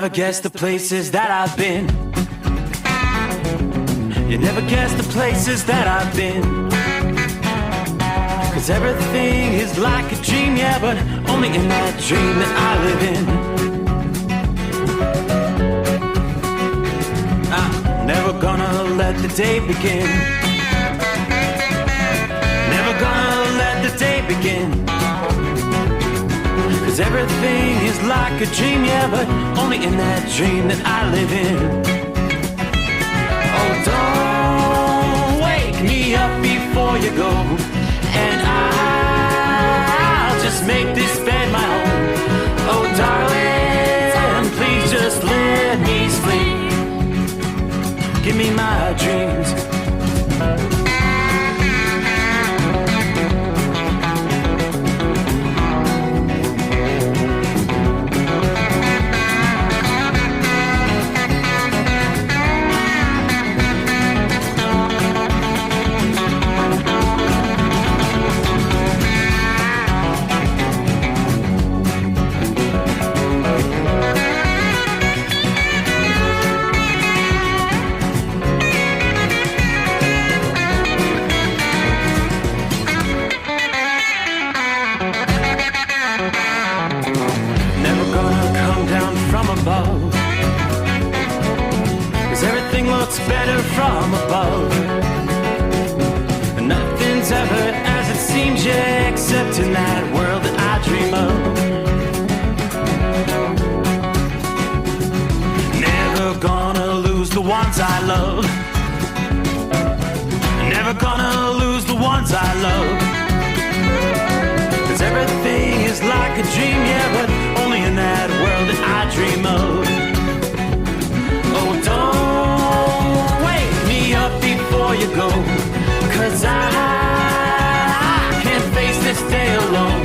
never guess the places that I've been. You never guess the places that I've been. 'Cause everything is like a dream, yeah, but only in that dream that I live in. I'm never gonna let the day begin. Never gonna let the day begin. 'Cause everything is like a dream, yeah, but only in that dream that I live in. Oh, don't wake me up before you go, and I'll just make this bed my home. Oh, darling, please just let me sleep. Give me my dreams. Better from above. Nothing's ever as it seems, yeah, except in that world that I dream of. Never gonna lose the ones I love. Never gonna lose the ones I love. 'Cause everything is like a dream, yeah, but only in that world that I dream of. Oh, don't up before you go, 'cause I can't face this day alone.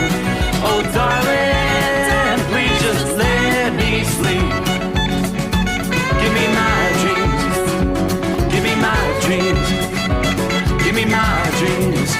Oh, darling, please just let me sleep. Give me my dreams. Give me my dreams. Give me my dreams.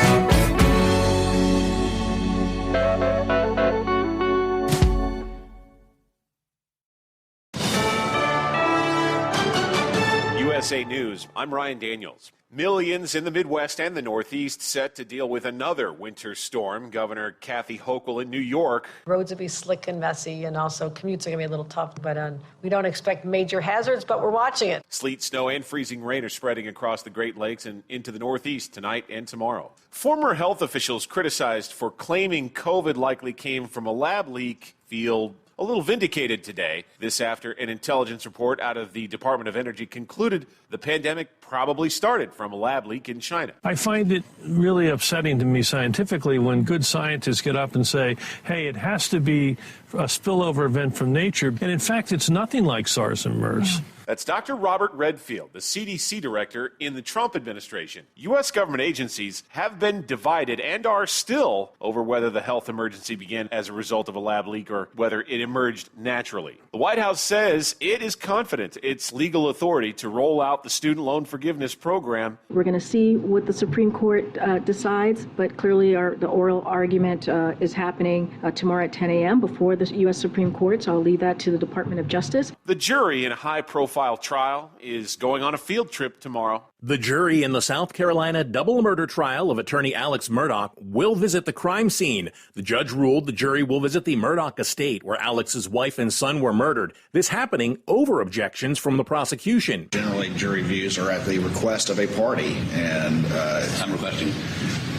USA News, I'm Ryan Daniels. Millions in the Midwest and the Northeast set to deal with another winter storm. Governor Kathy Hochul in New York. Roads will be slick and messy, and also commutes are going to be a little tough, but we don't expect major hazards, but we're watching it. Sleet, snow, and freezing rain are spreading across the Great Lakes and into the Northeast tonight and tomorrow. Former health officials criticized for claiming COVID likely came from a lab leak feel a little vindicated today. This after an intelligence report out of the Department of Energy concluded the pandemic probably started from a lab leak in China. I find it really upsetting to me scientifically when good scientists get up and say, hey, it has to be a spillover event from nature. And in fact, it's nothing like SARS and MERS. That's Dr. Robert Redfield, the CDC director in the Trump administration. U.S. government agencies have been divided and are still over whether the health emergency began as a result of a lab leak or whether it emerged naturally. The White House says it is confident its legal authority to roll out the student loan forgiveness program. We're going to see what the Supreme Court decides, but clearly the oral argument is happening tomorrow at 10 a.m. before the U.S. Supreme Court, so I'll leave that to the Department of Justice. The jury in a high-profile trial is going on a field trip tomorrow. The jury in the South Carolina double murder trial of attorney Alex Murdaugh will visit the crime scene. The judge ruled the jury will visit the Murdaugh estate where Alex's wife and son were murdered. This happening over objections from the prosecution. Generally, jury views are at the request of a party, and I'm requesting.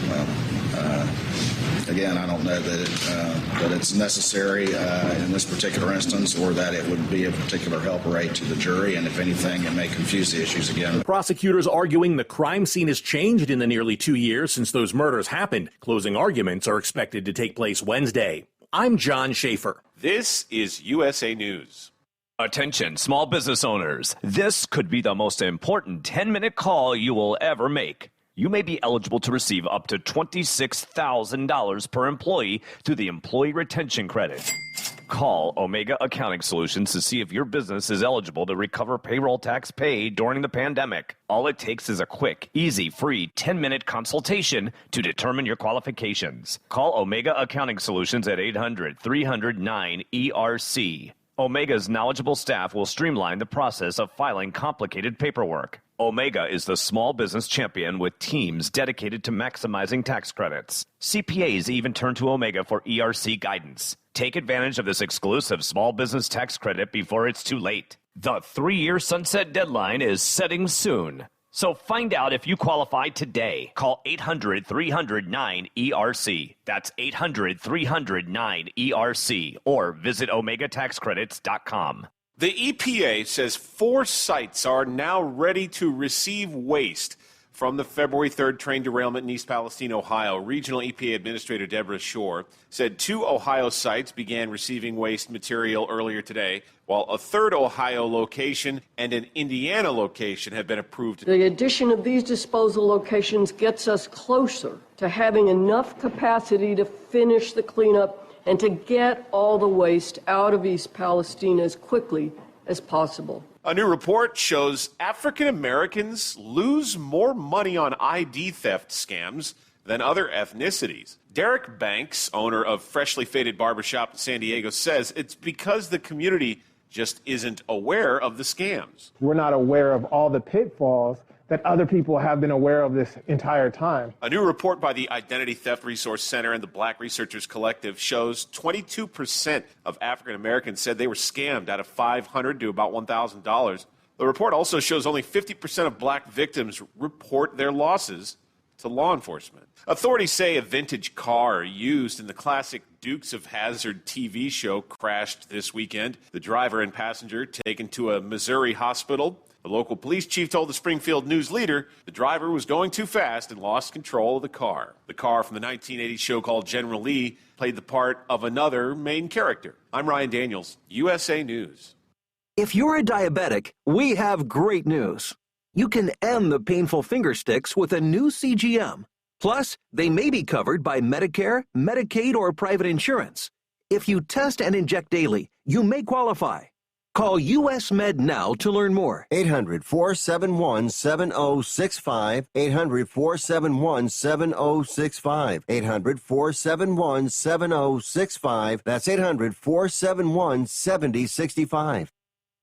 Well, again, I don't know that it's necessary in this particular instance, or that it would be a particular help or aid to the jury, and if anything, it may confuse the issues again. Prosecutors arguing the crime scene has changed in the nearly 2 years since those murders happened. Closing arguments are expected to take place Wednesday. I'm John Schaefer. This is USA News. Attention, small business owners. This could be the most important 10-minute call you will ever make. You may be eligible to receive up to $26,000 per employee through the Employee Retention Credit. Call Omega Accounting Solutions to see if your business is eligible to recover payroll tax paid during the pandemic. All it takes is a quick, easy, free 10-minute consultation to determine your qualifications. Call Omega Accounting Solutions at 800-300-9-ERC. Omega's knowledgeable staff will streamline the process of filing complicated paperwork. Omega is the small business champion with teams dedicated to maximizing tax credits. CPAs even turn to Omega for ERC guidance. Take advantage of this exclusive small business tax credit before it's too late. The 3-year sunset deadline is setting soon. So find out if you qualify today. Call 800-300-9-ERC. That's 800-300-9-ERC. Or visit OmegaTaxCredits.com. The EPA says 4 sites are now ready to receive waste from the February 3rd train derailment in East Palestine, Ohio. Regional EPA Administrator Deborah Shore said 2 Ohio sites began receiving waste material earlier today, while a 3rd Ohio location and an Indiana location have been approved. The addition of these disposal locations gets us closer to having enough capacity to finish the cleanup and to get all the waste out of East Palestine as quickly as possible. A new report shows African Americans lose more money on ID theft scams than other ethnicities. Derek Banks, owner of Freshly Faded Barbershop in San Diego, says it's because the community just isn't aware of the scams. We're not aware of all the pitfalls that other people have been aware of this entire time. A new report by the Identity Theft Resource Center and the Black Researchers Collective shows 22% of African Americans said they were scammed out of $500 to about $1,000. The report also shows only 50% of black victims report their losses to law enforcement. Authorities say a vintage car used in the classic Dukes of Hazzard TV show crashed this weekend. The driver and passenger taken to a Missouri hospital. The local police chief told the Springfield News Leader the driver was going too fast and lost control of the car. The car from the 1980s show called General Lee played the part of another main character. I'm Ryan Daniels, USA News. If you're a diabetic, we have great news. You can end the painful finger sticks with a new CGM. Plus, they may be covered by Medicare, Medicaid, or private insurance. If you test and inject daily, you may qualify. Call US Med now to learn more. 800-471-7065. 800-471-7065. 800-471-7065. That's 800-471-7065.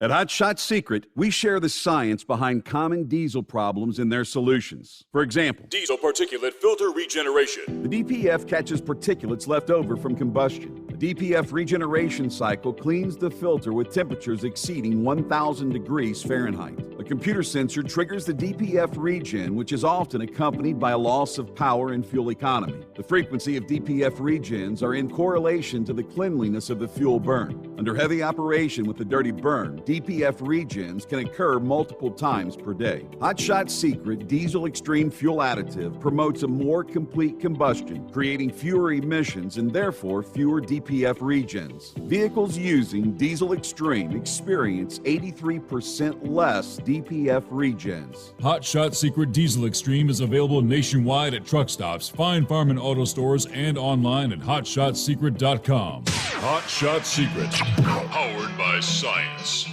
At Hot Shot Secret, we share the science behind common diesel problems and their solutions. For example, diesel particulate filter regeneration. The DPF catches particulates left over from combustion. The DPF regeneration cycle cleans the filter with temperatures exceeding 1,000 degrees Fahrenheit. A computer sensor triggers the DPF regen, which is often accompanied by a loss of power and fuel economy. The frequency of DPF regens are in correlation to the cleanliness of the fuel burn. Under heavy operation with the dirty burn, DPF regens can occur multiple times per day. Hot Shot Secret Diesel Extreme Fuel Additive promotes a more complete combustion, creating fewer emissions and therefore fewer DPF regens. Vehicles using Diesel Extreme experience 83% less DPF regens. Hot Shot Secret Diesel Extreme is available nationwide at truck stops, fine farm and auto stores, and online at hotshotsecret.com. Hot Shot Secret, powered by science.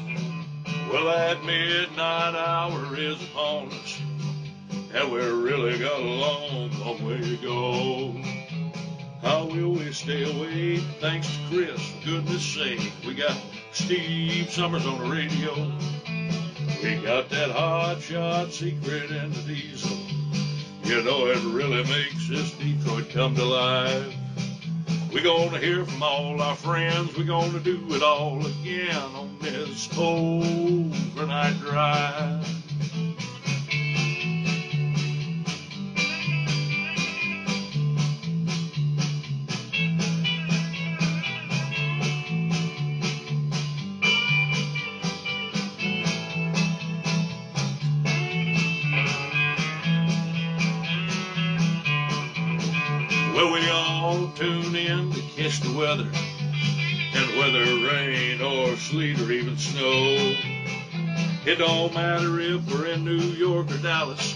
Well, that midnight hour is upon us, and we're really got a long way to go. How will we stay awake? Thanks to Chris, for goodness sake. We got Steve Summers on the radio. We got that Hot Shot Secret and the diesel. You know it really makes this Detroit come to life. We're gonna hear from all our friends. We're gonna do it all again on this overnight drive. Well, we all tune in to catch the weather, and whether rain or sleet or even snow, it don't matter if we're in New York or Dallas,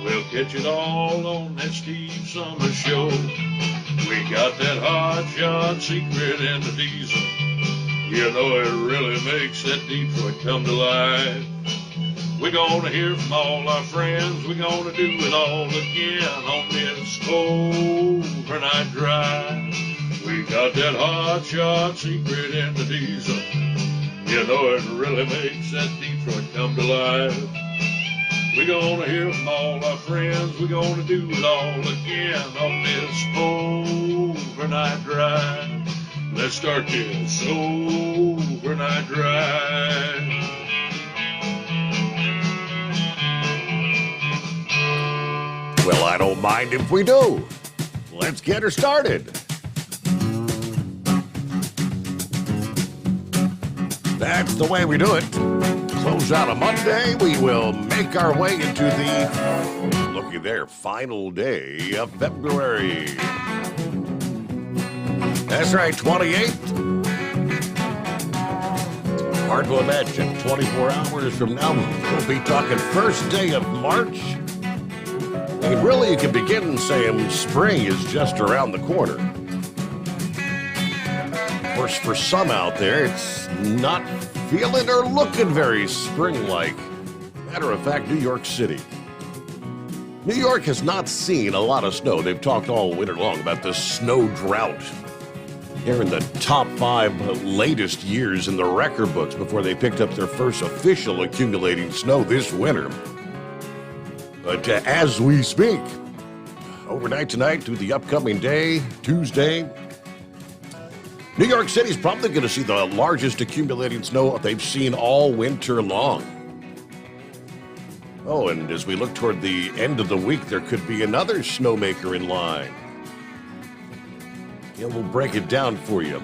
we'll catch it all on that Steve Summers Show. We got that Hot Shot Secret and the diesel. You know it really makes that Detroit come to life. We're gonna hear from all our friends. We're gonna do it all again on this overnight drive. We got that hot shot secret in the diesel. You know it really makes that Detroit come to life. We're gonna hear from all our friends. We're gonna do it all again on this overnight drive. Let's start this overnight drive. Well, I don't mind if we do. Let's get her started. That's the way we do it. Close out a Monday. We will make our way into the, looky there, final day of February. That's right, 28. Hard to imagine 24 hours from now, we'll be talking first day of March. And really, you can begin saying spring is just around the corner. Of course, for some out there, it's not feeling or looking very spring-like. Matter of fact, New York City. New York has not seen a lot of snow. They've talked all winter long about the snow drought. They're in the top 5 latest years in the record books before they picked up their first official accumulating snow this winter. But as we speak, overnight tonight through the upcoming day, Tuesday, New York City's probably going to see the largest accumulating snow they've seen all winter long. Oh, and as we look toward the end of the week, there could be another snowmaker in line. Yeah, we'll break it down for you.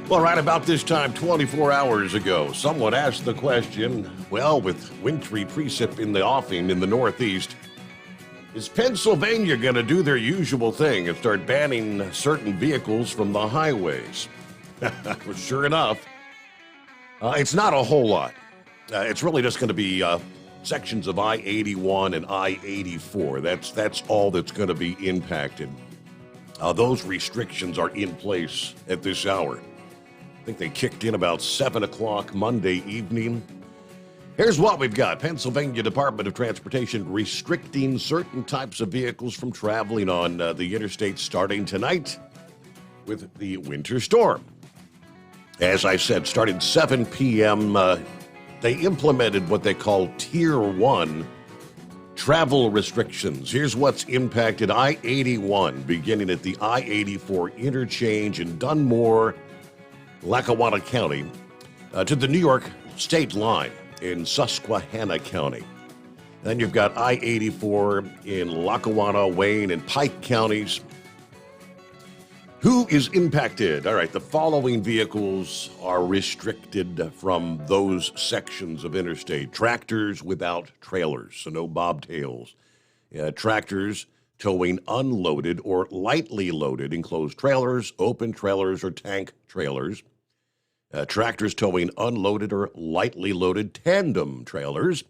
Well, right about this time, 24 hours ago, someone asked the question, well, with wintry precip in the offing in the Northeast, is Pennsylvania going to do their usual thing and start banning certain vehicles from the highways? Well, sure enough, it's not a whole lot. It's really just going to be sections of I-81 and I-84. That's all that's going to be impacted. Those restrictions are in place at this hour. I think they kicked in about 7 o'clock Monday evening. Here's what we've got. Pennsylvania Department of Transportation restricting certain types of vehicles from traveling on the interstate starting tonight with the winter storm. As I said, starting 7 p.m., they implemented what they call Tier 1 travel restrictions. Here's what's impacted I-81, beginning at the I-84 interchange in Dunmore, Lackawanna County, to the New York state line in Susquehanna County. Then you've got I-84 in Lackawanna, Wayne, and Pike counties. Who is impacted? All right, the following vehicles are restricted from those sections of interstate. Tractors without trailers, so no bobtails. Tractors towing unloaded or lightly loaded enclosed trailers, open trailers, or tank trailers. Tractors towing unloaded or lightly loaded tandem trailers.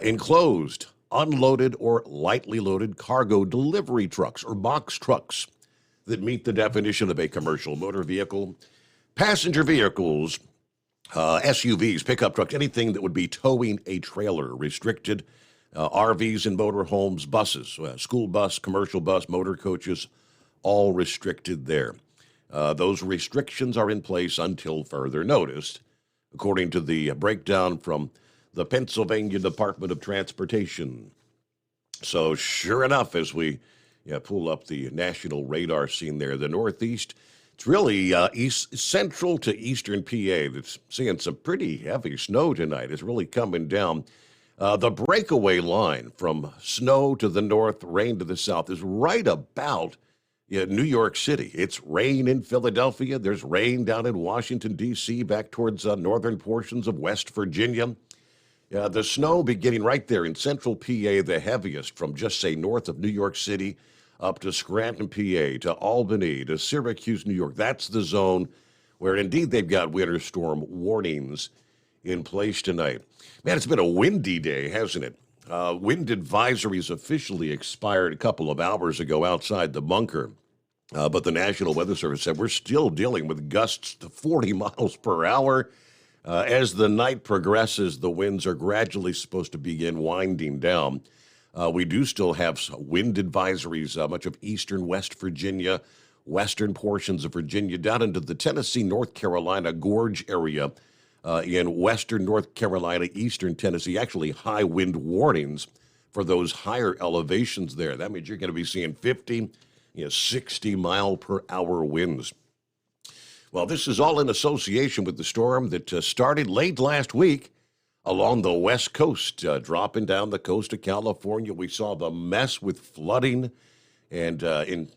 Enclosed, unloaded, or lightly loaded cargo delivery trucks or box trucks that meet the definition of a commercial motor vehicle. Passenger vehicles, SUVs, pickup trucks, anything that would be towing a trailer restricted. RVs and motorhomes, buses, school bus, commercial bus, motor coaches, all restricted there. Those restrictions are in place until further notice, according to the breakdown from the Pennsylvania Department of Transportation. So sure enough, as we pull up the national radar scene there, the Northeast, it's really central to eastern PA that's seeing some pretty heavy snow tonight. It's really coming down. The breakaway line from snow to the north, rain to the south is right about New York City. It's rain in Philadelphia. There's rain down in Washington, D.C., back towards northern portions of West Virginia. The snow beginning right there in central PA, the heaviest from just, say, north of New York City up to Scranton, PA, to Albany, to Syracuse, New York. That's the zone where, indeed, they've got winter storm warnings in place tonight. Man, it's been a windy day, hasn't it? Wind advisories officially expired a couple of hours ago outside the bunker. But the National Weather Service said we're still dealing with gusts to 40 miles per hour. As the night progresses, the winds are gradually supposed to begin winding down. We do still have wind advisories, much of eastern West Virginia, western portions of Virginia, down into the Tennessee, North Carolina gorge area in western North Carolina, eastern Tennessee, actually high wind warnings for those higher elevations there. That means you're going to be seeing 50, 60 mile per hour winds. Well, this is all in association with the storm that started late last week along the west coast, dropping down the coast of California. We saw the mess with flooding and in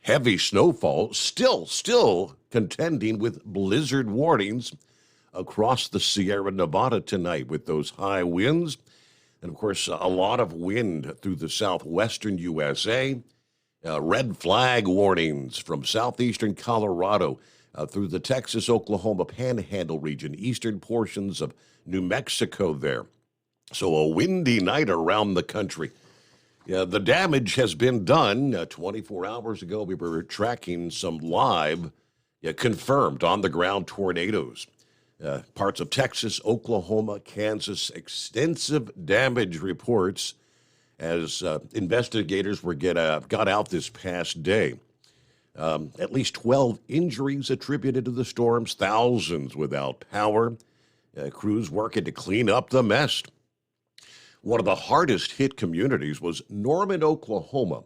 heavy snowfall, still contending with blizzard warnings across the Sierra Nevada tonight with those high winds. And, of course, a lot of wind through the southwestern USA. Red flag warnings from southeastern Colorado through the Texas-Oklahoma Panhandle region, eastern portions of New Mexico there. So a windy night around the country. The damage has been done. 24 hours ago, we were tracking some live, confirmed on-the-ground tornadoes. Parts of Texas, Oklahoma, Kansas, extensive damage reports as investigators got out this past day. At least 12 injuries attributed to the storms, thousands without power. Crews working to clean up the mess. One of the hardest hit communities was Norman, Oklahoma.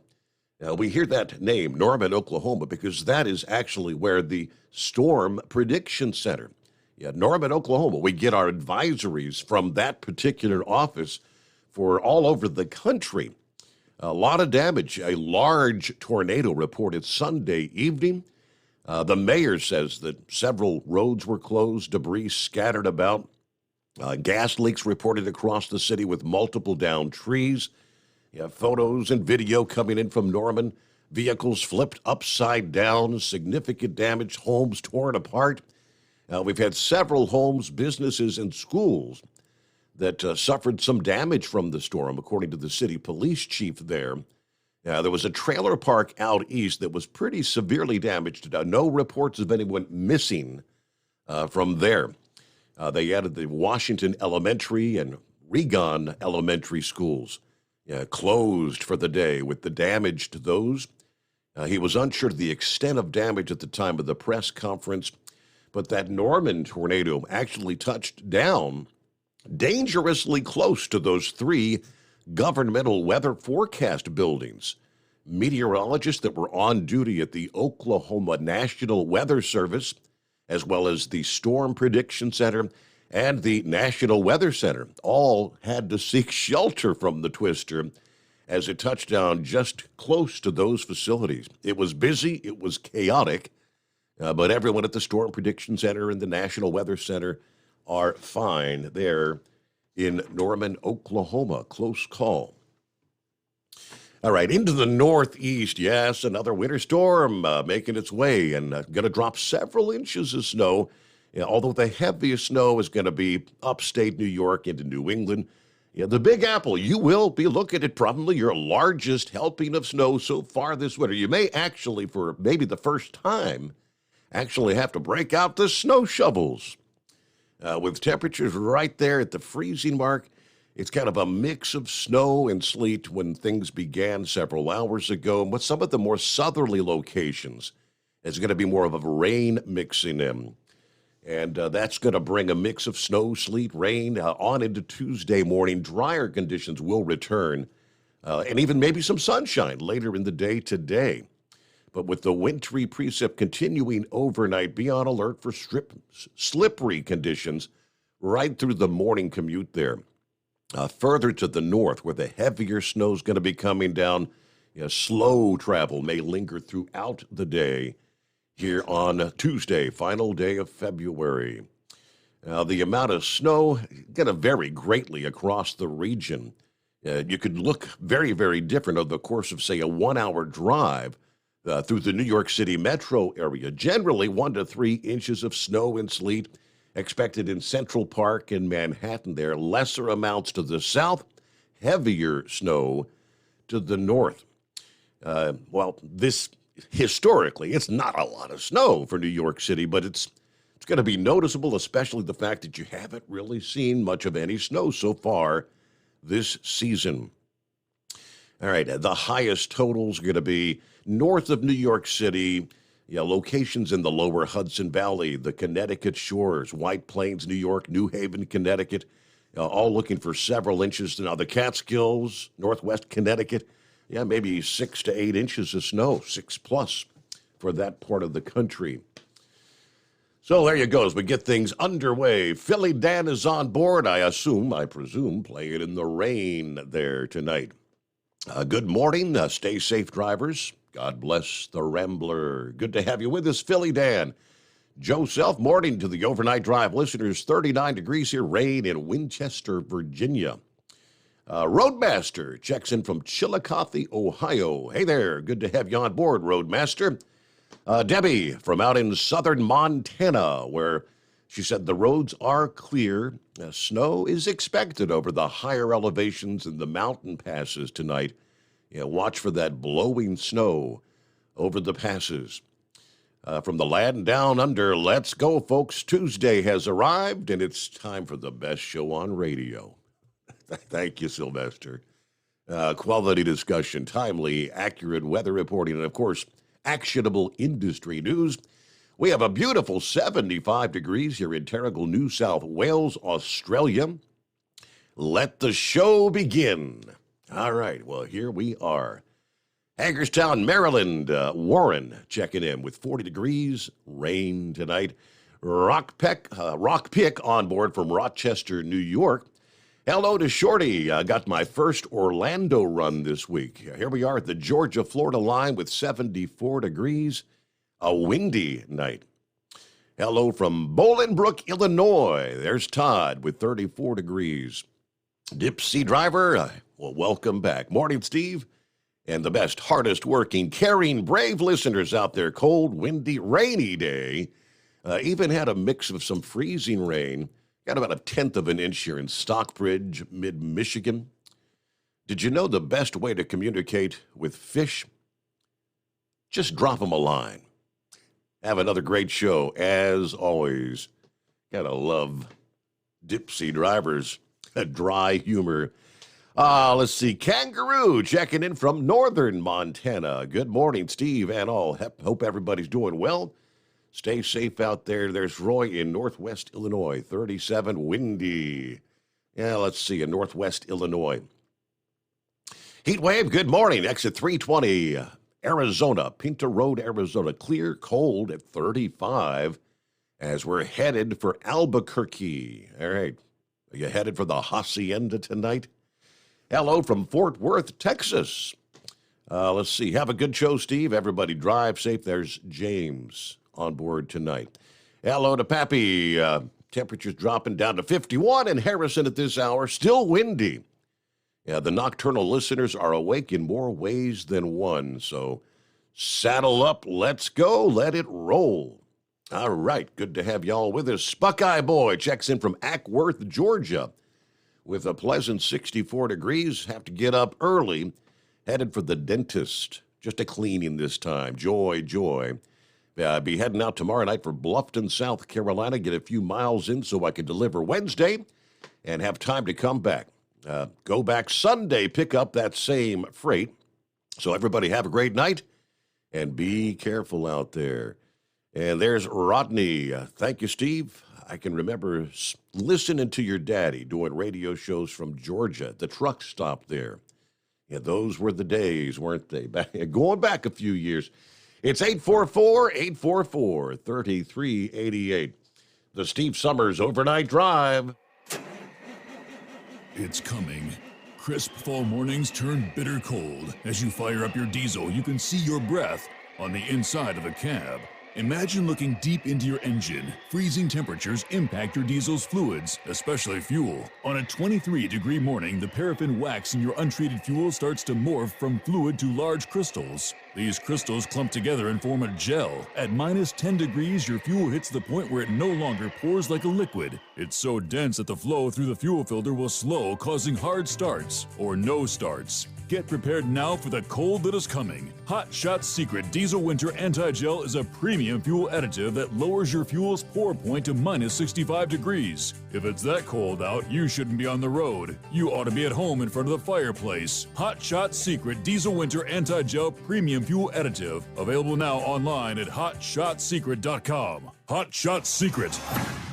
We hear that name, Norman, Oklahoma, because that is actually where the Storm Prediction Center, Norman, Oklahoma, we get our advisories from that particular office for all over the country. A lot of damage. A large tornado reported Sunday evening. The mayor says that several roads were closed, debris scattered about. Gas leaks reported across the city with multiple downed trees. Photos and video coming in from Norman. Vehicles flipped upside down, significant damage, homes torn apart. We've had several homes, businesses, and schools that suffered some damage from the storm, according to the city police chief there. There was a trailer park out east that was pretty severely damaged. No reports of anyone missing from there. They added the Washington Elementary and Regon Elementary schools closed for the day with the damage to those. He was unsure of the extent of damage at the time of the press conference, but that Norman tornado actually touched down dangerously close to those three governmental weather forecast buildings. Meteorologists that were on duty at the Oklahoma National Weather Service, as well as the Storm Prediction Center and the National Weather Center, all had to seek shelter from the twister as it touched down just close to those facilities. It was busy, it was chaotic, but everyone at the Storm Prediction Center and the National Weather Center are fine there in Norman, Oklahoma. Close call. All right, into the northeast, yes, another winter storm making its way and going to drop several inches of snow, although the heaviest snow is going to be upstate New York into New England. The Big Apple, you will be looking at probably your largest helping of snow so far this winter. You may actually, for maybe the first time, actually have to break out the snow shovels. With temperatures right there at the freezing mark, it's kind of a mix of snow and sleet when things began several hours ago. And with some of the more southerly locations, it's going to be more of a rain mixing in. And that's going to bring a mix of snow, sleet, rain on into Tuesday morning. Drier conditions will return, and even maybe some sunshine later in the day today. But with the wintry precip continuing overnight, be on alert for slippery conditions right through the morning commute there. Further to the north, where the heavier snow is going to be coming down, slow travel may linger throughout the day here on Tuesday, final day of February. The amount of snow going to vary greatly across the region. You could look very, very different over the course of, say, a 1-hour drive through the New York City metro area. Generally, 1 to 3 inches of snow and sleet expected in Central Park and Manhattan there. Lesser amounts to the south, heavier snow to the north. This historically, it's not a lot of snow for New York City, but it's going to be noticeable, especially the fact that you haven't really seen much of any snow so far this season. All right, the highest totals are going to be north of New York City, Yeah, locations in the lower Hudson Valley, the Connecticut shores, White Plains, New York, New Haven, Connecticut, all looking for several inches. Now, the Catskills, Northwest Connecticut, yeah, maybe 6 to 8 inches of snow, 6+ for that part of the country. So there you go as we get things underway. Philly Dan is on board, I presume, playing in the rain there tonight. Good morning. Stay safe, drivers. God bless the Rambler. Good to have you with us, Philly Dan. Joe Self, morning to the Overnight Drive listeners. 39 degrees here, rain in Winchester, Virginia. Roadmaster checks in from Chillicothe, Ohio. Hey there, good to have you on board, Roadmaster. Debbie from out in southern Montana, where she said the roads are clear. Snow is expected over the higher elevations in the mountain passes tonight. Yeah, watch for that blowing snow over the passes. From the land down under, let's go, folks. Tuesday has arrived, and it's time for the best show on radio. Thank you, Sylvester. Quality discussion, timely, accurate weather reporting, and, of course, actionable industry news. We have a beautiful 75 degrees here in Terrigal, New South Wales, Australia. Let the show begin. All right, well, here we are. Hagerstown, Maryland, Warren checking in with 40 degrees, rain tonight. Rock Pick on board from Rochester, New York. Hello to Shorty. I got my first Orlando run this week. Here we are at the Georgia-Florida line with 74 degrees, a windy night. Hello from Bolingbrook, Illinois. There's Todd with 34 degrees. Dipsy driver, well, welcome back. Morning, Steve. And the best, hardest working, caring, brave listeners out there. Cold, windy, rainy day. Even had a mix of some freezing rain. Got about 1/10 of an inch here in Stockbridge, mid-Michigan. Did you know the best way to communicate with fish? Just drop them a line. Have another great show, as always. Gotta love Dipsy drivers. A dry humor. Let's see. Kangaroo checking in from northern Montana. Good morning, Steve and all. Hope everybody's doing well. Stay safe out there. There's Roy in northwest Illinois, 37, windy. Yeah, let's see, in northwest Illinois. Heatwave, good morning. Exit 320, Arizona, Pinto Road, Arizona. Clear, cold at 35 as we're headed for Albuquerque. All right, are you headed for the Hacienda tonight? Hello from Fort Worth, Texas. Let's see. Have a good show, Steve. Everybody drive safe. There's James on board tonight. Hello to Pappy. Temperatures dropping down to 51 in Harrison at this hour. Still windy. Yeah, the nocturnal listeners are awake in more ways than one. So saddle up. Let's go. Let it roll. All right. Good to have y'all with us. Buckeye Boy checks in from Ackworth, Georgia with a pleasant 64 degrees. Have to get up early. Headed for the dentist. Just a cleaning this time. Joy, joy. Be heading out tomorrow night for Bluffton, South Carolina. Get a few miles in so I can deliver Wednesday and have time to come back. Go back Sunday, pick up that same freight. So everybody have a great night and be careful out there. And there's Rodney. Thank you, Steve. I can remember listening to your daddy doing radio shows from Georgia, the truck stop there. Yeah, those were the days, weren't they? Going back a few years. It's 844-844-3388. The Steve Summers Overnight Drive. It's coming. Crisp fall mornings turn bitter cold. As you fire up your diesel, you can see your breath on the inside of the cab. Imagine looking deep into your engine. Freezing temperatures impact your diesel's fluids, especially fuel. On a 23-degree morning, the paraffin wax in your untreated fuel starts to morph from fluid to large crystals. These crystals clump together and form a gel. At minus 10 degrees, your fuel hits the point where it no longer pours like a liquid. It's so dense that the flow through the fuel filter will slow, causing hard starts or no starts. Get prepared now for the cold that is coming. Hot Shot's Secret Diesel Winter Anti-Gel is a premium fuel additive that lowers your fuel's pour point to minus 65 degrees. If it's that cold out, you shouldn't be on the road. You ought to be at home in front of the fireplace. Hot Shot's Secret Diesel Winter Anti-Gel Premium fuel additive, available now online at HotShotSecret.com. Hot Shot Secret,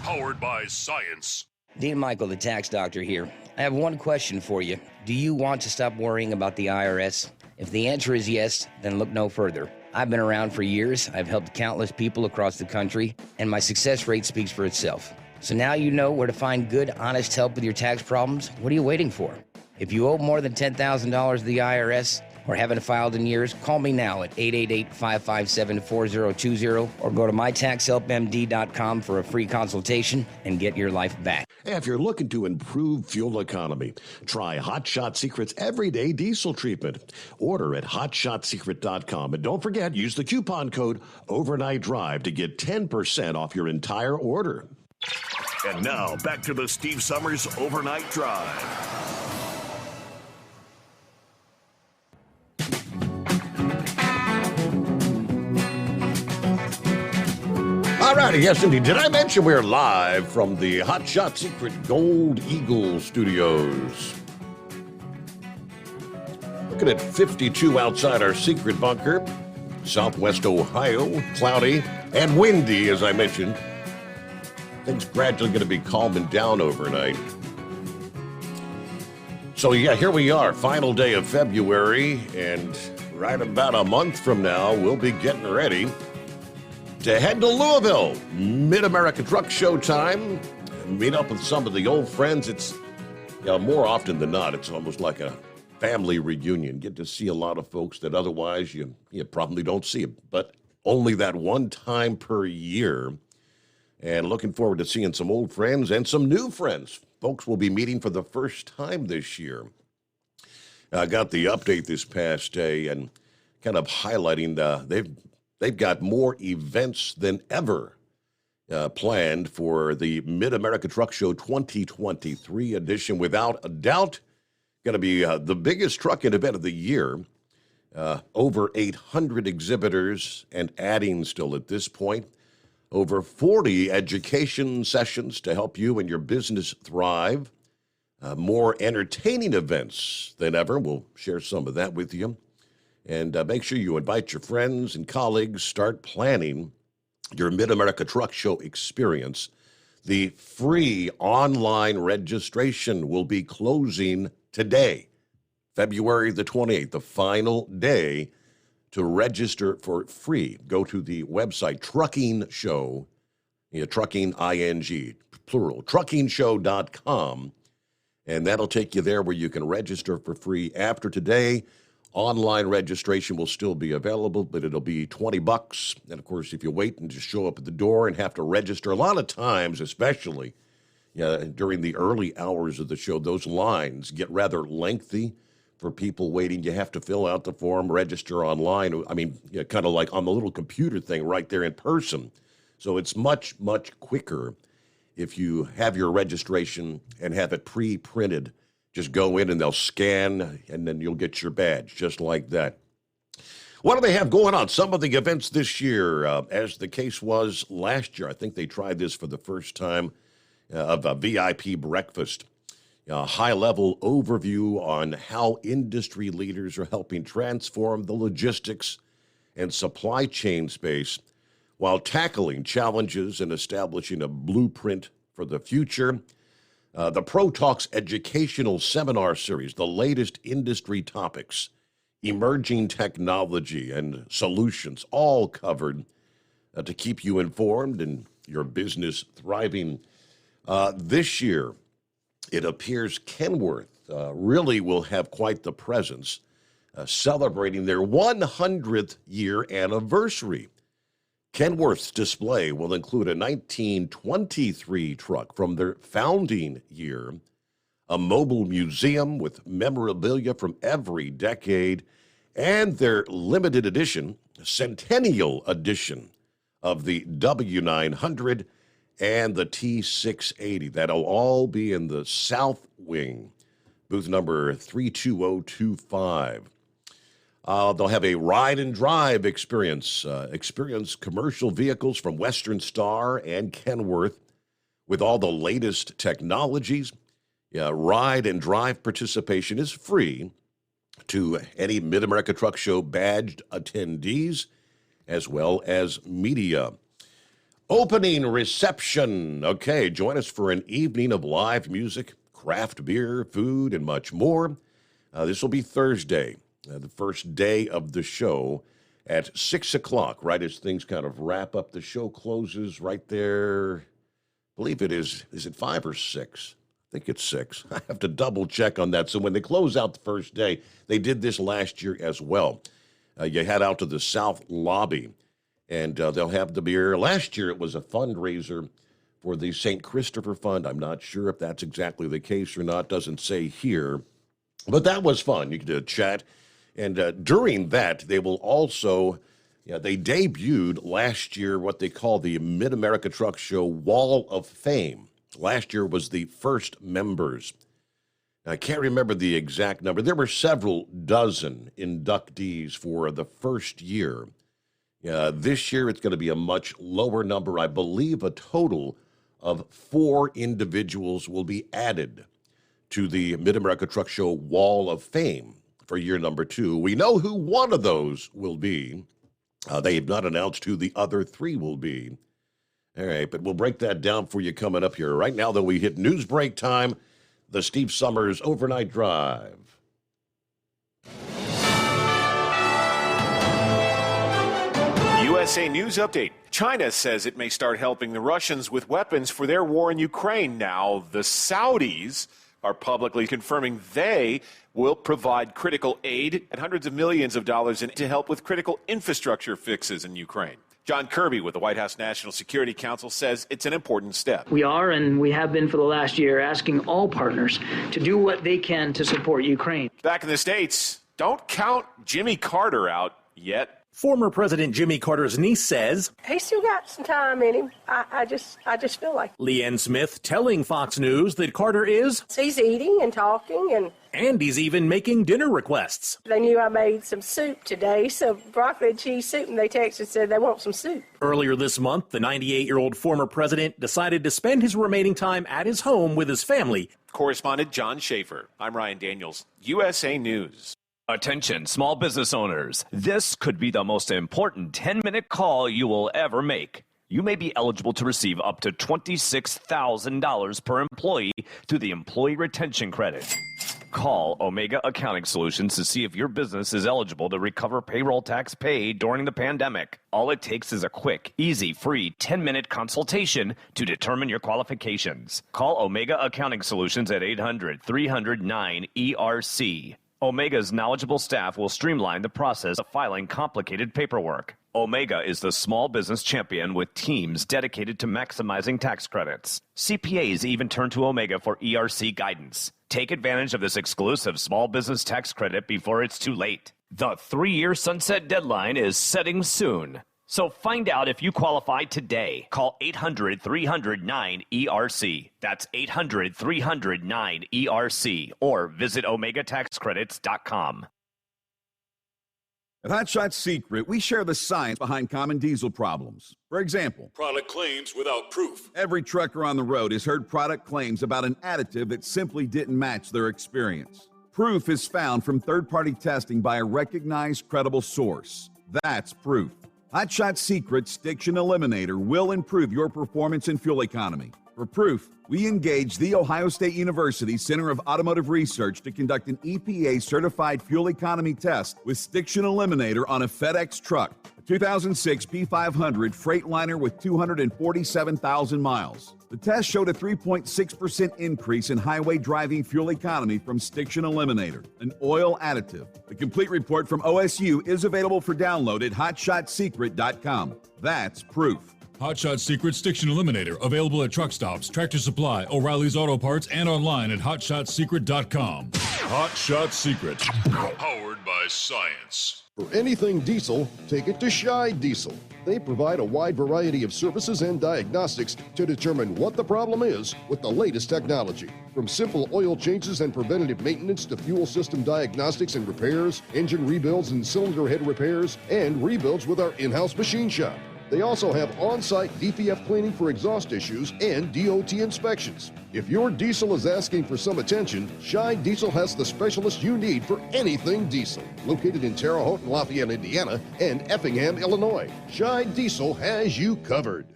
powered by science. Dean Michael, the tax doctor here. I have one question for you. Do you want to stop worrying about the IRS? If the answer is yes, then look no further. I've been around for years, I've helped countless people across the country, and my success rate speaks for itself. So now you know where to find good, honest help with your tax problems. What are you waiting for? If you owe more than $10,000 to the IRS or haven't filed in years, call me now at 888-557-4020 or go to mytaxhelpmd.com for a free consultation and get your life back. If you're looking to improve fuel economy, try Hot Shot Secret's everyday diesel treatment. Order at hotshotsecret.com. And don't forget, use the coupon code Overnight Drive to get 10% off your entire order. And now, back to the Steve Summers Overnight Drive. All righty, yes, indeed. Did I mention we're live from the Hot Shot Secret Gold Eagle Studios? Looking at 52 outside our secret bunker. Southwest Ohio, cloudy and windy, as I mentioned. Things gradually going to be calming down overnight. So, yeah, here we are, final day of February, and right about a month from now, we'll be getting ready to head to Louisville. Mid-America Truck Show time. Meet up with some of the old friends. It's, more often than not, it's almost like a family reunion. Get to see a lot of folks that otherwise you probably don't see, but only that one time per year. And looking forward to seeing some old friends and some new friends. Folks will be meeting for the first time this year. I got the update this past day and kind of highlighting they've got more events than ever planned for the Mid-America Truck Show 2023 edition. Without a doubt, going to be the biggest trucking event of the year. Over 800 exhibitors and adding still at this point. Over 40 education sessions to help you and your business thrive. More entertaining events than ever. We'll share some of that with you. And make sure you invite your friends and colleagues. Start planning your Mid-America Truck Show experience. The free online registration will be closing today, February the 28th, the final day to register for free. Go to the website, Trucking Show, Trucking, I-N-G, plural, truckingshow.com, and that'll take you there where you can register for free. After today, online registration will still be available, but it'll be $20. And, of course, if you wait and just show up at the door and have to register, a lot of times, especially during the early hours of the show, those lines get rather lengthy. For people waiting, you have to fill out the form, register online. I mean, kind of like on the little computer thing right there in person. So it's much, much quicker if you have your registration and have it pre-printed. Just go in and they'll scan, and then you'll get your badge just like that. What do they have going on? Some of the events this year, as the case was last year, I think they tried this for the first time, of a VIP breakfast. A high-level overview on how industry leaders are helping transform the logistics and supply chain space while tackling challenges and establishing a blueprint for the future. The Pro Talks Educational Seminar Series, the latest industry topics, emerging technology and solutions, all covered to keep you informed and your business thriving. This year, it appears Kenworth really will have quite the presence, celebrating their 100th year anniversary. Kenworth's display will include a 1923 truck from their founding year, a mobile museum with memorabilia from every decade, and their limited edition, centennial edition of the W900 and the T680. That'll all be in the South Wing, booth number 32025. They'll have a ride and drive experience, experience commercial vehicles from Western Star and Kenworth with all the latest technologies. Ride and drive participation is free. to any Mid-America Truck Show badged attendees, as well as media. Opening reception. Okay, join us for an evening of live music, craft beer, food, and much more. This will be Thursday, the first day of the show at 6 o'clock, right as things kind of wrap up. The show closes right there. I believe it is it 5 or 6? I think it's 6. I have to double check on that. So when they close out the first day, they did this last year as well. You head out to the South Lobby, and they'll have the beer. Last year, it was a fundraiser for the St. Christopher Fund. I'm not sure if that's exactly the case or not. Doesn't say here. But that was fun. You could chat. And during that, they will also, they debuted last year what they call the Mid-America Truck Show Wall of Fame. Last year was the first members. I can't remember the exact number. There were several dozen inductees for the first year. This year, it's going to be a much lower number. I believe a total of 4 individuals will be added to the Mid-America Truck Show Wall of Fame for year number 2. We know who one of those will be. They have not announced who the other 3 will be. All right, but we'll break that down for you coming up here. Right now, though, we hit news break time, the Steve Summers Overnight Drive. USA News Update. China says it may start helping the Russians with weapons for their war in Ukraine. Now, the Saudis are publicly confirming they will provide critical aid and hundreds of millions of dollars to help with critical infrastructure fixes in Ukraine. John Kirby with the White House National Security Council says it's an important step. We are, and we have been for the last year, asking all partners to do what they can to support Ukraine. Back in the States, don't count Jimmy Carter out yet. Former President Jimmy Carter's niece says he's still got some time in him. I just feel like Leanne Smith telling Fox News that Carter is he's eating and talking, and he's even making dinner requests. They knew I made some soup today, so broccoli and cheese soup, and they texted and said they want some soup. Earlier this month, the 98-year-old former president decided to spend his remaining time at his home with his family. Correspondent John Schaefer. I'm Ryan Daniels, USA News. Attention, small business owners. This could be the most important 10-minute call you will ever make. You may be eligible to receive up to $26,000 per employee through the Employee Retention Credit. Call Omega Accounting Solutions to see if your business is eligible to recover payroll tax paid during the pandemic. All it takes is a quick, easy, free 10-minute consultation to determine your qualifications. Call Omega Accounting Solutions at 800-300-9ERC. Omega's knowledgeable staff will streamline the process of filing complicated paperwork. Omega is the small business champion with teams dedicated to maximizing tax credits. CPAs even turn to Omega for ERC guidance. Take advantage of this exclusive small business tax credit before it's too late. The 3-year sunset deadline is setting soon. So find out if you qualify today. Call 800-300-9ERC. That's 800-300-9ERC. Or visit OmegaTaxCredits.com. At Hot Shot Secret, we share the science behind common diesel problems. For example, product claims without proof. Every trucker on the road has heard product claims about an additive that simply didn't match their experience. Proof is found from third-party testing by a recognized, credible source. That's proof. Hot Shot Secret's Stiction Eliminator will improve your performance and fuel economy. For proof, we engaged the Ohio State University Center of Automotive Research to conduct an EPA-certified fuel economy test with Stiction Eliminator on a FedEx truck, a 2006 P500 Freightliner with 247,000 miles. The test showed a 3.6% increase in highway driving fuel economy from Stiction Eliminator, an oil additive. The complete report from OSU is available for download at hotshotsecret.com. That's proof. Hot Shot Secret Stiction Eliminator, available at truck stops, Tractor Supply, O'Reilly's Auto Parts, and online at hotshotsecret.com. Hot Shot Secret, powered by science. For anything diesel, take it to Scheid Diesel. They provide a wide variety of services and diagnostics to determine what the problem is with the latest technology. From simple oil changes and preventative maintenance to fuel system diagnostics and repairs, engine rebuilds and cylinder head repairs, and rebuilds with our in-house machine shop. They also have on-site DPF cleaning for exhaust issues and DOT inspections. If your diesel is asking for some attention, Shine Diesel has the specialist you need for anything diesel. Located in Terre Haute and Lafayette, Indiana, and Effingham, Illinois, Shine Diesel has you covered.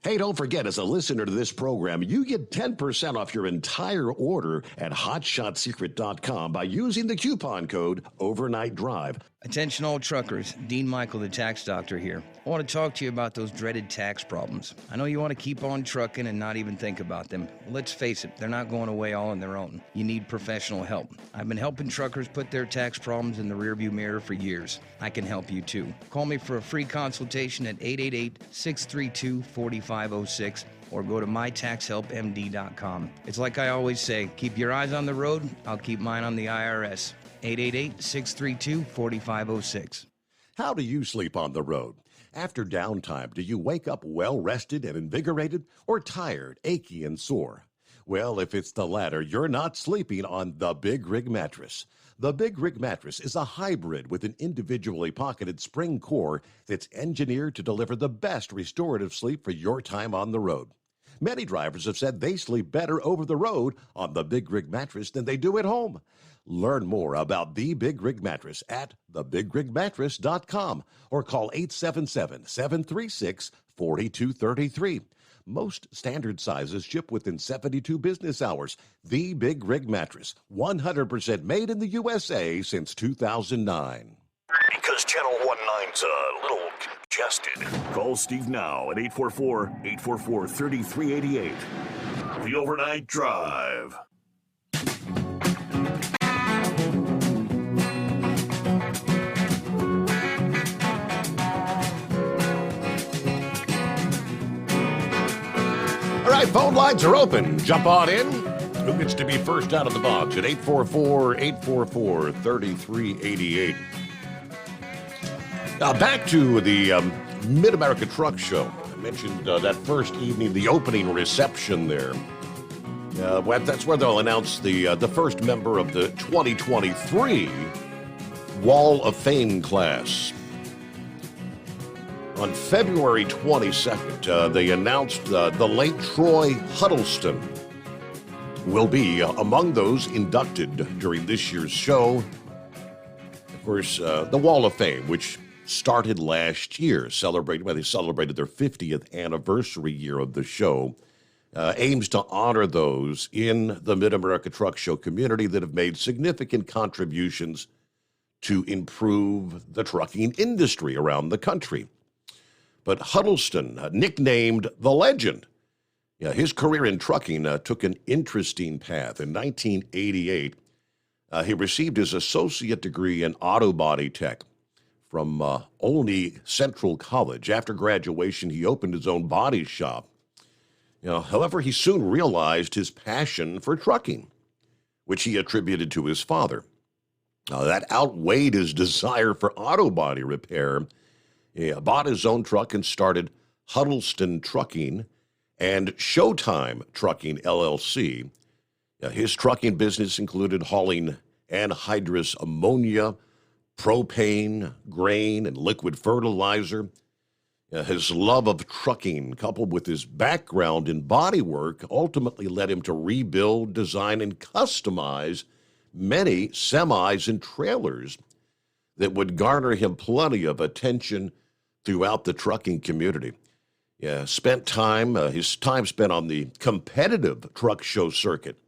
Hey, don't forget, as a listener to this program, you get 10% off your entire order at HotShotSecret.com by using the coupon code Overnight Drive. Attention all truckers, Dean Michael, the tax doctor here. I want to talk to you about those dreaded tax problems. I know you want to keep on trucking and not even think about them. Well, let's face it, they're not going away all on their own. You need professional help. I've been helping truckers put their tax problems in the rearview mirror for years. I can help you too. Call me for a free consultation at 888-632-4506 or go to mytaxhelpmd.com. It's like I always say, keep your eyes on the road, I'll keep mine on the IRS. 888-632-4506. How do you sleep on the road? After downtime, do you wake up well-rested and invigorated or tired, achy, and sore? Well, if it's the latter, you're not sleeping on the Big Rig Mattress. The Big Rig Mattress is a hybrid with an individually pocketed spring core that's engineered to deliver the best restorative sleep for your time on the road. Many drivers have said they sleep better over the road on the Big Rig Mattress than they do at home. Learn more about the Big Rig Mattress at thebigrigmattress.com or call 877-736-4233. Most standard sizes ship within 72 business hours. The Big Rig Mattress, 100% made in the USA since 2009. Because Channel 19's a little congested. Call Steve now at 844-844-3388. The Overnight Drive. All right, phone lines are open. Jump on in. Who gets to be first out of the box at 844-844-3388. Now back to the Mid-America Truck Show. I mentioned that first evening, the opening reception there. That's where they'll announce the first member of the 2023 Wall of Fame class. On February 22nd, they announced the late Troy Huddleston will be among those inducted during this year's show. Of course, the Wall of Fame, which started last year, they celebrated their 50th anniversary year of the show, aims to honor those in the Mid-America Truck Show community that have made significant contributions to improve the trucking industry around the country. But Huddleston, nicknamed the Legend, his career in trucking took an interesting path. In 1988, he received his associate degree in auto body tech from Olney Central College. After graduation, he opened his own body shop. However, he soon realized his passion for trucking, which he attributed to his father. That outweighed his desire for auto body repair. He bought his own truck and started Huddleston Trucking and Showtime Trucking, LLC. His trucking business included hauling anhydrous ammonia, propane, grain, and liquid fertilizer. His love of trucking, coupled with his background in bodywork, ultimately led him to rebuild, design, and customize many semis and trailers that would garner him plenty of attention throughout the trucking community. His time spent on the competitive truck show circuit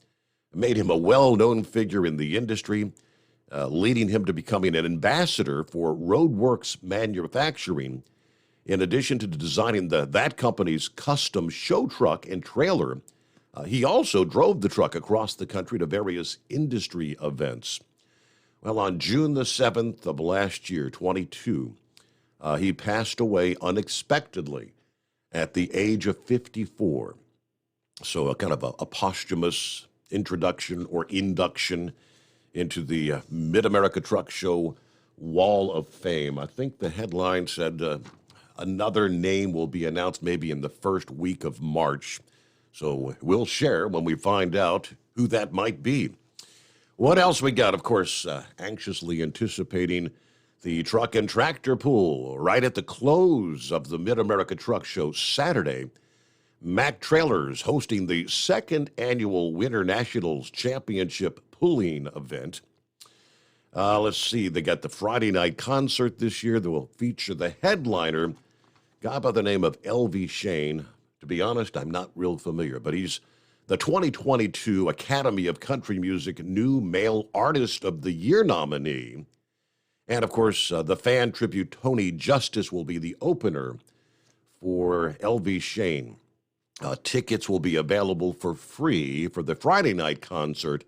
made him a well-known figure in the industry, leading him to becoming an ambassador for Roadworks Manufacturing. In addition to designing that company's custom show truck and trailer, he also drove the truck across the country to various industry events. Well, on June the 7th of last year, 22, he passed away unexpectedly at the age of 54. So a kind of a posthumous introduction or induction into the Mid-America Truck Show Wall of Fame. I think the headline said another name will be announced maybe in the first week of March. So we'll share when we find out who that might be. What else we got? Of course, anxiously anticipating The Truck and Tractor Pool, right at the close of the Mid-America Truck Show Saturday. Mack Trailers hosting the second annual Winter Nationals Championship Pooling event. Let's see, they got the Friday night concert this year that will feature the headliner, a guy by the name of L.V. Shane. To be honest, I'm not real familiar, but he's the 2022 Academy of Country Music New Male Artist of the Year nominee. And, of course, the fan tribute Tony Justice will be the opener for L.V. Shane. Tickets will be available for free for the Friday night concert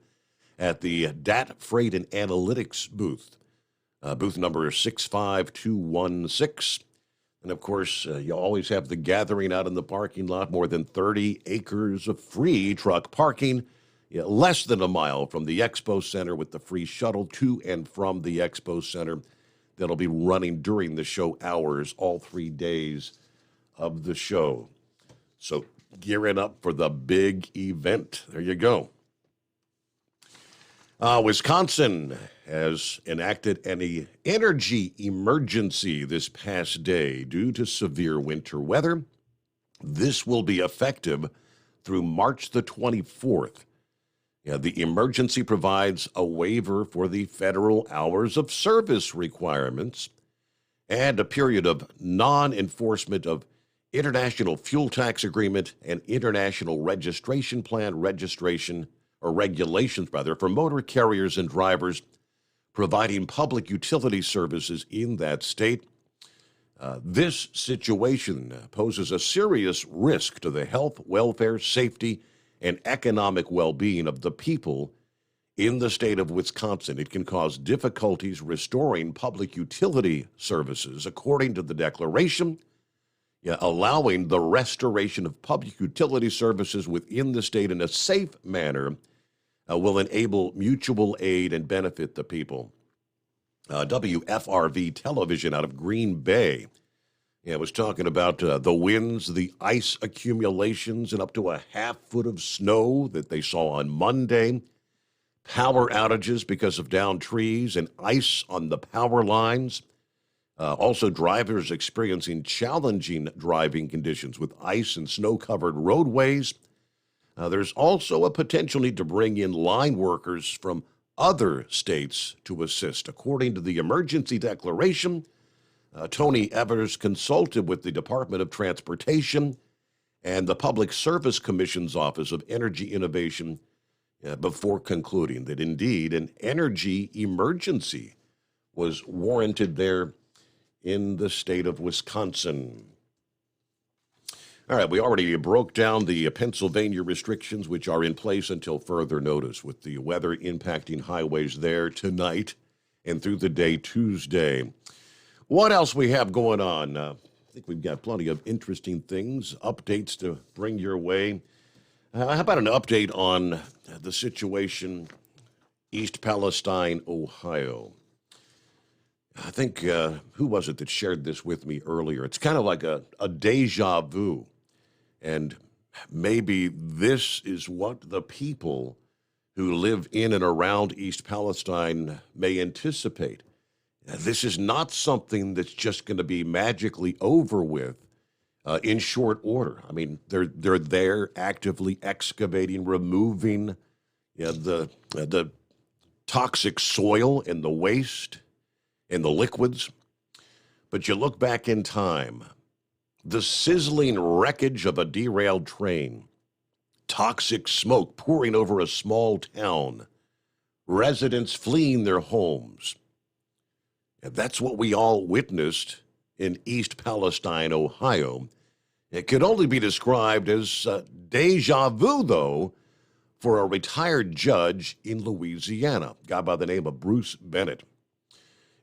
at the DAT Freight and Analytics booth, booth number 65216. And, of course, you always have the gathering out in the parking lot, more than 30 acres of free truck parking. Less than a mile from the Expo Center with the free shuttle to and from the Expo Center that'll be running during the show hours all 3 days of the show. So gearing up for the big event. There you go. Wisconsin has enacted an energy emergency this past day due to severe winter weather. This will be effective through March the 24th. The emergency provides a waiver for the federal hours of service requirements and a period of non-enforcement of International Fuel Tax Agreement and International Registration Plan regulations for motor carriers and drivers providing public utility services in that state. This situation poses a serious risk to the health, welfare, safety, and economic well-being of the people in the state of Wisconsin. It can cause difficulties restoring public utility services, according to the declaration. Allowing the restoration of public utility services within the state in a safe manner will enable mutual aid and benefit the people. WFRV television out of Green Bay was talking about the winds, the ice accumulations, and up to a half foot of snow that they saw on Monday. Power outages because of downed trees and ice on the power lines. Also, drivers experiencing challenging driving conditions with ice and snow-covered roadways. There's also a potential need to bring in line workers from other states to assist. According to the emergency declaration, Tony Evers consulted with the Department of Transportation and the Public Service Commission's Office of Energy Innovation before concluding that indeed an energy emergency was warranted there in the state of Wisconsin. All right, we already broke down the Pennsylvania restrictions, which are in place until further notice, with the weather impacting highways there tonight and through the day Tuesday. What else we have going on? I think we've got plenty of interesting things, updates to bring your way. How about an update on the situation East Palestine, Ohio? I think, who was it that shared this with me earlier? It's kind of like a deja vu. And maybe this is what the people who live in and around East Palestine may anticipate. This is not something that's just going to be magically over with in short order. I mean, they're there actively excavating, removing the toxic soil and the waste and the liquids. But you look back in time, the sizzling wreckage of a derailed train, toxic smoke pouring over a small town, residents fleeing their homes. And that's what we all witnessed in East Palestine, Ohio. It could only be described as deja vu, though, for a retired judge in Louisiana, a guy by the name of Bruce Bennett.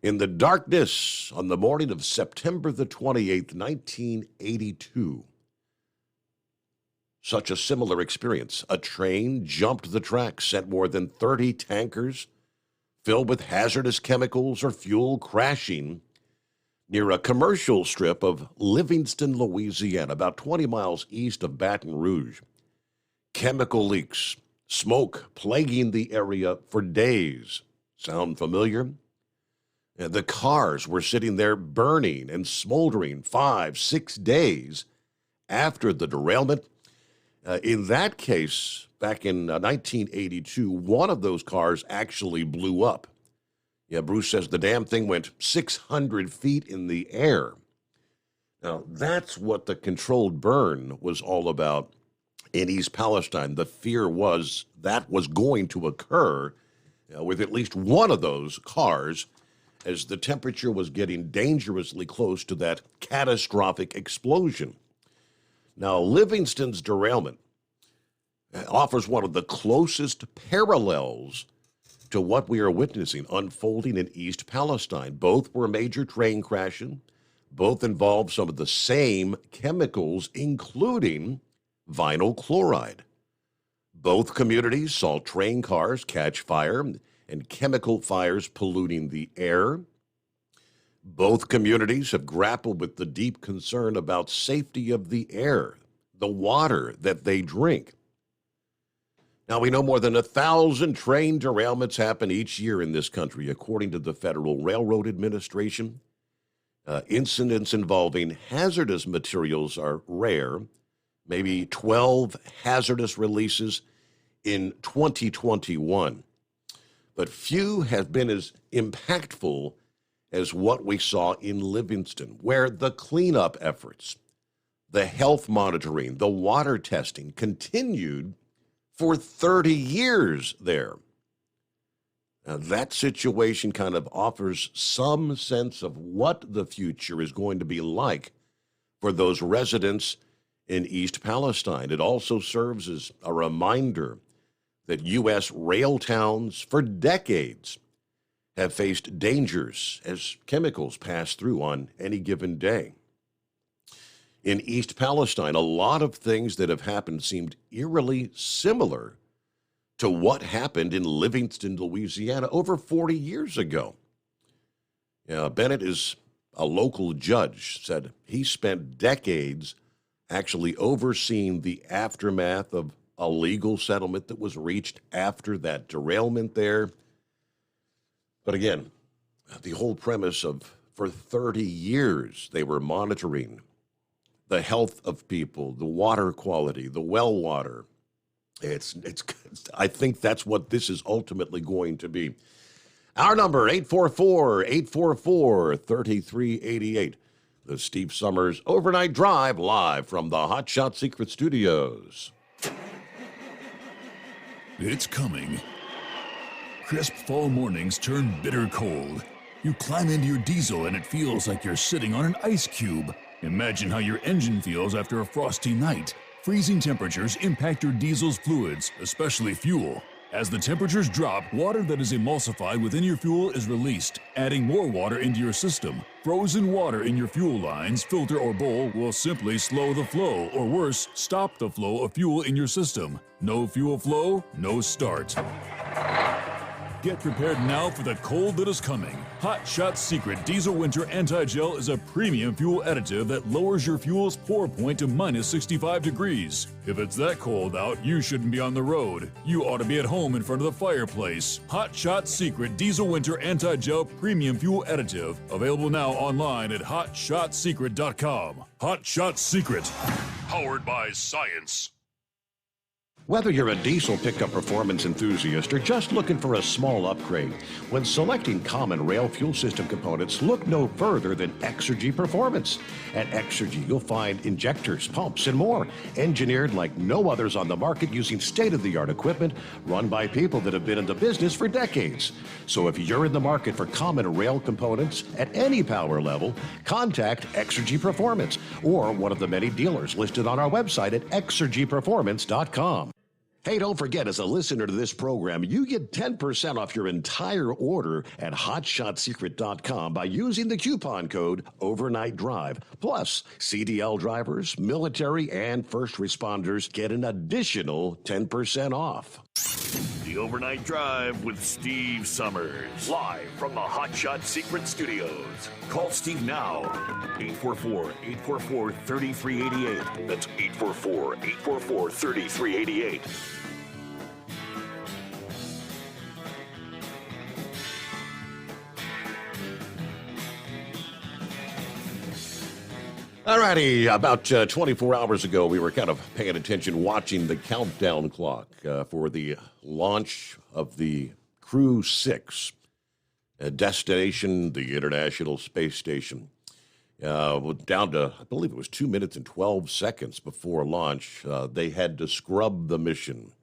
In the darkness on the morning of September the 28th, 1982, such a similar experience. A train jumped the tracks, sent more than 30 tankers filled with hazardous chemicals or fuel crashing near a commercial strip of Livingston, Louisiana, about 20 miles east of Baton Rouge. Chemical leaks, smoke plaguing the area for days. Sound familiar? The cars were sitting there burning and smoldering 5-6 days after the derailment. In that case, back in 1982, one of those cars actually blew up. Yeah, Bruce says the damn thing went 600 feet in the air. Now, that's what the controlled burn was all about in East Palestine. The fear was that was going to occur with at least one of those cars as the temperature was getting dangerously close to that catastrophic explosion. Now, Livingston's derailment offers one of the closest parallels to what we are witnessing unfolding in East Palestine. Both were major train crashes. Both involved some of the same chemicals, including vinyl chloride. Both communities saw train cars catch fire and chemical fires polluting the air. Both communities have grappled with the deep concern about safety of the air, the water that they drink. Now, we know more than 1,000 train derailments happen each year in this country, according to the Federal Railroad Administration. Incidents involving hazardous materials are rare, maybe 12 hazardous releases in 2021. But few have been as impactful as what we saw in Livingston, where the cleanup efforts, the health monitoring, the water testing continued for 30 years there. Now, that situation kind of offers some sense of what the future is going to be like for those residents in East Palestine. It also serves as a reminder that U.S. rail towns for decades have faced dangers as chemicals pass through on any given day. In East Palestine, a lot of things that have happened seemed eerily similar to what happened in Livingston, Louisiana over 40 years ago. Bennett is a local judge, said he spent decades actually overseeing the aftermath of a legal settlement that was reached after that derailment there. But again, the whole premise of for 30 years they were monitoring the health of people, the water quality, the well water. I think that's what this is ultimately going to be. Our number, 844-844-3388. The Steve Summers Overnight Drive, live from the Hot Shot Secret Studios. It's coming. Crisp fall mornings turn bitter cold. You climb into your diesel and it feels like you're sitting on an ice cube. Imagine how your engine feels after a frosty night. Freezing temperatures impact your diesel's fluids, especially fuel. As the temperatures drop, water that is emulsified within your fuel is released, adding more water into your system. Frozen water in your fuel lines, filter, or bowl will simply slow the flow, or worse, stop the flow of fuel in your system. No fuel flow, no start. Get prepared now for the cold that is coming. Hot Shot Secret Diesel Winter Anti-Gel is a premium fuel additive that lowers your fuel's pour point to minus 65 degrees. If it's that cold out, you shouldn't be on the road. You ought to be at home in front of the fireplace. Hot Shot Secret Diesel Winter Anti-Gel Premium Fuel Additive. Available now online at hotshotsecret.com. Hot Shot Secret. Powered by science. Whether you're a diesel pickup performance enthusiast or just looking for a small upgrade, when selecting common rail fuel system components, look no further than Exergy Performance. At Exergy, you'll find injectors, pumps, and more, engineered like no others on the market using state-of-the-art equipment run by people that have been in the business for decades. So if you're in the market for common rail components at any power level, contact Exergy Performance or one of the many dealers listed on our website at exergyperformance.com. Hey, don't forget, as a listener to this program, you get 10% off your entire order at hotshotsecret.com by using the coupon code Overnight Drive. Plus, CDL drivers, military, and first responders get an additional 10% off. The Overnight Drive with Steve Summers. Live from the Hot Shot Secret Studios. Call Steve now. 844-844-3388. That's 844-844-3388. All righty, about 24 hours ago, we were kind of paying attention, watching the countdown clock for the launch of the Crew 6 destination, the International Space Station. Down to, I believe it was 2 minutes and 12 seconds before launch. They had to scrub the mission.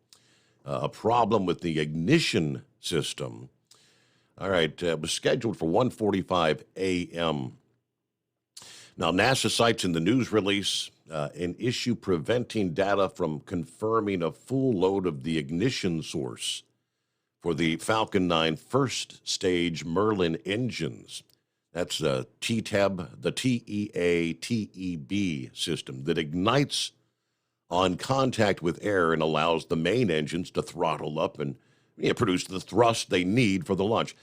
A problem with the ignition system. All right, it was scheduled for 1:45 a.m. Now, NASA cites in the news release an issue preventing data from confirming a full load of the ignition source for the Falcon 9 first stage Merlin engines. That's TTEB, the TEA-TEB system that ignites on contact with air and allows the main engines to throttle up and produce the thrust they need for the launch.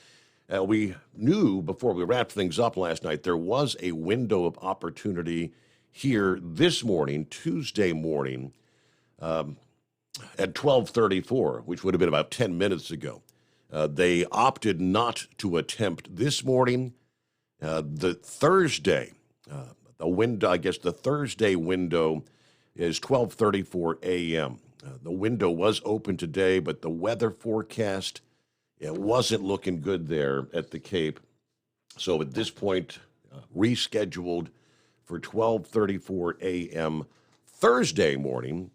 We knew before we wrapped things up last night there was a window of opportunity here this morning, Tuesday morning, at 12:34, which would have been about 10 minutes ago. They opted not to attempt this morning. The Thursday, the Thursday window is 12:34 a.m. The window was open today, but the weather forecast, it wasn't looking good there at the Cape. So at this point, rescheduled for 12:34 a.m. Thursday morning,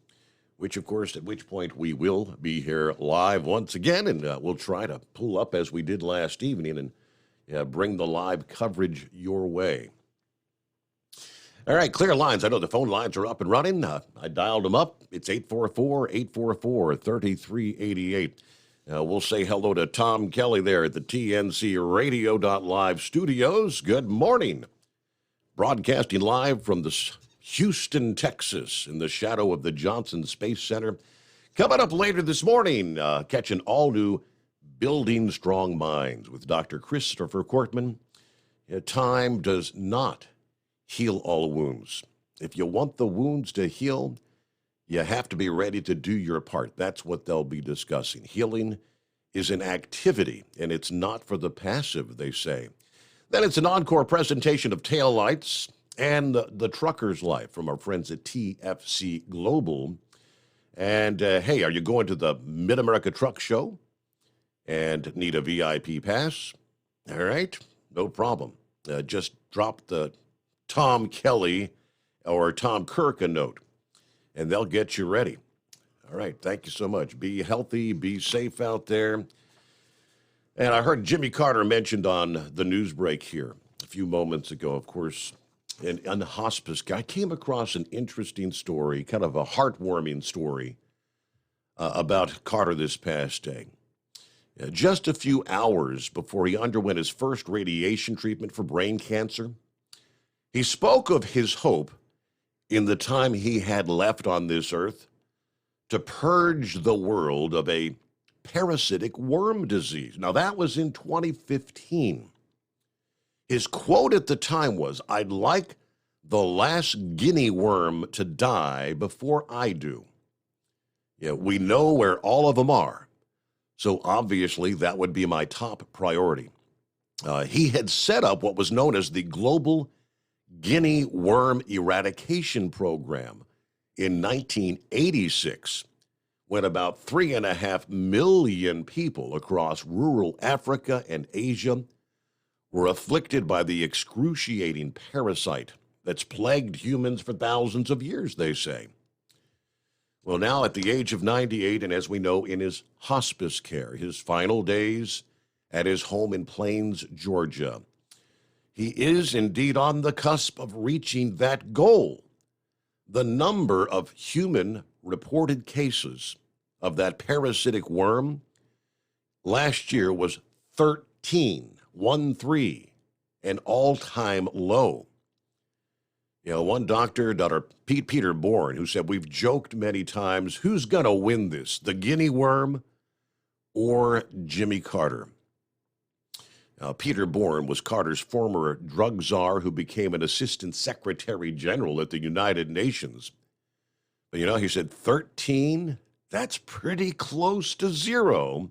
which, of course, at which point we will be here live once again, and we'll try to pull up as we did last evening and bring the live coverage your way. All right, clear lines. I know the phone lines are up and running. I dialed them up. It's 844-844-3388. We'll say hello to Tom Kelly there at the TNC Radio.live studios. Good morning. Broadcasting live from the Houston, Texas, in the shadow of the Johnson Space Center. Coming up later this morning, catch an all-new Building Strong Minds with Dr. Christopher Kortman. Time does not heal all wounds. If you want the wounds to heal, you have to be ready to do your part. That's what they'll be discussing. Healing is an activity, and it's not for the passive, they say. Then it's an encore presentation of Taillights and the Trucker's Life from our friends at TFC Global. And, hey, are you going to the Mid-America Truck Show and need a VIP pass? All right, no problem. Just drop the Tom Kelly or Tom Kirk a note, and they'll get you ready. All right, thank you so much. Be healthy, be safe out there. And I heard Jimmy Carter mentioned on the news break here a few moments ago, of course, and the hospice guy. I came across an interesting story, kind of a heartwarming story about Carter this past day. Just a few hours before he underwent his first radiation treatment for brain cancer, he spoke of his hope in the time he had left on this earth to purge the world of a parasitic worm disease. Now, that was in 2015. His quote at the time was, "I'd like the last guinea worm to die before I do." Yeah, we know where all of them are, so obviously that would be my top priority. He had set up what was known as the Global Guinea Worm Eradication Program in 1986, when about 3.5 million people across rural Africa and Asia were afflicted by the excruciating parasite that's plagued humans for thousands of years, they say. Well, now at the age of 98, and as we know, in his hospice care, his final days at his home in Plains, Georgia, he is indeed on the cusp of reaching that goal. The number of human reported cases of that parasitic worm last year was 13, an all-time low. You know, one doctor, Dr. Peter Bourne, who said, "We've joked many times, who's going to win this, the guinea worm or Jimmy Carter?" Peter Bourne was Carter's former drug czar who became an assistant secretary general at the United Nations. But, he said 13, that's pretty close to zero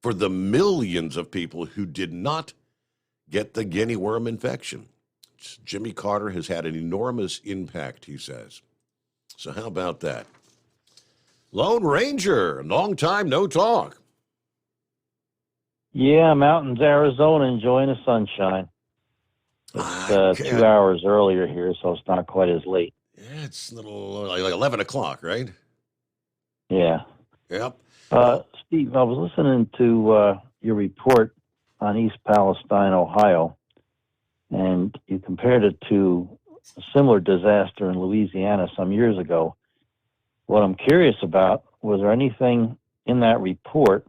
for the millions of people who did not get the guinea worm infection. Jimmy Carter has had an enormous impact, he says. So how about that? Lone Ranger, long time no talk. Yeah, mountains, Arizona, enjoying the sunshine. It's 2 hours earlier here, so it's not quite as late. Yeah, it's a little like 11 o'clock, right? Yeah. Yep. Steve, I was listening to your report on East Palestine, Ohio, and you compared it to a similar disaster in Louisiana some years ago. What I'm curious about, was there anything in that report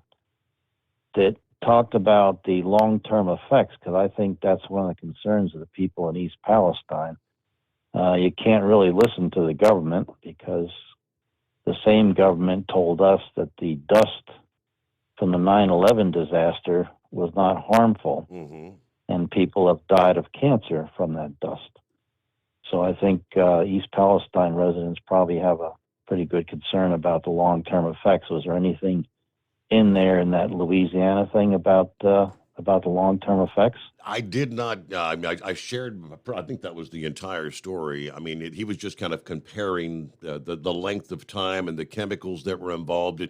that talked about the long-term effects? Because I think that's one of the concerns of the people in East Palestine. You can't really listen to the government because the same government told us that the dust from the 9/11 disaster was not harmful, and people have died of cancer from that dust. So I think East Palestine residents probably have a pretty good concern about the long-term effects. Was there anything in there in that Louisiana thing about the long-term effects? I did not. I shared. I think that was the entire story. I mean, he was just kind of comparing the length of time and the chemicals that were involved.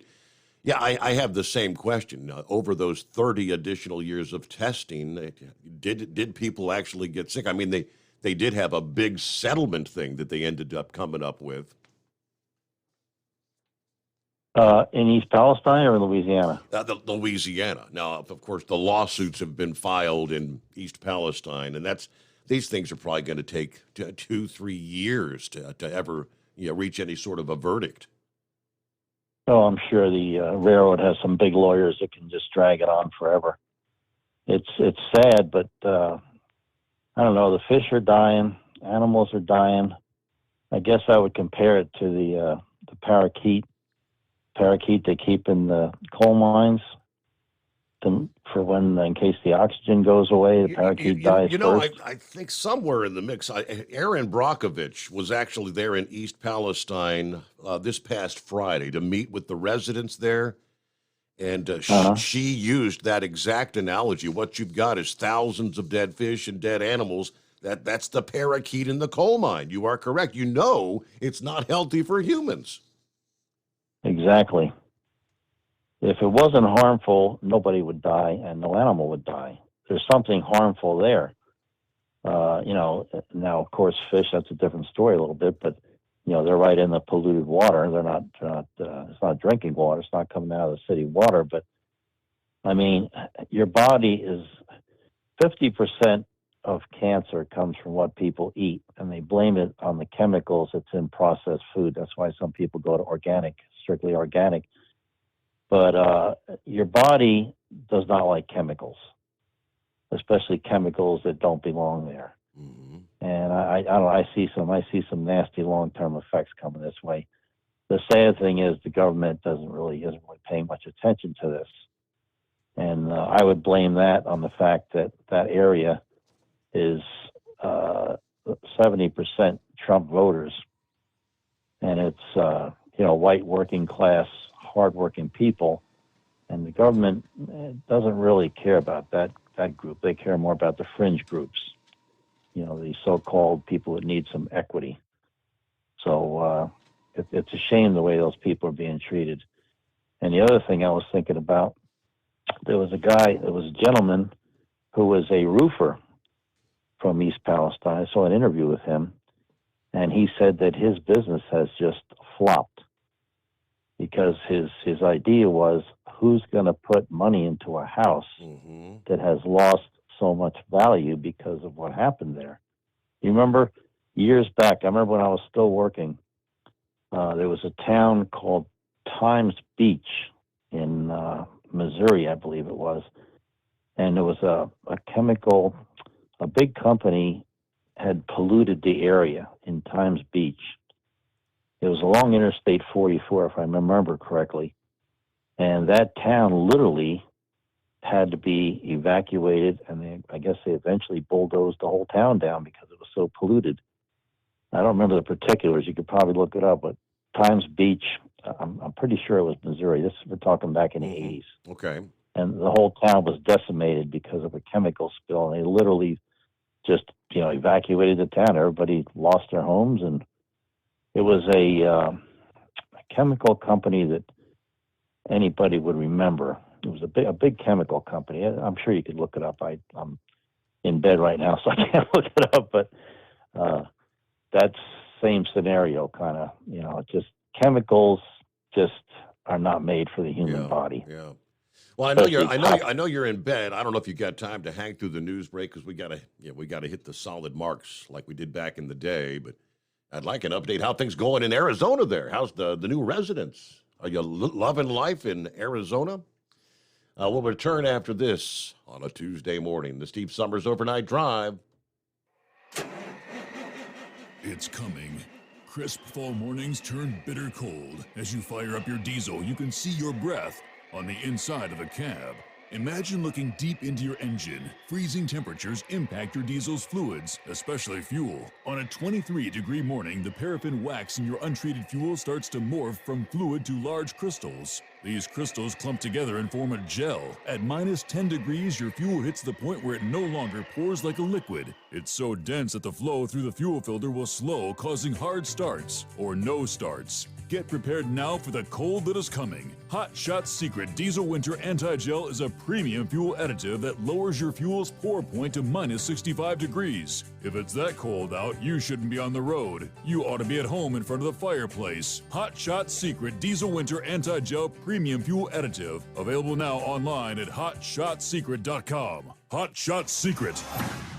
Yeah, I have the same question. Over those 30 additional years of testing, did people actually get sick? I mean, they did have a big settlement thing that they ended up coming up with. In East Palestine or Louisiana? Louisiana. Now, of course, the lawsuits have been filed in East Palestine, and these things are probably going to take 2-3 years to ever reach any sort of a verdict. Oh, I'm sure the railroad has some big lawyers that can just drag it on forever. It's sad, but I don't know. The fish are dying, animals are dying. I guess I would compare it to the parakeet they keep in the coal mines for when, in case the oxygen goes away, the parakeet dies first. I think somewhere in the mix, Erin Brockovich was actually there in East Palestine this past Friday to meet with the residents there, and she used that exact analogy. What you've got is thousands of dead fish and dead animals. That's the parakeet in the coal mine. You are correct. You know it's not healthy for humans. Exactly. If it wasn't harmful, nobody would die and no animal would die. There's something harmful there. Now, of course, fish, that's a different story a little bit, but, they're right in the polluted water. They're not it's not drinking water. It's not coming out of the city water. But, I mean, your body is 50% of cancer comes from what people eat, and they blame it on the chemicals that's in processed food. That's why some people go to organic, strictly organic. But your body does not like chemicals, especially chemicals that don't belong there. And I see some nasty long-term effects coming this way. The sad thing is the government isn't really paying much attention to this, and I would blame that on the fact that area is 70% Trump voters, and it's white working class, hardworking people, and the government doesn't really care about that group. They care more about the fringe groups, the so-called people that need some equity. So it's a shame the way those people are being treated. And the other thing I was thinking about, there was a gentleman who was a roofer from East Palestine. I saw an interview with him, and he said that his business has just flopped because his idea was, who's going to put money into a house that has lost so much value because of what happened there? You remember years back, I remember when I was still working, there was a town called Times Beach in Missouri, I believe it was, and there was a big company had polluted the area in Times Beach. It was along Interstate 44, if I remember correctly. And that town literally had to be evacuated, and I guess they eventually bulldozed the whole town down because it was so polluted. I don't remember the particulars. You could probably look it up, but Times Beach, I'm pretty sure it was Missouri. We're talking back in the 80s. Okay. And the whole town was decimated because of a chemical spill, and they literally just evacuated the town. Everybody lost their homes, and it was a chemical company that anybody would remember. It was a big chemical company. I'm sure you could look it up. I'm in bed right now, so I can't look it up. But that same scenario, kind of, just chemicals just are not made for the human body. Yeah. Well, I know you're in bed. I don't know if you got time to hang through the news break because we gotta hit the solid marks like we did back in the day. But I'd like an update how things going in Arizona there. How's the new residents? Are you loving life in Arizona? We'll return after this on a Tuesday morning. The Steve Summers Overnight Drive. It's coming. Crisp fall mornings turn bitter cold. As you fire up your diesel, you can see your breath on the inside of the cab. Imagine looking deep into your engine. Freezing temperatures impact your diesel's fluids, especially fuel. On a 23-degree morning, the paraffin wax in your untreated fuel starts to morph from fluid to large crystals. These crystals clump together and form a gel. At minus 10 degrees, your fuel hits the point where it no longer pours like a liquid. It's so dense that the flow through the fuel filter will slow, causing hard starts or no starts. Get prepared now for the cold that is coming. Hot Shot Secret Diesel Winter Anti-Gel is a premium fuel additive that lowers your fuel's pour point to minus 65 degrees. If it's that cold out, you shouldn't be on the road. You ought to be at home in front of the fireplace. Hot Shot Secret Diesel Winter Anti-Gel Premium Fuel Additive. Available now online at hotshotsecret.com. Hot Shot Secret.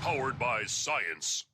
Powered by science.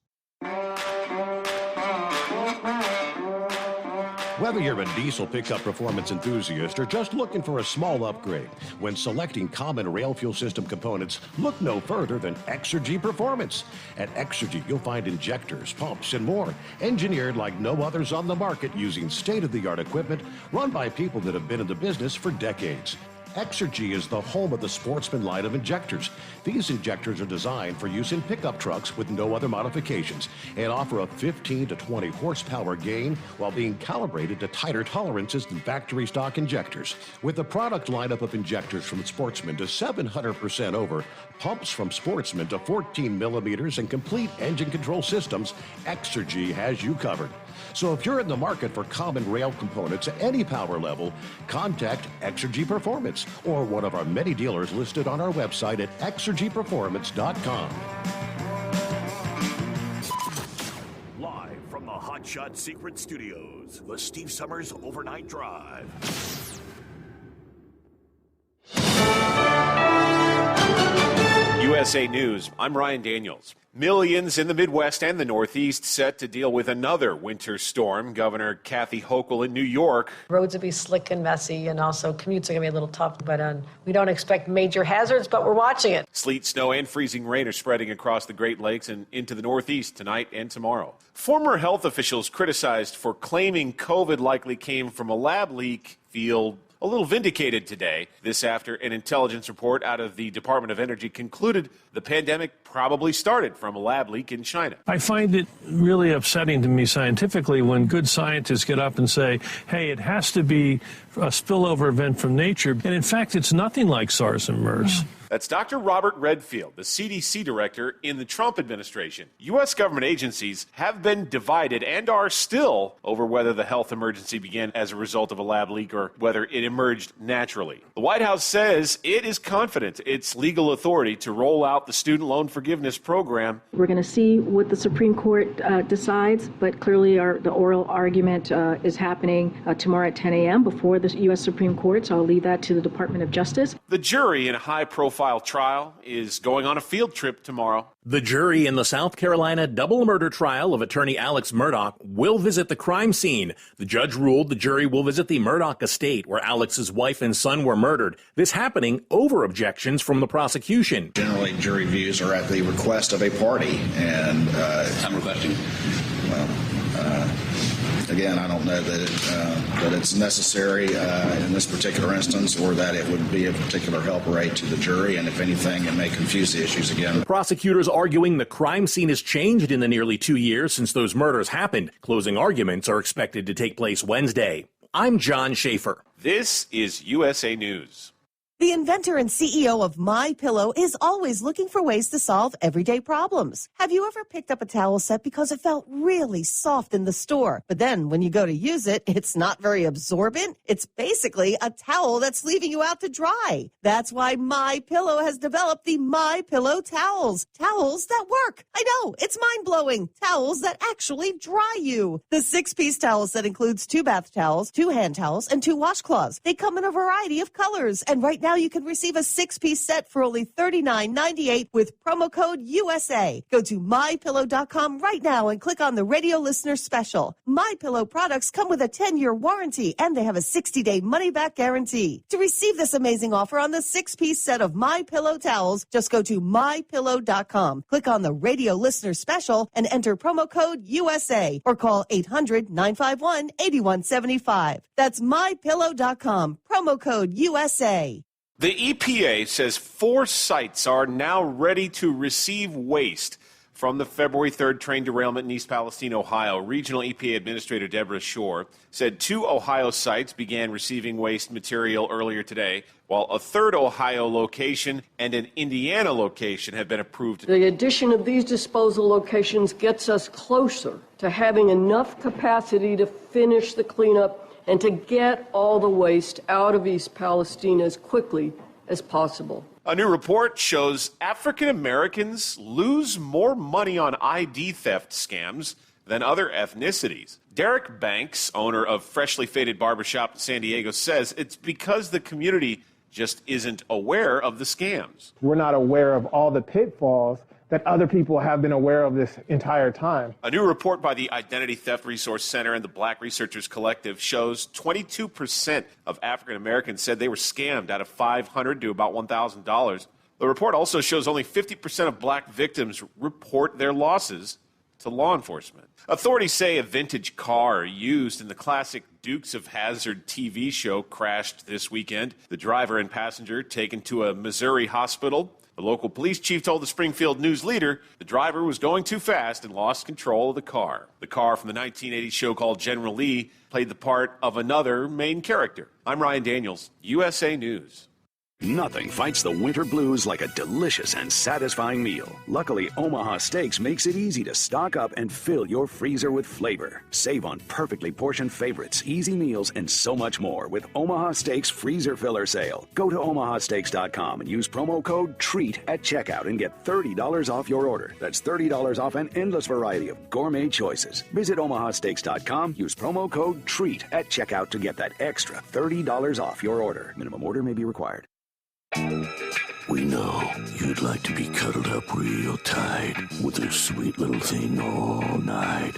Whether you're a diesel pickup performance enthusiast or just looking for a small upgrade, when selecting common rail fuel system components, look no further than Exergy Performance. At Exergy, you'll find injectors, pumps, and more, engineered like no others on the market using state-of-the-art equipment run by people that have been in the business for decades. Exergy is the home of the Sportsman line of injectors. These injectors are designed for use in pickup trucks with no other modifications and offer a 15 to 20 horsepower gain while being calibrated to tighter tolerances than factory stock injectors. With a product lineup of injectors from Sportsman to 700% over, pumps from Sportsman to 14 millimeters, and complete engine control systems, Exergy has you covered. So if you're in the market for common rail components at any power level, contact Exergy Performance or one of our many dealers listed on our website at exergyperformance.com. Live from the Hot Shot Secret Studios, the Steve Summers Overnight Drive. USA News, I'm Ryan Daniels. Millions in the Midwest and the Northeast set to deal with another winter storm. Governor Kathy Hochul in New York. Roads will be slick and messy, and also commutes are going to be a little tough. But we don't expect major hazards, but we're watching it. Sleet, snow, and freezing rain are spreading across the Great Lakes and into the Northeast tonight and tomorrow. Former health officials criticized for claiming COVID likely came from a lab leak feel a little vindicated today. This after an intelligence report out of the Department of Energy concluded the pandemic probably started from a lab leak in China. I find it really upsetting to me scientifically when good scientists get up and say, hey, it has to be a spillover event from nature. And in fact, it's nothing like SARS and MERS. That's Dr. Robert Redfield, the CDC director in the Trump administration. U.S. government agencies have been divided and are still over whether the health emergency began as a result of a lab leak or whether it emerged naturally. The White House says it is confident its legal authority to roll out the student loan forgiveness program. We're going to see what the Supreme Court decides, but clearly the oral argument is happening tomorrow at 10 a.m. before the U.S. Supreme Court, so I'll leave that to the Department of Justice. The jury in a high-profile trial is going on a field trip tomorrow. The jury in the South Carolina double murder trial of attorney Alex Murdaugh will visit the crime scene. The judge ruled the jury will visit the Murdaugh estate where Alex's wife and son were murdered. This happening over objections from the prosecution. Generally, jury views are at the request of a party, and I'm requesting. Again, I don't know that it's necessary in this particular instance, or that it would be a particular help or aid to the jury, and if anything, it may confuse the issues again. Prosecutors arguing the crime scene has changed in the nearly 2 years since those murders happened. Closing arguments are expected to take place Wednesday. I'm John Schaefer. This is USA News. The inventor and CEO of MyPillow is always looking for ways to solve everyday problems. Have you ever picked up a towel set because it felt really soft in the store, but then when you go to use it, it's not very absorbent? It's basically a towel that's leaving you out to dry. That's why MyPillow has developed the MyPillow towels. Towels that work. I know, it's mind-blowing. Towels that actually dry you. The 6-piece towel set includes 2 bath towels, 2 hand towels, and 2 washcloths. They come in a variety of colors, and right now you can receive a 6-piece set for only $39.98 with promo code USA. Go to MyPillow.com right now and click on the radio listener special. MyPillow products come with a 10-year warranty, and they have a 60-day money-back guarantee. To receive this amazing offer on the 6-piece set of MyPillow towels, just go to MyPillow.com. Click on the radio listener special and enter promo code USA or call 800-951-8175. That's MyPillow.com. Promo code USA. The EPA says 4 sites are now ready to receive waste from the February 3rd train derailment in East Palestine, Ohio. Regional EPA Administrator Deborah Shore said 2 Ohio sites began receiving waste material earlier today, while a 3rd Ohio location and an Indiana location have been approved. The addition of these disposal locations gets us closer to having enough capacity to finish the cleanup and to get all the waste out of East Palestine as quickly as possible. A new report shows African Americans lose more money on ID theft scams than other ethnicities. Derek Banks, owner of Freshly Faded Barbershop in San Diego, says it's because the community just isn't aware of the scams. We're not aware of all the pitfalls that other people have been aware of this entire time. A new report by the Identity Theft Resource Center and the Black Researchers Collective shows 22% of African Americans said they were scammed out of $500 to about $1,000. The report also shows only 50% of black victims report their losses to law enforcement. Authorities say a vintage car used in the classic Dukes of Hazzard TV show crashed this weekend. The driver and passenger taken to a Missouri hospital. The local police chief told the Springfield News Leader the driver was going too fast and lost control of the car. The car from the 1980s show called General Lee played the part of another main character. I'm Ryan Daniels, USA News. Nothing fights the winter blues like a delicious and satisfying meal. Luckily, Omaha Steaks makes it easy to stock up and fill your freezer with flavor. Save on perfectly portioned favorites, easy meals, and so much more with Omaha Steaks Freezer Filler Sale. Go to omahasteaks.com and use promo code TREAT at checkout and get $30 off your order. That's $30 off an endless variety of gourmet choices. Visit omahasteaks.com, use promo code TREAT at checkout to get that extra $30 off your order. Minimum order may be required. We know you'd like to be cuddled up real tight with a sweet little thing all night.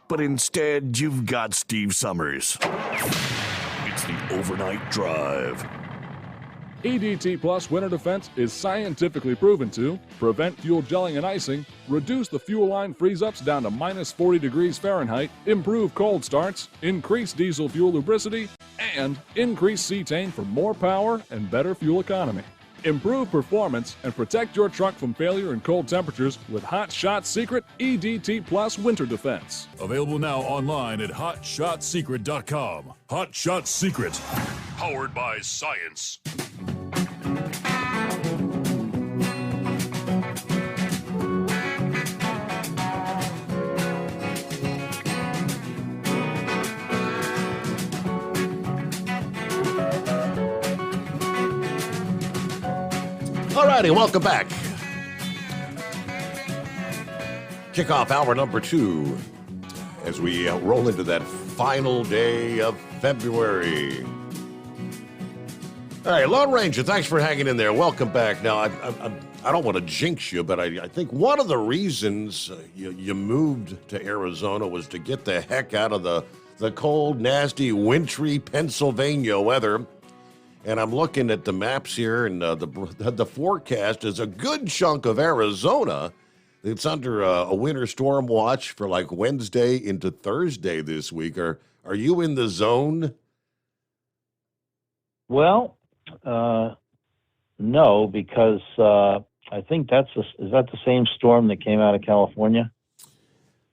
But instead, you've got Steve Summers. It's the Overnight Drive. EDT Plus Winter Defense is scientifically proven to prevent fuel gelling and icing, reduce the fuel line freeze-ups down to minus 40 degrees Fahrenheit, improve cold starts, increase diesel fuel lubricity, and increase cetane for more power and better fuel economy. Improve performance and protect your truck from failure in cold temperatures with Hot Shot Secret EDT Plus Winter Defense. Available now online at HotShotSecret.com. Hot Shot Secret, powered by science. All righty, welcome back. Kickoff hour number 2 as we roll into that final day of February. All right, Lone Ranger, thanks for hanging in there. Welcome back. Now, I don't want to jinx you, but I think one of the reasons you moved to Arizona was to get the heck out of the cold, nasty, wintry Pennsylvania weather. And I'm looking at the maps here, and the forecast is a good chunk of Arizona. It's under a winter storm watch for like Wednesday into Thursday this week. Are you in the zone? Well, no, because I think is that the same storm that came out of California?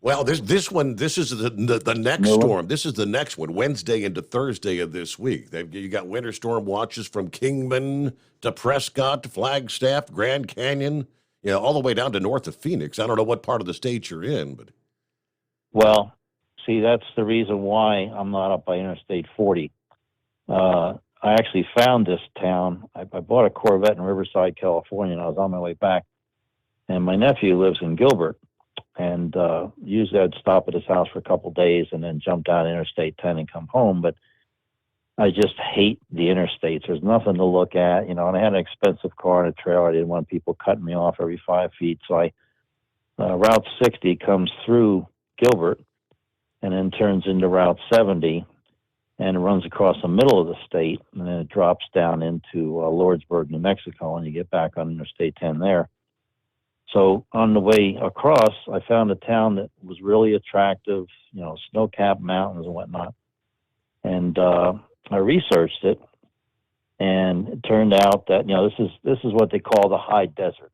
Well, this is the next storm. This is the next one, Wednesday into Thursday of this week. You got winter storm watches from Kingman to Prescott to Flagstaff, Grand Canyon, all the way down to north of Phoenix. I don't know what part of the state you're in, but Well, see, that's the reason why I'm not up by Interstate 40. I actually found this town. I bought a Corvette in Riverside, California, and I was on my way back. And my nephew lives in Gilbert. And usually I'd stop at his house for a couple of days and then jump down Interstate 10 and come home. But I just hate the interstates. There's nothing to look at, and I had an expensive car and a trailer. I didn't want people cutting me off every 5 feet. So Route 60 comes through Gilbert and then turns into Route 70 and runs across the middle of the state. And then it drops down into Lordsburg, New Mexico, and you get back on Interstate 10 there. So on the way across, I found a town that was really attractive, snow-capped mountains and whatnot. And I researched it, and it turned out that this is what they call the high desert.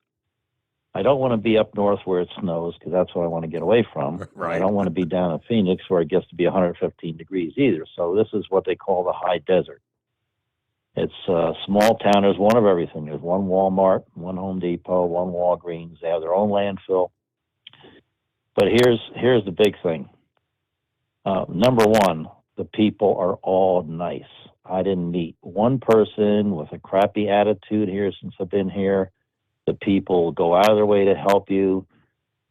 I don't want to be up north where it snows because that's what I want to get away from. Right. I don't want to be down in Phoenix where it gets to be 115 degrees either. So this is what they call the high desert. It's a small town. There's one of everything. There's one Walmart, one Home Depot, one Walgreens. They have their own landfill. But here's the big thing. Number one, the people are all nice. I didn't meet one person with a crappy attitude here since I've been here. The people go out of their way to help you.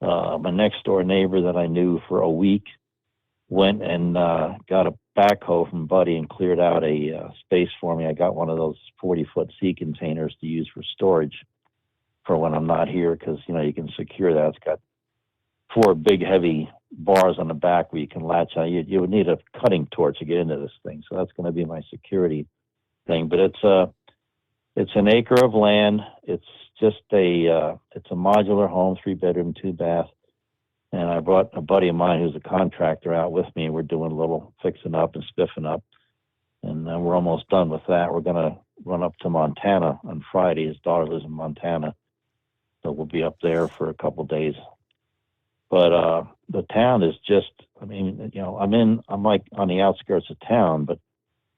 My next door neighbor that I knew for a week went and got a backhoe from Buddy and cleared out a space for me. I got one of those 40-foot sea containers to use for storage for when I'm not here because, you can secure that. It's got 4 big, heavy bars on the back where you can latch on. You would need a cutting torch to get into this thing. So that's going to be my security thing. But it's an acre of land. It's just it's a modular home, 3-bedroom, 2-bath. And I brought a buddy of mine who's a contractor out with me, and we're doing a little fixing up and spiffing up. And we're almost done with that. We're going to run up to Montana on Friday. His daughter lives in Montana. So we'll be up there for a couple of days. But the town is just, I'm like on the outskirts of town, but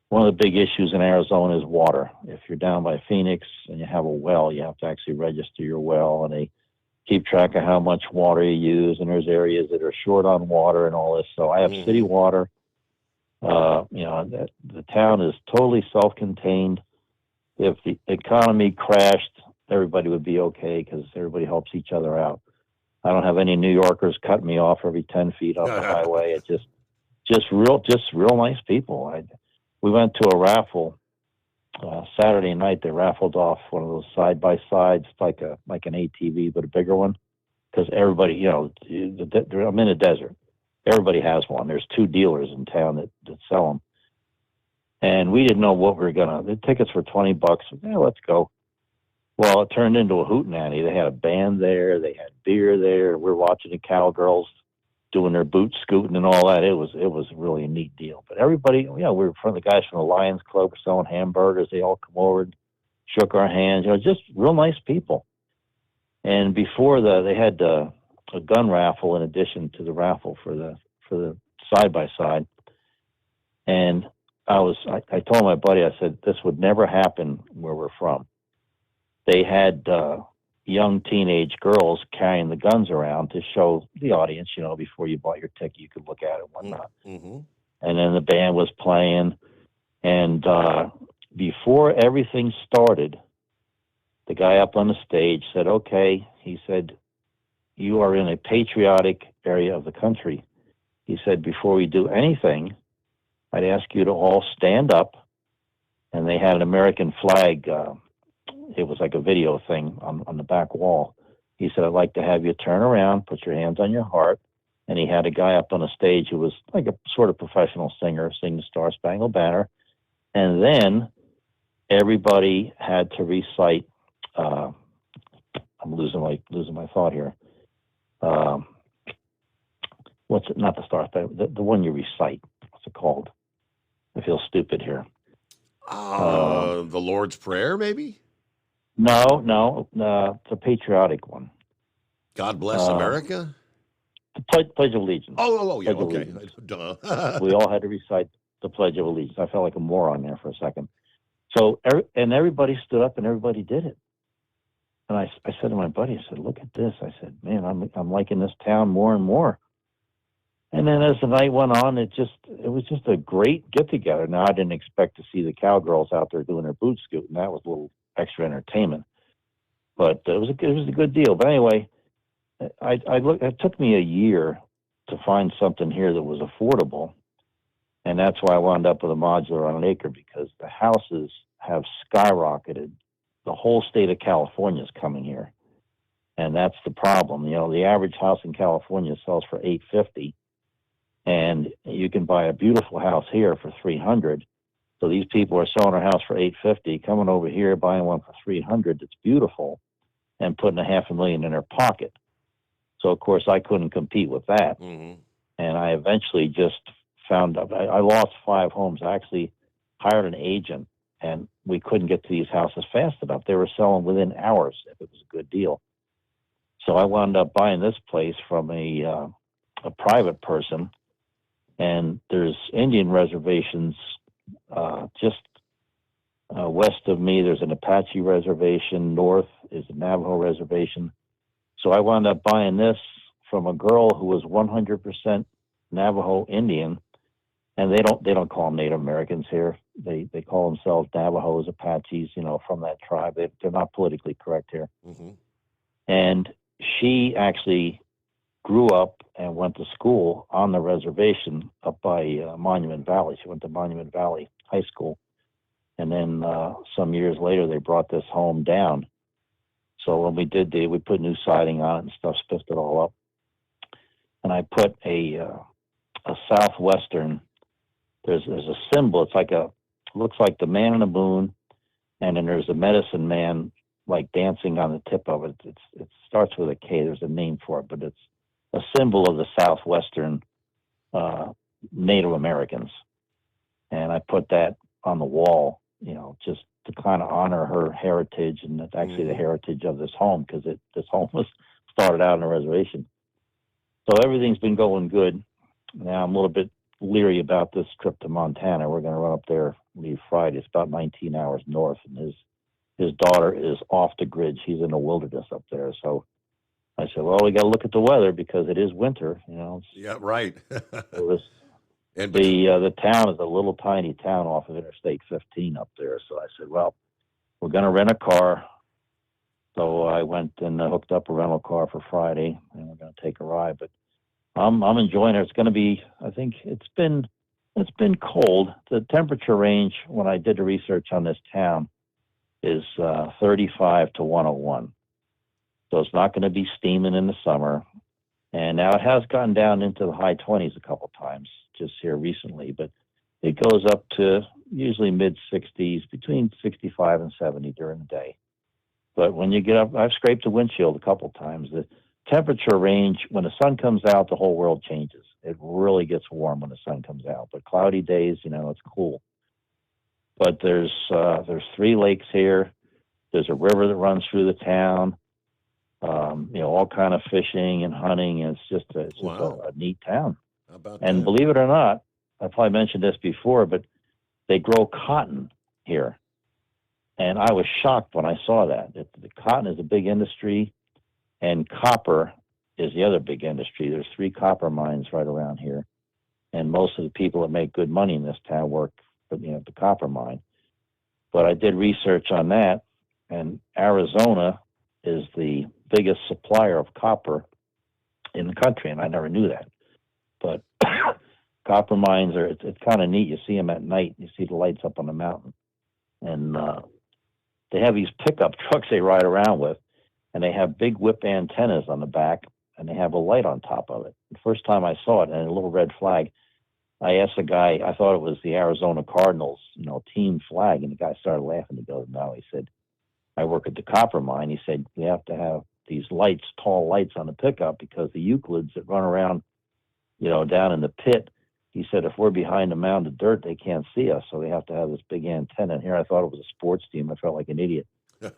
one of the big issues in Arizona is water. If you're down by Phoenix and you have a well, you have to actually register your well, and they keep track of how much water you use, and there's areas that are short on water and all this. So I have city water. The town is totally self-contained. If the economy crashed, everybody would be okay because everybody helps each other out. I don't have any New Yorkers cut me off every 10 feet off the highway. It's just real nice people. We went to a raffle Saturday night. They raffled off one of those side-by-sides, like an ATV, but a bigger one. Because everybody, I'm in a desert. Everybody has one. There's 2 dealers in town that sell them. And we didn't know what we were the tickets were $20. Yeah, let's go. Well, it turned into a hootenanny. They had a band there. They had beer there. We're watching the cowgirls doing their boot scooting and all that. It was really a neat deal. But everybody, we were from the guys from the Lions Club selling hamburgers. They all come over and shook our hands. Just real nice people. And before they had a gun raffle in addition to the raffle for the side by side. And I told my buddy, I said, this would never happen where we're from. They had young teenage girls carrying the guns around to show the audience, before you bought your ticket, you could look at it and whatnot. Mm-hmm. And then the band was playing. And before everything started, the guy up on the stage said, okay, he said, you are in a patriotic area of the country. He said, before we do anything, I'd ask you to all stand up. And they had an American flag. It was like a video thing on the back wall. He said, I'd like to have you turn around, put your hands on your heart. And he had a guy up on the stage who was like a sort of professional singer, sing the Star Spangled Banner. And then everybody had to recite, I'm losing my thought here. What's it? Not the Star Spangled, the one you recite. What's it called? I feel stupid here. The Lord's Prayer, maybe? No, it's a patriotic one. God Bless America? The Pledge of Allegiance. Oh, yeah, Pledge of okay. Allegiance. Duh. We all had to recite the Pledge of Allegiance. I felt like a moron there for a second. So, and everybody stood up and everybody did it. And I said to my buddy, I said, look at this. I said, man, I'm liking this town more and more. And then as the night went on, it was just a great get together. Now I didn't expect to see the cowgirls out there doing their boot scoot, and that was a little extra entertainment. But it was a good deal. But anyway, it took me a year to find something here that was affordable, and that's why I wound up with a modular on an acre, because the houses have skyrocketed. The whole state of California is coming here, and that's the problem. You know, the average house in California sells for $850. And you can buy a beautiful house here for $300. So these people are selling their house for $850, coming over here, buying one for $300 that's beautiful, and putting $500,000 in their pocket. So, of course, I couldn't compete with that. Mm-hmm. And I eventually just found out, I lost 5 homes. I actually hired an agent, and we couldn't get to these houses fast enough. They were selling within hours if it was a good deal. So I wound up buying this place from a private person. And there's Indian reservations just west of me. There's an Apache reservation. North is a Navajo reservation. So I wound up buying this from a girl who was 100% Navajo Indian, and they don't call them Native Americans here. They call themselves Navajos, Apaches, from that tribe. They're not politically correct here. Mm-hmm. And she actually grew up and went to school on the reservation up by Monument Valley. She went to Monument Valley High School. And then some years later, they brought this home down. So when we did, we put new siding on it and stuff, spiffed it all up. And I put a southwestern, there's a symbol. It's like looks like the man in the moon. And then there's a medicine man like dancing on the tip of it. It starts with a K. There's a name for it, but it's a symbol of the southwestern Native Americans. And I put that on the wall, just to kind of honor her heritage, and it's actually the heritage of this home, because this home was started out on a reservation. So everything's been going good. Now I'm a little bit leery about this trip to Montana. We're going to run up there, leave Friday. It's about 19 hours north, and his daughter is off the grid. She's in the wilderness up there. So I said, well, we got to look at the weather because it is winter, Yeah, right. And the town is a little tiny town off of Interstate 15 up there. So I said, well, we're going to rent a car. So I went and hooked up a rental car for Friday, and we're going to take a ride. But I'm enjoying it. It's going to be, I think it's been cold. The temperature range when I did the research on this town is 35 to 101. So it's not going to be steaming in the summer. And now it has gotten down into the high 20s a couple times just here recently, but it goes up to usually mid 60s, between 65 and 70 during the day. But when you get up, I've scraped the windshield a couple times. The temperature range, when the sun comes out, the whole world changes. It really gets warm when the sun comes out, but cloudy days, it's cool. But there's 3 lakes here. There's a river that runs through the town. All kind of fishing and hunting, and it's just a neat town. How about and that? Believe it or not, I probably mentioned this before, but they grow cotton here. And I was shocked when I saw that. The cotton is a big industry, and copper is the other big industry. There's 3 copper mines right around here. And most of the people that make good money in this town work for the copper mine. But I did research on that, and Arizona is the biggest supplier of copper in the country, and I never knew that. But copper mines it's kind of neat. You see them at night. You see the lights up on the mountain. And they have these pickup trucks they ride around with, and they have big whip antennas on the back, and they have a light on top of it. The first time I saw it, and a little red flag, I asked the guy, I thought it was the Arizona Cardinals, team flag, and the guy started laughing. He goes, no. He said, I work at the copper mine. He said, we have to have these lights, tall lights on the pickup, because the Euclids that run around, down in the pit, he said, if we're behind a mound of dirt, they can't see us. So they have to have this big antenna. And here I thought it was a sports team. I felt like an idiot.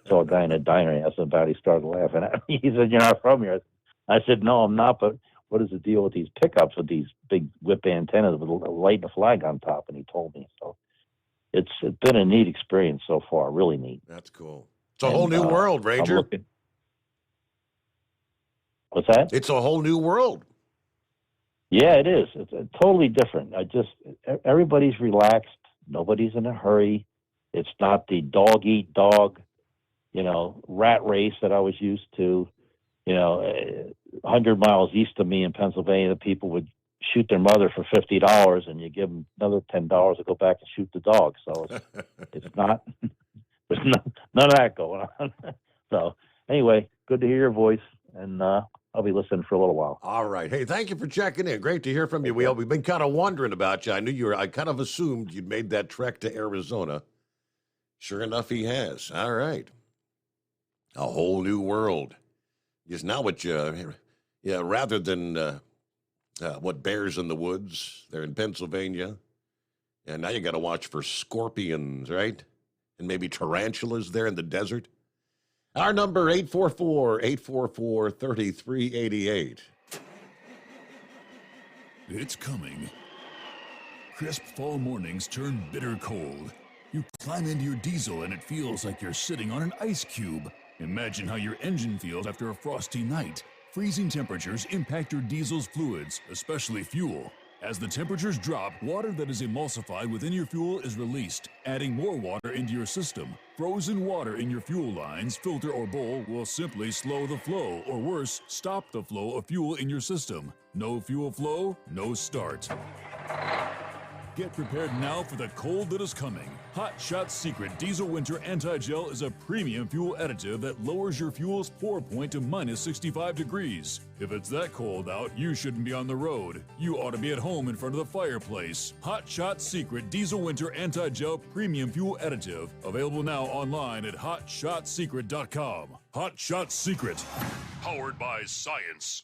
Saw a guy in a diner, I asked him about it. He started laughing at me. He said, you're not from here. I said, no, I'm not, but what is the deal with these pickups with these big whip antennas with a light and a flag on top? And he told me. So it's been a neat experience so far, really neat. That's cool. It's a whole new world, Ranger. What's that? It's a whole new world. Yeah, it is. It's totally different. Everybody's relaxed. Nobody's in a hurry. It's not the dog eat dog, rat race that I was used to. 100 miles east of me in Pennsylvania, the people would shoot their mother for $50, and you give them another $10 to go back and shoot the dog. So it's not. There's none of that going on. So anyway, good to hear your voice, and I'll be listening for a little while. All right. Hey, thank you for checking in. Great to hear from you. We've been kind of wondering about you. I kind of assumed you'd made that trek to Arizona. Sure enough, he has. All right. A whole new world. Just now rather than what bears in the woods, they're in Pennsylvania. And now you got to watch for scorpions, right? And maybe tarantulas there in the desert. Our number, 844-844-3388. It's coming. Crisp fall mornings turn bitter cold. You climb into your diesel and it feels like you're sitting on an ice cube. Imagine how your engine feels after a frosty night. Freezing temperatures impact your diesel's fluids, especially fuel. As the temperatures drop, water that is emulsified within your fuel is released, adding more water into your system. Frozen water in your fuel lines, filter, or bowl will simply slow the flow, or worse, stop the flow of fuel in your system. No fuel flow, no start. Get prepared now for the cold that is coming. Hot Shot Secret Diesel Winter Anti-Gel is a premium fuel additive that lowers your fuel's pour point to minus 65 degrees. If it's that cold out, you shouldn't be on the road. You ought to be at home in front of the fireplace. Hot Shot Secret Diesel Winter Anti-Gel Premium Fuel Additive. Available now online at hotshotsecret.com. Hot Shot Secret. Powered by science.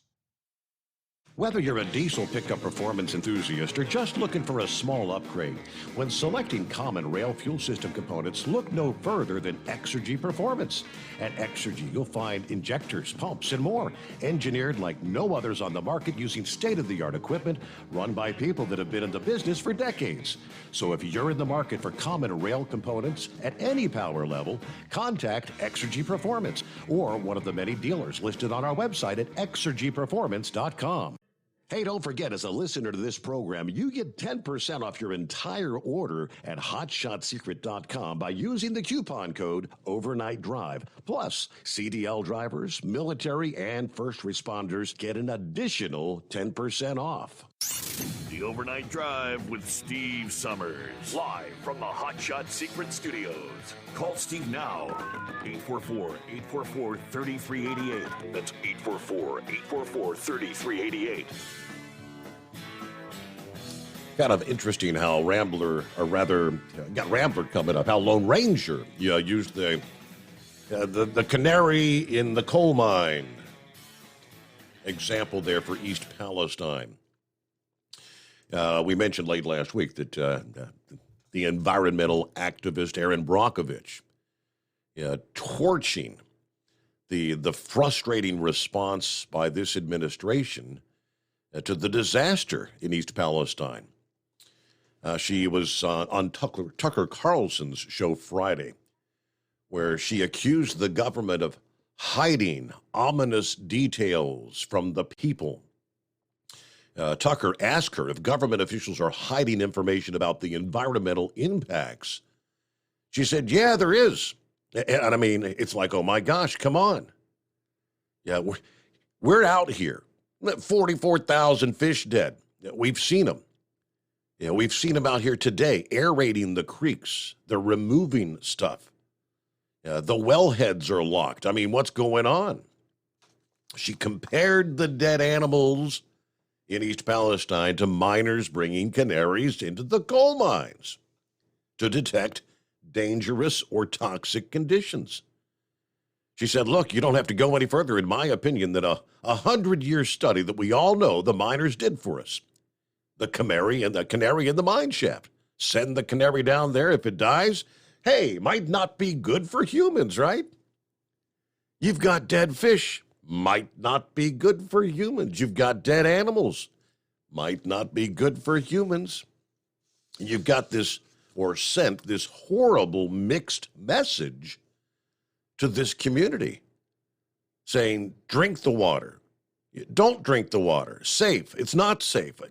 Whether you're a diesel pickup performance enthusiast or just looking for a small upgrade, when selecting common rail fuel system components, look no further than Exergy Performance. At Exergy, you'll find injectors, pumps, and more, engineered like no others on the market using state-of-the-art equipment run by people that have been in the business for decades. So if you're in the market for common rail components at any power level, contact Exergy Performance or one of the many dealers listed on our website at exergyperformance.com. Hey, don't forget, as a listener to this program, you get 10% off your entire order at hotshotsecret.com by using the coupon code Overnight Drive. Plus, CDL drivers, military, and first responders get an additional 10% off. The Overnight Drive with Steve Summers. Live from the Hot Shot Secret Studios. Call Steve now. 844-844-3388. That's 844-844-3388. Kind of interesting how Rambler coming up, how Lone Ranger used the canary in the coal mine example there for East Palestine. We mentioned late last week that the environmental activist Aaron Brockovich torching the frustrating response by this administration to the disaster in East Palestine. She was on Tucker Carlson's show Friday, where she accused the government of hiding ominous details from the people. Tucker asked her if government officials are hiding information about the environmental impacts. She said, yeah, there is. And I mean, it's like, oh my gosh, come on. Yeah, we're out here. 44,000 fish dead. We've seen them. We've seen them out here today, aerating the creeks. They're removing stuff. The wellheads are locked. I mean, what's going on? She compared the dead animals in East Palestine to miners bringing canaries into the coal mines to detect dangerous or toxic conditions. She said, look, you don't have to go any further, in my opinion, than a 100-year study that we all know the miners did for us. The canary in the mine shaft. Send the canary down there. If it dies, hey, might not be good for humans, right? You've got dead fish might not be good for humans. You've got dead animals, might not be good for humans. You've got this, or sent this horrible mixed message to this community saying, drink the water. Don't drink the water. Safe. It's not safe.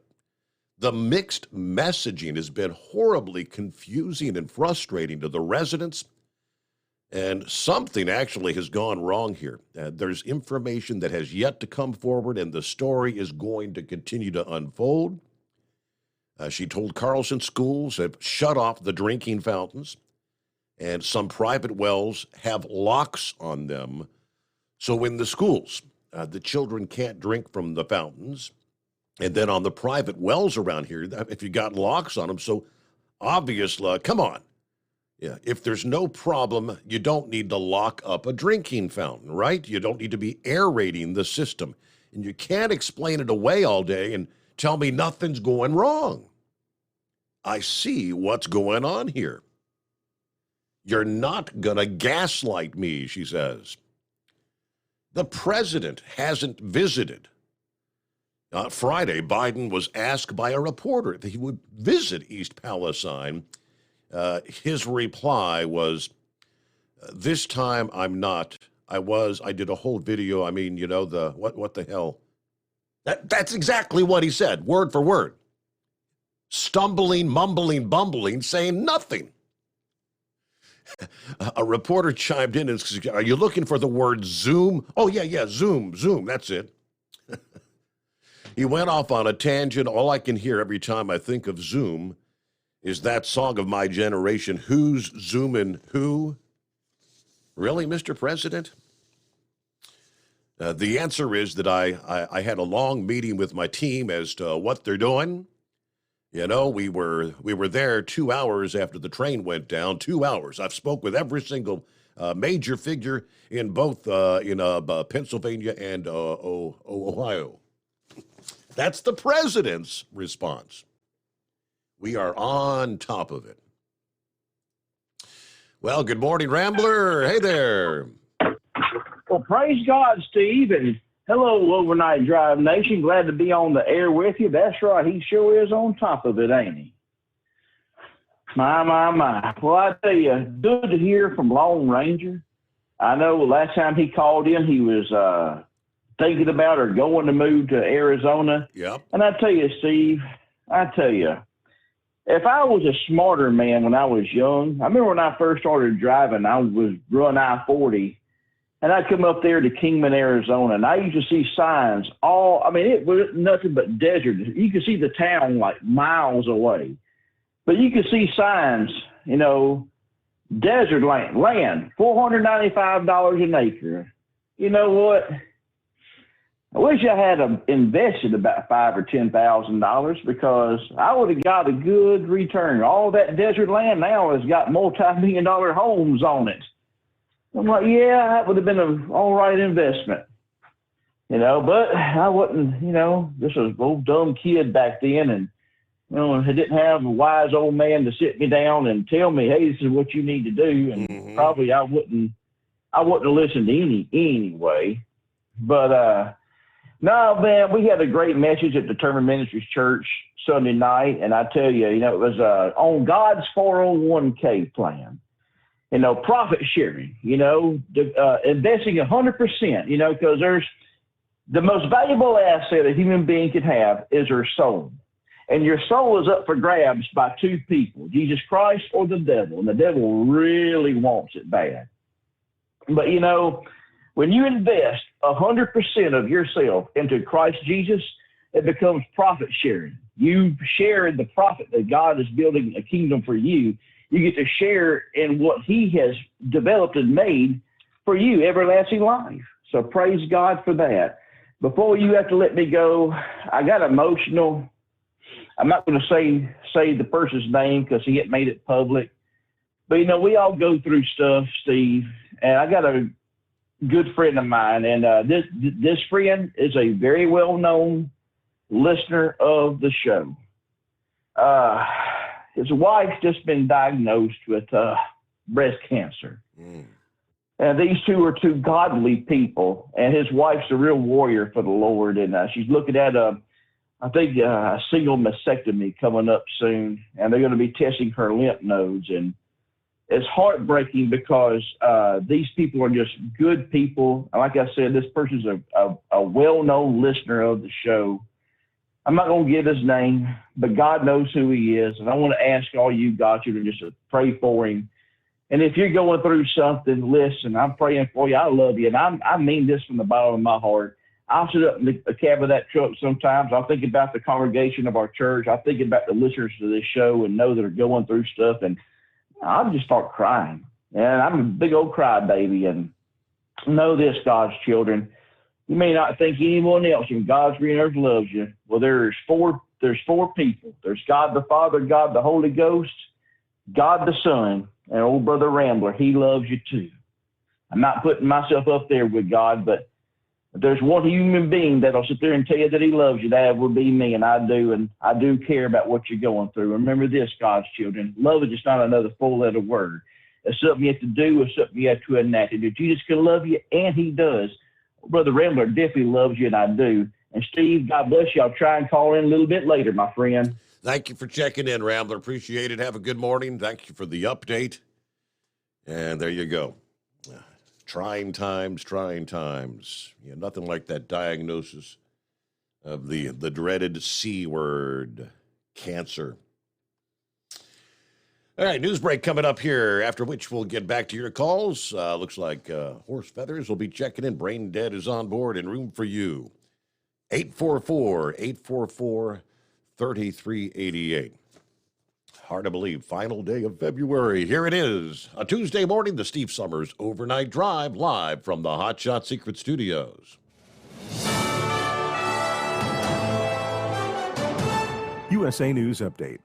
The mixed messaging has been horribly confusing and frustrating to the residents. And something actually has gone wrong here. There's information that has yet to come forward, and the story is going to continue to unfold. She told Carlson schools have shut off the drinking fountains, and some private wells have locks on them. So in the schools, the children can't drink from the fountains. And then on the private wells around here, if you got locks on them, so obviously, come on. Yeah, if there's no problem, you don't need to lock up a drinking fountain, right? You don't need to be aerating the system. And you can't explain it away all day and tell me nothing's going wrong. I see what's going on here. You're not going to gaslight me, she says. The president hasn't visited. Friday, Biden was asked by a reporter if he would visit East Palestine. His reply was, this time I'm not. I did a whole video. I mean, you know, what the hell? That's exactly what he said, word for word. Stumbling, mumbling, bumbling, saying nothing. A reporter chimed in and said, are you looking for the word Zoom? Oh, yeah, Zoom, that's it. He went off on a tangent. All I can hear every time I think of Zoom is that song of my generation, Who's Zooming Who? Really, Mr. President? The answer is that I had a long meeting with my team as to what they're doing. You know, we were there 2 hours after the train went down, 2 hours. I've spoke with every single major figure in both Pennsylvania and Ohio. That's the president's response. We are on top of it. Well, good morning, Rambler. Hey there. Well, praise God, Steve, and hello, Overnight Drive Nation. Glad to be on the air with you. That's right. He sure is on top of it, ain't he? My. Well, I tell you, good to hear from Lone Ranger. I know last time he called in, he was thinking about or going to move to Arizona. Yep. And I tell you, Steve, if I was a smarter man when I was young, I remember when I first started driving, I was run I-40, and I'd come up there to Kingman, Arizona, and I used to see signs it was nothing but desert. You could see the town like miles away. But you could see signs, you know, desert land, $495 an acre. You know what? I wish I had invested about $5,000 or $10,000 because I would have got a good return. All that desert land now has got multi-million-dollar homes on it. I'm like, yeah, that would have been an all right investment. You know, but I wasn't, you know, this was an old dumb kid back then, and, you know, I didn't have a wise old man to sit me down and tell me, hey, this is what you need to do, and probably I wouldn't have listened anyway. But, no, man, we had a great message at Determined Ministries Church Sunday night, and I tell you, you know, it was on God's 401k plan. You know, profit sharing, you know, investing 100%, you know, because there's the most valuable asset a human being can have is her soul. And your soul is up for grabs by two people, Jesus Christ or the devil. And the devil really wants it bad. But, you know, when you invest 100% of yourself into Christ Jesus, it becomes profit sharing. You share in the profit that God is building a kingdom for you. You get to share in what he has developed and made for you, everlasting life. So praise God for that. Before you have to let me go, I got emotional. I'm not going to say the person's name because he had made it public. But, you know, we all go through stuff, Steve. And I got a good friend of mine. And this friend is a very well-known listener of the show. His wife's just been diagnosed with breast cancer. And And these two are two godly people, and his wife's a real warrior for the Lord, and she's looking at a single mastectomy coming up soon, and they're going to be testing her lymph nodes, and it's heartbreaking because these people are just good people. Like I said, this person's a well-known listener of the show. I'm not going to give his name, but God knows who he is, and I want to ask all you God children just to pray for him. And if you're going through something, listen, I'm praying for you. I love you, and I mean this from the bottom of my heart. I'll sit up in the cab of that truck sometimes. I'll think about the congregation of our church. I think about the listeners to this show and know that are going through stuff, and I'll just start crying. And I'm a big old crybaby, and know this, God's children. You may not think anyone else in God's green earth loves you. Well, there's four people. There's God the Father, God the Holy Ghost, God the Son, and old brother Rambler. He loves you too. I'm not putting myself up there with God, but if there's one human being that'll sit there and tell you that he loves you, that would be me, and I do care about what you're going through. Remember this, God's children. Love is just not another four-letter word. It's something you have to do. It's something you have to enact. And Jesus can love you, and he does. Brother Rambler definitely loves you, and I do. And Steve, God bless you. I'll try and call in a little bit later, my friend. Thank you for checking in, Rambler. Appreciate it. Have a good morning. Thank you for the update. And there you go. Trying times. Yeah, nothing like that diagnosis of the dreaded C word, cancer. All right, news break coming up here, after which we'll get back to your calls. Looks like Horse Feathers will be checking in. Brain Dead is on board and room for you. 844-844-3388. Hard to believe, final day of February. Here it is, a Tuesday morning, the Steve Summers Overnight Drive, live from the Hot Shot Secret Studios. USA News Update.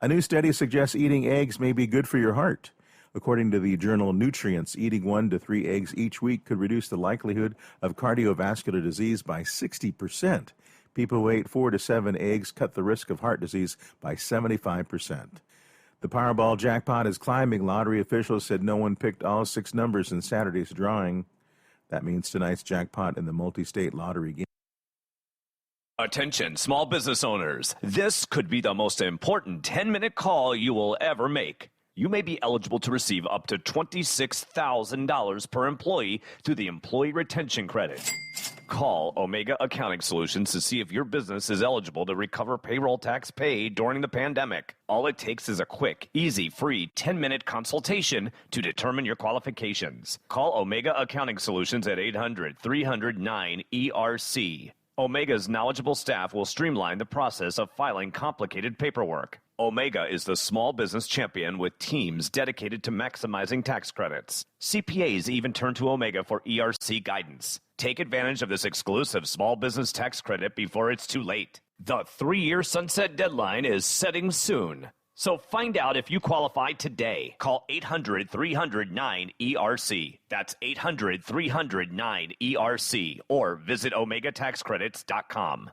A new study suggests eating eggs may be good for your heart. According to the journal Nutrients, eating 1 to 3 eggs each week could reduce the likelihood of cardiovascular disease by 60%. People who ate 4 to 7 eggs cut the risk of heart disease by 75%. The Powerball jackpot is climbing. Lottery officials said no one picked all 6 numbers in Saturday's drawing. That means tonight's jackpot in the multi-state lottery game. Attention, small business owners. This could be the most important 10-minute call you will ever make. You may be eligible to receive up to $26,000 per employee through the Employee Retention Credit. Call Omega Accounting Solutions to see if your business is eligible to recover payroll tax paid during the pandemic. All it takes is a quick, easy, free 10-minute consultation to determine your qualifications. Call Omega Accounting Solutions at 800-309-ERC. Omega's knowledgeable staff will streamline the process of filing complicated paperwork. Omega is the small business champion with teams dedicated to maximizing tax credits. CPAs even turn to Omega for ERC guidance. Take advantage of this exclusive small business tax credit before it's too late. The 3-year sunset deadline is setting soon. So find out if you qualify today. Call 800-300-9-ERC. That's 800-300-9-ERC. Or visit OmegaTaxCredits.com.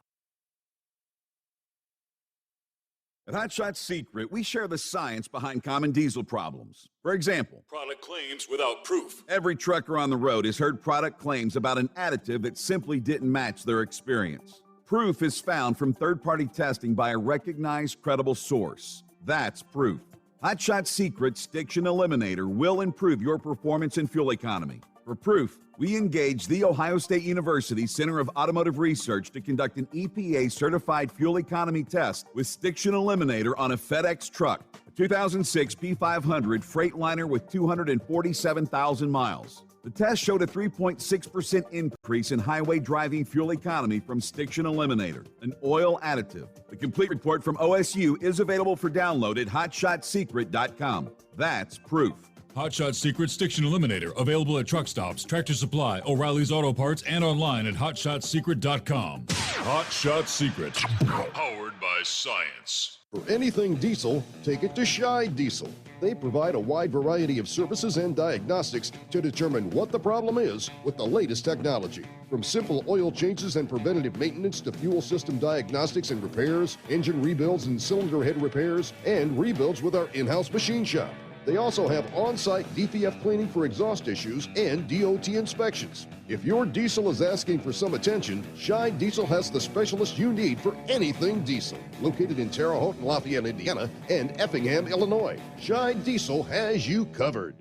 At Hot Shot Secret, we share the science behind common diesel problems. For example, product claims without proof. Every trucker on the road has heard product claims about an additive that simply didn't match their experience. Proof is found from third-party testing by a recognized, credible source. That's proof. Hot Shot Secret's Stiction Eliminator will improve your performance and fuel economy. For proof, we engaged the Ohio State University Center of Automotive Research to conduct an EPA-certified fuel economy test with Stiction Eliminator on a FedEx truck, a 2006 P500 Freightliner with 247,000 miles. The test showed a 3.6% increase in highway driving fuel economy from Stiction Eliminator, an oil additive. The complete report from OSU is available for download at hotshotsecret.com. That's proof. Hot Shot Secret Stiction Eliminator, available at truck stops, Tractor Supply, O'Reilly's Auto Parts, and online at hotshotsecret.com. Hot Shot Secret, powered by science. For anything diesel, take it to Shy Diesel. They provide a wide variety of services and diagnostics to determine what the problem is with the latest technology. From simple oil changes and preventative maintenance to fuel system diagnostics and repairs, engine rebuilds and cylinder head repairs, and rebuilds with our in-house machine shop. They also have on-site DPF cleaning for exhaust issues and DOT inspections. If your diesel is asking for some attention, Shine Diesel has the specialist you need for anything diesel. Located in Terre Haute, Lafayette, Indiana, and Effingham, Illinois, Shine Diesel has you covered.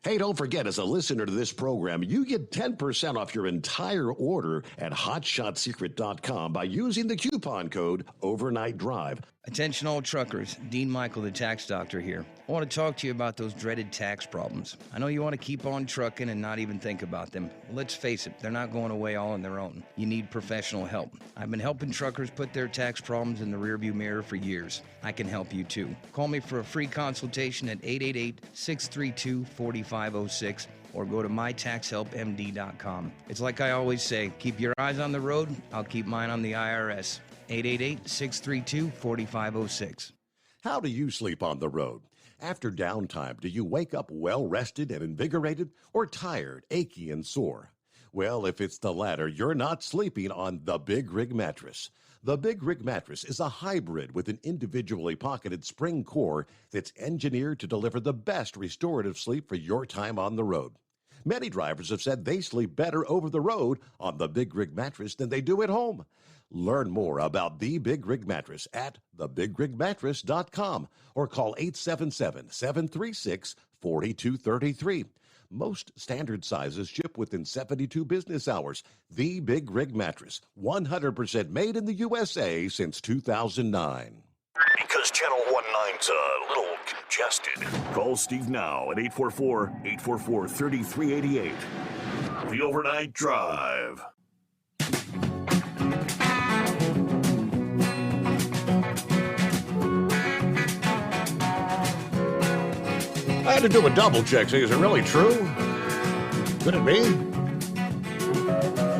Hey, don't forget, as a listener to this program, you get 10% off your entire order at hotshotsecret.com by using the coupon code Overnight Drive. Attention all truckers, Dean Michael, the tax doctor here. I want to talk to you about those dreaded tax problems. I know you want to keep on trucking and not even think about them. Let's face it, they're not going away all on their own. You need professional help. I've been helping truckers put their tax problems in the rearview mirror for years. I can help you too. Call me for a free consultation at 888-632-4506 or go to mytaxhelpmd.com. It's like I always say, keep your eyes on the road, I'll keep mine on the IRS. 888-632-4506. How do you sleep on the road? After downtime, do you wake up well-rested and invigorated or tired, achy, and sore? Well, if it's the latter, you're not sleeping on the Big Rig Mattress. The Big Rig Mattress is a hybrid with an individually pocketed spring core that's engineered to deliver the best restorative sleep for your time on the road. Many drivers have said they sleep better over the road on the Big Rig Mattress than they do at home. Learn more about the Big Rig Mattress at thebigrigmattress.com or call 877-736-4233. Most standard sizes ship within 72 business hours. The Big Rig Mattress, 100% made in the USA since 2009. Because Channel 19's a little congested. Call Steve now at 844-844-3388. The Overnight Drive. I had to do a double check. Say, is it really true? Could it be?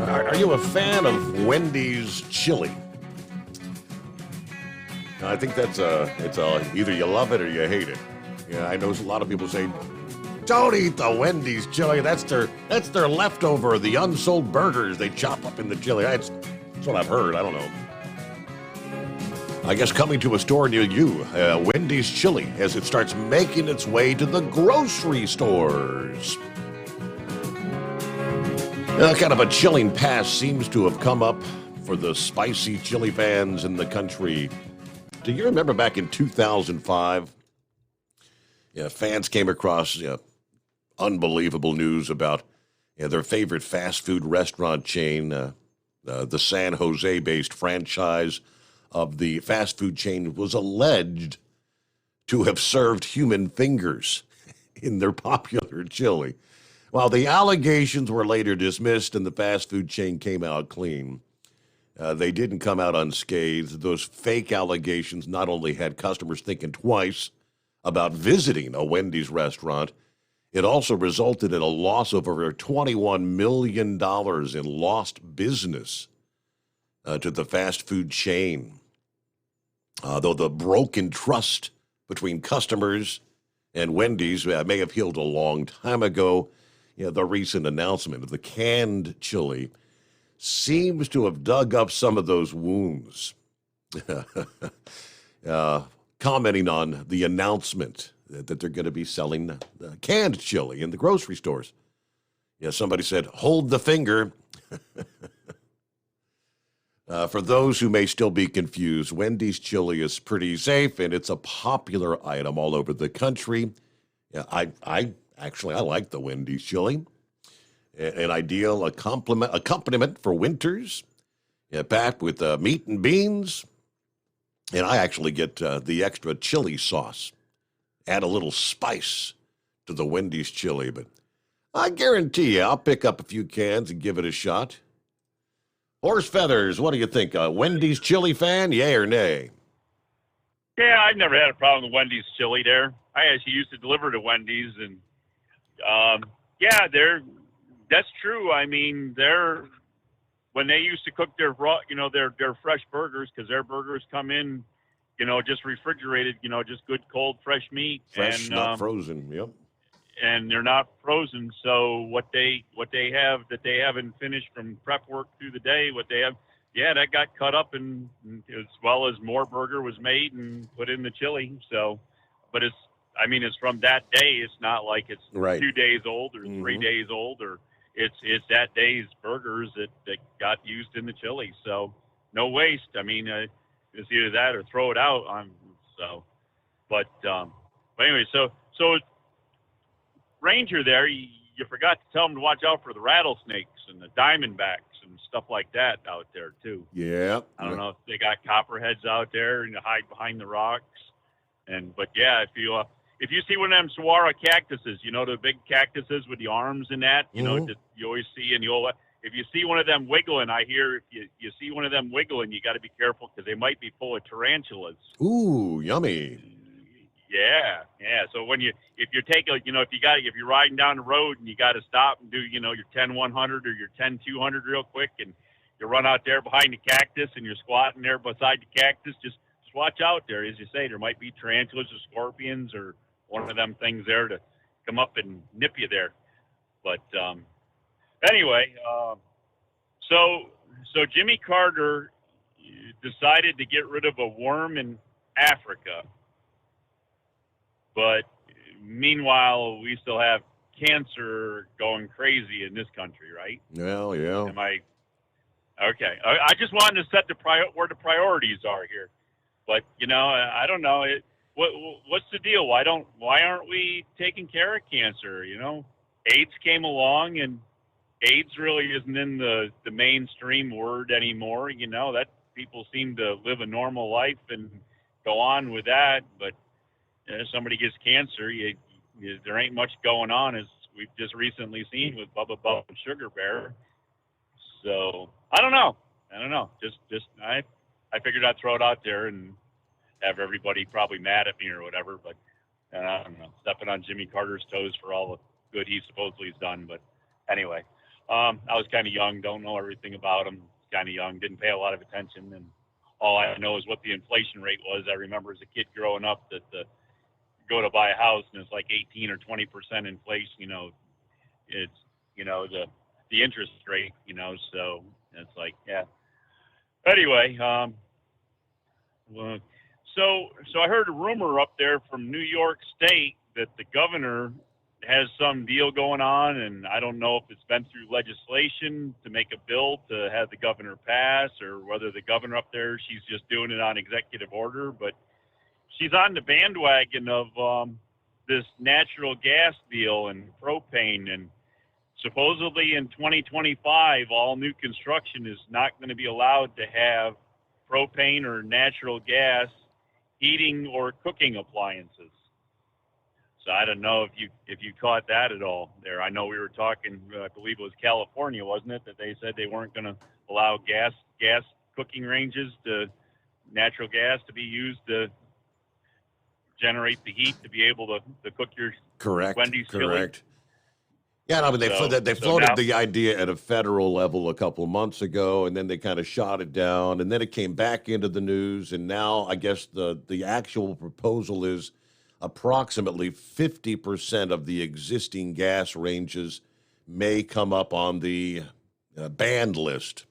Are you a fan of Wendy's chili? I think it's either you love it or you hate it. Yeah, I know a lot of people say, don't eat the Wendy's chili. That's their leftover, the unsold burgers they chop up in the chili. That's what I've heard. I don't know. I guess coming to a store near you, Wendy's chili, as it starts making its way to the grocery stores. Kind of a chilling past seems to have come up for the spicy chili fans in the country. Do you remember back in 2005? Fans came across unbelievable news about their favorite fast food restaurant chain, the San Jose-based franchise of the fast food chain was alleged to have served human fingers in their popular chili. While the allegations were later dismissed and the fast food chain came out clean, they didn't come out unscathed. Those fake allegations not only had customers thinking twice about visiting a Wendy's restaurant, it also resulted in a loss of over $21 million in lost business to the fast food chain. Though the broken trust between customers and Wendy's may have healed a long time ago, the recent announcement of the canned chili seems to have dug up some of those wounds. Commenting on the announcement that they're going to be selling canned chili in the grocery stores. Somebody said, hold the finger. For those who may still be confused, Wendy's chili is pretty safe, and it's a popular item all over the country. I like the Wendy's chili. An ideal accompaniment for winters, packed with meat and beans. And I actually get the extra chili sauce. Add a little spice to the Wendy's chili, but I guarantee you I'll pick up a few cans and give it a shot. Horse Feathers, what do you think? A Wendy's chili fan, yay or nay? Yeah, I've never had a problem with Wendy's chili there. I actually used to deliver to Wendy's, and that's true. I mean, when they used to cook their raw, their fresh burgers, because their burgers come in, just refrigerated, just good cold fresh meat, Fresh, not frozen. Yep. And they're not frozen. So what they have that they haven't finished from prep work through the day, what they have, that got cut up, and as well as more burger was made and put in the chili. So, but I mean, it's from that day. It's not like it's Right. 2 days old or 3 days old, or it's that day's burgers that got used in the chili. So no waste. I mean, it's either that or throw it out. But anyway, so Ranger there, you forgot to tell them to watch out for the rattlesnakes and the diamondbacks and stuff like that out there too. Yeah. I don't know if they got copperheads out there and hide behind the rocks. But yeah, if you see one of them saguaro cactuses, you know, the big cactuses with the arms and that, you know, that you always see in the old. If you see one of them wiggling, I hear if you see one of them wiggling, you got to be careful because they might be full of tarantulas. Ooh, yummy. Yeah. So if you're riding down the road and you got to stop and do, you know, your 10-100 or your 10-200 real quick, and you run out there behind the cactus and you're squatting there beside the cactus, just watch out there. As you say, there might be tarantulas or scorpions or one of them things there to come up and nip you there. But anyway, so Jimmy Carter decided to get rid of a worm in Africa. But meanwhile, we still have cancer going crazy in this country, right? Well, yeah. Am I okay? I just wanted to set where the priorities are here. But you know, I don't know. What's the deal? Why aren't we taking care of cancer? You know, AIDS came along, and AIDS really isn't in the mainstream word anymore. You know, that people seem to live a normal life and go on with that. But if somebody gets cancer, there ain't much going on, as we've just recently seen with Bubba Buff and Sugar Bear. So I don't know. Just I figured I'd throw it out there and have everybody probably mad at me or whatever. But I don't know, stepping on Jimmy Carter's toes for all the good he supposedly has done. But anyway, I was kind of young, don't know everything about him. Kind of young, didn't pay a lot of attention, and all I know is what the inflation rate was. I remember as a kid growing up that go to buy a house and it's like 18 or 20% inflation. You know, it's, you know, the interest rate, you know, so it's like, yeah. Anyway, so I heard a rumor up there from New York State that the governor has some deal going on, and I don't know if it's been through legislation to make a bill to have the governor pass, or whether the governor up there, she's just doing it on executive order, but she's on the bandwagon of this natural gas deal and propane, and supposedly in 2025, all new construction is not going to be allowed to have propane or natural gas heating or cooking appliances. So I don't know if you caught that at all there. I know we were talking, I believe it was California, wasn't it, that they said they weren't going to allow gas cooking ranges to natural gas to be used to generate the heat to be able to cook your Wendy's chili. Correct. Yeah, no, I mean, they floated the idea at a federal level a couple of months ago, and then they kind of shot it down, and then it came back into the news, and now I guess the actual proposal is approximately 50% of the existing gas ranges may come up on the banned list.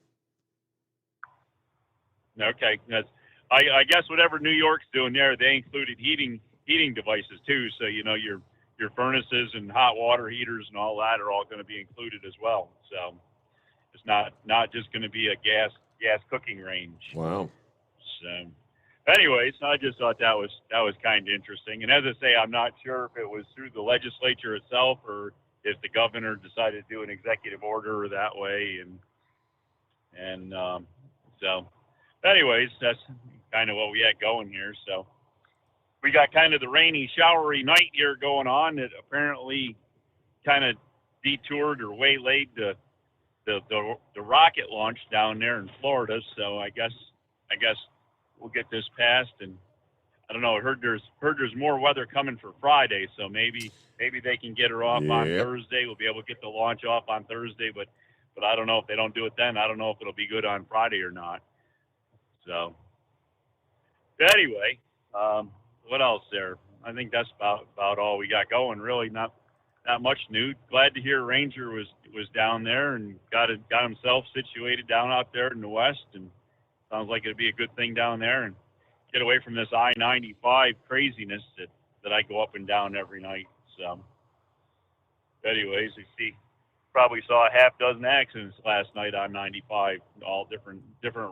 Okay, I guess whatever New York's doing there, they included heating devices too. So you know your furnaces and hot water heaters and all that are all going to be included as well. So it's not just going to be a gas cooking range. Wow. So anyways, I just thought that was kind of interesting. And as I say, I'm not sure if it was through the legislature itself or if the governor decided to do an executive order that way. And so anyways, that's kind of what we had going here. So we got kind of the rainy, showery night here going on that apparently kind of detoured or waylaid the rocket launch down there in Florida. So I guess we'll get this passed, and I don't know. I heard there's more weather coming for Friday, so maybe they can get her off on Thursday. We'll be able to get the launch off on Thursday, but I don't know if they don't do it then. I don't know if it'll be good on Friday or not. So anyway, what else there? I think that's about all we got going. Really, not much new. Glad to hear Ranger was down there and got himself situated down out there in the west, and sounds like it'd be a good thing down there and get away from this I-95 craziness that that I go up and down every night. So, anyways, you probably saw a half dozen accidents last night on 95, all different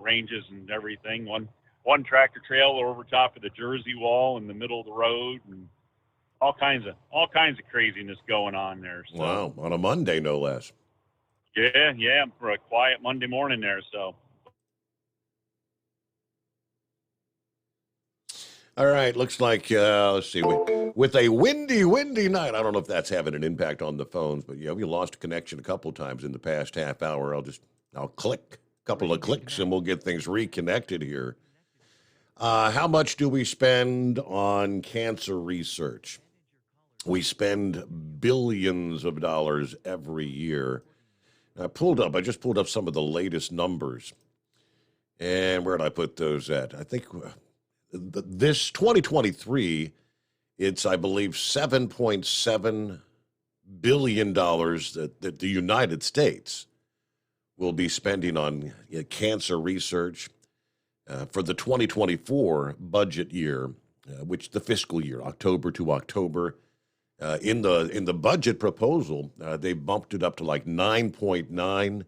ranges and everything. One tractor trailer over top of the Jersey wall in the middle of the road, and all kinds of craziness going on there. So. Wow, on a Monday, no less. Yeah, for a quiet Monday morning there. So. All right, looks like, let's see, with a windy night, I don't know if that's having an impact on the phones, but yeah, we lost a connection a couple times in the past half hour. I'll click a couple of clicks and we'll get things reconnected here. How much do we spend on cancer research? We spend billions of dollars every year. I just pulled up some of the latest numbers. And where did I put those at? I think this 2023, it's, I believe, $7.7 billion that the United States will be spending on cancer research for the 2024 budget year, which the fiscal year, October to October. In the budget proposal, they bumped it up to like $9.9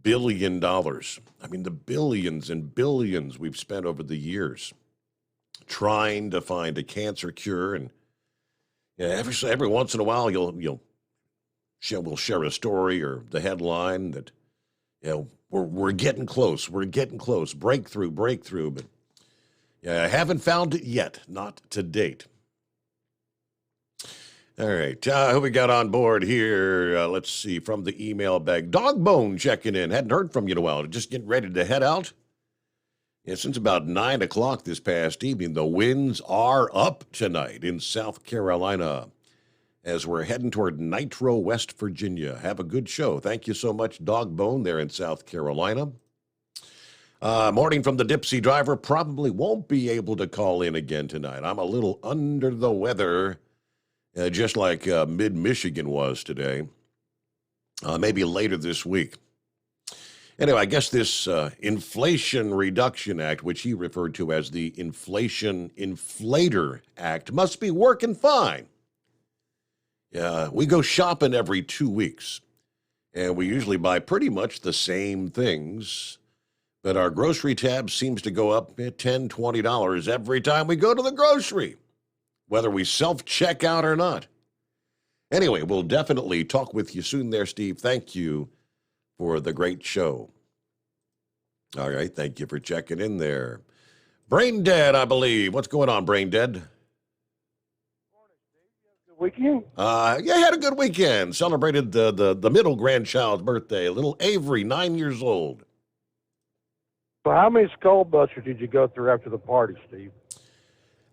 billion. I mean, the billions and billions we've spent over the years trying to find a cancer cure, and every once in a while we'll share a story or the headline that we're getting close, breakthrough, but I haven't found it yet, not to date. All right, who we got on board here? Let's see, from the email bag, Dogbone checking in. Hadn't heard from you in a while. Just getting ready to head out. Yeah, since about 9 o'clock this past evening, the winds are up tonight in South Carolina as we're heading toward Nitro, West Virginia. Have a good show. Thank you so much, Dogbone, there in South Carolina. Morning from the Dipsy driver. Probably won't be able to call in again tonight. I'm a little under the weather, just like mid-Michigan was today. Maybe later this week. Anyway, I guess this Inflation Reduction Act, which he referred to as the Inflation Inflator Act, must be working fine. Yeah, we go shopping every 2 weeks, and we usually buy pretty much the same things, but our grocery tab seems to go up $10, $20 every time we go to the grocery, whether we self-check out or not. Anyway, we'll definitely talk with you soon there, Steve. Thank you for the great show. All right, thank you for checking in there. Brain Dead, I believe. What's going on, Brain Dead? Weekend? Yeah, had a good weekend. Celebrated the middle grandchild's birthday, little Avery, 9 years old. So how many skull busters did you go through after the party, Steve?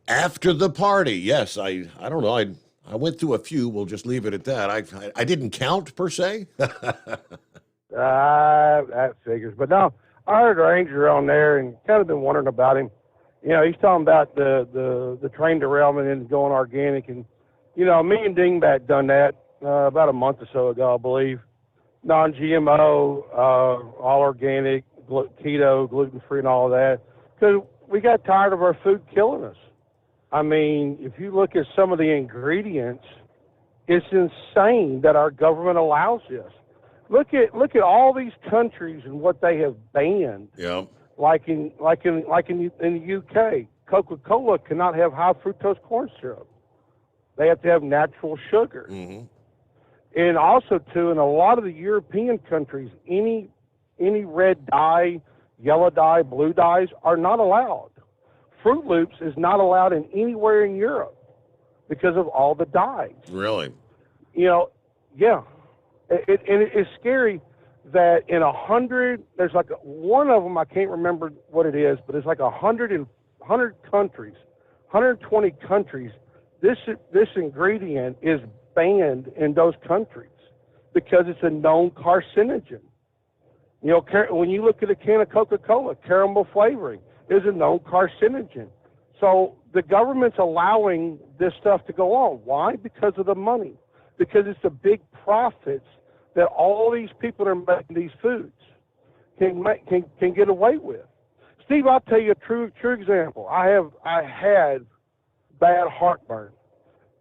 After the party, yes. I don't know. I went through a few. We'll just leave it at that. I didn't count, per se. That figures. But no, I heard Ranger on there and kind of been wondering about him. You know, he's talking about the train derailment and going organic. And, you know, me and Dingbat done that about a month or so ago, I believe. Non-GMO, all organic, keto, gluten-free and all of that. Because we got tired of our food killing us. I mean, if you look at some of the ingredients, it's insane that our government allows this. Look at all these countries and what they have banned. Yeah. Like in the UK, Coca-Cola cannot have high fructose corn syrup. They have to have natural sugar. Mm-hmm. And also too, in a lot of the European countries, any red dye, yellow dye, blue dyes are not allowed. Fruit Loops is not allowed anywhere in Europe because of all the dyes. Really? You know, yeah. It's scary that in 100, there's like one of them, I can't remember what it is, but it's like 100 countries, 120 countries. This ingredient is banned in those countries because it's a known carcinogen. You know, when you look at a can of Coca-Cola, caramel flavoring is a known carcinogen. So the government's allowing this stuff to go on. Why? Because of the money. Because it's the big profits that all these people that are making these foods can get away with. Steve, I'll tell you a true example. I had bad heartburn.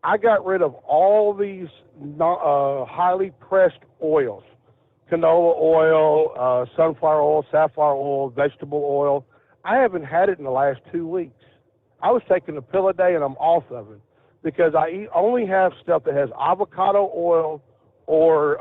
I got rid of all these highly pressed oils, canola oil, sunflower oil, safflower oil, vegetable oil. I haven't had it in the last 2 weeks. I was taking a pill a day, and I'm off of it because I only have stuff that has avocado oil or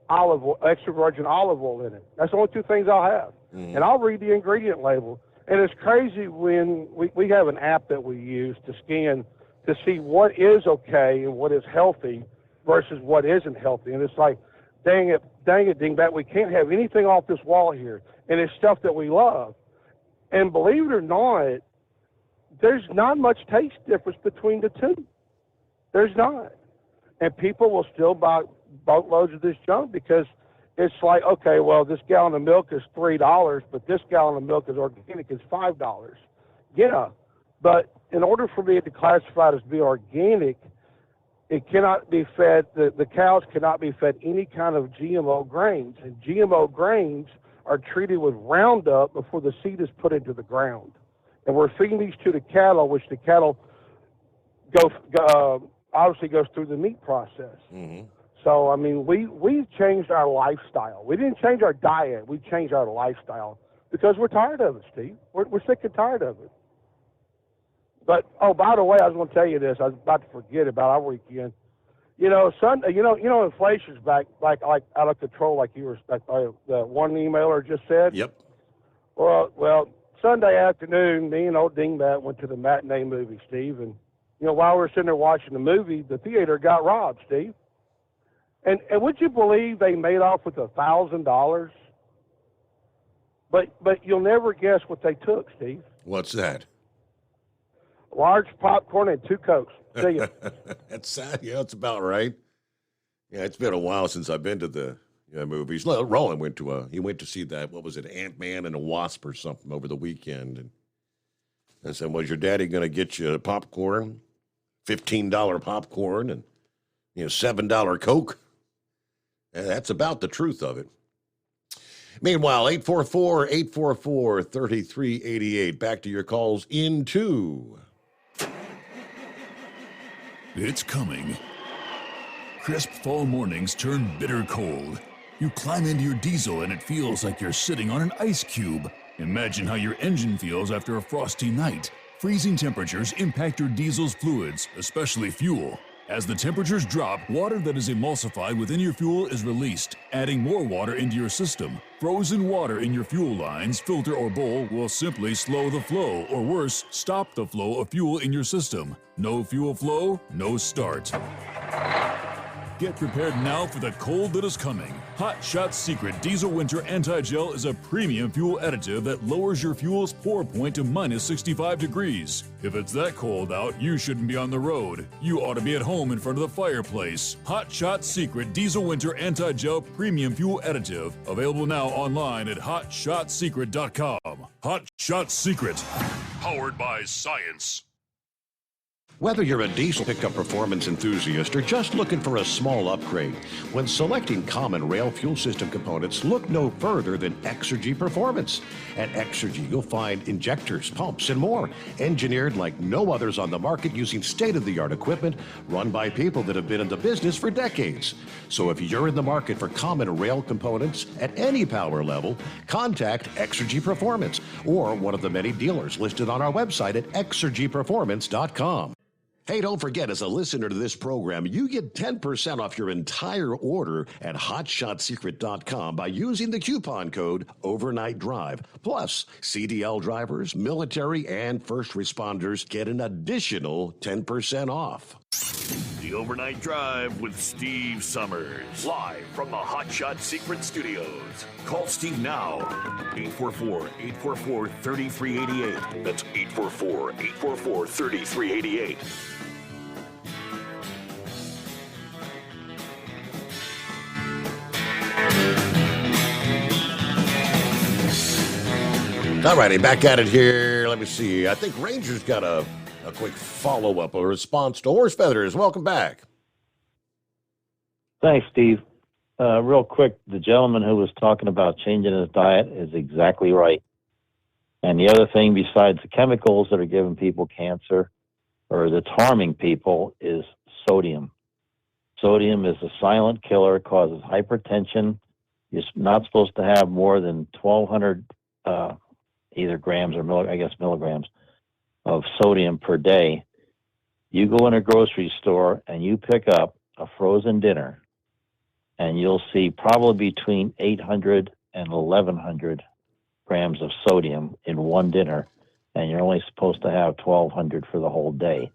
olive oil, extra virgin olive oil in it. That's the only two things I'll have. And I'll read the ingredient label. And it's crazy when we have an app that we use to scan to see what is okay and what is healthy versus what isn't healthy. And it's like, dang it, dingbat, we can't have anything off this wall here. And it's stuff that we love. And believe it or not, there's not much taste difference between the two. There's not. And people will still buy boatloads of this junk because it's like, okay, well, this gallon of milk is $3, but this gallon of milk is organic, is $5. Yeah, but in order for me to classify it as be organic, it cannot be fed, the cows cannot be fed any kind of GMO grains. And GMO grains are treated with Roundup before the seed is put into the ground. And we're feeding these to the cattle, which the cattle obviously goes through the meat process. So, I mean, we've changed our lifestyle. We didn't change our diet. We changed our lifestyle because we're tired of it, Steve. We're sick and tired of it. But, oh, by the way, I was going to tell you this. I was about to forget about our weekend. You know, inflation's back like out of control, like you were, the one emailer just said. Yep. Well, Sunday afternoon, me and old Dingbat went to the matinee movie, Steve. And, you know, while we were sitting there watching the movie, the theater got robbed, Steve. And would you believe they made off with $1,000? But you'll never guess what they took, Steve. What's that? Large popcorn and 2 Cokes. See ya. That's sad. Yeah, that's about right. Yeah, it's been a while since I've been to the movies. Roland went to see that, what was it, Ant-Man and a Wasp or something over the weekend. And I said, was your daddy going to get you popcorn, $15 popcorn, and $7 Coke? And that's about the truth of it. Meanwhile, 844-844-3388. Back to your calls in 2. It's coming. Crisp fall mornings turn bitter cold. You climb into your diesel and it feels like you're sitting on an ice cube. Imagine how your engine feels after a frosty night. Freezing temperatures impact your diesel's fluids, especially fuel. As the temperatures drop, water that is emulsified within your fuel is released, adding more water into your system. Frozen water in your fuel lines, filter, or bowl will simply slow the flow, or worse, stop the flow of fuel in your system. No fuel flow, no start. Get prepared now for the cold that is coming. Hot Shot Secret Diesel Winter Anti-Gel is a premium fuel additive that lowers your fuel's pour point to minus 65 degrees. If it's that cold out, you shouldn't be on the road. You ought to be at home in front of the fireplace. Hot Shot Secret Diesel Winter Anti-Gel Premium Fuel Additive. Available now online at HotShotSecret.com. Hot Shot Secret. Powered by science. Whether you're a diesel pickup performance enthusiast or just looking for a small upgrade, when selecting common rail fuel system components, look no further than Exergy Performance. At Exergy, you'll find injectors, pumps, and more, engineered like no others on the market using state-of-the-art equipment run by people that have been in the business for decades. So if you're in the market for common rail components at any power level, contact Exergy Performance or one of the many dealers listed on our website at exergyperformance.com. Hey, don't forget, as a listener to this program, you get 10% off your entire order at HotShotSecret.com by using the coupon code Overnight Drive. Plus, CDL drivers, military, and first responders get an additional 10% off. The Overnight Drive with Steve Summers. Live from the Hot Shot Secret Studios. Call Steve now. 844-844-3388. That's 844-844-3388. All righty, back at it here. Let me see. I think Ranger's got a quick follow-up, a response to Horse Feathers. Welcome back. Thanks, Steve. Real quick, the gentleman who was talking about changing his diet is exactly right. And the other thing, besides the chemicals that are giving people cancer, or that's harming people is sodium. Sodium is a silent killer. It causes hypertension. You're not supposed to have more than 1,200 either grams or milligrams of sodium per day. You go in a grocery store and you pick up a frozen dinner, and you'll see probably between 800 and 1,100 grams of sodium in one dinner, and you're only supposed to have 1,200 for the whole day.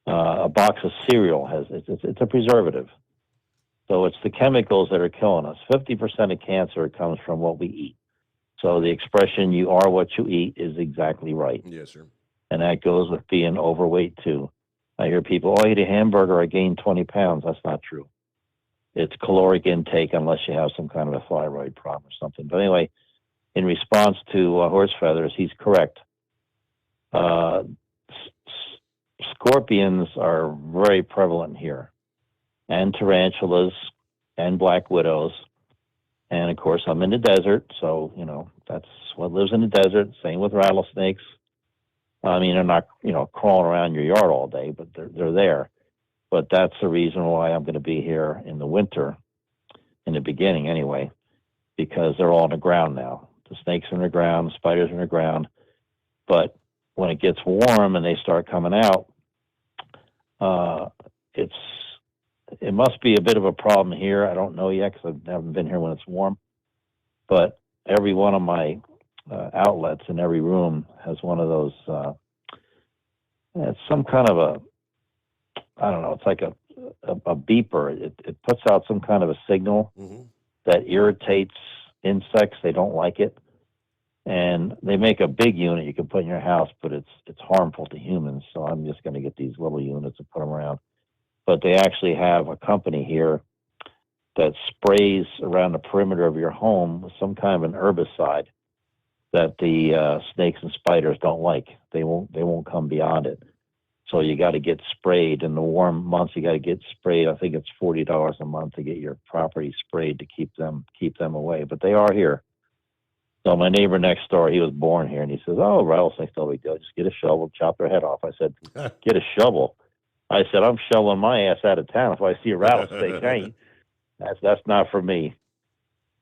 A box of cereal it's a preservative. So it's the chemicals that are killing us. 50% of cancer comes from what we eat. So the expression, you are what you eat, is exactly right. Yes, sir. And that goes with being overweight, too. I hear people, I ate a hamburger, I gained 20 pounds. That's not true. It's caloric intake unless you have some kind of a thyroid problem or something. But anyway, in response to horse feathers, he's correct. Scorpions are very prevalent here, and tarantulas and black widows. And of course, I'm in the desert, so, that's what lives in the desert. Same with rattlesnakes. I mean, they're not, crawling around your yard all day, but they're there. But that's the reason why I'm going to be here in the winter, in the beginning anyway, because they're all on the ground now. The snakes are in the ground, the spiders are in the ground. But when it gets warm and they start coming out, it must be a bit of a problem here. I don't know yet because I haven't been here when it's warm. But every one of my outlets in every room has one of those. It's some kind of I don't know. It's like a beeper. It puts out some kind of a signal that irritates insects. They don't like it. And they make a big unit you can put in your house, but it's harmful to humans. So I'm just going to get these little units and put them around. But they actually have a company here that sprays around the perimeter of your home with some kind of an herbicide that the snakes and spiders don't like. They won't come beyond it. So you got to get sprayed in the warm months. You got to get sprayed. I think it's $40 a month to get your property sprayed to keep them away. But they are here. So my neighbor next door, he was born here, and he says, "Oh, rattlesnakes, no big deal. Just get a shovel, chop their head off." I said, "Get a shovel." I said, "I'm shoveling my ass out of town if I see a rattlesnake. That's not for me."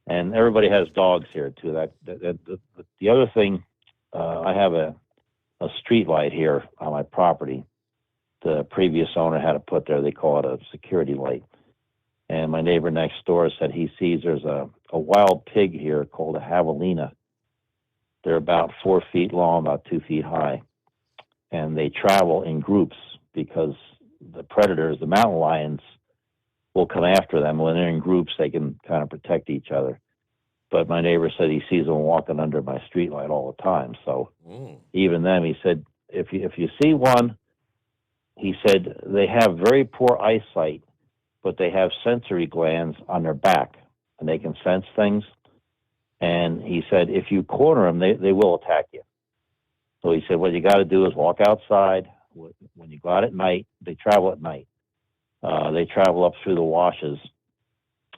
And everybody has dogs here too. The other thing, I have a street light here on my property. The previous owner had to put there. They call it a security light. And my neighbor next door said he sees there's a wild pig here called a javelina. They're about 4 feet long, about 2 feet high. And they travel in groups because the predators, the mountain lions, will come after them. When they're in groups, they can kind of protect each other. But my neighbor said he sees them walking under my streetlight all the time. So even them, he said, if you see one, he said they have very poor eyesight, but they have sensory glands on their back, and they can sense things. And he said if you corner them, they will attack you. So he said what you got to do is walk outside. When you go out at night, they travel at night. They travel up through the washes,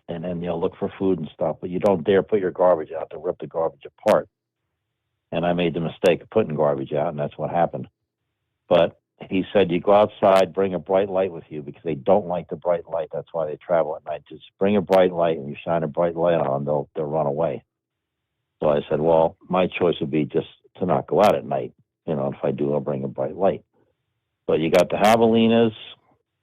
and then they'll look for food and stuff. But you don't dare put your garbage out. They'll rip the garbage apart. And I made the mistake of putting garbage out, and that's what happened. But he said you go outside, bring a bright light with you because they don't like the bright light. That's why they travel at night. Just bring a bright light, and you shine a bright light on them, they'll run away. So I said, well, my choice would be just to not go out at night. If I do, I'll bring a bright light. But you got the javelinas,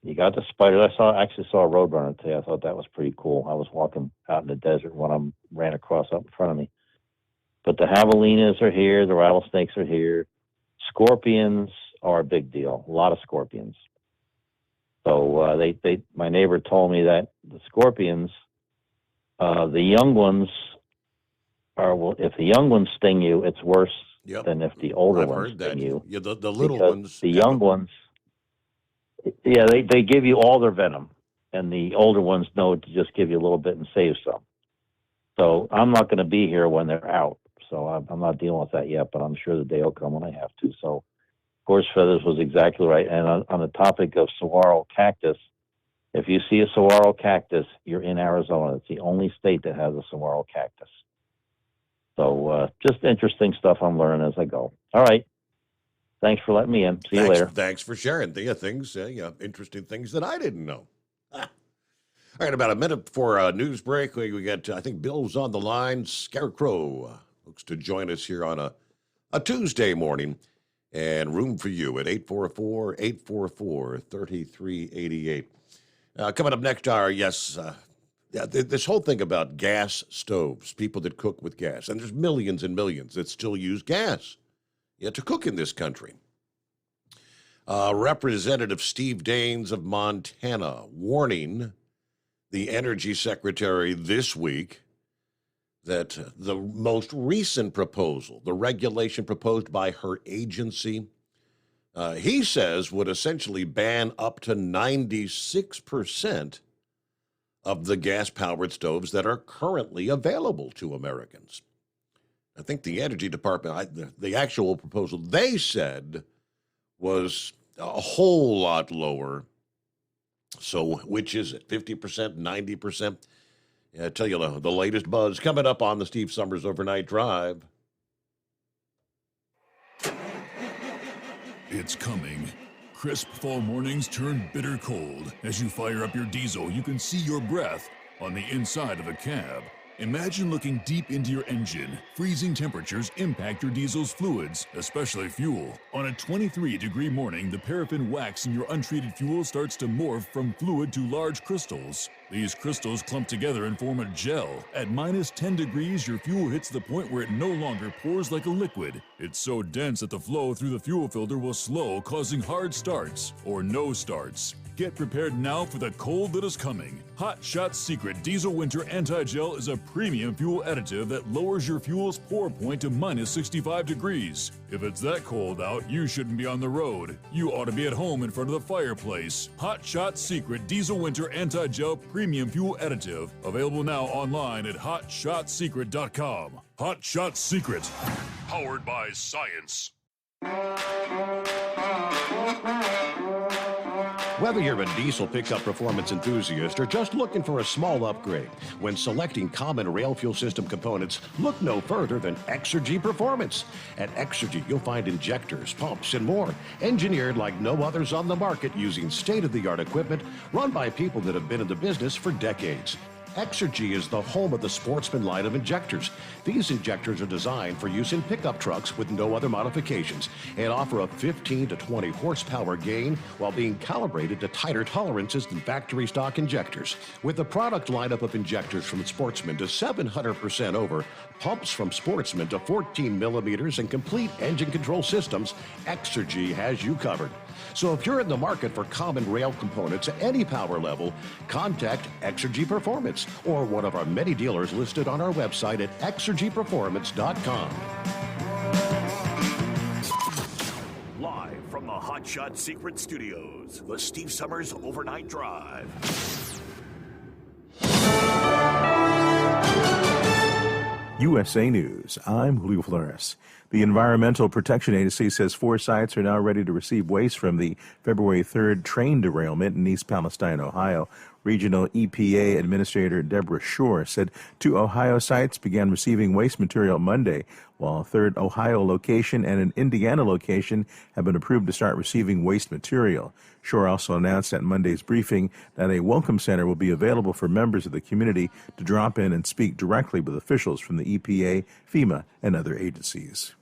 you got the spiders. I actually saw a roadrunner today. I thought that was pretty cool. I was walking out in the desert when I ran across up in front of me. But the javelinas are here. The rattlesnakes are here. Scorpions are a big deal. A lot of scorpions. So my neighbor told me that the scorpions, the young ones if the young ones sting you, it's worse than if the older ones sting you. Yeah, the little ones. The young ones, they give you all their venom, and the older ones know to just give you a little bit and save some. So I'm not going to be here when they're out. So I'm not dealing with that yet, but I'm sure the day will come when I have to. So horse feathers was exactly right. And on the topic of saguaro cactus, if you see a saguaro cactus, you're in Arizona. It's the only state that has a saguaro cactus. So just interesting stuff I'm learning as I go. All right. Thanks for letting me in. See you later. Thanks for sharing things, interesting things that I didn't know. All right, about a minute before a news break, we got, I think Bill's on the line. Scarecrow looks to join us here on a Tuesday morning. And room for you at 844-844-3388. Coming up next hour, this whole thing about gas stoves, people that cook with gas. And there's millions and millions that still use gas to cook in this country. Representative Steve Daines of Montana warning the Energy Secretary this week that the most recent proposal, the regulation proposed by her agency, he says would essentially ban up to 96% of the gas-powered stoves that are currently available to Americans. I think the Energy Department, the actual proposal they said was a whole lot lower. So which is it, 50%, 90%? I tell you the latest buzz coming up on the Steve Summers Overnight Drive. It's coming. Crisp fall mornings turn bitter cold. As you fire up your diesel, you can see your breath on the inside of the cab. Imagine looking deep into your engine. Freezing temperatures impact your diesel's fluids, especially fuel. On a 23-degree morning, the paraffin wax in your untreated fuel starts to morph from fluid to large crystals. These crystals clump together and form a gel. At minus 10 degrees, your fuel hits the point where it no longer pours like a liquid. It's so dense that the flow through the fuel filter will slow, causing hard starts or no starts. Get prepared now for the cold that is coming. Hot Shot Secret Diesel Winter Anti-Gel is a premium fuel additive that lowers your fuel's pour point to minus 65 degrees. If it's that cold out, you shouldn't be on the road. You ought to be at home in front of the fireplace. Hot Shot Secret Diesel Winter Anti-Gel Premium Fuel Additive. Available now online at hotshotsecret.com. Hot Shot Secret. Powered by science. Whether you're a diesel pickup performance enthusiast or just looking for a small upgrade, when selecting common rail fuel system components, look no further than Exergy Performance. At Exergy, you'll find injectors, pumps, and more, engineered like no others on the market using state-of-the-art equipment run by people that have been in the business for decades. Exergy is the home of the Sportsman line of injectors. These injectors are designed for use in pickup trucks with no other modifications and offer a 15 to 20 horsepower gain while being calibrated to tighter tolerances than factory stock injectors. With the product lineup of injectors from Sportsman to 700% over, pumps from Sportsman to 14 millimeters, and complete engine control systems, Exergy has you covered. So if you're in the market for common rail components at any power level, contact Exergy Performance or one of our many dealers listed on our website at exergyperformance.com. Live from the Hot Shot Secret Studios, the Steve Summers Overnight Drive. USA News, I'm Julio Flores. The Environmental Protection Agency says 4 sites are now ready to receive waste from the February 3rd train derailment in East Palestine, Ohio. Regional EPA Administrator Deborah Shore said 2 Ohio sites began receiving waste material Monday, while a 3rd Ohio location and an Indiana location have been approved to start receiving waste material. Shore also announced at Monday's briefing that a welcome center will be available for members of the community to drop in and speak directly with officials from the EPA, FEMA, and other agencies.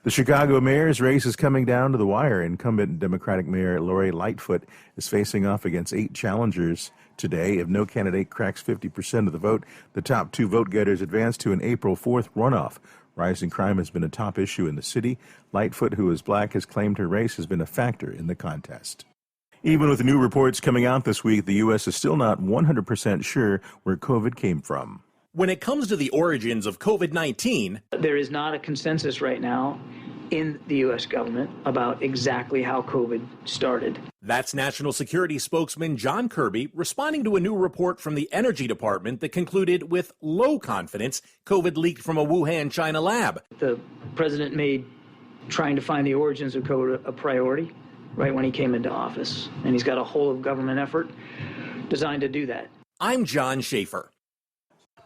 The Chicago mayor's race is coming down to the wire. Incumbent Democratic Mayor Lori Lightfoot is facing off against 8 challengers today. If no candidate cracks 50% of the vote, the top 2 vote-getters advance to an April 4th runoff. Rising crime has been a top issue in the city. Lightfoot, who is black, has claimed her race has been a factor in the contest. Even with new reports coming out this week, the U.S. is still not 100% sure where COVID came from. When it comes to the origins of COVID-19, there is not a consensus right now in the U.S. government about exactly how COVID started. That's National Security spokesman John Kirby responding to a new report from the Energy Department that concluded with low confidence COVID leaked from a Wuhan, China lab. The president made trying to find the origins of COVID a priority right when he came into office, and he's got a whole of government effort designed to do that. I'm John Schaefer.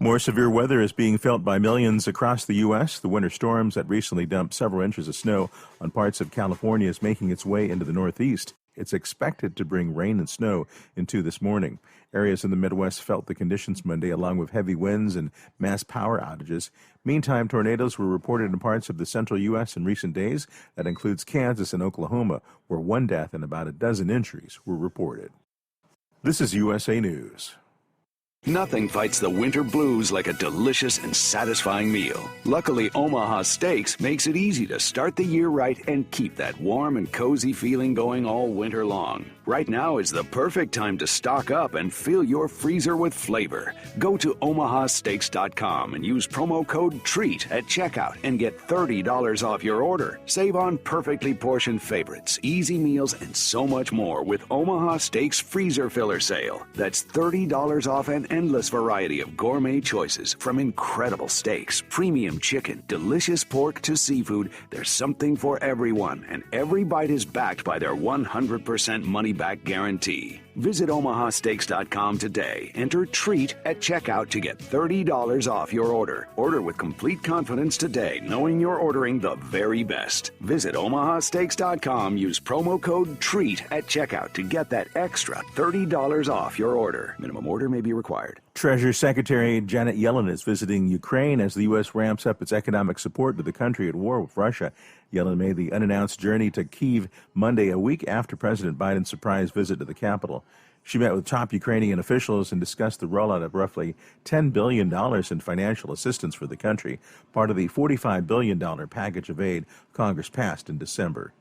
More severe weather is being felt by millions across the U.S. The winter storms that recently dumped several inches of snow on parts of California is making its way into the Northeast. It's expected to bring rain and snow into this morning. Areas in the Midwest felt the conditions Monday, along with heavy winds and mass power outages. Meantime, tornadoes were reported in parts of the central U.S. in recent days. That includes Kansas and Oklahoma, where one death and about a dozen injuries were reported. This is USA News. Nothing fights the winter blues like a delicious and satisfying meal. Luckily, Omaha Steaks makes it easy to start the year right and keep that warm and cozy feeling going all winter long. Right now is the perfect time to stock up and fill your freezer with flavor. Go to omahasteaks.com and use promo code TREAT at checkout and get $30 off your order. Save on perfectly portioned favorites, easy meals, and so much more with Omaha Steaks Freezer Filler Sale. That's $30 off an endless variety of gourmet choices, from incredible steaks, premium chicken, delicious pork to seafood. There's something for everyone, and every bite is backed by their 100% money-back guarantee. Visit omahasteaks.com today. Enter TREAT at checkout to get $30 off your order. Order with complete confidence today, knowing you're ordering the very best. Visit omahasteaks.com. Use promo code TREAT at checkout to get that extra $30 off your order. Minimum order may be required. Treasury Secretary Janet Yellen is visiting Ukraine as the U.S. ramps up its economic support to the country at war with Russia. Yellen made the unannounced journey to Kyiv Monday, a week after President Biden's surprise visit to the capital. She met with top Ukrainian officials and discussed the rollout of roughly $10 billion in financial assistance for the country, part of the $45 billion package of aid Congress passed in December.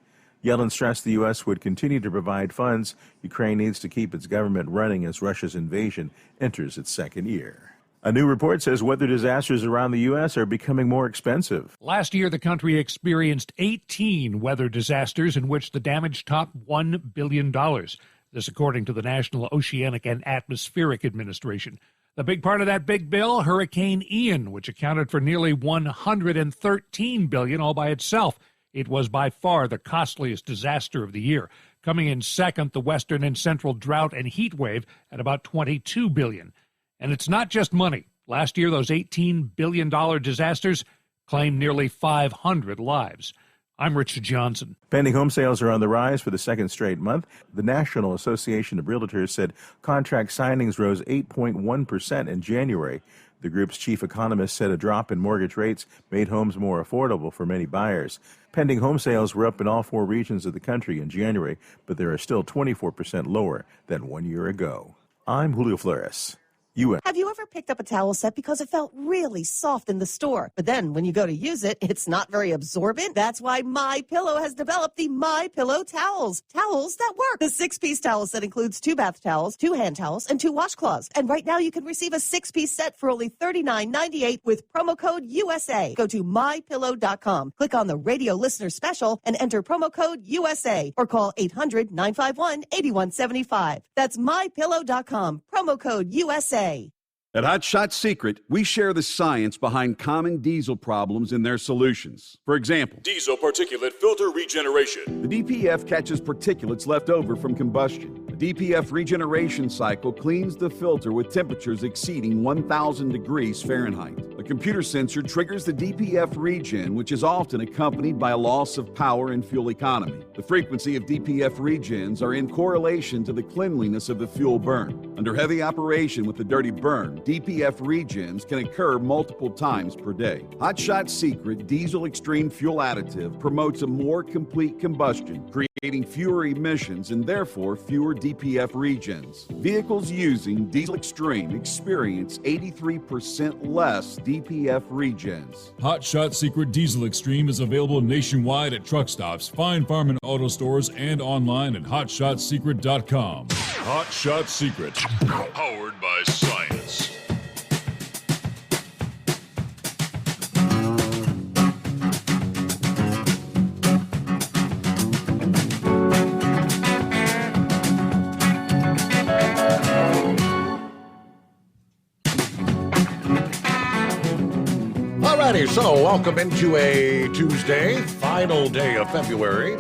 Yellen stressed the U.S. would continue to provide funds Ukraine needs to keep its government running as Russia's invasion enters its second year. A new report says weather disasters around the U.S. are becoming more expensive. Last year, the country experienced 18 weather disasters in which the damage topped $1 billion. This according to the National Oceanic and Atmospheric Administration. The big part of that big bill, Hurricane Ian, which accounted for nearly $113 billion all by itself. It was by far the costliest disaster of the year. Coming in second, the western and central drought and heat wave at about $22 billion. And it's not just money. Last year, those $18 billion disasters claimed nearly 500 lives. I'm Richard Johnson. Pending home sales are on the rise for the second straight month. The National Association of Realtors said contract signings rose 8.1% in January. The group's chief economist said a drop in mortgage rates made homes more affordable for many buyers. Pending home sales were up in all four regions of the country in January, but they are still 24% lower than 1 year ago. I'm Julio Flores. Have you ever picked up a towel set because it felt really soft in the store, but then when you go to use it, it's not very absorbent? That's why MyPillow has developed the MyPillow towels. Towels that work. The 6-piece towel set includes 2 bath towels, 2 hand towels, and 2 washcloths. And right now you can receive a 6-piece set for only $39.98 with promo code USA. Go to MyPillow.com, click on the radio listener special, and enter promo code USA, or call 800-951-8175. That's MyPillow.com, promo code USA. At Hot Shot Secret, we share the science behind common diesel problems and their solutions. For example, diesel particulate filter regeneration. The DPF catches particulates left over from combustion. The DPF regeneration cycle cleans the filter with temperatures exceeding 1,000 degrees Fahrenheit. A computer sensor triggers the DPF regen, which is often accompanied by a loss of power and fuel economy. The frequency of DPF regens are in correlation to the cleanliness of the fuel burn. Under heavy operation with the dirty burn, DPF regens can occur multiple times per day. Hot Shot Secret Diesel Extreme Fuel Additive promotes a more complete combustion, creating fewer emissions and therefore fewer DPF regens. Vehicles using Diesel Extreme experience 83% less DPF regens. Hot Shot Secret Diesel Extreme is available nationwide at truck stops, fine farm and auto stores, and online at hotshotsecret.com. Hot Shot Secret, powered by science. Alrighty, so welcome into a Tuesday, final day of February.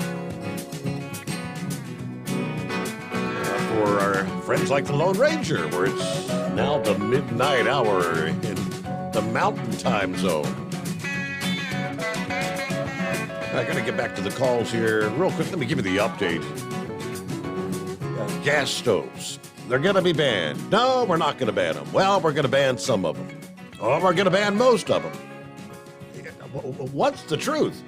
For our friends like the Lone Ranger, where it's now the midnight hour in the Mountain Time Zone. I got to get back to the calls here real quick. Let me give you the update. Gas stoves. They're going to be banned. No, we're not going to ban them. Well, we're going to ban some of them. Oh, we're going to ban most of them. What's the truth?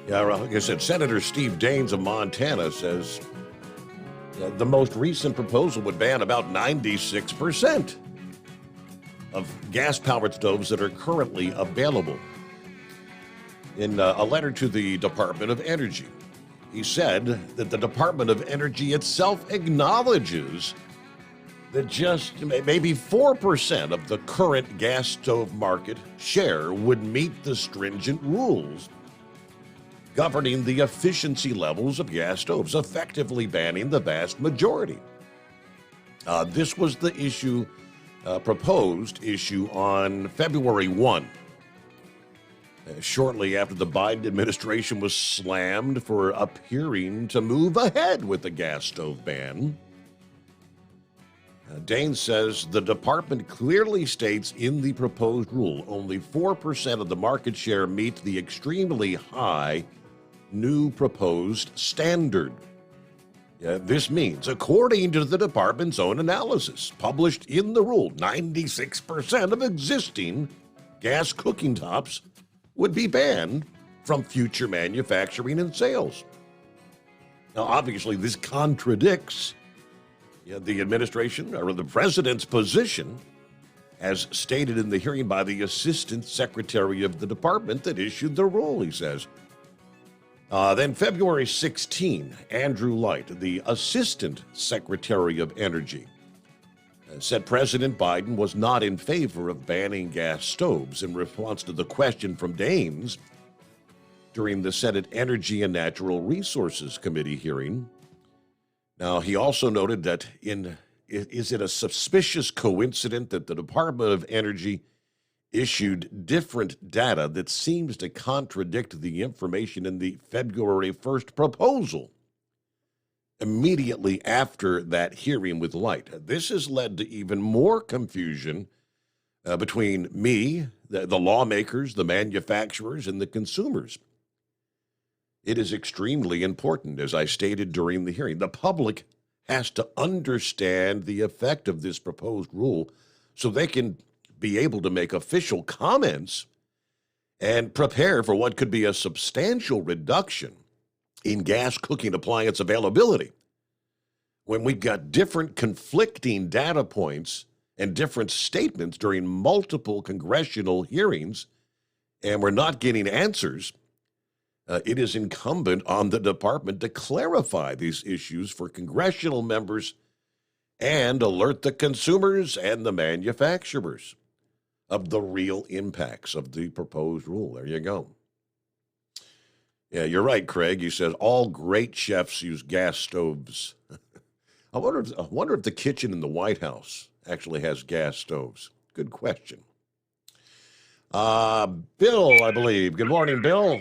Yeah, like I said, Senator Steve Daines of Montana says the most recent proposal would ban about 96% of gas-powered stoves that are currently available. In a letter to the Department of Energy, he said that the Department of Energy itself acknowledges that just maybe 4% of the current gas stove market share would meet the stringent rules governing the efficiency levels of gas stoves, effectively banning the vast majority. This was the proposed issue on February 1. Shortly after the Biden administration was slammed for appearing to move ahead with the gas stove ban. Daines says the department clearly states in the proposed rule only 4% of the market share meet the extremely high new proposed standard. This means, according to the department's own analysis, published in the rule, 96% of existing gas cooking tops would be banned from future manufacturing and sales. Now, obviously, this contradicts the administration or the president's position as stated in the hearing by the Assistant Secretary of the Department that issued the rule, he says. Then February 16, Andrew Light, the Assistant Secretary of Energy, said President Biden was not in favor of banning gas stoves in response to the question from Daines during the Senate Energy and Natural Resources Committee hearing. Now, he also noted that is it a suspicious coincidence that the Department of Energy issued different data that seems to contradict the information in the February 1st proposal immediately after that hearing with Light? This has led to even more confusion between me, the lawmakers, the manufacturers, and the consumers. It is extremely important, as I stated during the hearing. The public has to understand the effect of this proposed rule so they can be able to make official comments and prepare for what could be a substantial reduction in gas cooking appliance availability. When we've got different conflicting data points and different statements during multiple congressional hearings, and we're not getting answers, it is incumbent on the department to clarify these issues for congressional members and alert the consumers and the manufacturers of the real impacts of the proposed rule. There you go. Yeah, you're right, Craig. You said all great chefs use gas stoves. I wonder if the kitchen in the White House actually has gas stoves. Good question. Bill, I believe. Good morning, Bill.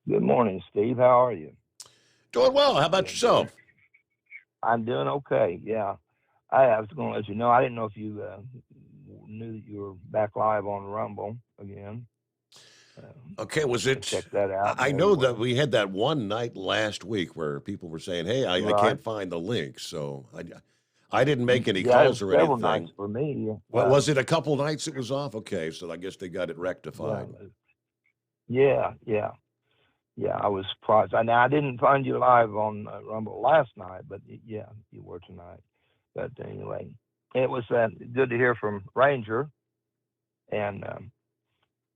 Good morning, Steve. How are you? Doing well. How about yourself? I'm doing okay, yeah. I was going to let you know, I didn't know if you knew that you were back live on Rumble again. Okay, was it? Check that out. I know that we had that one night last week where people were saying, hey, I can't find the link, so I didn't make any calls or anything. Nights for me. Well, was it a couple nights it was off? Okay, so I guess they got it rectified. Yeah, I was surprised. I didn't find you live on Rumble last night, but yeah, you were tonight. But anyway, it was good to hear from Ranger and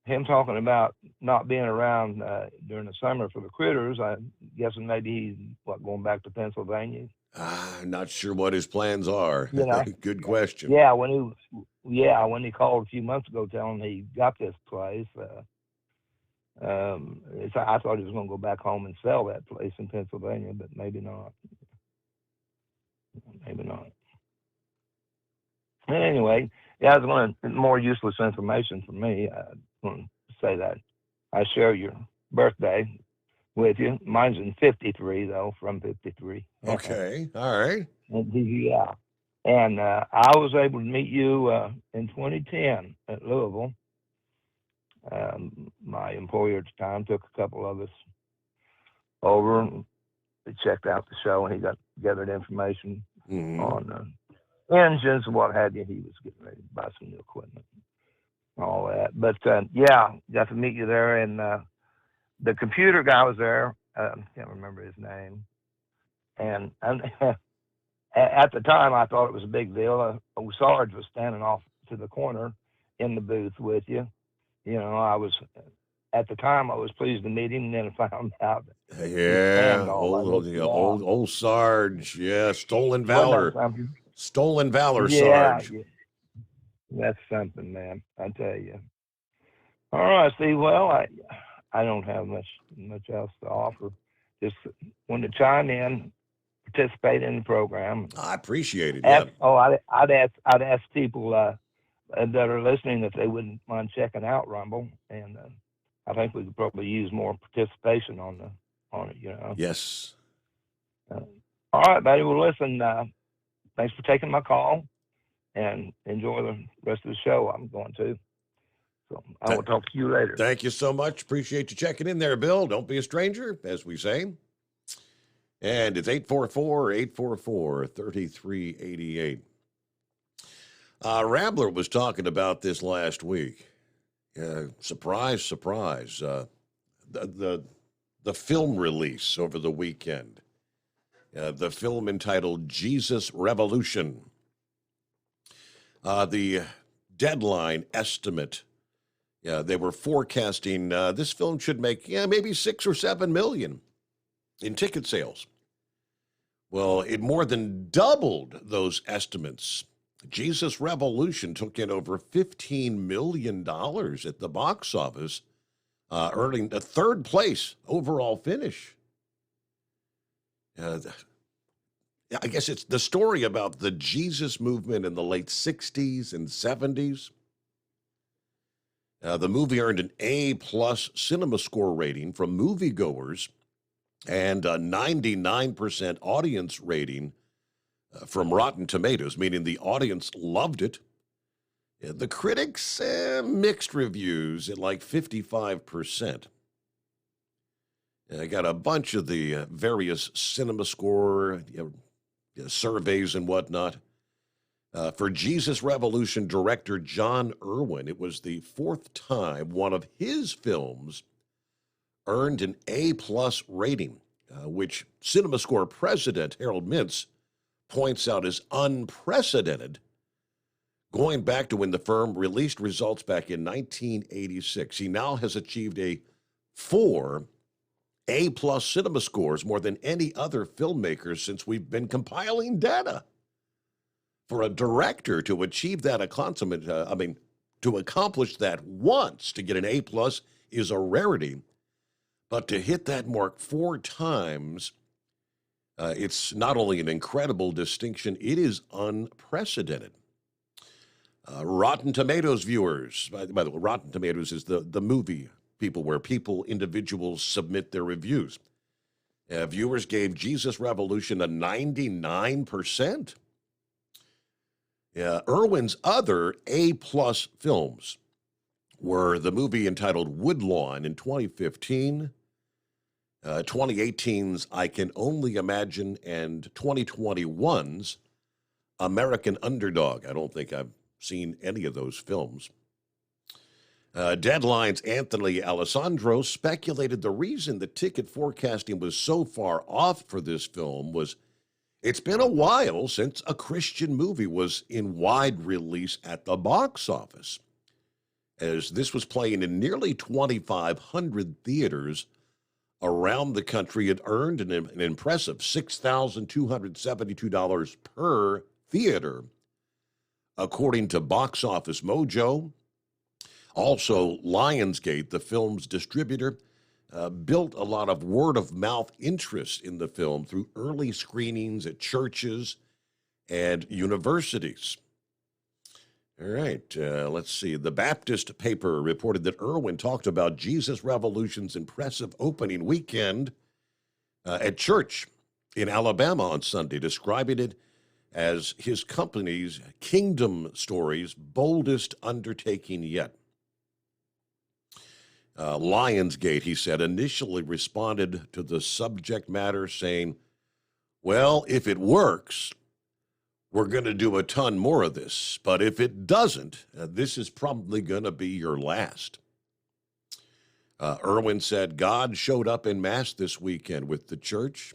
him talking about not being around during the summer for the critters. I'm guessing maybe he's going back to Pennsylvania. I'm not sure what his plans are. You know? Good question. Yeah, when he called a few months ago telling he got this place. I thought he was going to go back home and sell that place in Pennsylvania, but maybe not. Maybe not. Anyway, yeah, I was more useless information for me. I want to say that I share your birthday with you. Mine's in 53, though, from 53. Okay, all right. Yeah. And I was able to meet you in 2010 at Louisville. My employer at the time took a couple of us over and they checked out the show, and he gathered information on engines and what have you. He was getting ready to buy some new equipment and all that. But yeah, got to meet you there. And the computer guy was there. I can't remember his name. And at the time, I thought it was a big deal. Sarge was standing off to the corner in the booth with you. You know, at the time I was pleased to meet him, and then I found out. Yeah, old Sarge. Yeah, stolen valor. Stolen valor, Sarge. Yeah. That's something, man. I tell you. All right, Steve. Well, I don't have much else to offer. Just wanted to chime in, participate in the program. I appreciate it. Yeah. I'd ask people that are listening if they wouldn't mind checking out Rumble, and I think we could probably use more participation on it. You know. Yes. All right, buddy. Well, listen. Thanks for taking my call, and enjoy the rest of the show. I'm going to. So I will talk to you later. Thank you so much. Appreciate you checking in there, Bill. Don't be a stranger, as we say. And it's 844-844-3388. Rambler was talking about this last week. Surprise, surprise. The film release over the weekend. The film entitled Jesus Revolution. The Deadline estimate. They were forecasting this film should make maybe 6 or 7 million in ticket sales. Well, it more than doubled those estimates. Jesus Revolution took in over $15 million at the box office, earning the third place overall finish. I guess it's the story about the Jesus movement in the late 60s and 70s. The movie earned an A+ cinema score rating from moviegoers and a 99% audience rating from Rotten Tomatoes, meaning the audience loved it. The critics, mixed reviews at like 55%. I got a bunch of the various cinema score surveys and whatnot. For Jesus Revolution director John Irwin, it was the 4th time one of his films earned an A+ rating, which CinemaScore president Harold Mintz points out as unprecedented, going back to when the firm released results back in 1986. He now has achieved a 4 A+ cinema scores, more than any other filmmaker since we've been compiling data. For a director to achieve that to accomplish that once, to get an A+ is a rarity. But to hit that mark 4 times, it's not only an incredible distinction, it is unprecedented. Rotten Tomatoes viewers, by the way, Rotten Tomatoes is the movie people where individuals submit their reviews. Viewers gave Jesus Revolution a 99%. Irwin's other A+ films were the movie entitled Woodlawn in 2015, 2018's I Can Only Imagine, and 2021's American Underdog. I don't think I've seen any of those films. Deadline's Anthony Alessandro speculated the reason the ticket forecasting was so far off for this film was it's been a while since a Christian movie was in wide release at the box office, as this was playing in nearly 2,500 theaters around the country. It earned an impressive $6,272 per theater, according to Box Office Mojo. Also, Lionsgate, the film's distributor, built a lot of word-of-mouth interest in the film through early screenings at churches and universities. All right, let's see. The Baptist paper reported that Irwin talked about Jesus Revolution's impressive opening weekend at church in Alabama on Sunday, describing it as his company's Kingdom Stories boldest undertaking yet. Lionsgate, he said, initially responded to the subject matter saying, well, if it works, we're going to do a ton more of this. But if it doesn't, this is probably going to be your last. Irwin said, God showed up en masse this weekend with the church.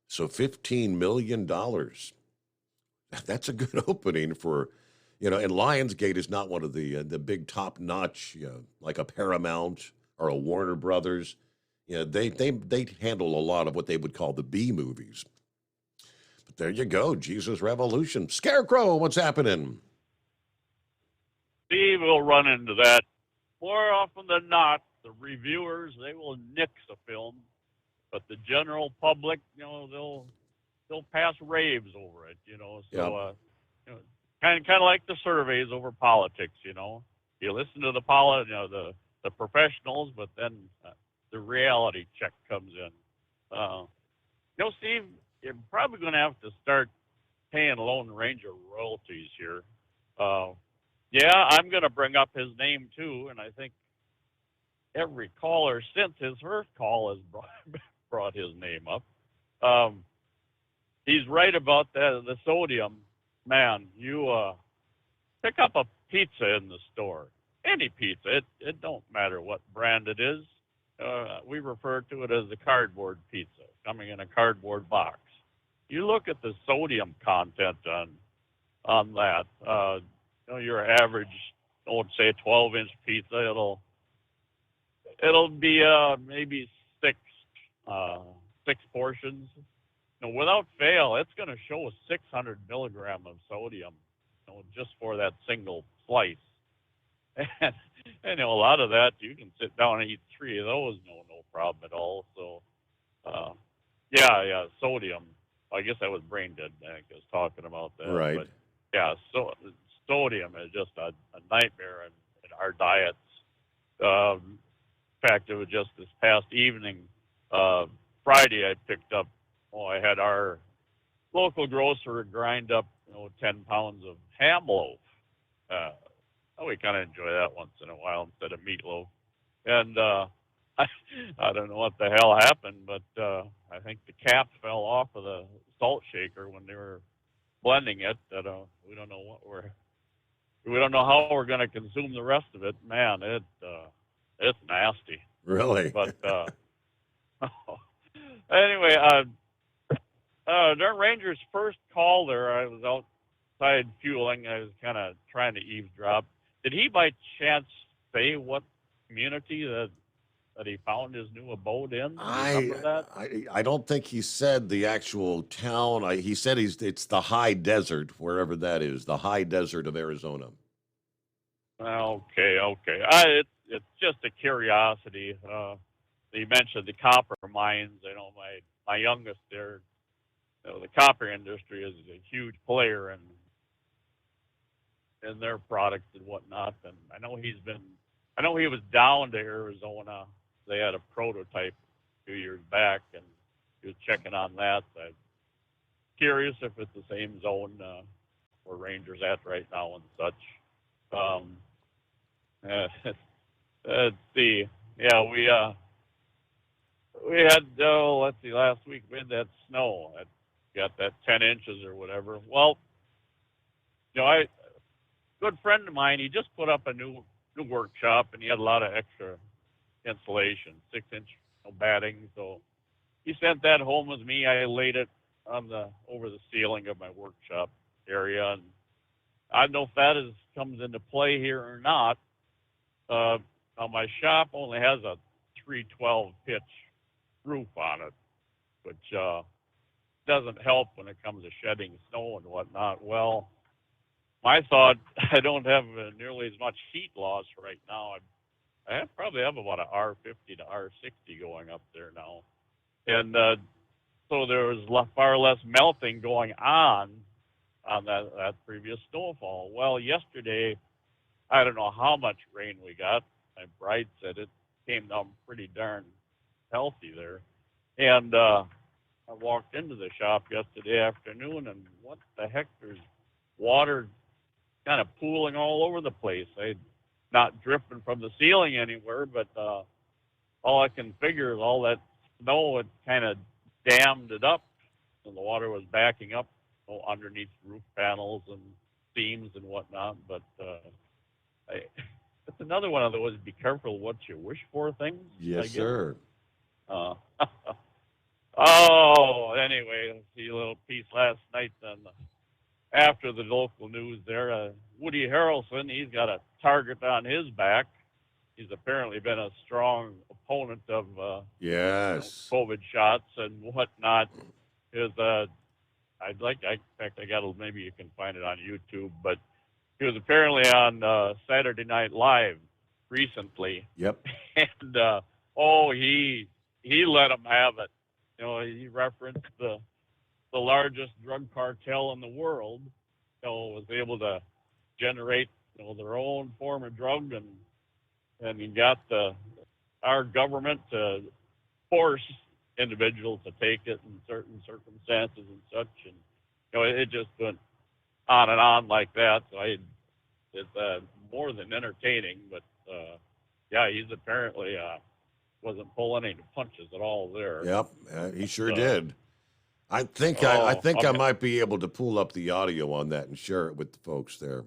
So $15 million. That's a good opening for, and Lionsgate is not one of the big top-notch, like a Paramount or a Warner Brothers. They handle a lot of what they would call the B movies. But there you go, Jesus Revolution. Scarecrow, what's happening? Steve will run into that. More often than not, the reviewers, they will nix a film, but the general public, they'll pass raves over it, So, kind of like the surveys over politics, You listen to the professionals, but then the reality check comes in. Steve, you're probably going to have to start paying Lone Ranger royalties here. I'm going to bring up his name too, and I think every caller since his first call has brought his name up. He's right about the sodium. Man, you pick up a pizza in the store, any pizza. It don't matter what brand it is. We refer to it as the cardboard pizza, coming in a cardboard box. You look at the sodium content on that. Your average, say, 12-inch pizza, it'll be maybe six portions. Without fail, it's going to show 600 milligram of sodium, just for that single slice. And a lot of that, you can sit down and eat 3 of those, no problem at all. So, sodium. I guess I was brain dead. I was talking about that. Right. But so sodium is just a nightmare in our diets. In fact, it was just this past evening, Friday, I picked up. I had our local grocer grind up, 10 pounds of ham loaf. We kind of enjoy that once in a while instead of meatloaf. And I don't know what the hell happened, but I think the cap fell off of the salt shaker when they were blending it. That we don't know how we're going to consume the rest of it. Man, it's nasty. Really? But anyway, during Ranger's first call there, I was outside fueling. I was kind of trying to eavesdrop. Did he by chance say what community that he found his new abode in? Remember that? I don't think he said the actual town. He said it's the high desert, wherever that is, the high desert of Arizona. Okay. It's just a curiosity. You mentioned the copper mines. I know my youngest there. The copper industry is a huge player in their products and whatnot. And I know he was down to Arizona. They had a prototype a few years back, and he was checking on that. I'm curious if it's the same zone where Ranger's at right now and such. Let's see. Yeah, we had let's see. Last week we had that snow. I got that 10 inches or whatever. Well, a good friend of mine, he just put up a new workshop, and he had a lot of extra insulation, 6-inch batting. So he sent that home with me. I laid it over the ceiling of my workshop area, and I don't know if that comes into play here or not. Now my shop only has a 312 pitch roof on it, which doesn't help when it comes to shedding snow and whatnot. Well, my thought, I don't have nearly as much heat loss right now. I probably have about an R50 to R60 going up there now. And so there was far less melting going on that previous snowfall. Well, yesterday, I don't know how much rain we got. My bride said it came down pretty darn healthy there. And I walked into the shop yesterday afternoon, and what the heck? There's water kind of pooling all over the place. Not dripping from the ceiling anywhere, but all I can figure is all that snow had kind of dammed it up, and the water was backing up underneath roof panels and seams and whatnot. But it's another one of those be careful what you wish for things. Yes, sir. Anyway, let's see a little piece last night then. After the local news there, Woody Harrelson, he's got a target on his back. He's apparently been a strong opponent of yes, COVID shots and whatnot. In fact, I got maybe you can find it on YouTube, but he was apparently on Saturday Night Live recently. Yep. And he let him have it. He referenced the largest drug cartel in the world. Was able to generate their own form of drug, and he got our government to force individuals to take it in certain circumstances and such, and it just went on and on like that. So it's more than entertaining, but he's apparently wasn't pulling any punches at all there. Yep, he sure did. I think I might be able to pull up the audio on that and share it with the folks there.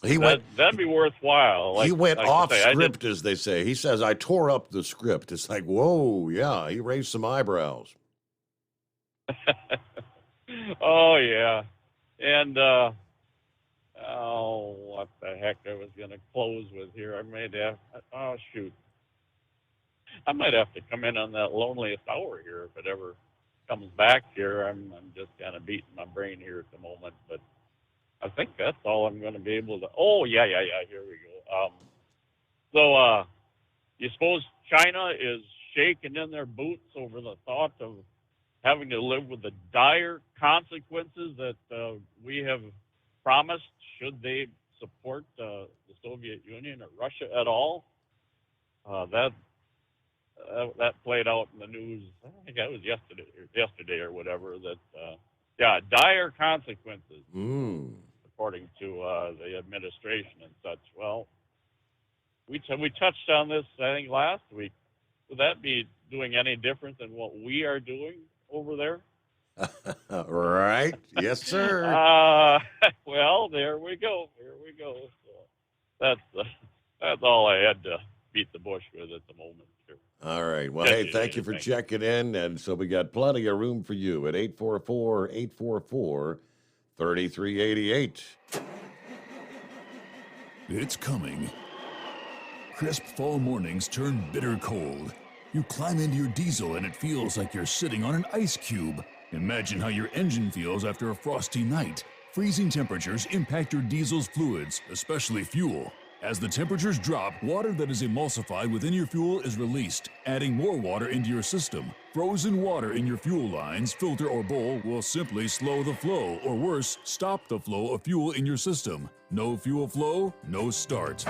That'd be worthwhile. He went off script, as they say. He says, "I tore up the script." It's like, whoa, yeah. He raised some eyebrows. Oh yeah, and what the heck? I was going to close with here. I might have to come in on that loneliest hour here if it ever comes back here. I'm just kind of beating my brain here at the moment, but I think that's all I'm going to be able to. Oh, yeah. Here we go. So you suppose China is shaking in their boots over the thought of having to live with the dire consequences that we have promised should they support the Soviet Union or Russia at all? That played out in the news. I think that was yesterday or whatever. That dire consequences, according to the administration and such. Well, we touched on this I think last week. Would that be doing any different than what we are doing over there? Right. Yes, sir. Well, there we go. So that's all I had to beat the bush with at the moment here. All right. Well, hey, thank you for checking in. And so we got plenty of room for you at 844-844-3388. It's coming. Crisp fall mornings turn bitter cold. You climb into your diesel and it feels like you're sitting on an ice cube. Imagine how your engine feels after a frosty night. Freezing temperatures impact your diesel's fluids, especially fuel. As the temperatures drop, water that is emulsified within your fuel is released, adding more water into your system. Frozen water in your fuel lines, filter, or bowl will simply slow the flow, or worse, stop the flow of fuel in your system. No fuel flow, no start.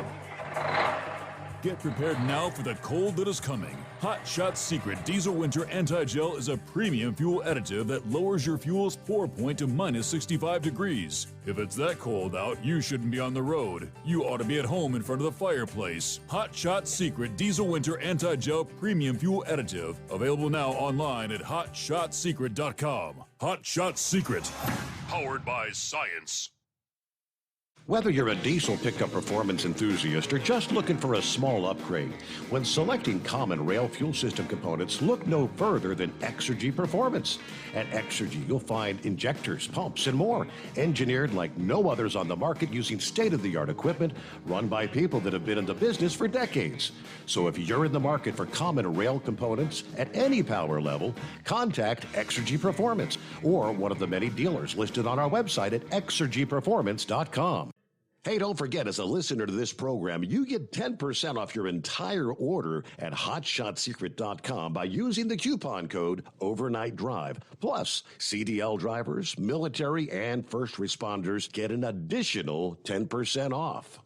Get prepared now for the cold that is coming. Hot Shot Secret Diesel Winter Anti-Gel is a premium fuel additive that lowers your fuel's pour point to minus 65 degrees. If it's that cold out, you shouldn't be on the road. You ought to be at home in front of the fireplace. Hot Shot Secret Diesel Winter Anti-Gel Premium Fuel Additive. Available now online at hotshotsecret.com. Hot Shot Secret. Powered by science. Whether you're a diesel pickup performance enthusiast or just looking for a small upgrade, when selecting common rail fuel system components, look no further than Exergy Performance. At Exergy, you'll find injectors, pumps, and more, engineered like no others on the market using state-of-the-art equipment run by people that have been in the business for decades. So if you're in the market for common rail components at any power level, contact Exergy Performance or one of the many dealers listed on our website at exergyperformance.com. Hey, don't forget, as a listener to this program, you get 10% off your entire order at hotshotsecret.com by using the coupon code Overnight Drive. Plus, CDL drivers, military, and first responders get an additional 10% off.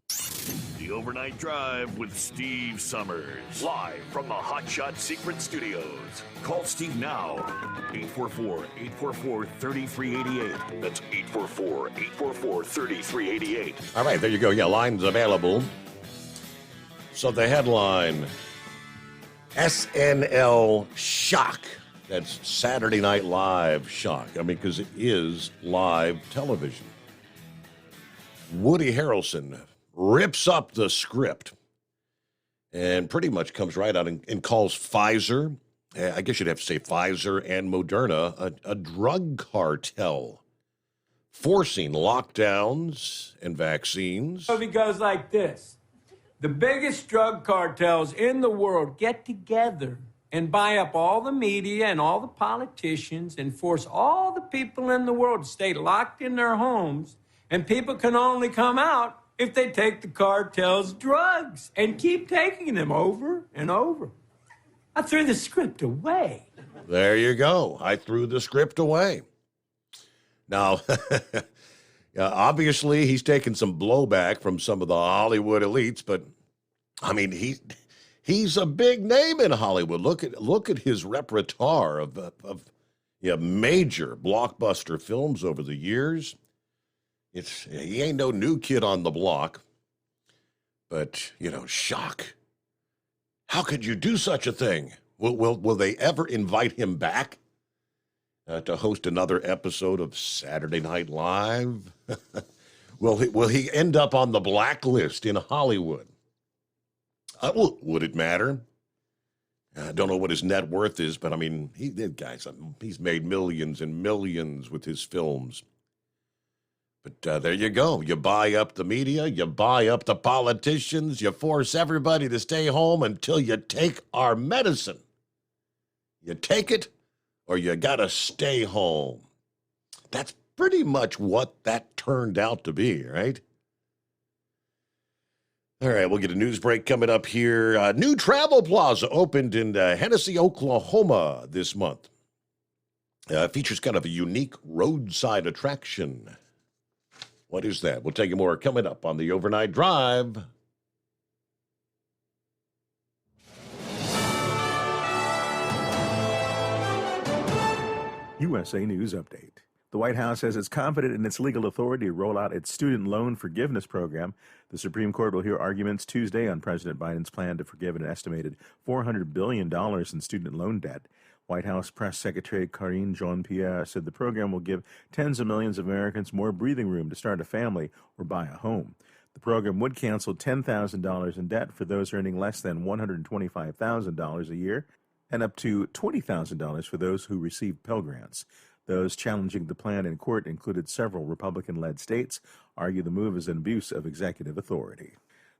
The Overnight Drive with Steve Summers. Live from the Hot Shot Secret Studios. Call Steve now. 844-844-3388. That's 844-844-3388. All right, there you go. Yeah, lines available. So the headline, SNL shock. That's Saturday Night Live shock. I mean, because it is live television. Woody Harrelson rips up the script and pretty much comes right out and calls Pfizer, I guess you'd have to say Pfizer and Moderna, a drug cartel, forcing lockdowns and vaccines. It goes like this. The biggest drug cartels in the world get together and buy up all the media and all the politicians and force all the people in the world to stay locked in their homes. And people can only come out if they take the cartel's drugs and keep taking them over and over. I threw the script away. There you go. I threw the script away. Now, obviously, he's taken some blowback from some of the Hollywood elites, but, I mean, he's a big name in Hollywood. Look at his repertoire of major blockbuster films over the years. He ain't no new kid on the block, but, shock. How could you do such a thing? Will they ever invite him back to host another episode of Saturday Night Live? Will he end up on the blacklist in Hollywood? Would it matter? I don't know what his net worth is, but I mean, he's made millions and millions with his films. But there you go. You buy up the media, you buy up the politicians, you force everybody to stay home until you take our medicine. You take it or you got to stay home. That's pretty much what that turned out to be, right? All right, we'll get a news break coming up here. New Travel Plaza opened in Hennessy, Oklahoma this month. Features kind of a unique roadside attraction. What is that? We'll tell you more coming up on the Overnight Drive. USA News Update. The White House says it's confident in its legal authority to roll out its student loan forgiveness program. The Supreme Court will hear arguments Tuesday on President Biden's plan to forgive an estimated $400 billion in student loan debt. White House Press Secretary Karine Jean-Pierre said the program will give tens of millions of Americans more breathing room to start a family or buy a home. The program would cancel $10,000 in debt for those earning less than $125,000 a year and up to $20,000 for those who receive Pell Grants. Those challenging the plan in court included several Republican-led states, argue the move is an abuse of executive authority.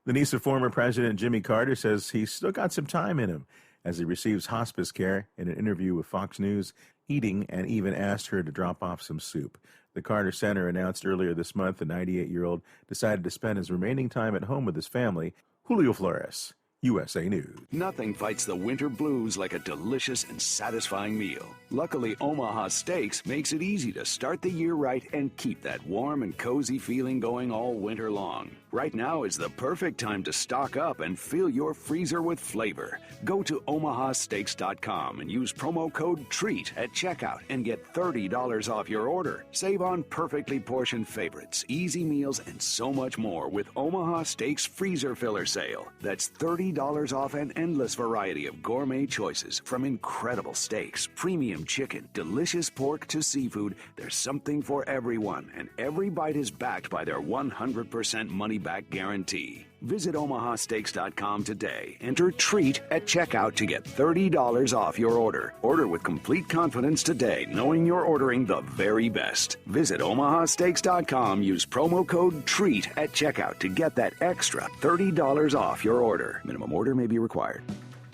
The niece of former President Jimmy Carter says he's still got some time in him as he receives hospice care. In an interview with Fox News, eating and even asked her to drop off some soup. The Carter Center announced earlier this month the 98-year-old decided to spend his remaining time at home with his family. Julio Flores, USA News. Nothing fights the winter blues like a delicious and satisfying meal. Luckily, Omaha Steaks makes it easy to start the year right and keep that warm and cozy feeling going all winter long. Right now is the perfect time to stock up and fill your freezer with flavor. Go to omahasteaks.com and use promo code TREAT at checkout and get $30 off your order. Save on perfectly portioned favorites, easy meals, and so much more with Omaha Steaks Freezer Filler Sale. That's $30 off an endless variety of gourmet choices from incredible steaks, premium chicken, delicious pork to seafood. There's something for everyone, and every bite is backed by their 100% money-back guarantee. Visit omahasteaks.com today. Enter TREAT at checkout to get $30 off your order. Order with complete confidence today, knowing you're ordering the very best. Visit omahasteaks.com. Use promo code TREAT at checkout to get that extra $30 off your order. Minimum order may be required.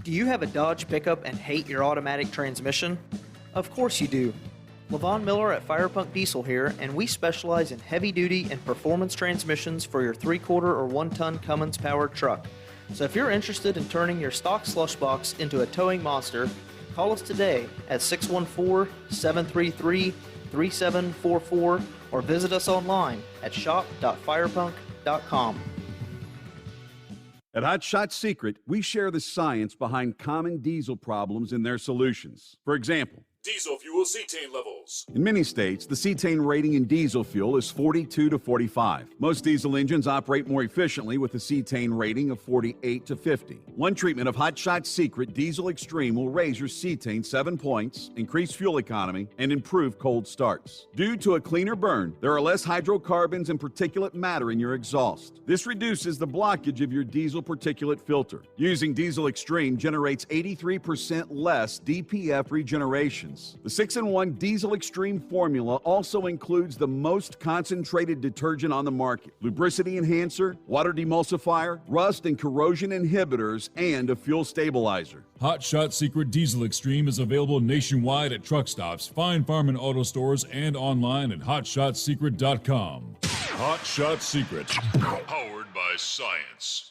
Do you have a Dodge pickup and hate your automatic transmission? Of course you do. LaVon Miller at Firepunk Diesel here, and we specialize in heavy-duty and performance transmissions for your 3/4 or 1-ton Cummins-powered truck. So if you're interested in turning your stock slush box into a towing monster, call us today at 614-733-3744 or visit us online at shop.firepunk.com. At Hot Shot Secret, we share the science behind common diesel problems and their solutions. For example, Diesel fuel cetane levels. in many states, the cetane rating in diesel fuel is 42 to 45. Most diesel engines operate more efficiently with a cetane rating of 48 to 50. One treatment of Hot Shot Secret Diesel Extreme will raise your cetane 7 points, increase fuel economy, and improve cold starts. Due to a cleaner burn, there are less hydrocarbons and particulate matter in your exhaust. This reduces the blockage of your diesel particulate filter. Using Diesel Extreme generates 83% less DPF regeneration. The 6-in-1 Diesel Extreme formula also includes the most concentrated detergent on the market, lubricity enhancer, water demulsifier, rust and corrosion inhibitors, and a fuel stabilizer. Hot Shot Secret Diesel Extreme is available nationwide at truck stops, fine farm and auto stores, and online at hotshotsecret.com. Hot Shot Secret, powered by science.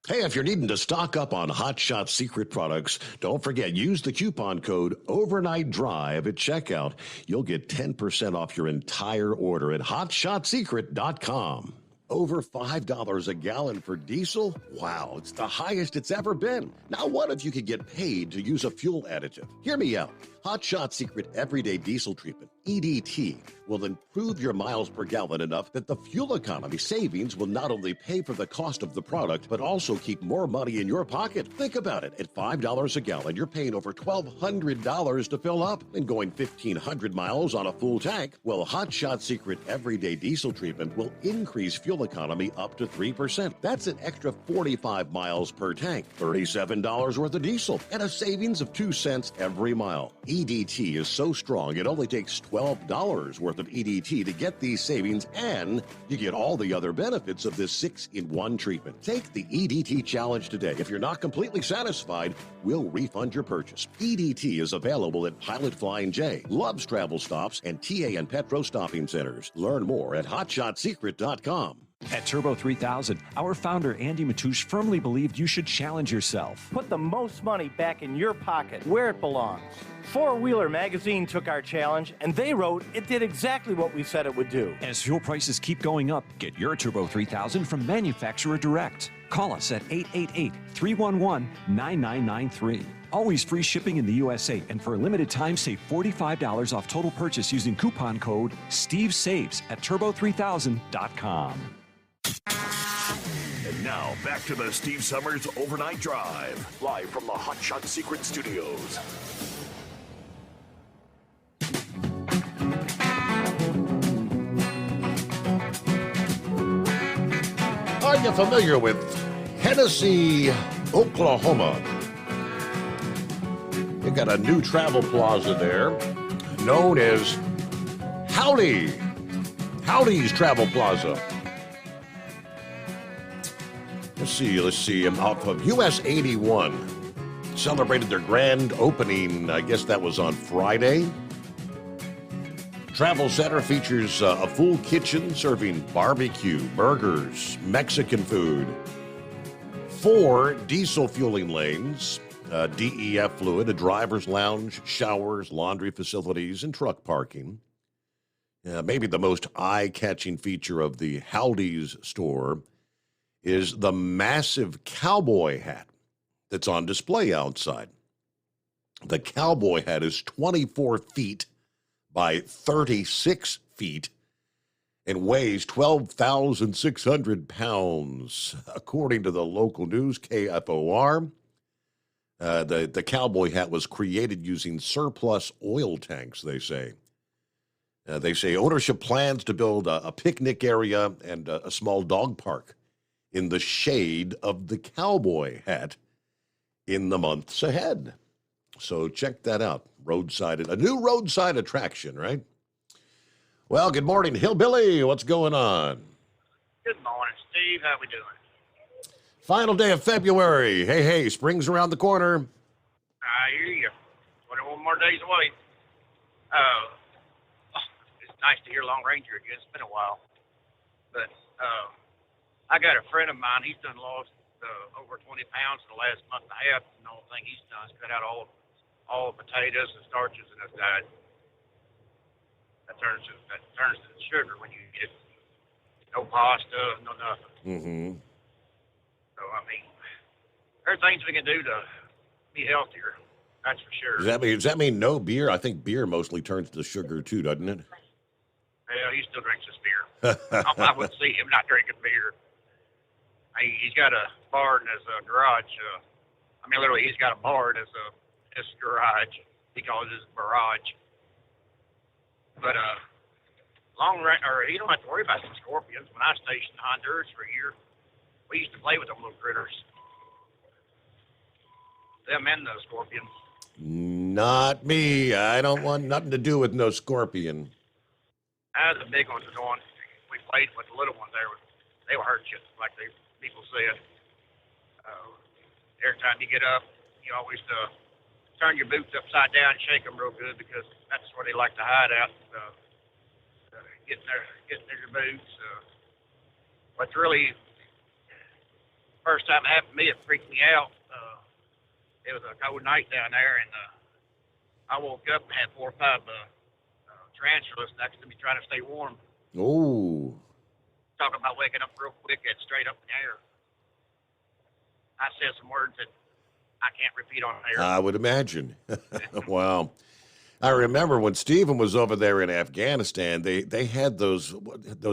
Hey, if you're needing to stock up on Hot Shot Secret products, don't forget, use the coupon code Overnight Drive at checkout. You'll get 10% off your entire order at hotshotsecret.com. Over $5 a gallon for diesel? Wow, it's the highest it's ever been. Now, what if you could get paid to use a fuel additive? Hear me out. Hot Shot Secret Everyday Diesel Treatment, EDT, will improve your miles per gallon enough that the fuel economy savings will not only pay for the cost of the product, but also keep more money in your pocket. Think about it. At $5 a gallon, you're paying over $1,200 to fill up and going 1,500 miles on a full tank. Well, Hot Shot Secret Everyday Diesel Treatment will increase fuel economy up to 3%. That's an extra 45 miles per tank, $37 worth of diesel, and a savings of 2 cents every mile. EDT is so strong, it only takes $12 worth of EDT to get these savings, and you get all the other benefits of this 6-in-1 treatment. Take the EDT challenge today. If you're not completely satisfied, we'll refund your purchase. EDT is available at Pilot Flying J, Love's Travel Stops, and TA and Petro Stopping Centers. Learn more at hotshotsecret.com. At Turbo 3000, our founder Andy Matouche firmly believed you should challenge yourself. Put the most money back in your pocket, where it belongs. Four Wheeler Magazine took our challenge, and they wrote it did exactly what we said it would do. As fuel prices keep going up, get your Turbo 3000 from manufacturer direct. Call us at 888-311-9993. Always free shipping in the USA, and for a limited time, save $45 off total purchase using coupon code STEVESAVES at turbo3000.com. And now, back to the Steve Summers Overnight Drive, live from the Hot Shot Secret Studios. Are you familiar with Hennessy, Oklahoma? They got a new travel plaza there known as Howdy's Travel Plaza. Let's see. Off of US 81. Celebrated their grand opening, I guess that was on Friday. Travel Center features a full kitchen serving barbecue, burgers, Mexican food, 4 diesel fueling lanes, DEF fluid, a driver's lounge, showers, laundry facilities, and truck parking. Maybe the most eye-catching feature of the Howdy's store is the massive cowboy hat that's on display outside. The cowboy hat is 24 feet by 36 feet and weighs 12,600 pounds. According to the local news, KFOR, the cowboy hat was created using surplus oil tanks, they say. They say ownership plans to build a picnic area and a small dog park in the shade of the cowboy hat in the months ahead. So check that out. A new roadside attraction, right? Well, good morning, Hillbilly. What's going on? Good morning, Steve. How we doing? Final day of February. Hey, spring's around the corner. I hear you. 21 more days away. It's nice to hear Long Ranger again. It's been a while. But I got a friend of mine. He's done lost over 20 pounds in the last month and a half. And the only thing he's done is cut out all the potatoes and starches in his diet. That turns to sugar when you eat it. No pasta, no nothing. Mm-hmm. So, I mean, There are things we can do to be healthier. That's for sure. Does that mean no beer? I think beer mostly turns to sugar too, doesn't it? Well, he still drinks his beer. I would see him not drinking beer. He's got a barn as a garage. Literally, he's got a barn as a garage. He calls it his barrage. But long range, or you don't have to worry about some scorpions. When I stationed in Honduras for a year, we used to play with them little critters. Them and the scorpions. Not me. I don't want nothing to do with no scorpion. The big ones are going. We played with the little ones. They were hurt you, like people said. Every time you get up, you always turn your boots upside down and shake them real good because that's where they like to hide out. Getting their boots. But really, first time it happened to me, it freaked me out. It was a cold night down there, and I woke up and had 4 or 5 tarantulas next to me trying to stay warm. Oh. Talking about waking up real quick and straight up in the air. I said some words that I can't repeat on air. I would imagine. Wow. I remember when Stephen was over there in Afghanistan, they had those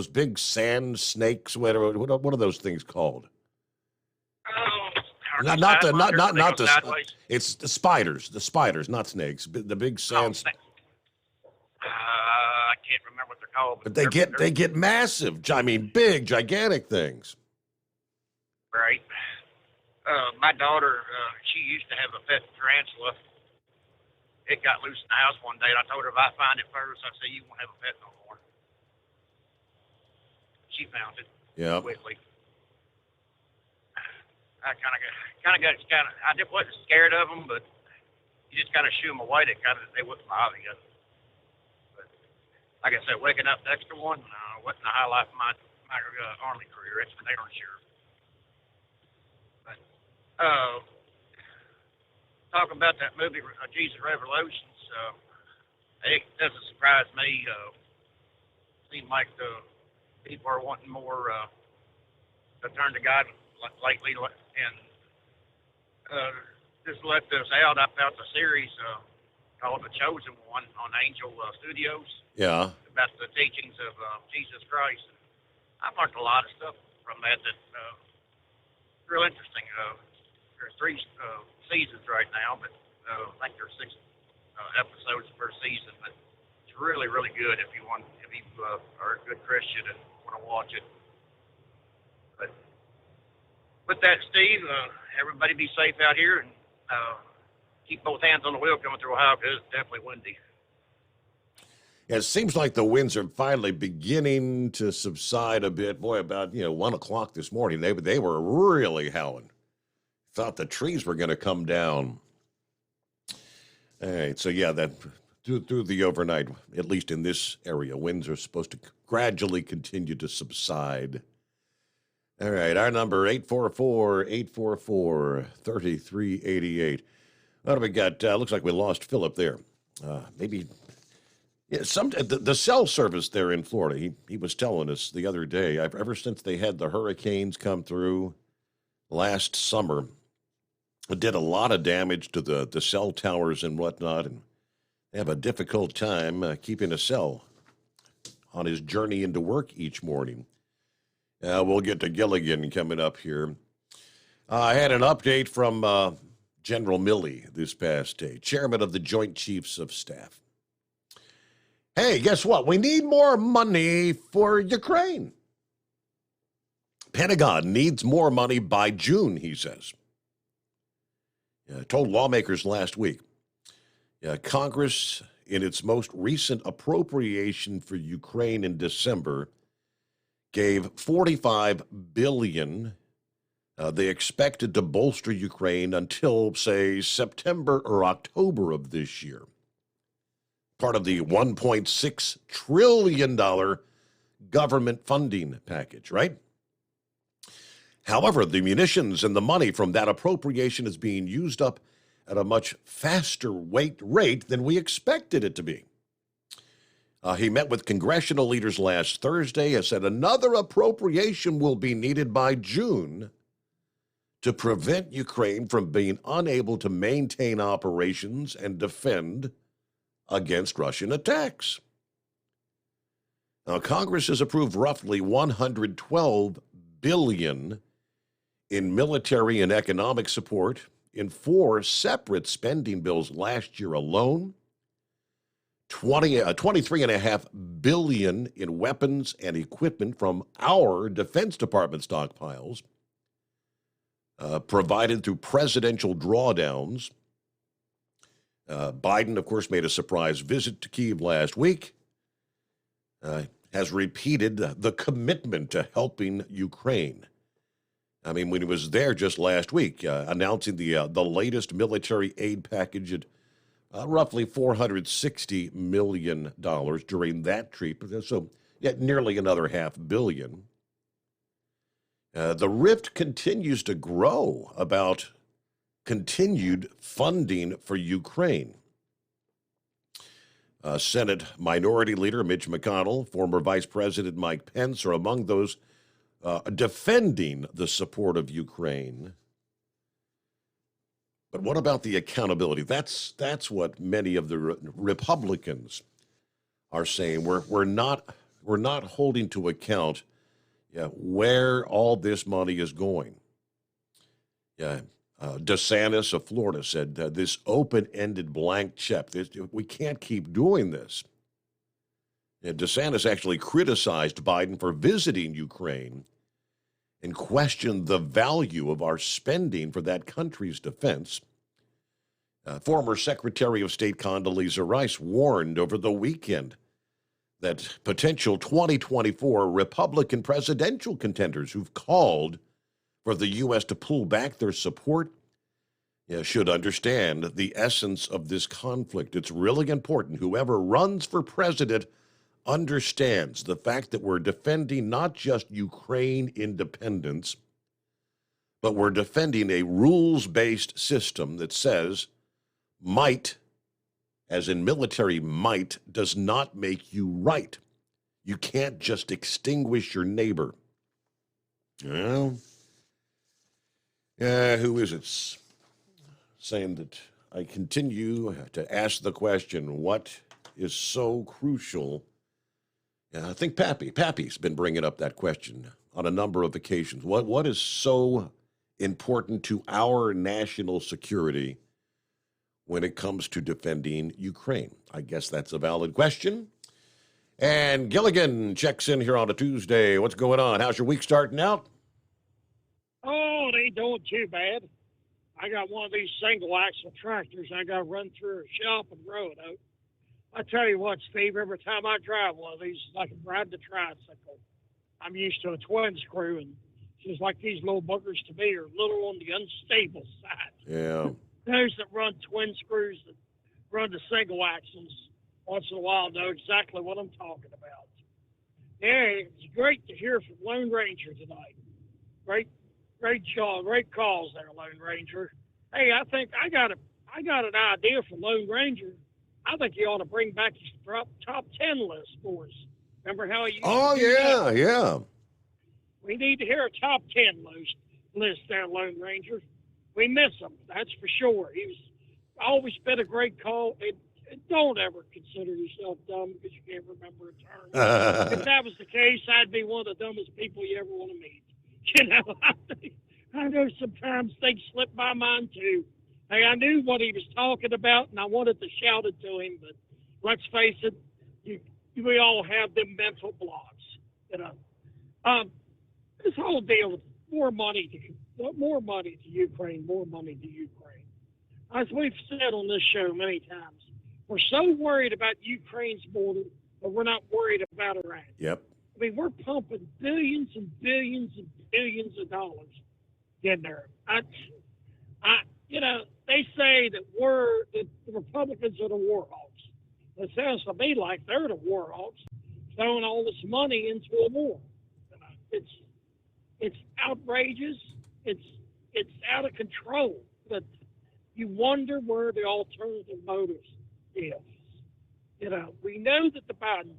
big sand snakes. What are those things called? It's the spiders, not snakes. The big sand. I can't remember what they're called. But they get massive. I mean, big, gigantic things. Right. My daughter, she used to have a pet tarantula. It got loose in the house one day, and I told her if I find it first, I said, you won't have a pet no more. She found it. Yeah. Quickly. I I just wasn't scared of them, but you just kind of shoo them away. They wouldn't bother you. But like I said, waking up next to one wasn't the highlight of my Army career. It's for damn sure. But talking about that movie, Jesus Revolutions, it doesn't surprise me. Seems like the people are wanting more to turn to God lately, and just let this out. I found the series called The Chosen One on Angel Studios. Yeah. About the teachings of Jesus Christ. I've learned a lot of stuff from that that's real interesting. There's 3 seasons right now, but I think there's 6 episodes per season. But it's really, really good if you are a good Christian and want to watch it. But with that, Steve, everybody be safe out here and keep both hands on the wheel coming through Ohio because it's definitely windy. Yeah, it seems like the winds are finally beginning to subside a bit. Boy, about 1 o'clock this morning, they were really howling. Thought the trees were going to come down. All right, so yeah, that through the overnight, at least in this area, winds are supposed to gradually continue to subside. All right, our number 844-844-3388. What do we got? Looks like we lost Philip there. Maybe the cell service there in Florida. He was telling us the other day. Ever since they had the hurricanes come through last summer, it did a lot of damage to the cell towers and whatnot, and they have a difficult time keeping a cell on his journey into work each morning. We'll get to Gilligan coming up here. I had an update from General Milley this past day, chairman of the Joint Chiefs of Staff. Hey, guess what? We need more money for Ukraine. Pentagon needs more money by June, he says. Told lawmakers last week. Congress, in its most recent appropriation for Ukraine in December, gave $45 billion. They expected to bolster Ukraine until, say, September or October of this year. Part of the $1.6 trillion government funding package, right? However, the munitions and the money from that appropriation is being used up at a much faster rate than we expected it to be. He met with congressional leaders last Thursday and said another appropriation will be needed by June to prevent Ukraine from being unable to maintain operations and defend against Russian attacks. Now, Congress has approved roughly $112 billion in military and economic support in 4 separate spending bills last year alone. $23.5 billion in weapons and equipment from our Defense Department stockpiles, provided through presidential drawdowns. Biden, of course, made a surprise visit to Kyiv last week, has repeated the commitment to helping Ukraine. I mean, when he was there just last week, announcing the latest military aid package at roughly $460 million during that trip. So, nearly another $500 million. The rift continues to grow about continued funding for Ukraine. Senate Minority Leader Mitch McConnell, former Vice President Mike Pence are among those defending the support of Ukraine. But what about the accountability? That's what many of the Republicans are saying. We're not holding to account where all this money is going. DeSantis of Florida said this open-ended blank check. We can't keep doing this. DeSantis actually criticized Biden for visiting Ukraine and questioned the value of our spending for that country's defense. Former Secretary of State Condoleezza Rice warned over the weekend that potential 2024 Republican presidential contenders who've called for the U.S. to pull back their support should understand the essence of this conflict. It's really important. Whoever runs for president understands the fact that we're defending not just Ukraine independence, but we're defending a rules-based system that says might, as in military might, does not make you right. You can't just extinguish your neighbor. Well, who is it saying that I continue to ask the question, what is so crucial? I think Pappy's been bringing up that question on a number of occasions. What is so important to our national security when it comes to defending Ukraine? I guess that's a valid question. And Gilligan checks in here on a Tuesday. What's going on? How's your week starting out? Oh, it ain't doing too bad. I got one of these single-axle tractors. I got to run through a shop and road out. I tell you what, Steve, every time I drive one of these, it's like I'm riding a tricycle. I'm used to a twin screw, and it's just like these little buggers to me are a little on the unstable side. Yeah. Those that run twin screws, that run the single axles, once in a while know exactly what I'm talking about. Yeah, it's great to hear from Lone Ranger tonight. Great job, great calls there, Lone Ranger. Hey, I think I got an idea for Lone Ranger. I think you ought to bring back his top 10 list for us. Remember how he used to do that? Yeah. We need to hear a top 10 list there, Lone Ranger. We miss him, that's for sure. He's always been a great call. Don't ever consider yourself dumb because you can't remember a term. If that was the case, I'd be one of the dumbest people you ever want to meet. You know, I know sometimes things slip my mind too. Hey, I knew what he was talking about, and I wanted to shout it to him, but let's face it, we all have them mental blocks, you know. This whole deal with more money to Ukraine, more money to Ukraine. As we've said on this show many times, we're so worried about Ukraine's border, but we're not worried about Iran. Yep. I mean, we're pumping billions and billions and billions of dollars in there. You know, they say that the Republicans are the war hawks. It sounds to me like they're the war hawks, throwing all this money into a war. It's outrageous. It's out of control. But you wonder where the alternative motive is. You know, we know that the Bidens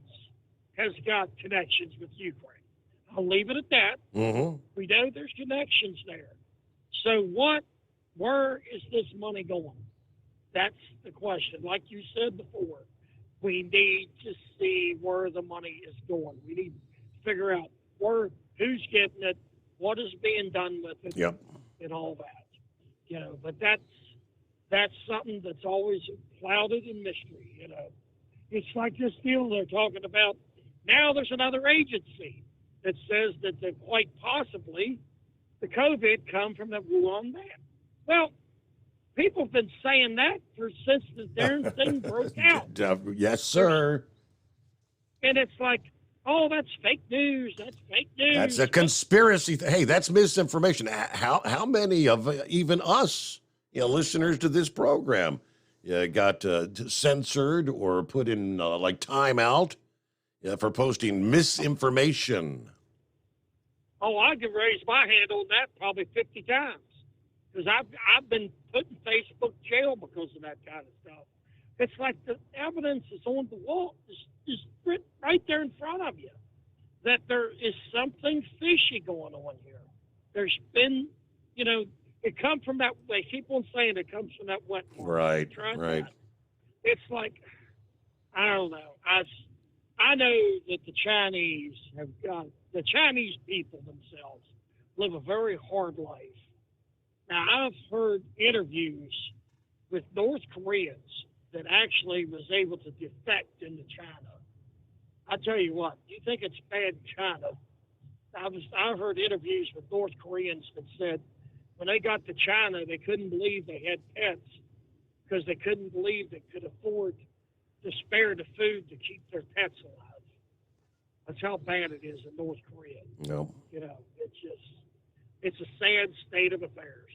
has got connections with Ukraine. I'll leave it at that. Mm-hmm. We know there's connections there. So where is this money going? That's the question. Like you said before, we need to see where the money is going. We need to figure out who's getting it, what is being done with it, Yep. and all that. But that's something that's always clouded in mystery. It's like this deal they're talking about. Now there's another agency that says that quite possibly the COVID come from the Wuhan lab. Well, people have been saying that since the darn thing broke out. Yes, sir. And it's like, oh, that's fake news. That's fake news. That's a conspiracy. Hey, that's misinformation. How many of even us, listeners to this program, got censored or put in like timeout for posting misinformation? Oh, I could raise my hand on that probably 50 times because I've been put in Facebook jail because of that kind of stuff. It's like the evidence is on the wall, is right there in front of you, that there is something fishy going on here. There's been, it comes from that. They keep on saying it comes from that wet market. Right. It's like, I don't know. I know that the Chinese people themselves live a very hard life. Now, I've heard interviews with North Koreans that actually was able to defect into China. I tell you what, you think it's bad in China? I heard interviews with North Koreans that said when they got to China, they couldn't believe they had pets because they couldn't believe they could afford to spare the food to keep their pets alive. That's how bad it is in North Korea. No. It's a sad state of affairs.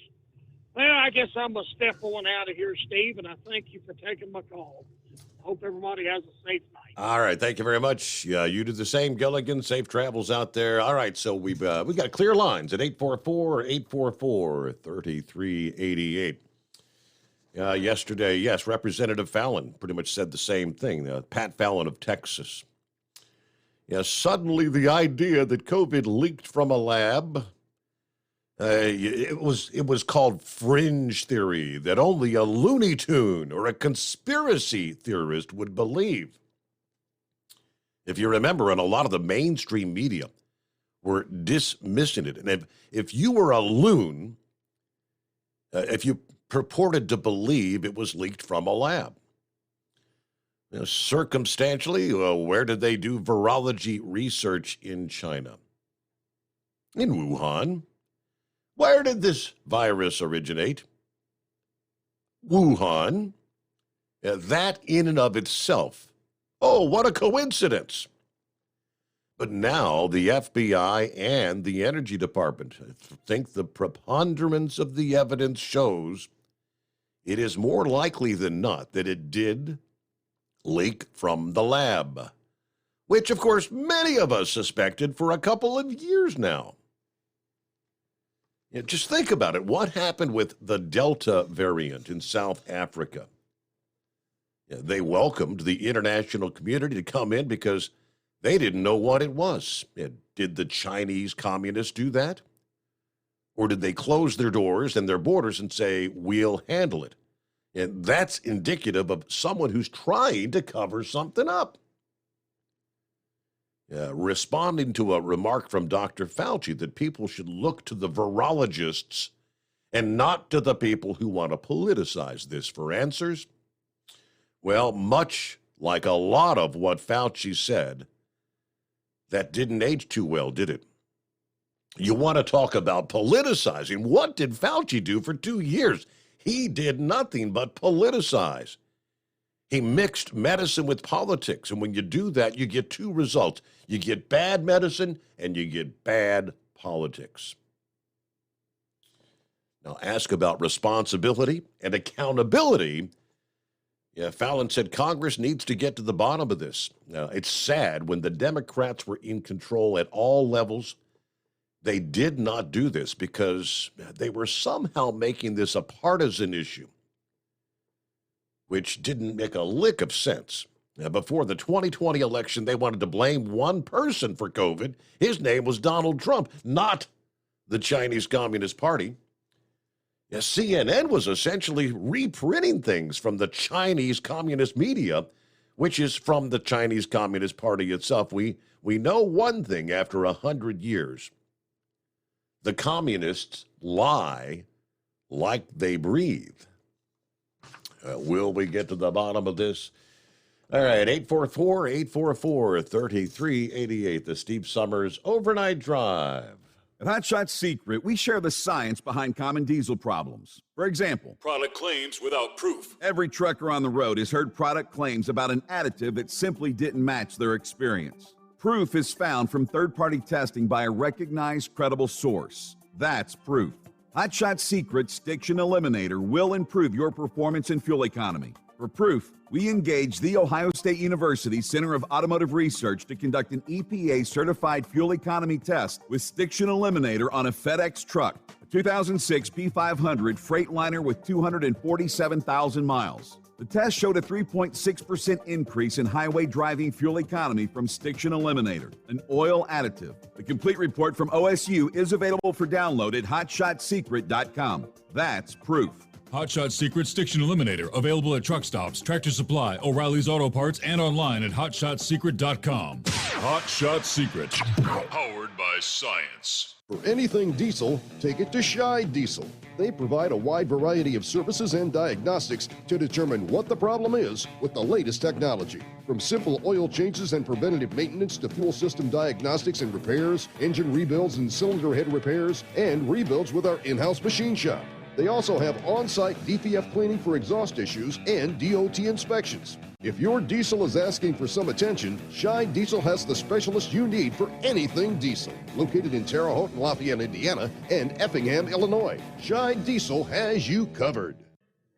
Well, I guess I'm going to step on out of here, Steve, and I thank you for taking my call. I hope everybody has a safe night. All right. Thank you very much. You do the same, Gilligan. Safe travels out there. All right. So we got clear lines at 844-844-3388. Yesterday, yes, Representative Fallon pretty much said the same thing. Pat Fallon of Texas. Suddenly the idea that COVID leaked from a lab, it was called fringe theory that only a Looney Tune or a conspiracy theorist would believe. If you remember, and a lot of the mainstream media were dismissing it. And if you were a loon, if you purported to believe it was leaked from a lab. Circumstantially, where did they do virology research in China? In Wuhan. Where did this virus originate? Wuhan. That in and of itself. Oh, what a coincidence. But now the FBI and the Energy Department think the preponderance of the evidence shows it is more likely than not that it did leak from the lab, which, of course, many of us suspected for a couple of years now. Just think about it. What happened with the Delta variant in South Africa? They welcomed the international community to come in because they didn't know what it was. Did the Chinese communists do that? Or did they close their doors and their borders and say, we'll handle it? And that's indicative of someone who's trying to cover something up. Responding to a remark from Dr. Fauci that people should look to the virologists and not to the people who want to politicize this for answers. Well, much like a lot of what Fauci said, that didn't age too well, did it? You want to talk about politicizing. What did Fauci do for 2 years? He did nothing but politicize. He mixed medicine with politics. And when you do that, you get two results. You get bad medicine and you get bad politics. Now, ask about responsibility and accountability. Fallon said Congress needs to get to the bottom of this. It's sad when the Democrats were in control at all levels. They did not do this because they were somehow making this a partisan issue, which didn't make a lick of sense. Before the 2020 election, they wanted to blame one person for COVID. His name was Donald Trump, not the Chinese Communist Party. Yeah, CNN was essentially reprinting things from the Chinese Communist media, which is from the Chinese Communist Party itself. We know one thing after 100 years. The communists lie like they breathe. Will we get to the bottom of this? All right, 844-844-3388, the Steve Summers Overnight Drive. At Hot Shot Secret, we share the science behind common diesel problems. For example, Product claims without proof. every trucker on the road has heard product claims about an additive that simply didn't match their experience. Proof is found from third-party testing by a recognized, credible source. That's proof. Hot Shot Secret's Stiction Eliminator will improve your performance and fuel economy. For proof, we engaged the Ohio State University Center of Automotive Research to conduct an EPA-certified fuel economy test with Stiction Eliminator on a FedEx truck, a 2006 P500 Freightliner with 247,000 miles. The test showed a 3.6% increase in highway driving fuel economy from Stiction Eliminator, an oil additive. The complete report from OSU is available for download at hotshotsecret.com. That's proof. Hot Shot Secret Stiction Eliminator, available at truck stops, Tractor Supply, O'Reilly's Auto Parts, and online at hotshotsecret.com. Hot Shot Secret, powered by science. For anything diesel, take it to Shy Diesel. They provide a wide variety of services and diagnostics to determine what the problem is with the latest technology. From simple oil changes and preventative maintenance to fuel system diagnostics and repairs, engine rebuilds and cylinder head repairs, and rebuilds with our in-house machine shop. They also have on-site DPF cleaning for exhaust issues and DOT inspections. If your diesel is asking for some attention, Shy Diesel has the specialist you need for anything diesel. Located in Terre Haute and Lafayette, Indiana, and Effingham, Illinois, Shy Diesel has you covered.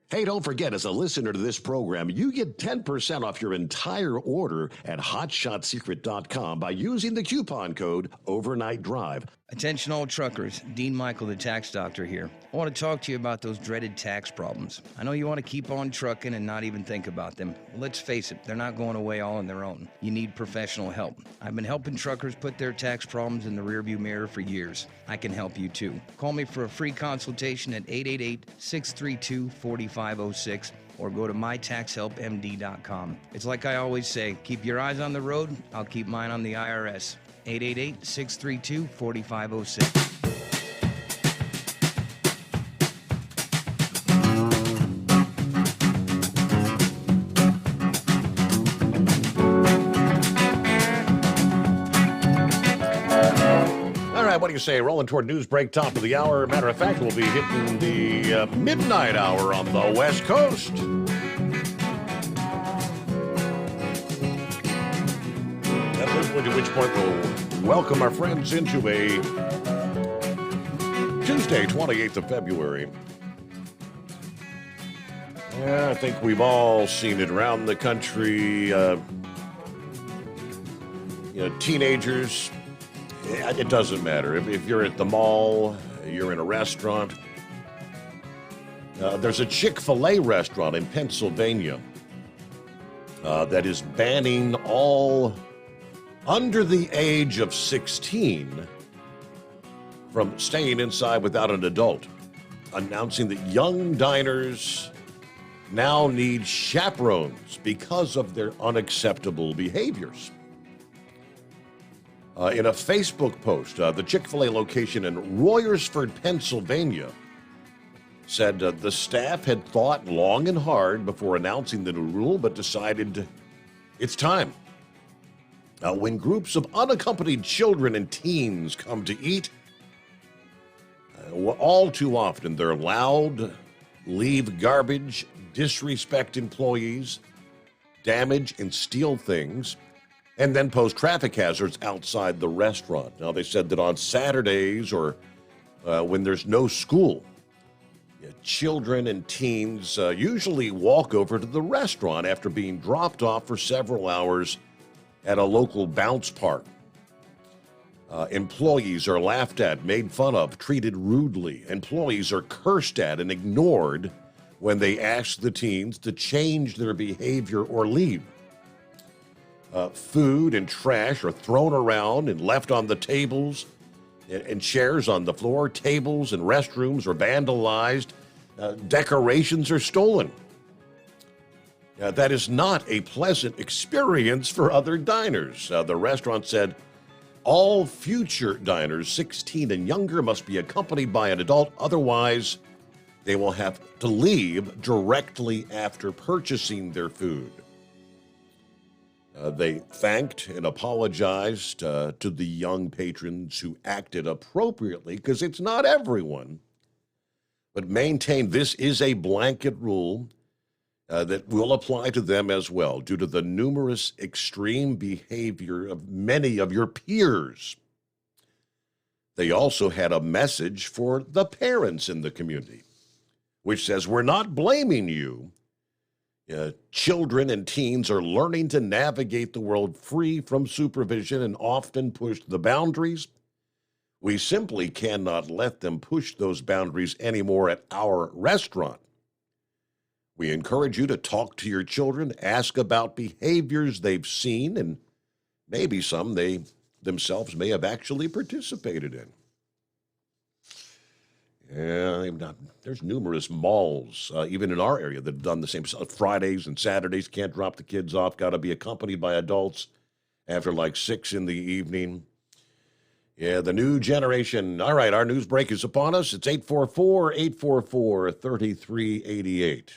Hey, don't forget, as a listener to this program, you get 10% off your entire order at hotshotsecret.com by using the coupon code Overnight Drive. Attention all truckers, Dean Michael, the tax doctor here. I want to talk to you about those dreaded tax problems. I know you want to keep on trucking and not even think about them. Well, let's face it, they're not going away all on their own. You need professional help. I've been helping truckers put their tax problems in the rearview mirror for years. I can help you too. Call me for a free consultation at 888-632-4506 or go to mytaxhelpmd.com. It's like I always say, keep your eyes on the road, I'll keep mine on the IRS. 888-632-4506. All right, what do you say? Rolling toward news break, top of the hour. Matter of fact, we'll be hitting the midnight hour on the West Coast. At which point we'll welcome our friends into a Tuesday, 28th of February. Yeah, I think we've all seen it around the country. Teenagers, it doesn't matter. If you're at the mall, you're in a restaurant. There's a Chick-fil-A restaurant in Pennsylvania that is banning all under the age of 16 from staying inside without an adult, announcing that young diners now need chaperones because of their unacceptable behaviors. In a Facebook post, the Chick-fil-A location in Royersford, Pennsylvania, said the staff had thought long and hard before announcing the new rule, but decided it's time. When groups of unaccompanied children and teens come to eat, all too often they're loud, leave garbage, disrespect employees, damage and steal things, and then pose traffic hazards outside the restaurant. Now, they said that on Saturdays or when there's no school, children and teens usually walk over to the restaurant after being dropped off for several hours at a local bounce park. Employees are laughed at, made fun of, treated rudely. Employees are cursed at and ignored when they ask the teens to change their behavior or leave. Food and trash are thrown around and left on the tables and chairs on the floor. Tables and restrooms are vandalized Decorations are stolen. That is not a pleasant experience for other diners. The restaurant said all future diners 16 and younger must be accompanied by an adult. Otherwise, they will have to leave directly after purchasing their food. They thanked and apologized to the young patrons who acted appropriately, because it's not everyone, but maintained this is a blanket rule that will apply to them as well, due to the numerous extreme behavior of many of your peers. They also had a message for the parents in the community, which says, we're not blaming you. Children and teens are learning to navigate the world free from supervision and often push the boundaries. We simply cannot let them push those boundaries anymore at our restaurant. We encourage you to talk to your children, ask about behaviors they've seen, and maybe some they themselves may have actually participated in. There's numerous malls, even in our area, that have done the same. Fridays and Saturdays, can't drop the kids off, got to be accompanied by adults after like 6 in the evening. Yeah, the new generation. All right, our news break is upon us. It's 844-844-3388.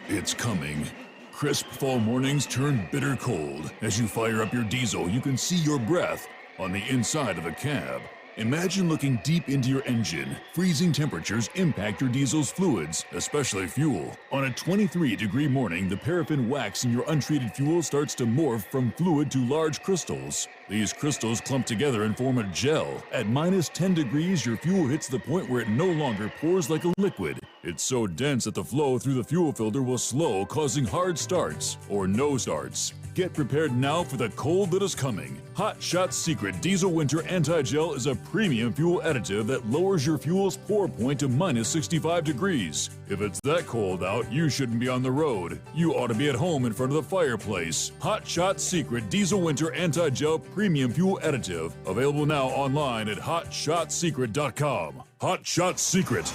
It's coming. Crisp fall mornings turn bitter cold. As you fire up your diesel, you can see your breath on the inside of the cab. Imagine looking deep into your engine. Freezing temperatures impact your diesel's fluids, especially fuel. On a 23-degree morning, the paraffin wax in your untreated fuel starts to morph from fluid to large crystals. These crystals clump together and form a gel. At minus 10 degrees, your fuel hits the point where it no longer pours like a liquid. It's so dense that the flow through the fuel filter will slow, causing hard starts or no starts. Get prepared now for the cold that is coming. Hot Shot Secret Diesel Winter Anti-Gel is a premium fuel additive that lowers your fuel's pour point to minus 65 degrees. If it's that cold out, you shouldn't be on the road. You ought to be at home in front of the fireplace. Hot Shot Secret Diesel Winter Anti-Gel Premium Fuel Additive. Available now online at hotshotsecret.com. Hot Shot Secret.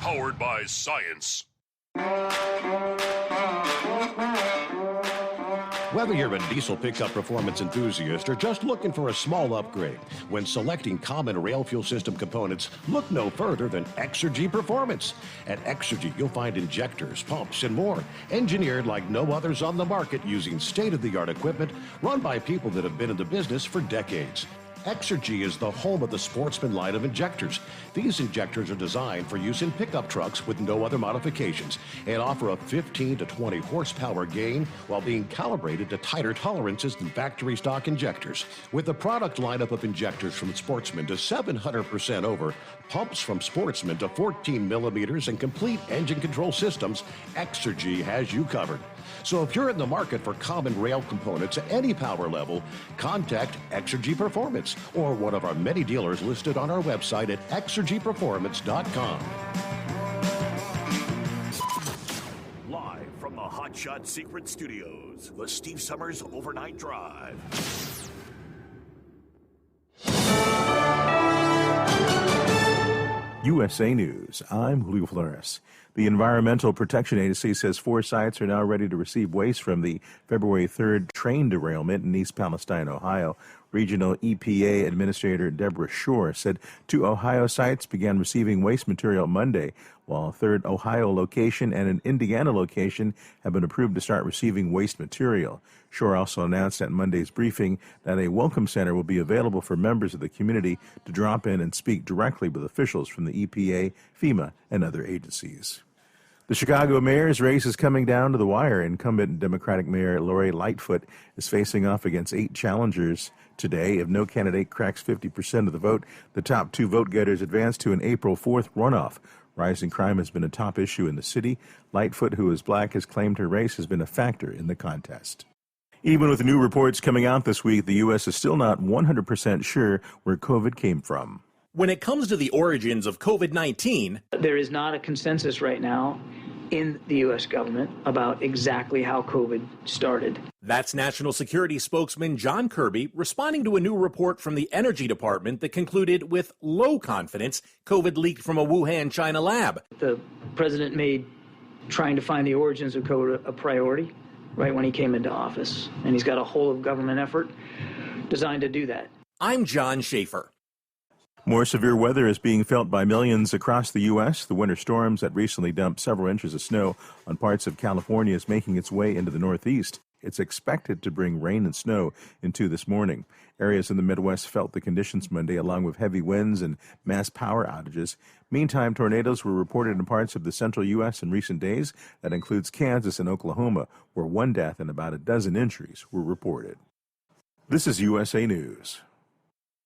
Powered by science. Whether you're a diesel pickup performance enthusiast or just looking for a small upgrade, when selecting common rail fuel system components, look no further than Exergy Performance. At Exergy, you'll find injectors, pumps, and more, engineered like no others on the market using state-of-the-art equipment run by people that have been in the business for decades. Exergy is the home of the Sportsman line of injectors. These injectors are designed for use in pickup trucks with no other modifications and offer a 15 to 20 horsepower gain while being calibrated to tighter tolerances than factory stock injectors. With the product lineup of injectors from Sportsman to 700% over, pumps from Sportsman to 14 millimeters, and complete engine control systems, Exergy has you covered. So if you're in the market for common rail components at any power level, contact Exergy Performance or one of our many dealers listed on our website at exergyperformance.com. Live from the Hot Shot Secret Studios, the Steve Summers Overnight Drive. USA News, I'm Julio Flores. The Environmental Protection Agency says 4 sites are now ready to receive waste from the February 3rd train derailment in East Palestine, Ohio. Regional EPA Administrator Deborah Shore said 2 Ohio sites began receiving waste material Monday, while a 3rd Ohio location and an Indiana location have been approved to start receiving waste material. Shore also announced at Monday's briefing that a welcome center will be available for members of the community to drop in and speak directly with officials from the EPA, FEMA, and other agencies. The Chicago mayor's race is coming down to the wire. Incumbent Democratic Mayor Lori Lightfoot is facing off against 8 challengers today. If no candidate cracks 50% of the vote, the top 2 vote-getters advance to an April 4th runoff. Rising crime has been a top issue in the city. Lightfoot, who is black, has claimed her race has been a factor in the contest. Even with new reports coming out this week, the U.S. is still not 100% sure where COVID came from. When it comes to the origins of COVID-19, there is not a consensus right now in the U.S. government about exactly how COVID started. That's National Security spokesman John Kirby responding to a new report from the Energy Department that concluded with low confidence COVID leaked from a Wuhan, China lab. The president made trying to find the origins of COVID a priority right when he came into office, and he's got a whole of government effort designed to do that. I'm John Schaefer. More severe weather is being felt by millions across the U.S. The winter storms that recently dumped several inches of snow on parts of California is making its way into the Northeast. It's expected to bring rain and snow into this morning. Areas in the Midwest felt the conditions Monday, along with heavy winds and mass power outages. Meantime, tornadoes were reported in parts of the central U.S. in recent days. That includes Kansas and Oklahoma, where one death and about a dozen injuries were reported. This is USA News.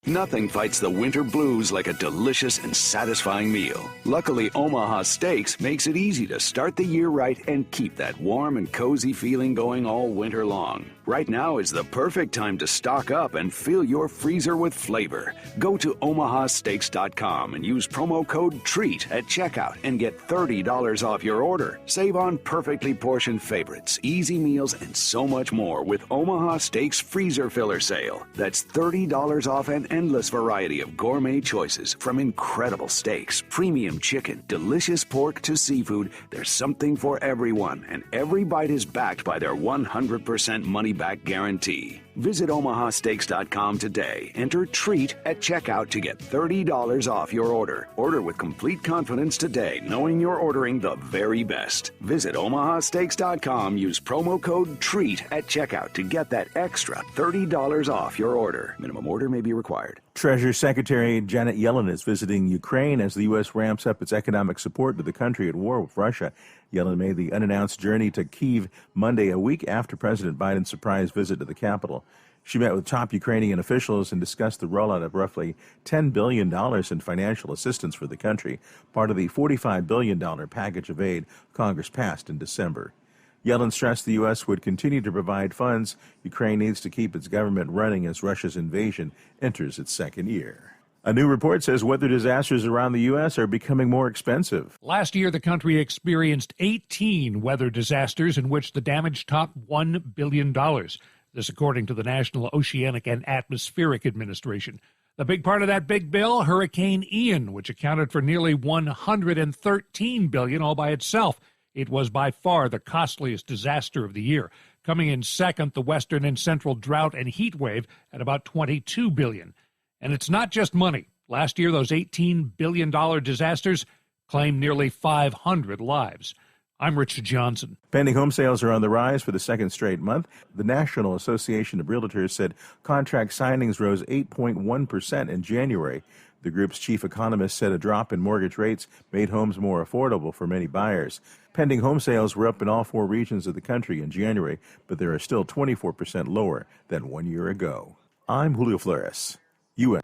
Nothing fights the winter blues like a delicious and satisfying meal. Luckily, Omaha Steaks makes it easy to start the year right and keep that warm and cozy feeling going all winter long. Right now is the perfect time to stock up and fill your freezer with flavor. Go to omahasteaks.com and use promo code TREAT at checkout and get $30 off your order. Save on perfectly portioned favorites, easy meals, and so much more with Omaha Steaks Freezer Filler Sale. That's $30 off an endless variety of gourmet choices, from incredible steaks, premium chicken, delicious pork to seafood. There's something for everyone, and every bite is backed by their 100% money-back guarantee. Visit omahasteaks.com today. Enter TREAT at checkout to get $30 off your order. Order with complete confidence today, knowing you're ordering the very best. Visit omahasteaks.com. Use promo code TREAT at checkout to get that extra $30 off your order. Minimum order may be required. Treasury Secretary Janet Yellen is visiting Ukraine as the U.S. ramps up its economic support to the country at war with Russia. Yellen made the unannounced journey to Kyiv Monday, a week after President Biden's surprise visit to the capital. She met with top Ukrainian officials and discussed the rollout of roughly $10 billion in financial assistance for the country, part of the $45 billion package of aid Congress passed in December. Yellen stressed the U.S. would continue to provide funds Ukraine needs to keep its government running as Russia's invasion enters its second year. A new report says weather disasters around the U.S. are becoming more expensive. Last year, the country experienced 18 weather disasters in which the damage topped $1 billion. This according to the National Oceanic and Atmospheric Administration. The big part of that big bill, Hurricane Ian, which accounted for nearly $113 billion all by itself. It was by far the costliest disaster of the year. Coming in second, the western and central drought and heat wave at about $22 billion. And it's not just money. Last year, those $18 billion disasters claimed nearly 500 lives. I'm Richard Johnson. Pending home sales are on the rise for the second straight month. The National Association of Realtors said contract signings rose 8.1% in January. The group's chief economist said a drop in mortgage rates made homes more affordable for many buyers. Pending home sales were up in all four regions of the country in January, but they are still 24% lower than 1 year ago. I'm Julio Flores.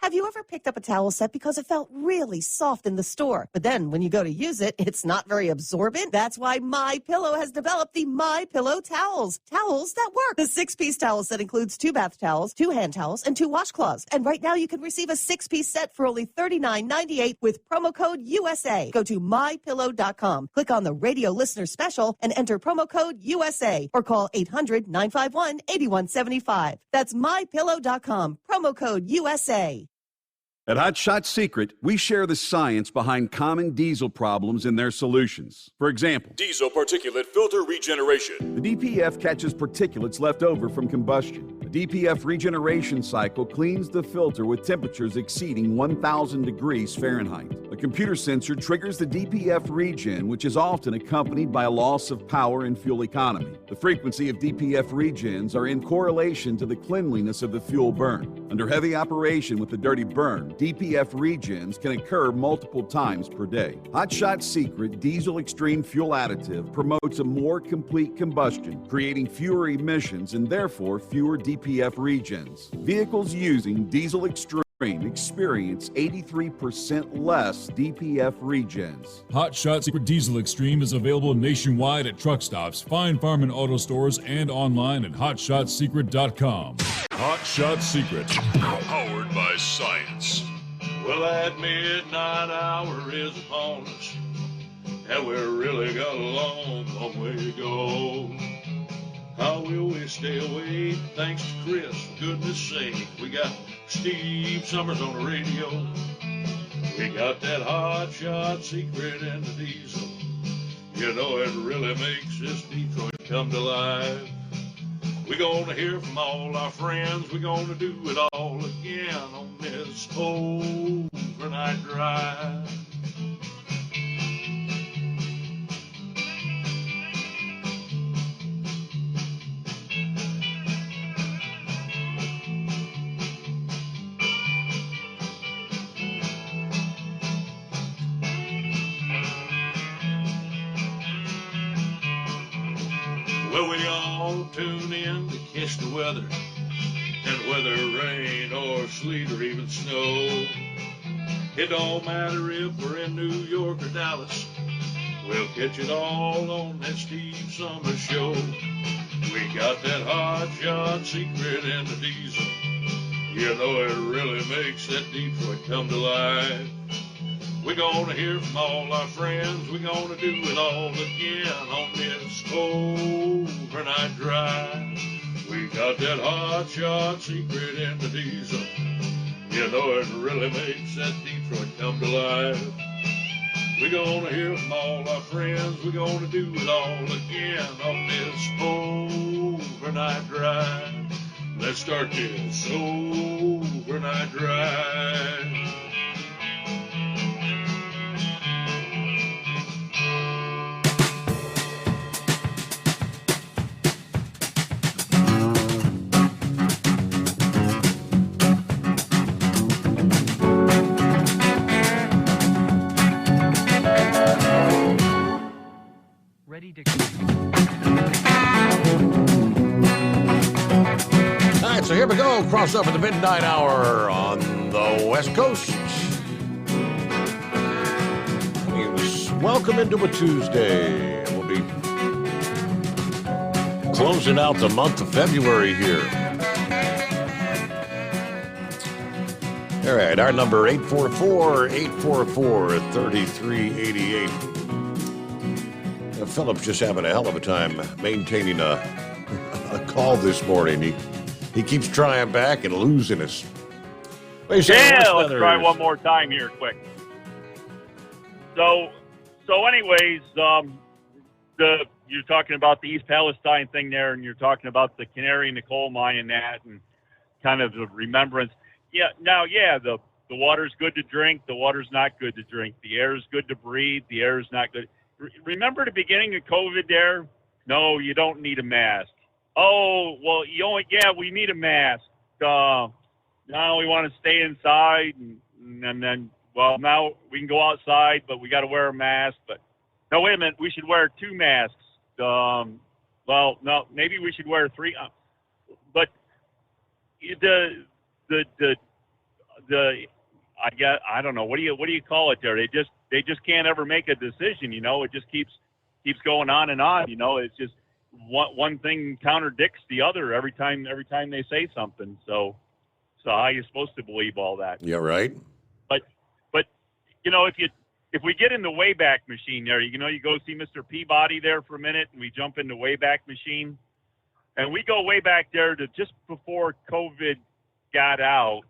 Have you ever picked up a towel set because it felt really soft in the store, but then when you go to use it, it's not very absorbent? That's why MyPillow has developed the MyPillow towels. Towels that work. The 6-piece towel set includes 2 bath towels, 2 hand towels, and 2 washcloths. And right now you can receive a 6-piece set for only $39.98 with promo code USA. Go to MyPillow.com, click on the radio listener special, and enter promo code USA, or call 800-951-8175. That's MyPillow.com, promo code USA. At Hot Shot Secret, we share the science behind common diesel problems and their solutions. For example, diesel particulate filter regeneration. The DPF catches particulates left over from combustion. The DPF regeneration cycle cleans the filter with temperatures exceeding 1,000 degrees Fahrenheit. A computer sensor triggers the DPF regen, which is often accompanied by a loss of power and fuel economy. The frequency of DPF regens are in correlation to the cleanliness of the fuel burn. Under heavy operation with the dirty burn, DPF regens can occur multiple times per day. Hot Shot Secret Diesel Extreme Fuel Additive promotes a more complete combustion, creating fewer emissions and therefore fewer DPF regens. Vehicles using Diesel Extreme experience 83% less DPF regens. Hot Shot Secret Diesel Extreme is available nationwide at truck stops, fine farm and auto stores, and online at hotshotsecret.com. Hot Shot Secret, powered by science. Well, that midnight hour is upon us, and we really got a long, long way to go. How will we stay away? Thanks to Chris, for goodness sake. We got Steve Summers on the radio. We got that hot shot secret in the diesel. You know it really makes this Detroit come to life. We're gonna hear from all our friends. We're gonna do it all again on this overnight drive. Well, we all tune in to catch the weather, and whether rain or sleet or even snow, it don't matter if we're in New York or Dallas, we'll catch it all on that Steve Summers Show. We got that hot shot secret in the diesel. You know it really makes that Detroit come to life. We're gonna hear from all our friends. We're gonna do it all again on this overnight drive. We got that hot shot secret in the diesel. You know it really makes that Detroit come to life. We're gonna hear from all our friends. We're gonna do it all again on this overnight drive. Let's start this overnight drive. All right, so here we go. Cross over the midnight hour on the West Coast. Welcome into a Tuesday. We'll be closing out the month of February here. All right, our number 844-844-3388. Philip's just having a hell of a time maintaining a call this morning. He keeps trying back and losing us. Let's try one more time here quick. So anyways, you're talking about the East Palestine thing there, and you're talking about the canary in the coal mine and that, and kind of the remembrance. Yeah, now, the water's good to drink. The water's not good to drink. The air is good to breathe. The air is not good. Remember the beginning of COVID there? No, you don't need a mask. Oh, well, we need a mask. Now we want to stay inside, and then, well, now we can go outside, but we got to wear a mask. But no, wait a minute, we should wear 2 masks. Well, no, maybe we should wear 3. But I don't know. What do you call it there? They just can't ever make a decision. You know, it just keeps going on and on. You know, it's just one thing contradicts the other every time they say something. So how are you supposed to believe all that? Yeah, right. But you know, if we get in the Wayback Machine there, you know, you go see Mr. Peabody there for a minute, and we jump in the Wayback Machine, and we go way back there to just before COVID got out.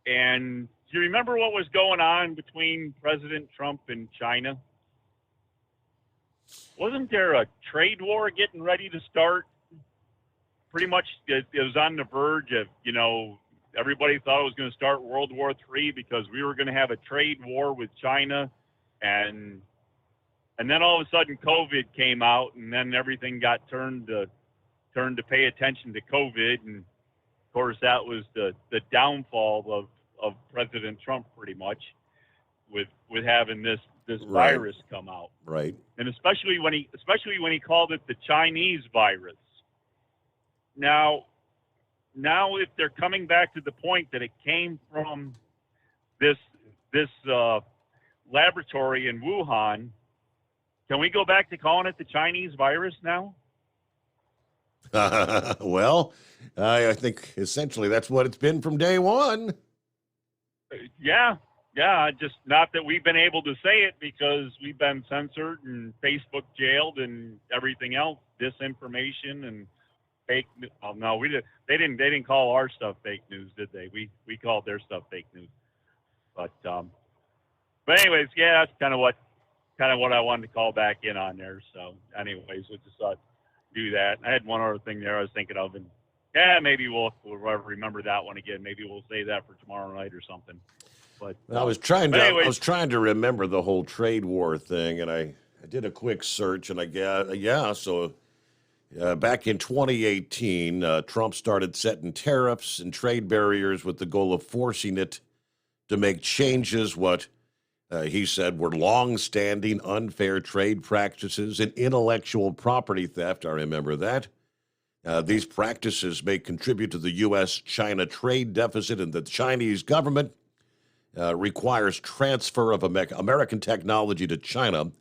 And do you remember what was going on between President Trump and China? Wasn't there a trade war getting ready to start? Pretty much it was on the verge of, you know, everybody thought it was going to start World War III because we were going to have a trade war with China. And then all of a sudden COVID came out, and then everything got turned to pay attention to COVID. And of course, that was the downfall of President Trump, pretty much, with having this Right. virus come out. Right. And especially when he called it the Chinese virus. Now if they're coming back to the point that it came from this laboratory in Wuhan, can we go back to calling it the Chinese virus now? Well, I think essentially that's what it's been from day one. Yeah, Yeah, just not that we've been able to say it because we've been censored and Facebook jailed and everything else, disinformation and fake. Oh, no, we did. They didn't call our stuff fake news, did they? We called their stuff fake news. But anyways, yeah, that's kind of what I wanted to call back in on there. So, anyways, we just thought do that. I had one other thing there I was thinking of, and yeah, maybe we'll remember that one again. Maybe we'll say that for tomorrow night or something. But I was trying to remember the whole trade war thing, and I did a quick search, and so back in 2018, Trump started setting tariffs and trade barriers with the goal of forcing it to make changes what he said were long-standing unfair trade practices and intellectual property theft. I remember that. These practices may contribute to the U.S.-China trade deficit, and the Chinese government requires transfer of American technology to China.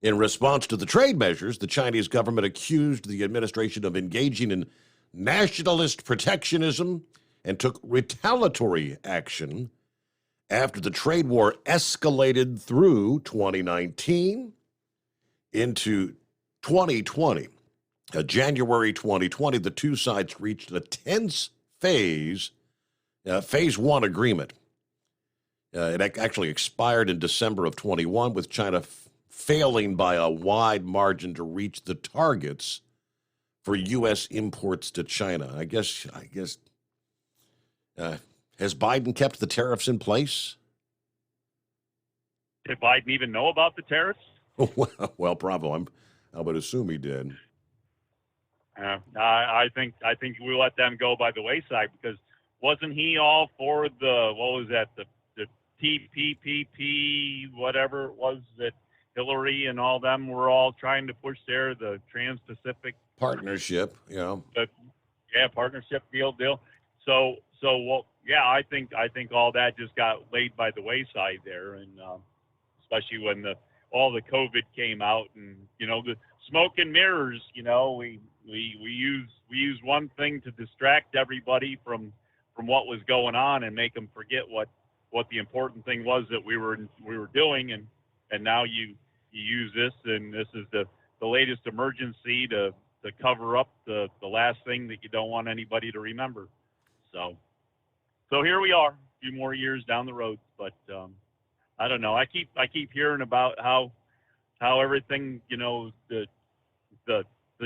In response to the trade measures, the Chinese government accused the administration of engaging in nationalist protectionism and took retaliatory action after the trade war escalated through 2019 into 2020. January 2020, the two sides reached a tense phase one agreement. It actually expired in December of 21, with China failing by a wide margin to reach the targets for U.S. imports to China. I guess. Has Biden kept the tariffs in place? Did Biden even know about the tariffs? Well, probably. I would assume he did. I think we let them go by the wayside, because wasn't he all for the TPPP, whatever it was that Hillary and all them were all trying to push there, the Trans-Pacific partnership, partnership deal. So well, yeah, I think all that just got laid by the wayside there, and especially when all the COVID came out, and the smoke and mirrors. We use one thing to distract everybody from what was going on and make them forget what the important thing was that we were doing, and now you use this, and this is the latest emergency to cover up the last thing that you don't want anybody to remember. So here we are, a few more years down the road, but I don't know. I keep hearing about how everything, the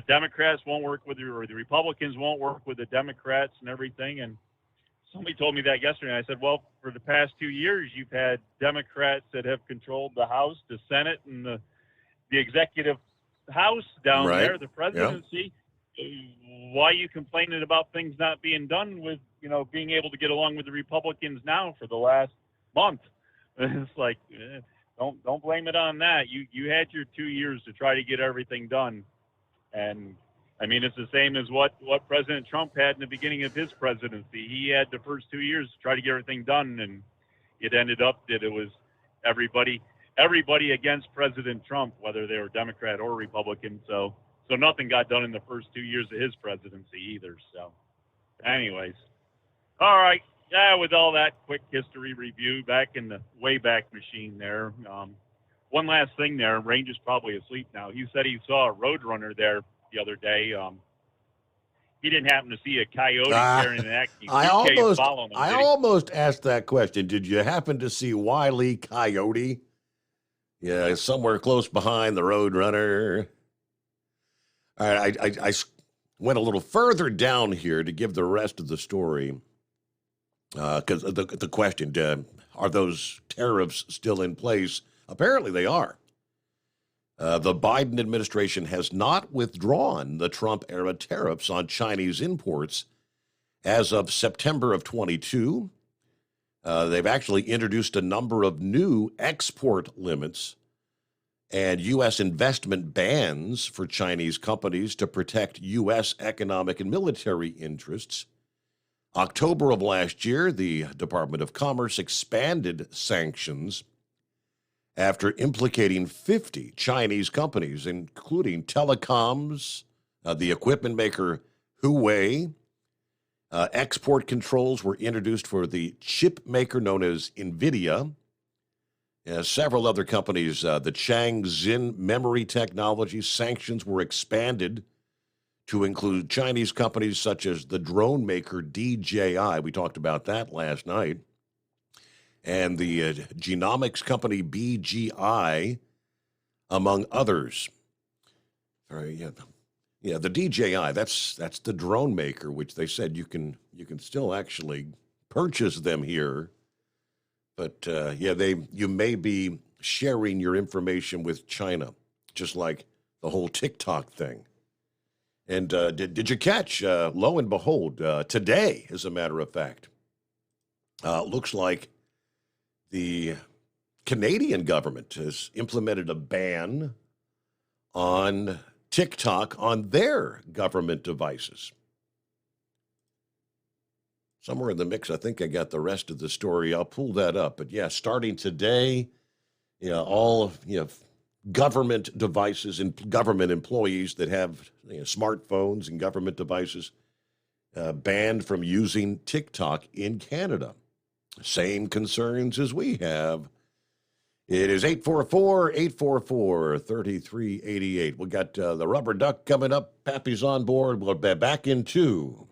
Democrats won't work with or the Republicans won't work with the Democrats and everything, and somebody told me that yesterday, and I said, well, for the past 2 years, you've had Democrats that have controlled the House, the Senate, and the executive House down there, the presidency. Yeah. Why are you complaining about things not being done with, being able to get along with the Republicans now for the last month? It's like, don't blame it on that. You had your 2 years to try to get everything done. And I mean, it's the same as what President Trump had in the beginning of his presidency. He had the first 2 years to try to get everything done, and it ended up that it was everybody against President Trump, whether they were Democrat or Republican. So nothing got done in the first 2 years of his presidency either. So anyways, all right. Yeah, with all that quick history review back in the Wayback Machine there. One last thing there. Range is probably asleep now. He said he saw a roadrunner there the other day. He didn't happen to see a coyote carrying an acting suitcase following him. I almost asked that question. Did you happen to see Wile E. Coyote? Yeah, somewhere close behind the roadrunner. All right, I went a little further down here to give the rest of the story. Because the question, are those tariffs still in place? Apparently they are. The Biden administration has not withdrawn the Trump-era tariffs on Chinese imports as of September of 22. They've actually introduced a number of new export limits and U.S. investment bans for Chinese companies to protect U.S. economic and military interests. October of last year, the Department of Commerce expanded sanctions after implicating 50 Chinese companies, including telecoms, the equipment maker Huawei, Export controls were introduced for the chip maker known as NVIDIA. Several other companies, the Changxin Memory Technology sanctions were expanded to include Chinese companies such as the drone maker DJI. We talked about that last night. And the genomics company BGI, among others. The DJI, that's the drone maker, which they said you can still actually purchase them here. But you may be sharing your information with China, just like the whole TikTok thing. And did you catch, lo and behold, today, as a matter of fact, looks like the Canadian government has implemented a ban on TikTok on their government devices. Somewhere in the mix, I think I got the rest of the story. I'll pull that up. But yeah, starting today, all government devices and government employees that have smartphones and government devices banned from using TikTok in Canada. Same concerns as we have. It is 844-844-3388. We got the Rubber Duck coming up. Pappy's on board. We'll be back in 2.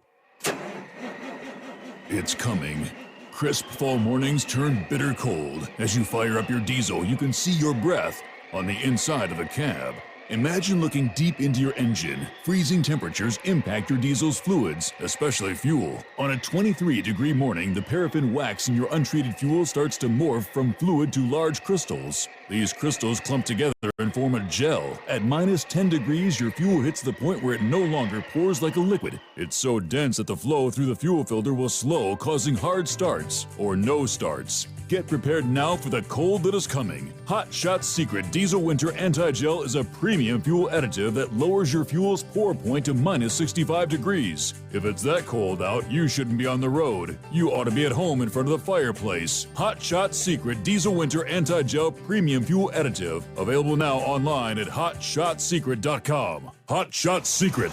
It's coming. Crisp fall mornings turn bitter cold. As you fire up your diesel, you can see your breath on the inside of the cab. Imagine looking deep into your engine. Freezing temperatures impact your diesel's fluids, especially fuel. On a 23-degree morning, the paraffin wax in your untreated fuel starts to morph from fluid to large crystals. These crystals clump together and form a gel. At minus 10 degrees, your fuel hits the point where it no longer pours like a liquid. It's so dense that the flow through the fuel filter will slow, causing hard starts or no starts. Get prepared now for the cold that is coming. Hot Shot's Secret Diesel Winter Anti-Gel is a premium fuel additive that lowers your fuel's pour point to minus 65 degrees. If it's that cold out, you shouldn't be on the road. You ought to be at home in front of the fireplace. Hot Shot's Secret Diesel Winter Anti-Gel Premium Fuel Additive. Available now online at HotShotSecret.com. Hot Shot Secret.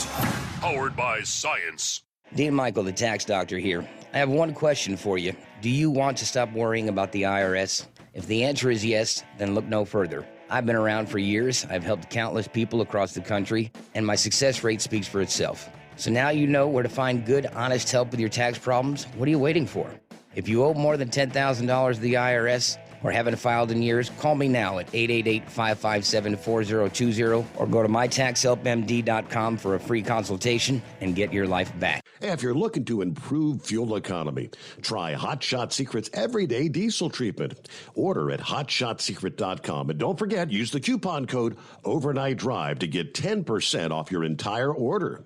Powered by science. Dean Michael, the tax doctor here. I have one question for you. Do you want to stop worrying about the IRS? If the answer is yes, then look no further. I've been around for years, I've helped countless people across the country, and my success rate speaks for itself. So now you know where to find good, honest help with your tax problems. What are you waiting for? If you owe more than $10,000 to the IRS or haven't filed in years, call me now at 888-557-4020 or go to mytaxhelpmd.com for a free consultation and get your life back. If you're looking to improve fuel economy, try Hot Shot Secret's Everyday Diesel Treatment. Order at hotshotsecret.com. And don't forget, use the coupon code Overnight Drive to get 10% off your entire order.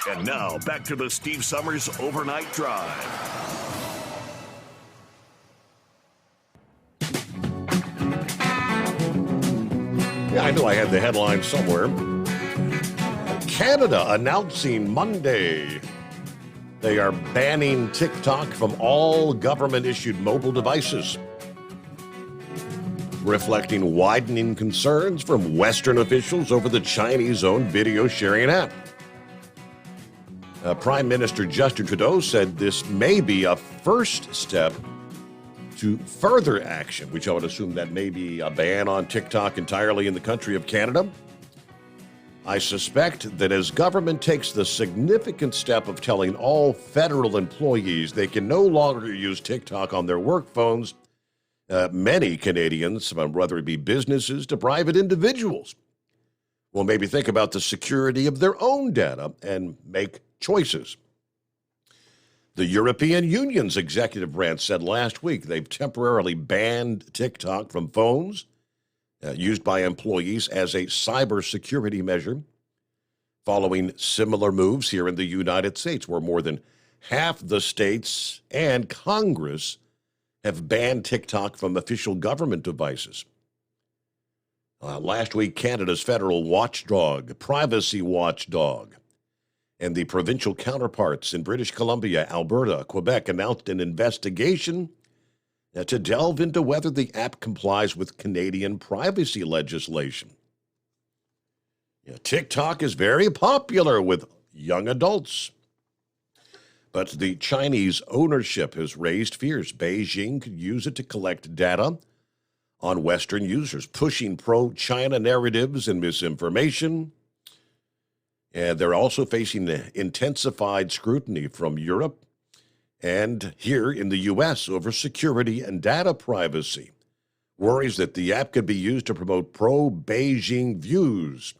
And now, back to the Steve Summers Overnight Drive. Yeah, I know I had the headline somewhere. Canada announcing Monday they are banning TikTok from all government-issued mobile devices, reflecting widening concerns from Western officials over the Chinese-owned video-sharing app. Prime Minister Justin Trudeau said this may be a first step to further action, which I would assume that may be a ban on TikTok entirely in the country of Canada. I suspect that as government takes the significant step of telling all federal employees they can no longer use TikTok on their work phones, many Canadians, whether it be businesses to private individuals, will maybe think about the security of their own data and make choices. The European Union's executive branch said last week they've temporarily banned TikTok from phones used by employees as a cybersecurity measure, following similar moves here in the United States, where more than half the states and Congress have banned TikTok from official government devices. Last week, Canada's federal watchdog, Privacy Watchdog, and the provincial counterparts in British Columbia, Alberta, Quebec announced an investigation to delve into whether the app complies with Canadian privacy legislation. TikTok is very popular with young adults. But the Chinese ownership has raised fears Beijing could use it to collect data on Western users, pushing pro-China narratives and misinformation. And they're also facing intensified scrutiny from Europe and here in the U.S. over security and data privacy. Worries that the app could be used to promote pro-Beijing views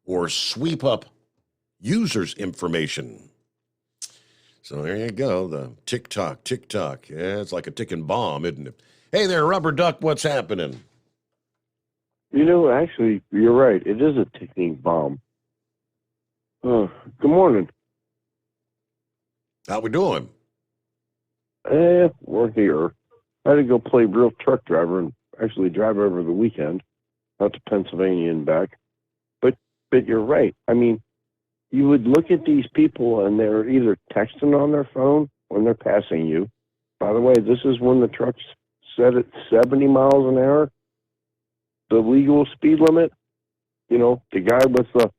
or sweep up users' information. So there you go, the TikTok. Yeah, it's like a ticking bomb, isn't it? Hey there, Rubber Duck, what's happening? You know, actually, you're right. It is a ticking bomb. Good morning. How we doing? We're here. I had to go play real truck driver and actually drive over the weekend out to Pennsylvania and back. But you're right. I mean, you would look at these people and they're either texting on their phone when they're passing you. By the way, this is when the truck's set at 70 miles an hour, the legal speed limit. You know, the guy with the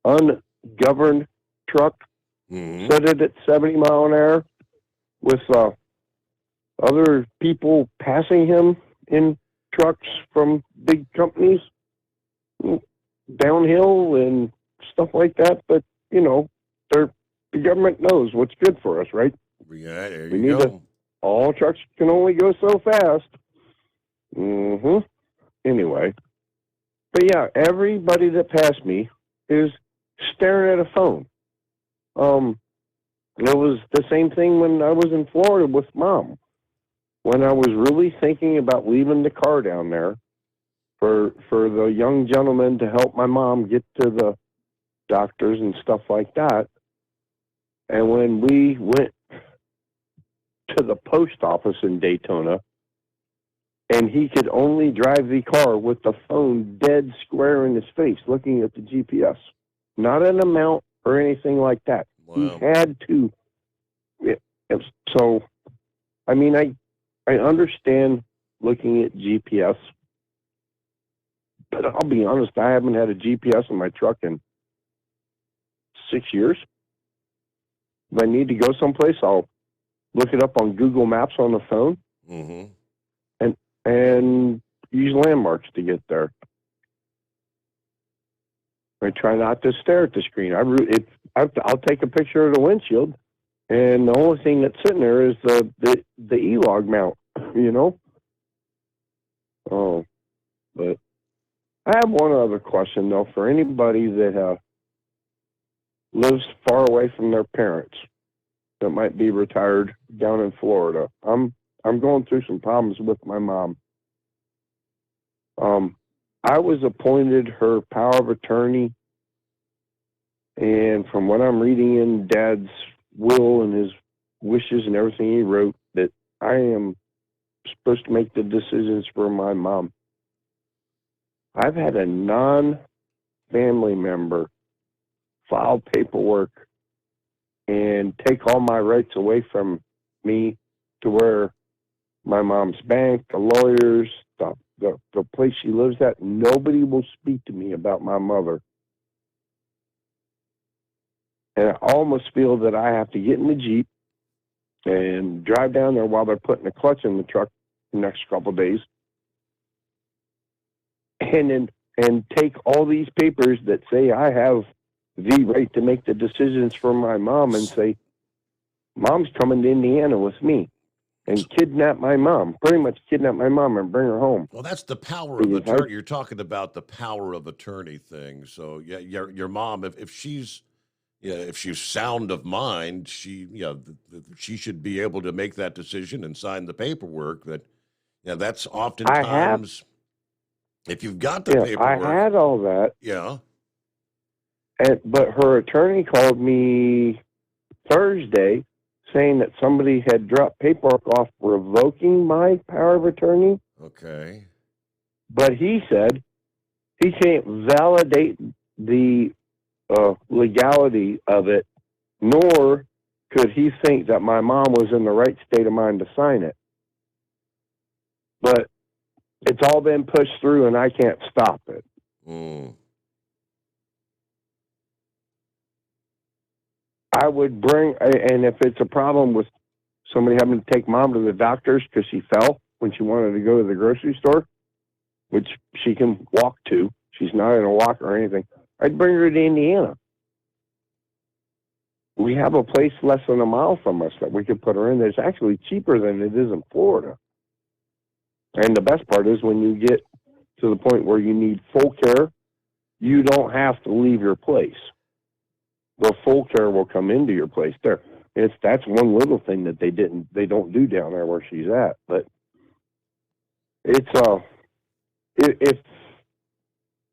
ungoverned truck set it at 70 mile an hour with other people passing him in trucks from big companies downhill and stuff like that. But, you know, the government knows what's good for us, right? Yeah, there you go. All trucks can only go so fast. Anyway. But yeah, everybody that passed me is staring at a phone. It was the same thing when I was in Florida with Mom. When I was really thinking about leaving the car down there for the young gentleman to help my mom get to the doctors and stuff like that. And when we went to the post office in Daytona, and he could only drive the car with the phone dead square in his face, looking at the GPS, not an amount or anything like that. Wow. He had to. So, I mean, I understand looking at GPS, but I'll be honest, I haven't had a GPS in my truck in 6 years. If I need to go someplace, I'll look it up on Google Maps on the phone and use landmarks to get there. I try not to stare at the screen. I'll take a picture of the windshield, and the only thing that's sitting there is the E-log mount, you know? Oh, but I have one other question, though, for anybody that lives far away from their parents that might be retired down in Florida. I'm going through some problems with my mom. I was appointed her power of attorney, and from what I'm reading in Dad's will and his wishes and everything he wrote, that I am supposed to make the decisions for my mom. I've had a non-family member file paperwork and take all my rights away from me to where my mom's bank, the lawyers, the place she lives at, nobody will speak to me about my mother. And I almost feel that I have to get in the Jeep and drive down there while they're putting the clutch in the truck the next couple of days. And take all these papers that say I have the right to make the decisions for my mom and say, Mom's coming to Indiana with me. And kidnap my mom, pretty much kidnap my mom and bring her home. Well, that's the power of attorney. You're talking about the power of attorney thing. So, yeah, your mom, if she's sound of mind, she should be able to make that decision and sign the paperwork. That's oftentimes, if you've got the paperwork. I had all that. Yeah. But her attorney called me Thursday saying that somebody had dropped paperwork off revoking my power of attorney. Okay. But he said he can't validate the legality of it, nor could he think that my mom was in the right state of mind to sign it. But it's all been pushed through, and I can't stop it. I would bring, and if it's a problem with somebody having to take mom to the doctor's because she fell when she wanted to go to the grocery store, which she can walk to, she's not in a walker or anything, I'd bring her to Indiana. We have a place less than a mile from us that we could put her in that's actually cheaper than it is in Florida. And the best part is when you get to the point where you need full care, you don't have to leave your place. The full care will come into your place there. That's one little thing that they don't do down there where she's at. But it's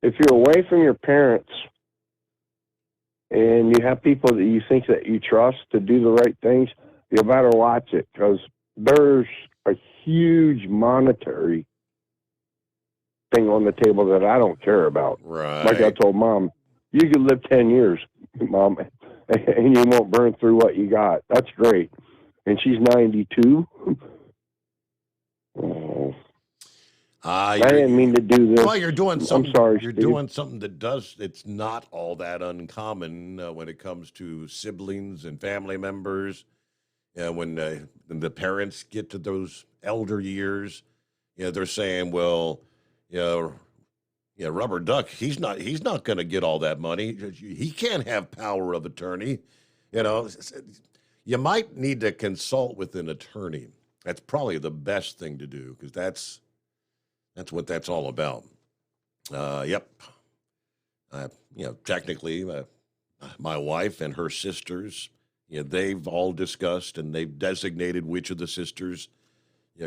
if you're away from your parents and you have people that you think that you trust to do the right things, you better watch it, because there's a huge monetary thing on the table that I don't care about. Right. Like I told Mom, you could live 10 years, Mom, and you won't burn through what you got. That's great. And she's 92. Oh. I didn't mean to do this. Well, you're doing something. I'm sorry, You're Steve. doing something it's not all that uncommon when it comes to siblings and family members. When the parents get to those elder years, they're saying, well, Rubber Duck, he's not going to get all that money. He can't have power of attorney. You might need to consult with an attorney. That's probably the best thing to do, because that's what that's all about. Yep. Technically, my wife and her sisters, they've all discussed and they've designated which of the sisters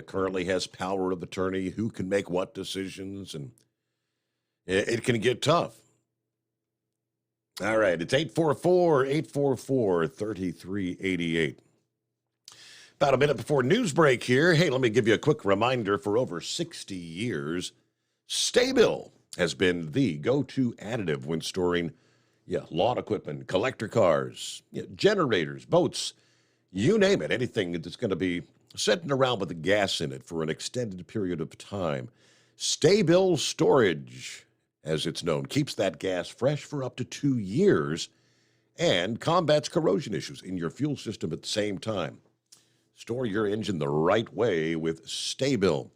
currently has power of attorney, who can make what decisions, and it can get tough. All right, it's 844-3388. About a minute before news break here. Hey, let me give you a quick reminder. For over 60 years, Sta-Bil has been the go-to additive when storing lawn equipment, collector cars, generators, boats, you name it, anything that's going to be sitting around with the gas in it for an extended period of time. Sta-Bil Storage, as it's known, keeps that gas fresh for up to 2 years and combats corrosion issues in your fuel system at the same time. Store your engine the right way with Sta-Bil.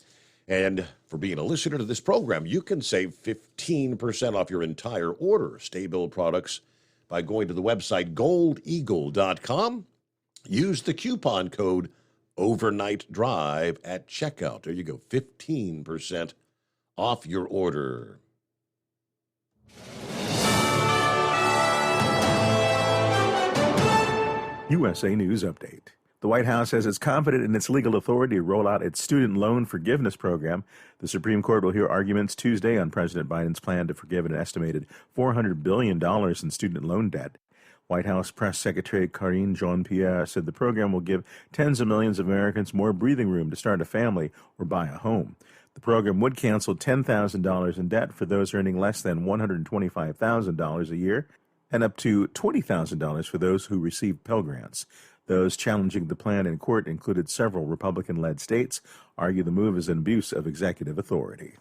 And for being a listener to this program, you can save 15% off your entire order of Sta-Bil products by going to the website goldeagle.com. Use the coupon code OvernightDrive at checkout. There you go, 15% off your order. USA News Update. The White House says it's confident in its legal authority to roll out its student loan forgiveness program. The Supreme Court will hear arguments Tuesday on President Biden's plan to forgive an estimated $400 billion in student loan debt. White House Press Secretary Karine Jean-Pierre said the program will give tens of millions of Americans more breathing room to start a family or buy a home. The program would cancel $10,000 in debt for those earning less than $125,000 a year and up to $20,000 for those who receive Pell Grants. Those challenging the plan in court included several Republican-led states, argue the move is an abuse of executive authority.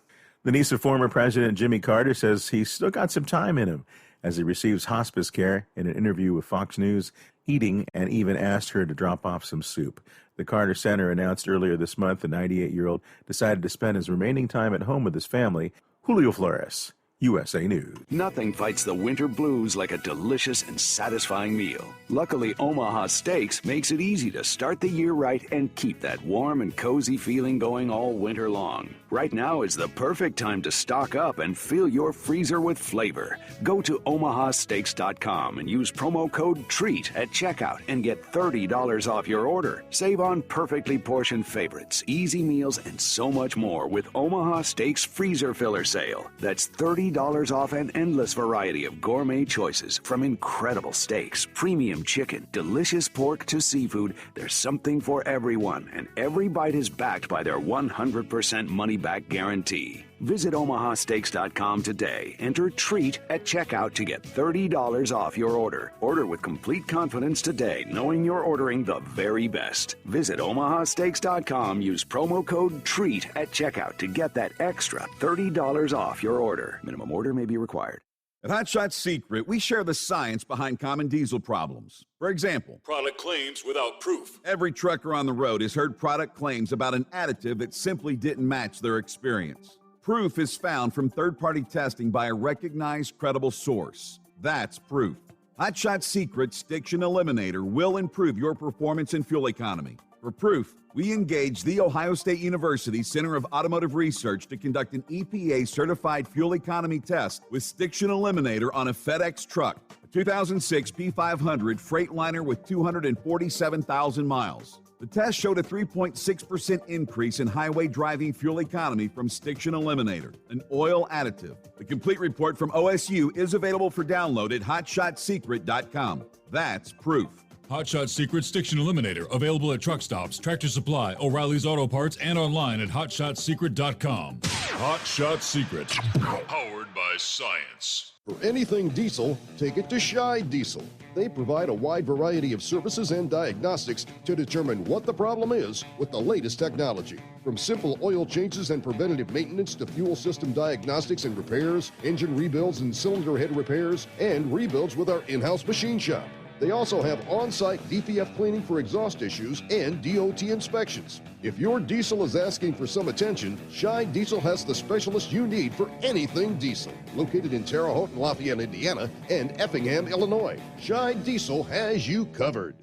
The niece of former President Jimmy Carter says he's still got some time in him as he receives hospice care. In an interview with Fox News, eating and even asked her to drop off some soup. The Carter Center announced earlier this month the 98-year-old decided to spend his remaining time at home with his family. Julio Flores, USA News. Nothing fights the winter blues like a delicious and satisfying meal. Luckily, Omaha Steaks makes it easy to start the year right and keep that warm and cozy feeling going all winter long. Right now is the perfect time to stock up and fill your freezer with flavor. Go to omahasteaks.com and use promo code TREAT at checkout and get $30 off your order. Save on perfectly portioned favorites, easy meals, and so much more with Omaha Steaks Freezer Filler Sale. That's $30 off an endless variety of gourmet choices, from incredible steaks, premium chicken, delicious pork to seafood. There's something for everyone, and every bite is backed by their 100% money-back guarantee. Visit omahasteaks.com today. Enter TREAT at checkout to get $30 off your order. Order with complete confidence today, knowing you're ordering the very best. Visit omahasteaks.com. Use promo code TREAT at checkout to get that extra $30 off your order. Minimum order may be required. At Hot Shot Secret, we share the science behind common diesel problems. For example, product claims without proof. Every trucker on the road has heard product claims about an additive that simply didn't match their experience. Proof is found from third-party testing by a recognized, credible source. That's proof. Hot Shot Secret's Stiction Eliminator will improve your performance and fuel economy. For proof, we engaged the Ohio State University Center of Automotive Research to conduct an EPA-certified fuel economy test with Stiction Eliminator on a FedEx truck, a 2006 P500 Freightliner with 247,000 miles. The test showed a 3.6% increase in highway driving fuel economy from Stiction Eliminator, an oil additive. The complete report from OSU is available for download at hotshotsecret.com. That's proof. Hot Shot Secret Stiction Eliminator, available at truck stops, Tractor Supply, O'Reilly's Auto Parts, and online at hotshotsecret.com. Hot Shot Secret, powered by science. For anything diesel, take it to Shy Diesel. They provide a wide variety of services and diagnostics to determine what the problem is with the latest technology. From simple oil changes and preventative maintenance to fuel system diagnostics and repairs, engine rebuilds and cylinder head repairs, and rebuilds with our in-house machine shop. They also have on-site DPF cleaning for exhaust issues and DOT inspections. If your diesel is asking for some attention, Shy Diesel has the specialist you need for anything diesel. Located in Terre Haute and Lafayette, Indiana, and Effingham, Illinois, Shy Diesel has you covered.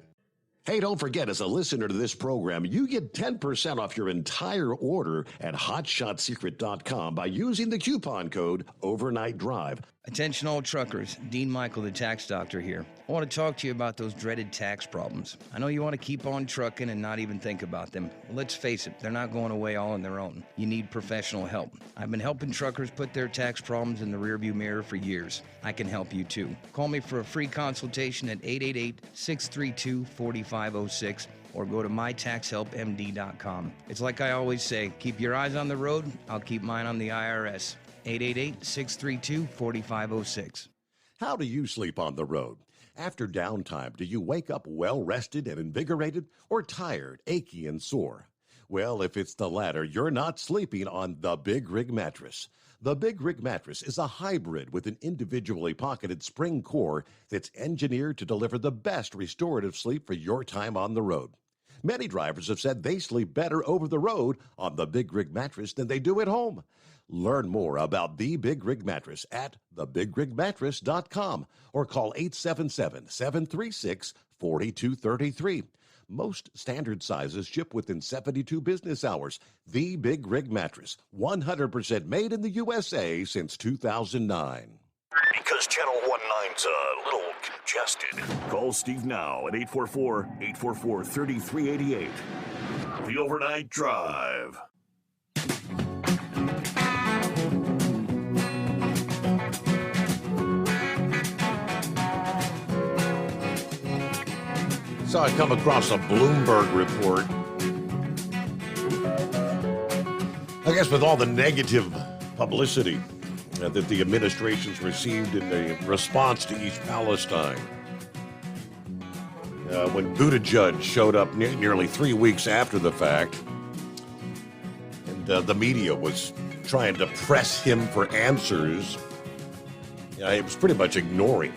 Hey, don't forget, as a listener to this program, you get 10% off your entire order at hotshotsecret.com by using the coupon code Overnight Drive. Attention all truckers, Dean Michael, the tax doctor here. I want to talk to you about those dreaded tax problems. I know you want to keep on trucking and not even think about them. Well, let's face it, they're not going away all on their own. You need professional help. I've been helping truckers put their tax problems in the rearview mirror for years. I can help you too. Call me for a free consultation at 888-632-4506 or go to mytaxhelpmd.com. It's like I always say, keep your eyes on the road, I'll keep mine on the IRS. 888-632-4506. How do you sleep on the road? After downtime, do you wake up well-rested and invigorated or tired, achy, and sore? Well, if it's the latter, you're not sleeping on the Big Rig Mattress. The Big Rig Mattress is a hybrid with an individually pocketed spring core that's engineered to deliver the best restorative sleep for your time on the road. Many drivers have said they sleep better over the road on the Big Rig Mattress than they do at home. Learn more about the Big Rig Mattress at thebigrigmattress.com or call 877-736-4233. Most standard sizes ship within 72 business hours. The Big Rig Mattress, 100% made in the USA since 2009. Because Channel 19's a little congested. Call Steve now at 844-844-3388. The Overnight Drive. So I come across a Bloomberg report. I guess with all the negative publicity that the administration's received in the response to East Palestine. When Buttigieg showed up nearly 3 weeks after the fact, and the media was trying to press him for answers, he was pretty much ignoring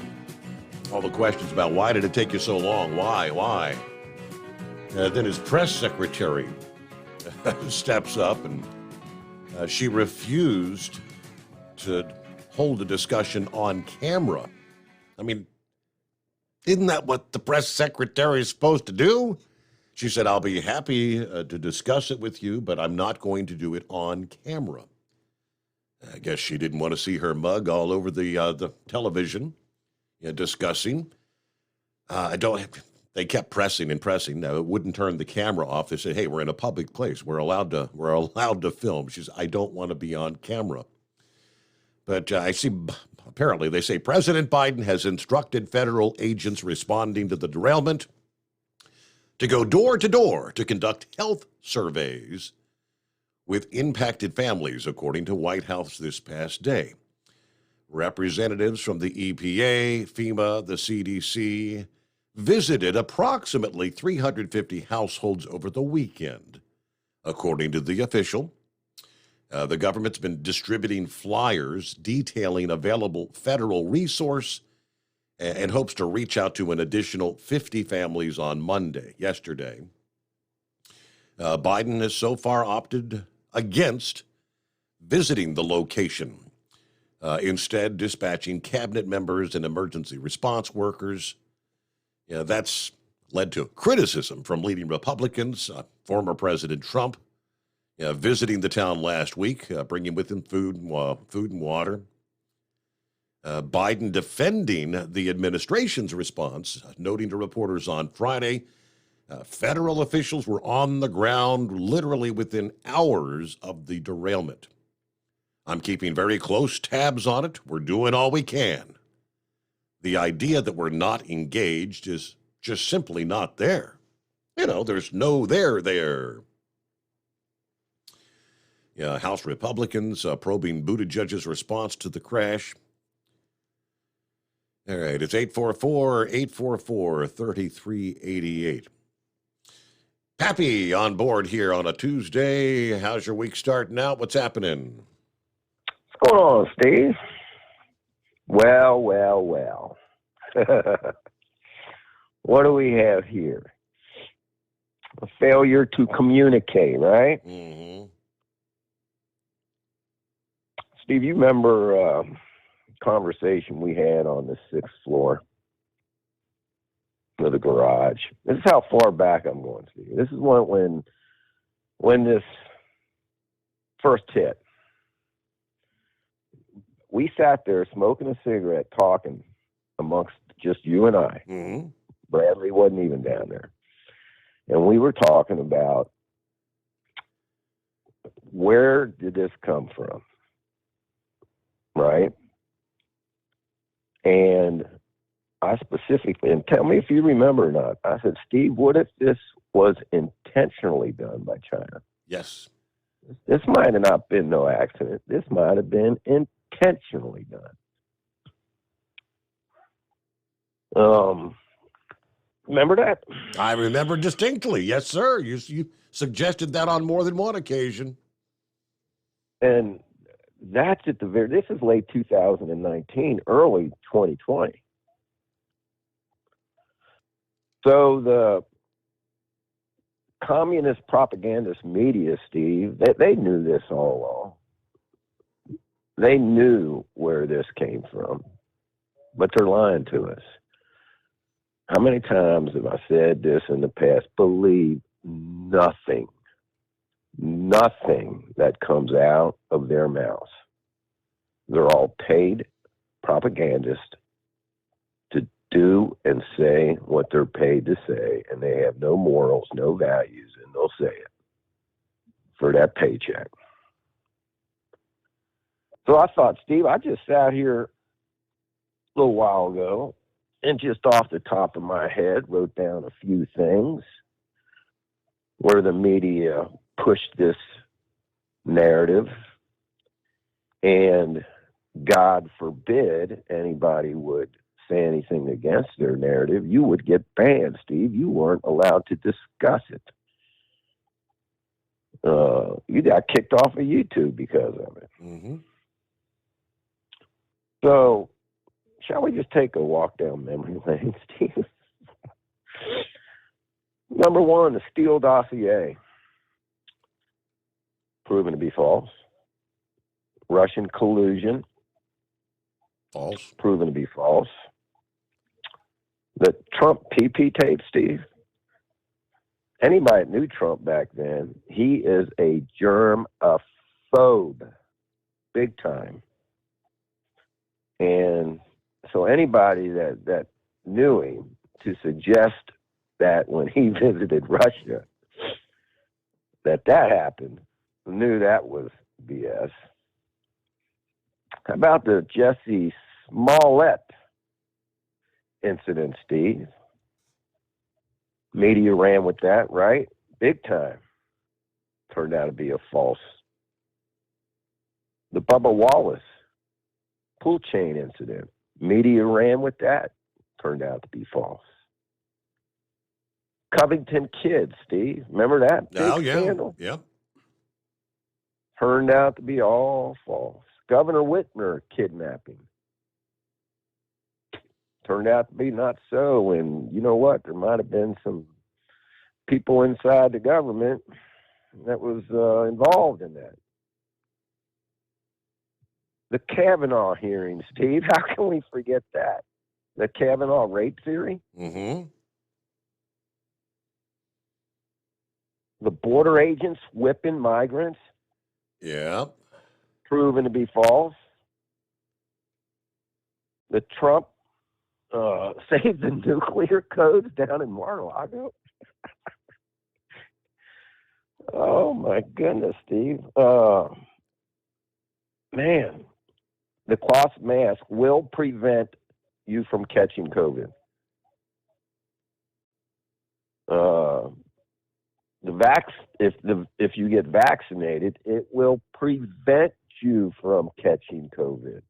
all the questions about why did it take you so long? Why? Then his press secretary steps up and she refused to hold a discussion on camera. I mean, isn't that what the press secretary is supposed to do? She said, I'll be happy to discuss it with you, but I'm not going to do it on camera. I guess she didn't want to see her mug all over the television. Discussing. They kept pressing and pressing. Now, it wouldn't turn the camera off. They said, hey, we're in a public place. We're allowed to film. She said, I don't want to be on camera. But I see, apparently, they say President Biden has instructed federal agents responding to the derailment to go door to door to conduct health surveys with impacted families, according to White House this past day. Representatives from the EPA, FEMA, the CDC visited approximately 350 households over the weekend, according to the official. The government's been distributing flyers detailing available federal resource and hopes to reach out to an additional 50 families on yesterday. Biden has so far opted against visiting the location, instead dispatching cabinet members and emergency response workers. That's led to criticism from leading Republicans. Former President Trump visiting the town last week, bringing with him food and water. Biden defending the administration's response, noting to reporters on Friday, federal officials were on the ground literally within hours of the derailment. I'm keeping very close tabs on it. We're doing all we can. The idea that we're not engaged is just simply not there. There's no there. House Republicans probing Buttigieg's response to the crash. All right, it's 844-3388. Pappy on board here on a Tuesday. How's your week starting out? What's happening? What's going on, Steve? Well. What do we have here? A failure to communicate, right? Mm-hmm. Steve, you remember conversation we had on the 6th floor of the garage? This is how far back I'm going, Steve. This is when this first hit. We sat there smoking a cigarette, talking amongst just you and I. Mm-hmm. Bradley wasn't even down there. And we were talking about, where did this come from? Right? And I specifically, and tell me if you remember or not, I said, Steve, what if this was intentionally done by China? Yes. This might have not been no accident. This might have been intentionally done. Remember that? I remember distinctly. Yes, sir. You suggested that on more than one occasion. And that's at this is late 2019, early 2020. So the communist propagandist media, Steve, they knew this all along. They knew where this came from, but they're lying to us. How many times have I said this in the past? Believe nothing that comes out of their mouths. They're all paid propagandists to do and say what they're paid to say, and they have no morals, no values, and they'll say it for that paycheck. So I thought, Steve, I just sat here a little while ago and just off the top of my head wrote down a few things where the media pushed this narrative, and God forbid anybody would say anything against their narrative. You would get banned, Steve. You weren't allowed to discuss it. You got kicked off of YouTube because of it. Mm-hmm. So, shall we just take a walk down memory lane, Steve? Number one, the Steele dossier. Proven to be false. Russian collusion. False. Proven to be false. The Trump PP tape, Steve. Anybody that knew Trump back then, he is a germaphobe. Big time. And so anybody that knew him, to suggest that when he visited Russia, that happened, knew that was BS. How about the Jesse Smollett incident, Steve? Media ran with that, right? Big time. Turned out to be a false. The Bubba Wallace pool chain incident. Media ran with that. Turned out to be false. Covington kids, Steve. Remember that? Big Oh, yeah. Scandal. Yep. Turned out to be all false. Governor Whitmer kidnapping. Turned out to be not so. And you know what? There might have been some people inside the government that was involved in that. The Kavanaugh hearing, Steve, how can we forget that? The Kavanaugh rape theory? Mm-hmm. The border agents whipping migrants? Yeah. Proven to be false. The Trump saved the nuclear codes down in Mar-a-Lago? Oh, my goodness, Steve. Man, the cloth mask will prevent you from catching COVID. If you get vaccinated, it will prevent you from catching COVID.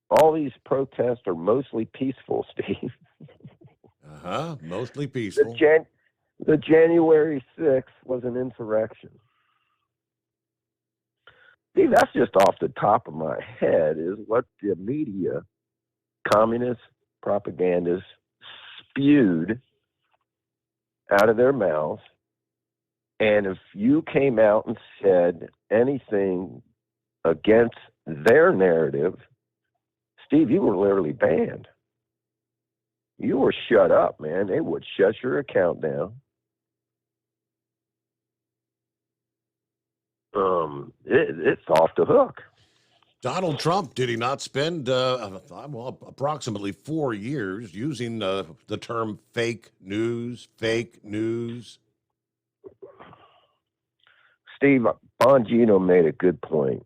All these protests are mostly peaceful, Steve. Mostly peaceful. The January 6th was an insurrection. Steve, that's just off the top of my head is what the media, communist propagandists, spewed out of their mouths. And if you came out and said anything against their narrative, Steve, you were literally banned. You were shut up, man. They would shut your account down. It's off the hook. Donald Trump, did he not spend approximately 4 years using the term fake news? Steve, Bongino made a good point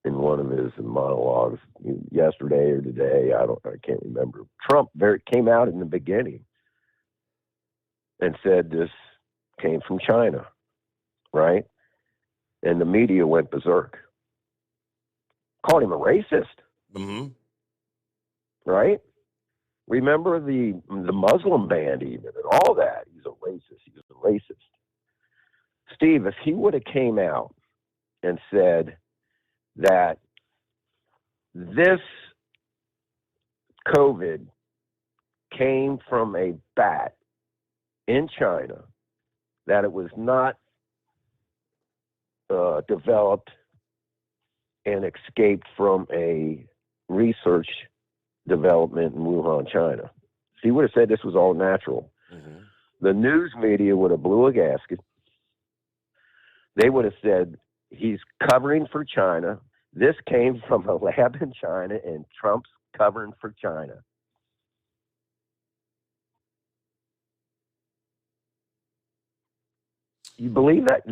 in one of his monologues yesterday or today. I can't remember. Trump came out in the beginning and said this came from China, right? And the media went berserk. Called him a racist. Mm-hmm. Right? Remember the Muslim ban even and all that. He's a racist. Steve, if he would have came out and said that this COVID came from a bat in China, that it was not developed and escaped from a research development in Wuhan, China. If he would have said this was all natural, the news media would have blew a gasket. They would have said he's covering for China. This came from a lab in China, and Trump's covering for China. You believe that,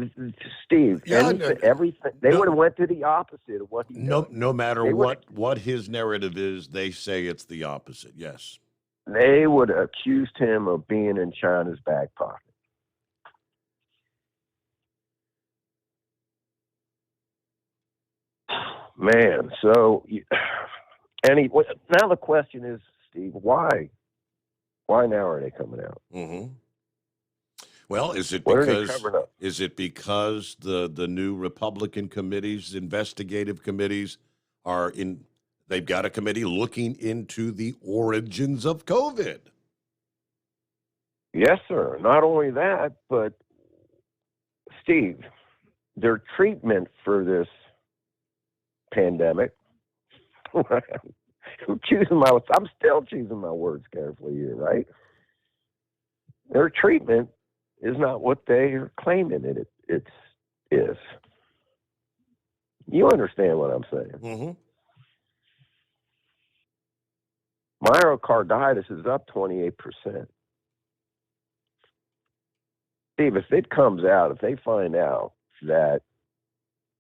Steve? Yeah, everything. They would have went to the opposite of what he did. No matter what his narrative is, they say it's the opposite. Yes. They would have accused him of being in China's back pocket. Man, so now the question is, Steve, why? Why now are they coming out? Mm-hmm. Well, is it because the new Republican committees, investigative committees, they've got a committee looking into the origins of COVID? Yes, sir. Not only that, but Steve, their treatment for this pandemic. I'm still choosing my words carefully here, right? Their treatment is not what they are claiming it is. You understand what I'm saying? Mm-hmm. Myocarditis is up 28%. Steve, if it comes out, if they find out that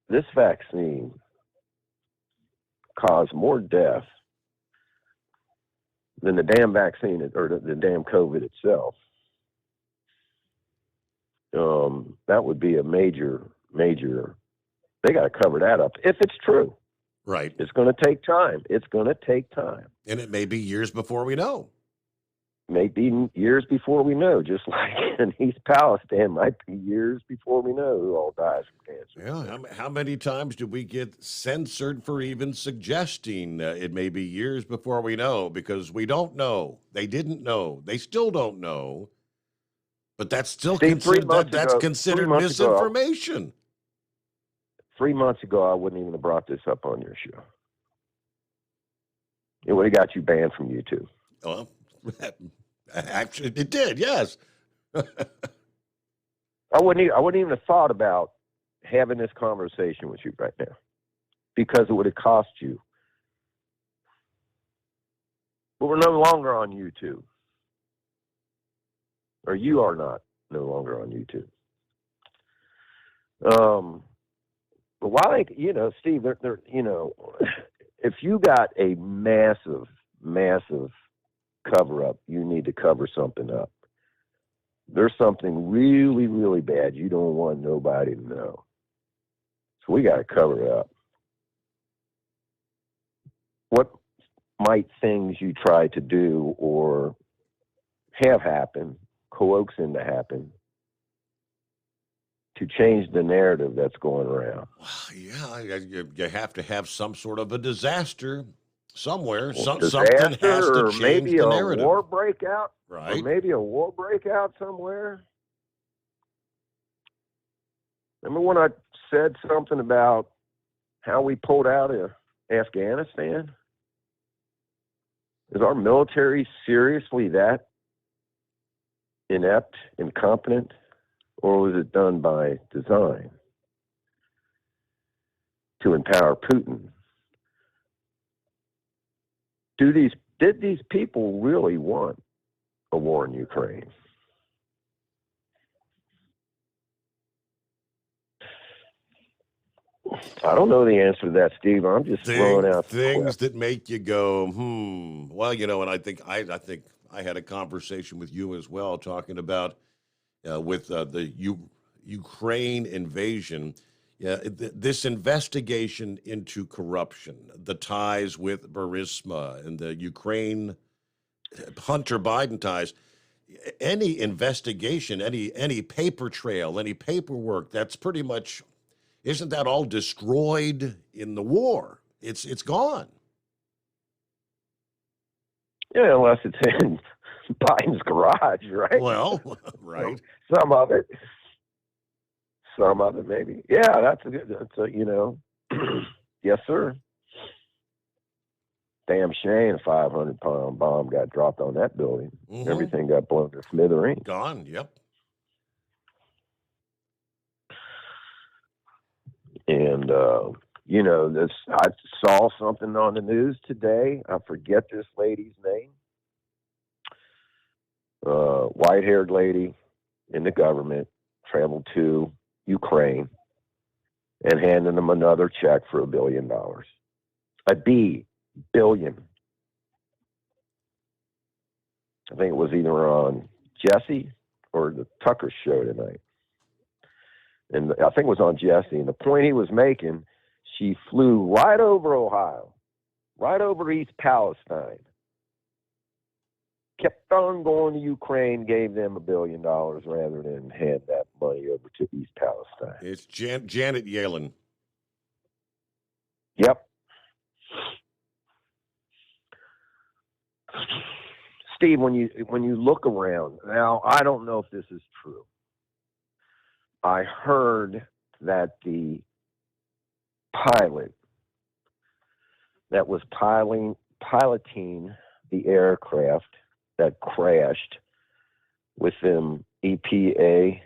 this vaccine caused more death than the damn vaccine or the damn COVID itself, that would be a major, they got to cover that up if it's true. Right. It's going to take time. And it may be years before we know. may be years before we know, just like in East Palestine might be years before we know who all dies from cancer. Yeah, how many times do we get censored for even suggesting it may be years before we know? Because we don't know. They didn't know. They still don't know. But that's still Steve, considered misinformation. 3 months ago, I wouldn't even have brought this up on your show. It would have got you banned from YouTube. Well, actually, it did. Yes. I wouldn't even have thought about having this conversation with you right now, because it would have cost you. But we're no longer on YouTube, or you are no longer on YouTube. But why, Steve, they're if you got a massive cover up, you need to cover something up. There's something really, really bad you don't want nobody to know. So we got to cover it up. What might things you try to do or have happen, coax into happen, to change the narrative that's going around? Yeah, you have to have some sort of a disaster somewhere. Disaster, something has to change maybe the narrative. War breakout, right? Or maybe a war breakout somewhere. Remember when I said something about how we pulled out of Afghanistan? Is our military seriously that inept, incompetent, or was it done by design to empower Putin? Did these people really want a war in Ukraine? I don't know the answer to that, Steve. I'm just throwing out things that make you go, Well, and I think I had a conversation with you as well, talking about with the Ukraine invasion. Yeah, this investigation into corruption, the ties with Burisma and the Ukraine Hunter Biden ties, any investigation, any paper trail, any paperwork, that's pretty much, isn't that all destroyed in the war? It's gone. Yeah, unless it's in Biden's garage, right? Well, right. Some of it maybe. Yeah, that's a yes, sir. Damn shame a 500-pound bomb got dropped on that building. Mm-hmm. Everything got blown to smithereens. Gone, yep. And, I saw something on the news today. I forget this lady's name. White-haired lady in the government traveled to Ukraine and handed them another check for $1 billion. Billion. I think it was either on Jesse or the Tucker show tonight. And I think it was on Jesse. And the point he was making, she flew right over Ohio, right over East Palestine, kept on going to Ukraine, gave them $1 billion rather than hand that money over to East Palestine. It's Janet Yellen. Yep. Steve, when you look around, now I don't know if this is true. I heard that the pilot that was piloting the aircraft that crashed with them EPA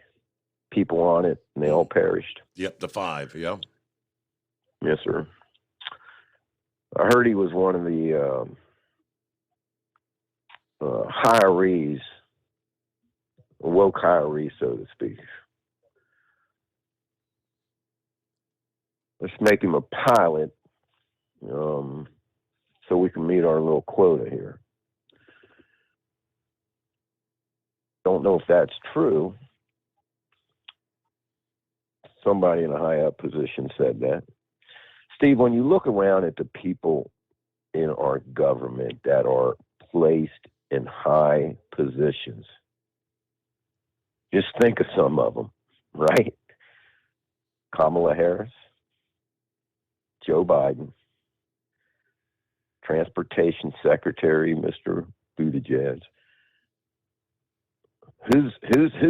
people on it, and they all perished. Yep, the 5, yeah. Yes, sir. I heard he was one of the hirees, woke hirees, so to speak. Let's make him a pilot so we can meet our little quota here. Don't know if that's true. Somebody in a high up position said that. Steve, when you look around at the people in our government that are placed in high positions. Just think of some of them, right? Kamala Harris, Joe Biden, Transportation Secretary, Mr. Buttigieg. Who's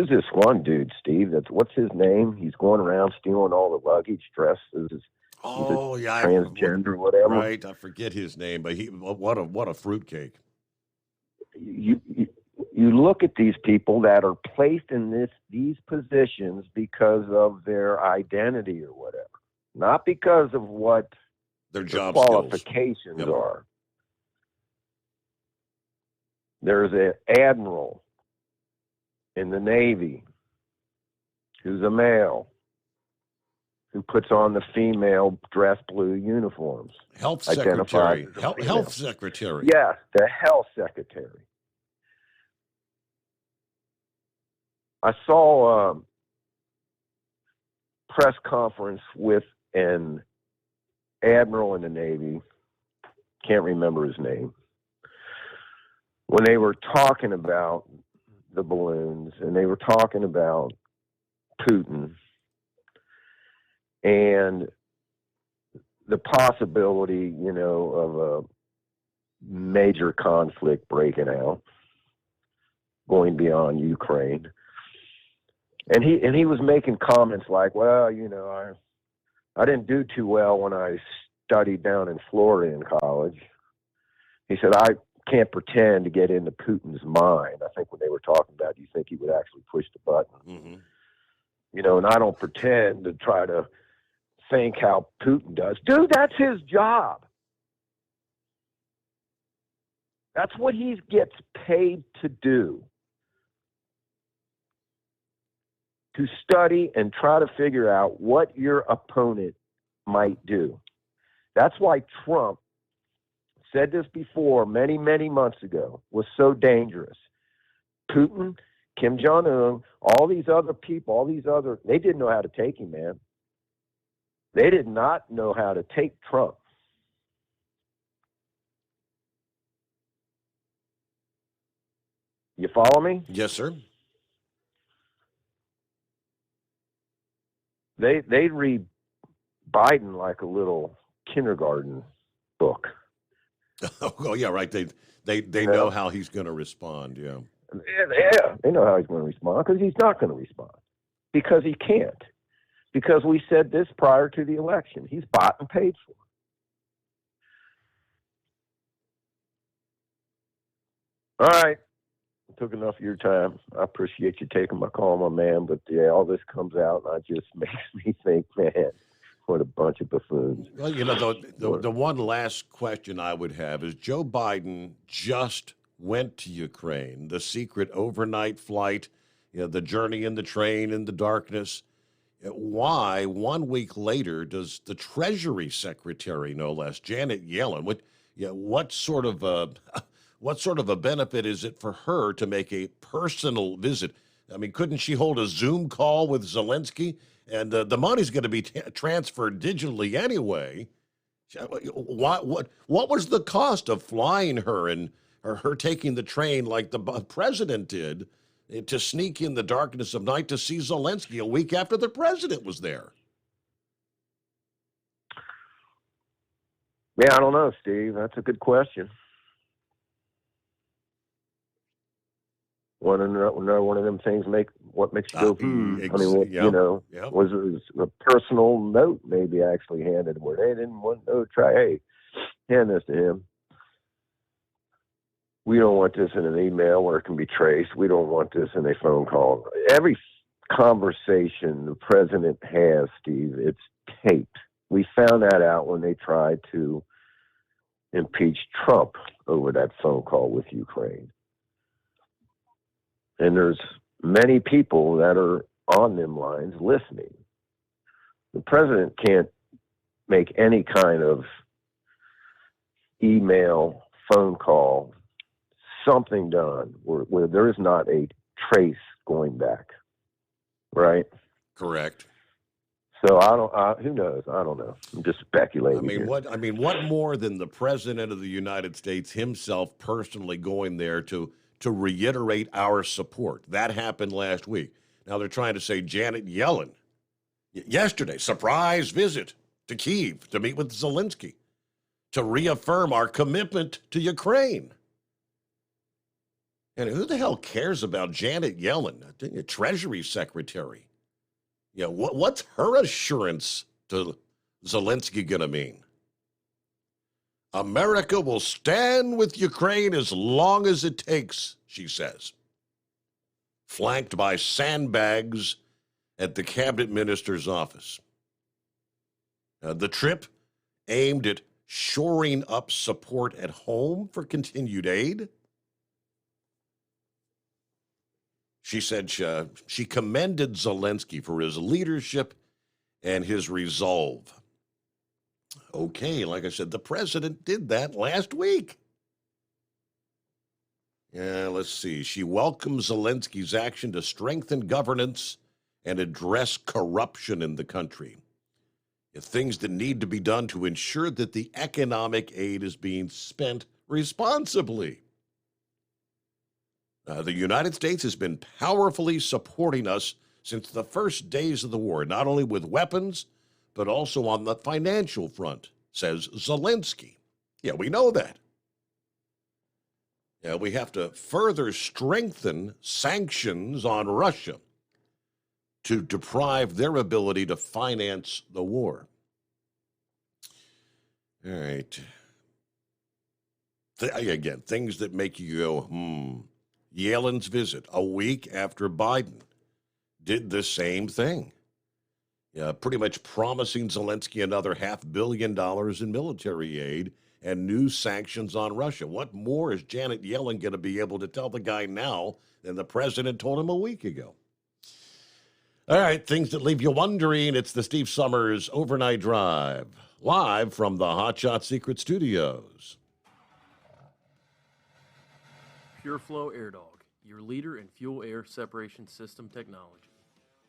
this one dude, Steve? What's his name? He's going around stealing all the luggage, dressed as transgender, whatever. Right, I forget his name, but what a fruitcake. You look at these people that are placed in these positions because of their identity or whatever, not because of what their job qualifications are. There's an admiral in the Navy who's a male who puts on the female dress blue uniforms. Health secretary. Health secretary. Yes, the health secretary. I saw a press conference with an admiral in the Navy, can't remember his name, when they were talking about the balloons and they were talking about Putin and the possibility, of a major conflict breaking out, going beyond Ukraine. And he was making comments like, well, I didn't do too well when I studied down in Florida in college. He said, I can't pretend to get into Putin's mind. I think when they were talking about, do you think he would actually push the button? Mm-hmm. And I don't pretend to try to think how Putin does. Dude, that's his job. That's what he gets paid to do. To study and try to figure out what your opponent might do. That's why Trump said this before many, many months ago, was so dangerous. Putin, Kim Jong-un, all these other people, they didn't know how to take him, man. They did not know how to take Trump. You follow me? Yes, sir. They read Biden like a little kindergarten book. Oh yeah, right. They know how he's going to respond. Yeah, they know how he's going to respond because he's not going to respond because he can't. Because we said this prior to the election, he's bought and paid for. All right. Took enough of your time. I appreciate you taking my call, my man. But yeah, all this comes out, and it just makes me think, man, what a bunch of buffoons. Well, the one last question I would have is: Joe Biden just went to Ukraine. The secret overnight flight, the journey in the train in the darkness. Why 1 week later does the Treasury Secretary, no less, Janet Yellen, what sort of a benefit is it for her to make a personal visit? I mean, couldn't she hold a Zoom call with Zelensky? And the money's going to be transferred digitally anyway. What was the cost of flying her and her taking the train like the president did to sneak in the darkness of night to see Zelensky a week after the president was there? Yeah, I don't know, Steve. That's a good question. One of them things what makes you go, was it a personal note maybe actually handed where they didn't want to try, hey, hand this to him. We don't want this in an email where it can be traced. We don't want this in a phone call. Every conversation the president has, Steve, it's taped. We found that out when they tried to impeach Trump over that phone call with Ukraine. And there's many people that are on them lines listening. The president can't make any kind of email, phone call, something done where there is not a trace going back, right? Correct. So I don't. Who knows? I don't know. I'm just speculating. What more than the President of the United States himself personally going there to reiterate our support? That happened last week. Now they're trying to say Janet Yellen yesterday, surprise visit to Kyiv to meet with Zelensky to reaffirm our commitment to Ukraine. And who the hell cares about Janet Yellen, Treasury Secretary? What's her assurance to Zelensky going to mean? America will stand with Ukraine as long as it takes, she says. Flanked by sandbags at the cabinet minister's office. The trip aimed at shoring up support at home for continued aid. She said she commended Zelensky for his leadership and his resolve. Okay, like I said, the president did that last week. Yeah, let's see. She welcomes Zelensky's action to strengthen governance and address corruption in the country. Things that need to be done to ensure that the economic aid is being spent responsibly. The United States has been powerfully supporting us since the first days of the war, not only with weapons, but also on the financial front, says Zelensky. Yeah, we know that. Yeah, we have to further strengthen sanctions on Russia to deprive their ability to finance the war. All right. Again, things that make you go, Yellen's visit a week after Biden did the same thing. Pretty much promising Zelensky another $500 million in military aid and new sanctions on Russia. What more is Janet Yellen going to be able to tell the guy now than the president told him a week ago? All right, things that leave you wondering. It's the Steve Summers Overnight Drive, live from the Hot Shot Secret Studios. PureFlow Air Dog, your leader in fuel air separation system technology.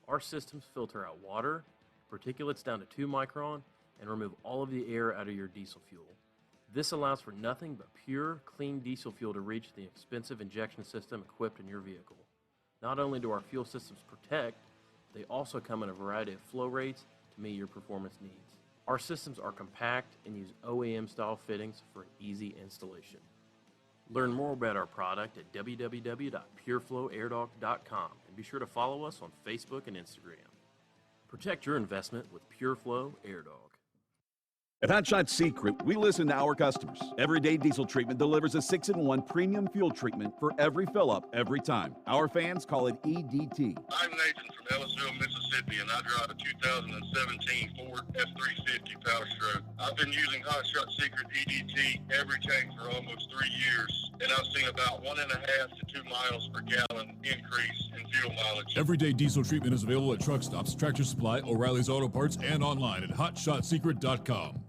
Our systems filter out water, particulates down to 2 micron, and remove all of the air out of your diesel fuel. This allows for nothing but pure, clean diesel fuel to reach the expensive injection system equipped in your vehicle. Not only do our fuel systems protect, they also come in a variety of flow rates to meet your performance needs. Our systems are compact and use OEM-style fittings for an easy installation. Learn more about our product at www.pureflowairdog.com and be sure to follow us on Facebook and Instagram. Protect your investment with PureFlow Air Dog. At Hot Shot Secret, we listen to our customers. Everyday Diesel Treatment delivers a 6-in-1 premium fuel treatment for every fill-up every time. Our fans call it EDT. I'm Nathan from Ellisville, Mississippi, and I drive a 2017 Ford F-350 Power Stroke. I've been using Hot Shot Secret EDT every tank for almost 3 years, and I've seen about 1.5 to 2 miles per gallon increase in fuel mileage. Everyday Diesel Treatment is available at truck stops, Tractor Supply, O'Reilly's Auto Parts, and online at HotShotSecret.com.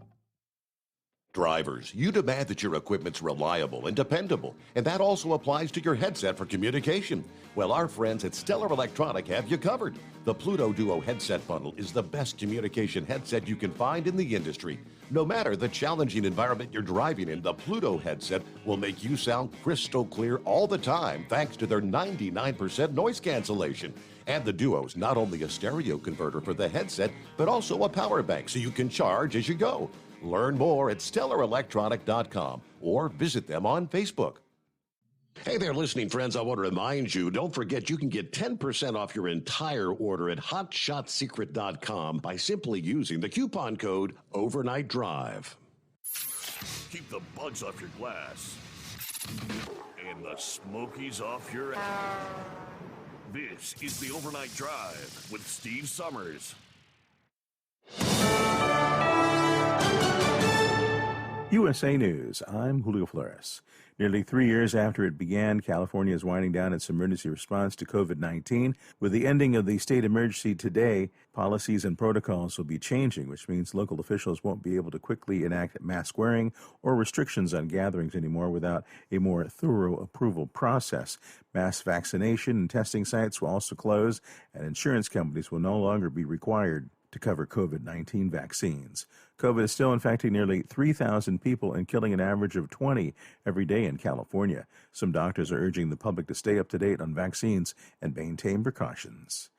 Drivers, you demand that your equipment's reliable and dependable, and that also applies to your headset for communication. Well, our friends at Stellar Electronic have you covered. The Pluto Duo headset bundle is the best communication headset you can find in the industry. No matter the challenging environment you're driving in, the Pluto headset will make you sound crystal clear all the time thanks to their 99% noise cancellation. And the Duo's not only a stereo converter for the headset, but also a power bank so you can charge as you go. Learn more at StellarElectronic.com or visit them on Facebook. Hey there, listening friends. I want to remind you, don't forget you can get 10% off your entire order at HotShotSecret.com by simply using the coupon code Overnight Drive. Keep the bugs off your glass and the smokies off your ass. This is the Overnight Drive with Steve Summers. USA News, I'm Julio Flores. Nearly 3 years after it began, California is winding down its emergency response to COVID-19. With the ending of the state emergency today, policies and protocols will be changing, which means local officials won't be able to quickly enact mask wearing or restrictions on gatherings anymore without a more thorough approval process. Mass vaccination and testing sites will also close, and insurance companies will no longer be required to cover COVID-19 vaccines. COVID is still infecting nearly 3,000 people and killing an average of 20 every day in California. Some doctors are urging the public to stay up to date on vaccines and maintain precautions.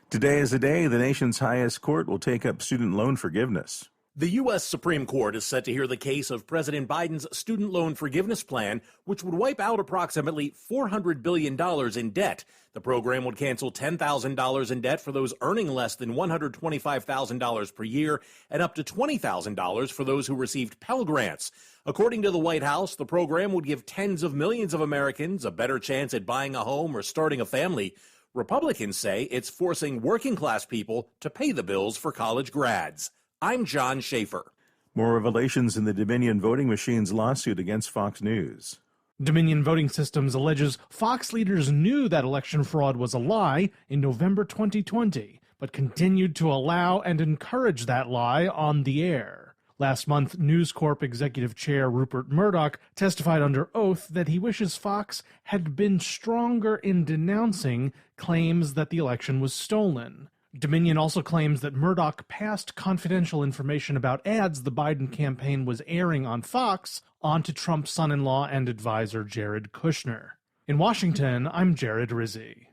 Today is the day the nation's highest court will take up student loan forgiveness. The U.S. Supreme Court is set to hear the case of President Biden's student loan forgiveness plan, which would wipe out approximately $400 billion in debt. The program would cancel $10,000 in debt for those earning less than $125,000 per year and up to $20,000 for those who received Pell Grants. According to the White House, the program would give tens of millions of Americans a better chance at buying a home or starting a family. Republicans say it's forcing working-class people to pay the bills for college grads. I'm John Schaefer. More revelations in the Dominion voting machines lawsuit against Fox News. Dominion Voting Systems alleges Fox leaders knew that election fraud was a lie in November 2020, but continued to allow and encourage that lie on the air. Last month, News Corp Executive Chair Rupert Murdoch testified under oath that he wishes Fox had been stronger in denouncing claims that the election was stolen. Dominion also claims that Murdoch passed confidential information about ads the Biden campaign was airing on Fox on to Trump's son-in-law and advisor Jared Kushner. In Washington, I'm Jared Rizzi.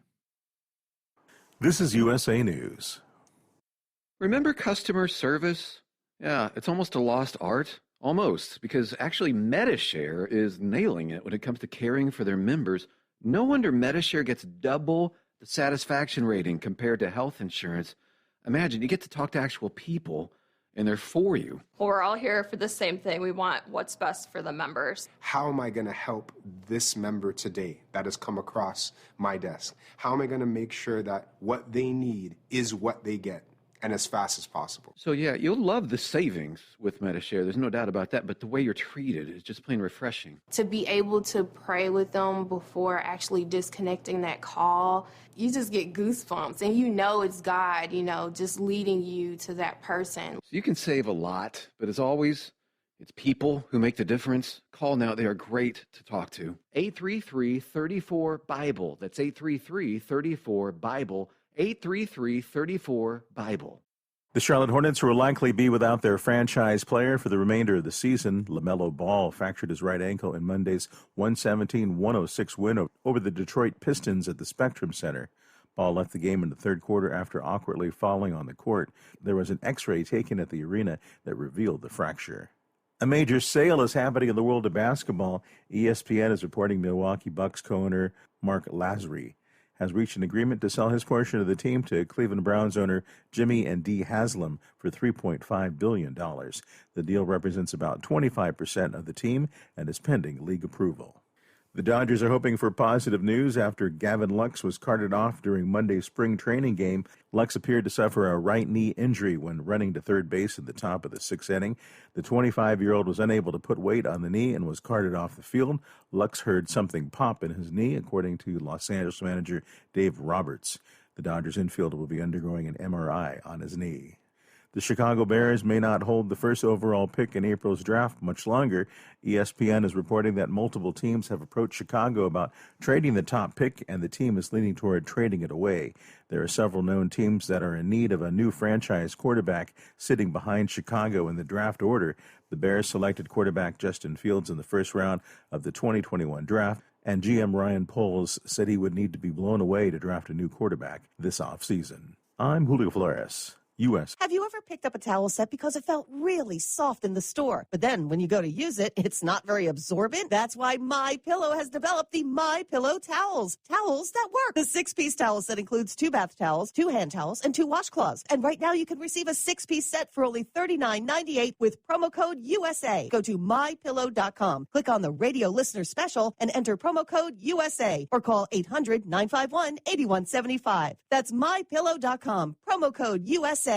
This is USA News. Remember customer service? Yeah, it's almost a lost art. Almost, because actually Medi-Share is nailing it when it comes to caring for their members. No wonder Medi-Share gets double the satisfaction rating compared to health insurance. Imagine, you get to talk to actual people, and they're for you. Well, we're all here for the same thing. We want what's best for the members. How am I going to help this member today that has come across my desk? How am I going to make sure that what they need is what they get, and as fast as possible? So yeah, you'll love the savings with Medi-Share. There's no doubt about that, but the way you're treated is just plain refreshing. To be able to pray with them before actually disconnecting that call, you just get goosebumps, and you know it's God, just leading you to that person. So you can save a lot, but as always, it's people who make the difference. Call now. They are great to talk to. 833-34-BIBLE. That's 833-34-BIBLE. 833-34-BIBLE. The Charlotte Hornets will likely be without their franchise player for the remainder of the season. LaMelo Ball fractured his right ankle in Monday's 117-106 win over the Detroit Pistons at the Spectrum Center. Ball left the game in the third quarter after awkwardly falling on the court. There was an X-ray taken at the arena that revealed the fracture. A major sale is happening in the world of basketball. ESPN is reporting Milwaukee Bucks co-owner Mark Lasry has reached an agreement to sell his portion of the team to Cleveland Browns owner Jimmy and Dee Haslam for $3.5 billion. The deal represents about 25% of the team and is pending league approval. The Dodgers are hoping for positive news after Gavin Lux was carted off during Monday's spring training game. Lux appeared to suffer a right knee injury when running to third base at the top of the sixth inning. The 25-year-old was unable to put weight on the knee and was carted off the field. Lux heard something pop in his knee, according to Los Angeles manager Dave Roberts. The Dodgers infielder will be undergoing an MRI on his knee. The Chicago Bears may not hold the first overall pick in April's draft much longer. ESPN is reporting that multiple teams have approached Chicago about trading the top pick, and the team is leaning toward trading it away. There are several known teams that are in need of a new franchise quarterback sitting behind Chicago in the draft order. The Bears selected quarterback Justin Fields in the first round of the 2021 draft, and GM Ryan Poles said he would need to be blown away to draft a new quarterback this offseason. I'm Julio Flores. U.S. Have you ever picked up a towel set because it felt really soft in the store, but then when you go to use it, it's not very absorbent? That's why MyPillow has developed the MyPillow towels. Towels that work. The 6-piece towel set includes 2 bath towels, 2 hand towels, and 2 washcloths. And right now you can receive a 6-piece set for only $39.98 with promo code USA. Go to MyPillow.com, click on the radio listener special, and enter promo code USA, or call 800-951-8175. That's MyPillow.com, promo code USA.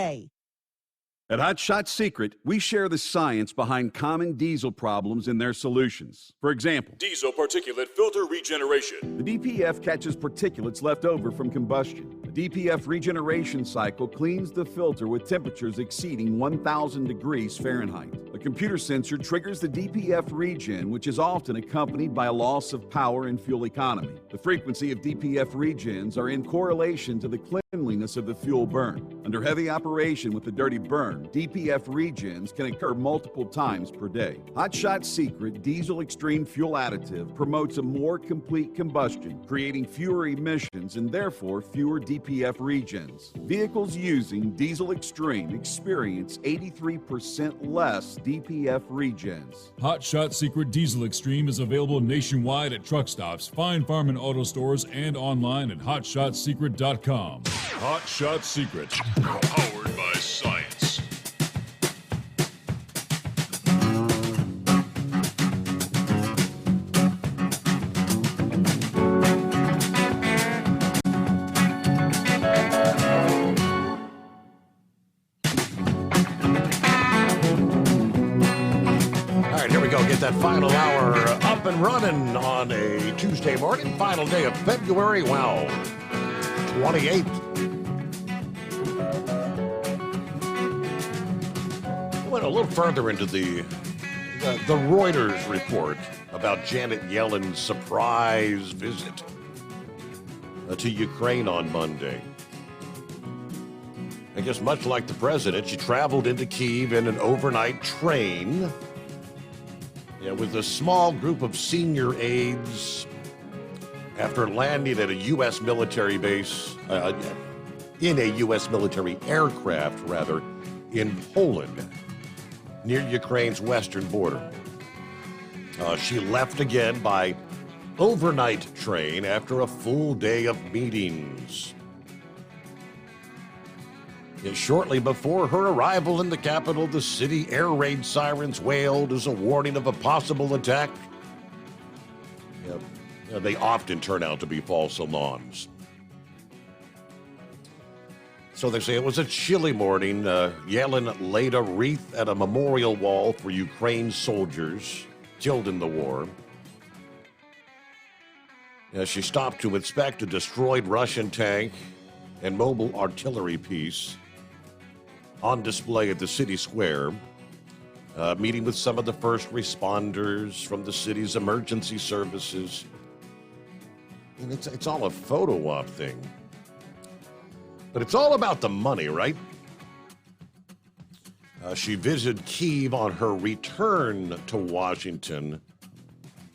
At Hot Shot Secret, we share the science behind common diesel problems and their solutions. For example, diesel particulate filter regeneration. The DPF catches particulates left over from combustion. The DPF regeneration cycle cleans the filter with temperatures exceeding 1,000 degrees Fahrenheit. A computer sensor triggers the DPF regen, which is often accompanied by a loss of power and fuel economy. The frequency of DPF regens are in correlation to the cleanliness of the fuel burn. Under heavy operation with the dirty burn, DPF regens can occur multiple times per day. Hot Shot Secret Diesel Extreme Fuel Additive promotes a more complete combustion, creating fewer emissions and therefore fewer DPF regens. Vehicles using Diesel Extreme experience 83% less DPF regens. Hot Shot Secret Diesel Extreme is available nationwide at truck stops, Fine Farm and auto stores, and online at hotshotsecret.com. Hot Shot Secret, powered by science. All right, here we go. Get that final hour up and running on a Tuesday morning, final day of February. Wow, 28th. Went a little further into the Reuters report about Janet Yellen's surprise visit to Ukraine on Monday. I guess much like the president, she traveled into Kyiv in an overnight train with a small group of senior aides after landing at a U.S. military base, in a U.S. military aircraft, rather, in Poland, near Ukraine's western border. She left again by overnight train after a full day of meetings. Shortly before her arrival in the capital, the city air raid sirens wailed as a warning of a possible attack. They often turn out to be false alarms. So they say it was a chilly morning. Yellen laid a wreath at a memorial wall for Ukraine's soldiers killed in the war. She stopped to inspect a destroyed Russian tank and mobile artillery piece on display at the city square, meeting with some of the first responders from the city's emergency services. And it's all a photo op thing. But it's all about the money, right? She visited Kyiv on her return to Washington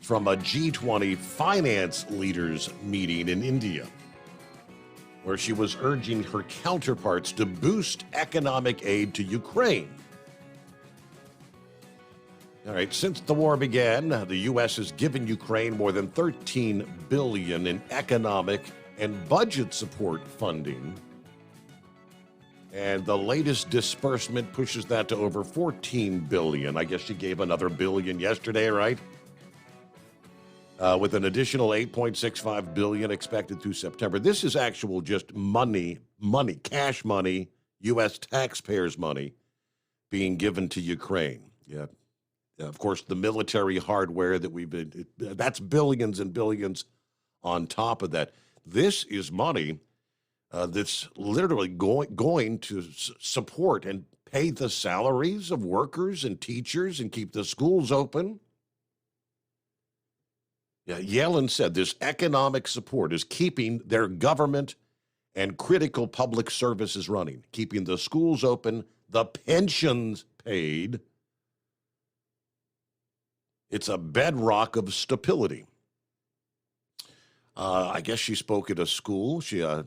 from a G20 finance leaders meeting in India, where she was urging her counterparts to boost economic aid to Ukraine. All right, since the war began, the U.S. has given Ukraine more than $13 billion in economic and budget support funding. And the latest disbursement pushes that to over $14 billion. I guess she gave another billion yesterday, right? With an additional $8.65 billion expected through September. This is actual just money, cash money, U.S. taxpayers' money being given to Ukraine. Yeah. Of course, the military hardware that we've been, that's billions and billions on top of that. This is money that's literally going to support and pay the salaries of workers and teachers and keep the schools open. Yeah, Yellen said this economic support is keeping their government and critical public services running, keeping the schools open, the pensions paid. It's a bedrock of stability. I guess she spoke at a school, Kiev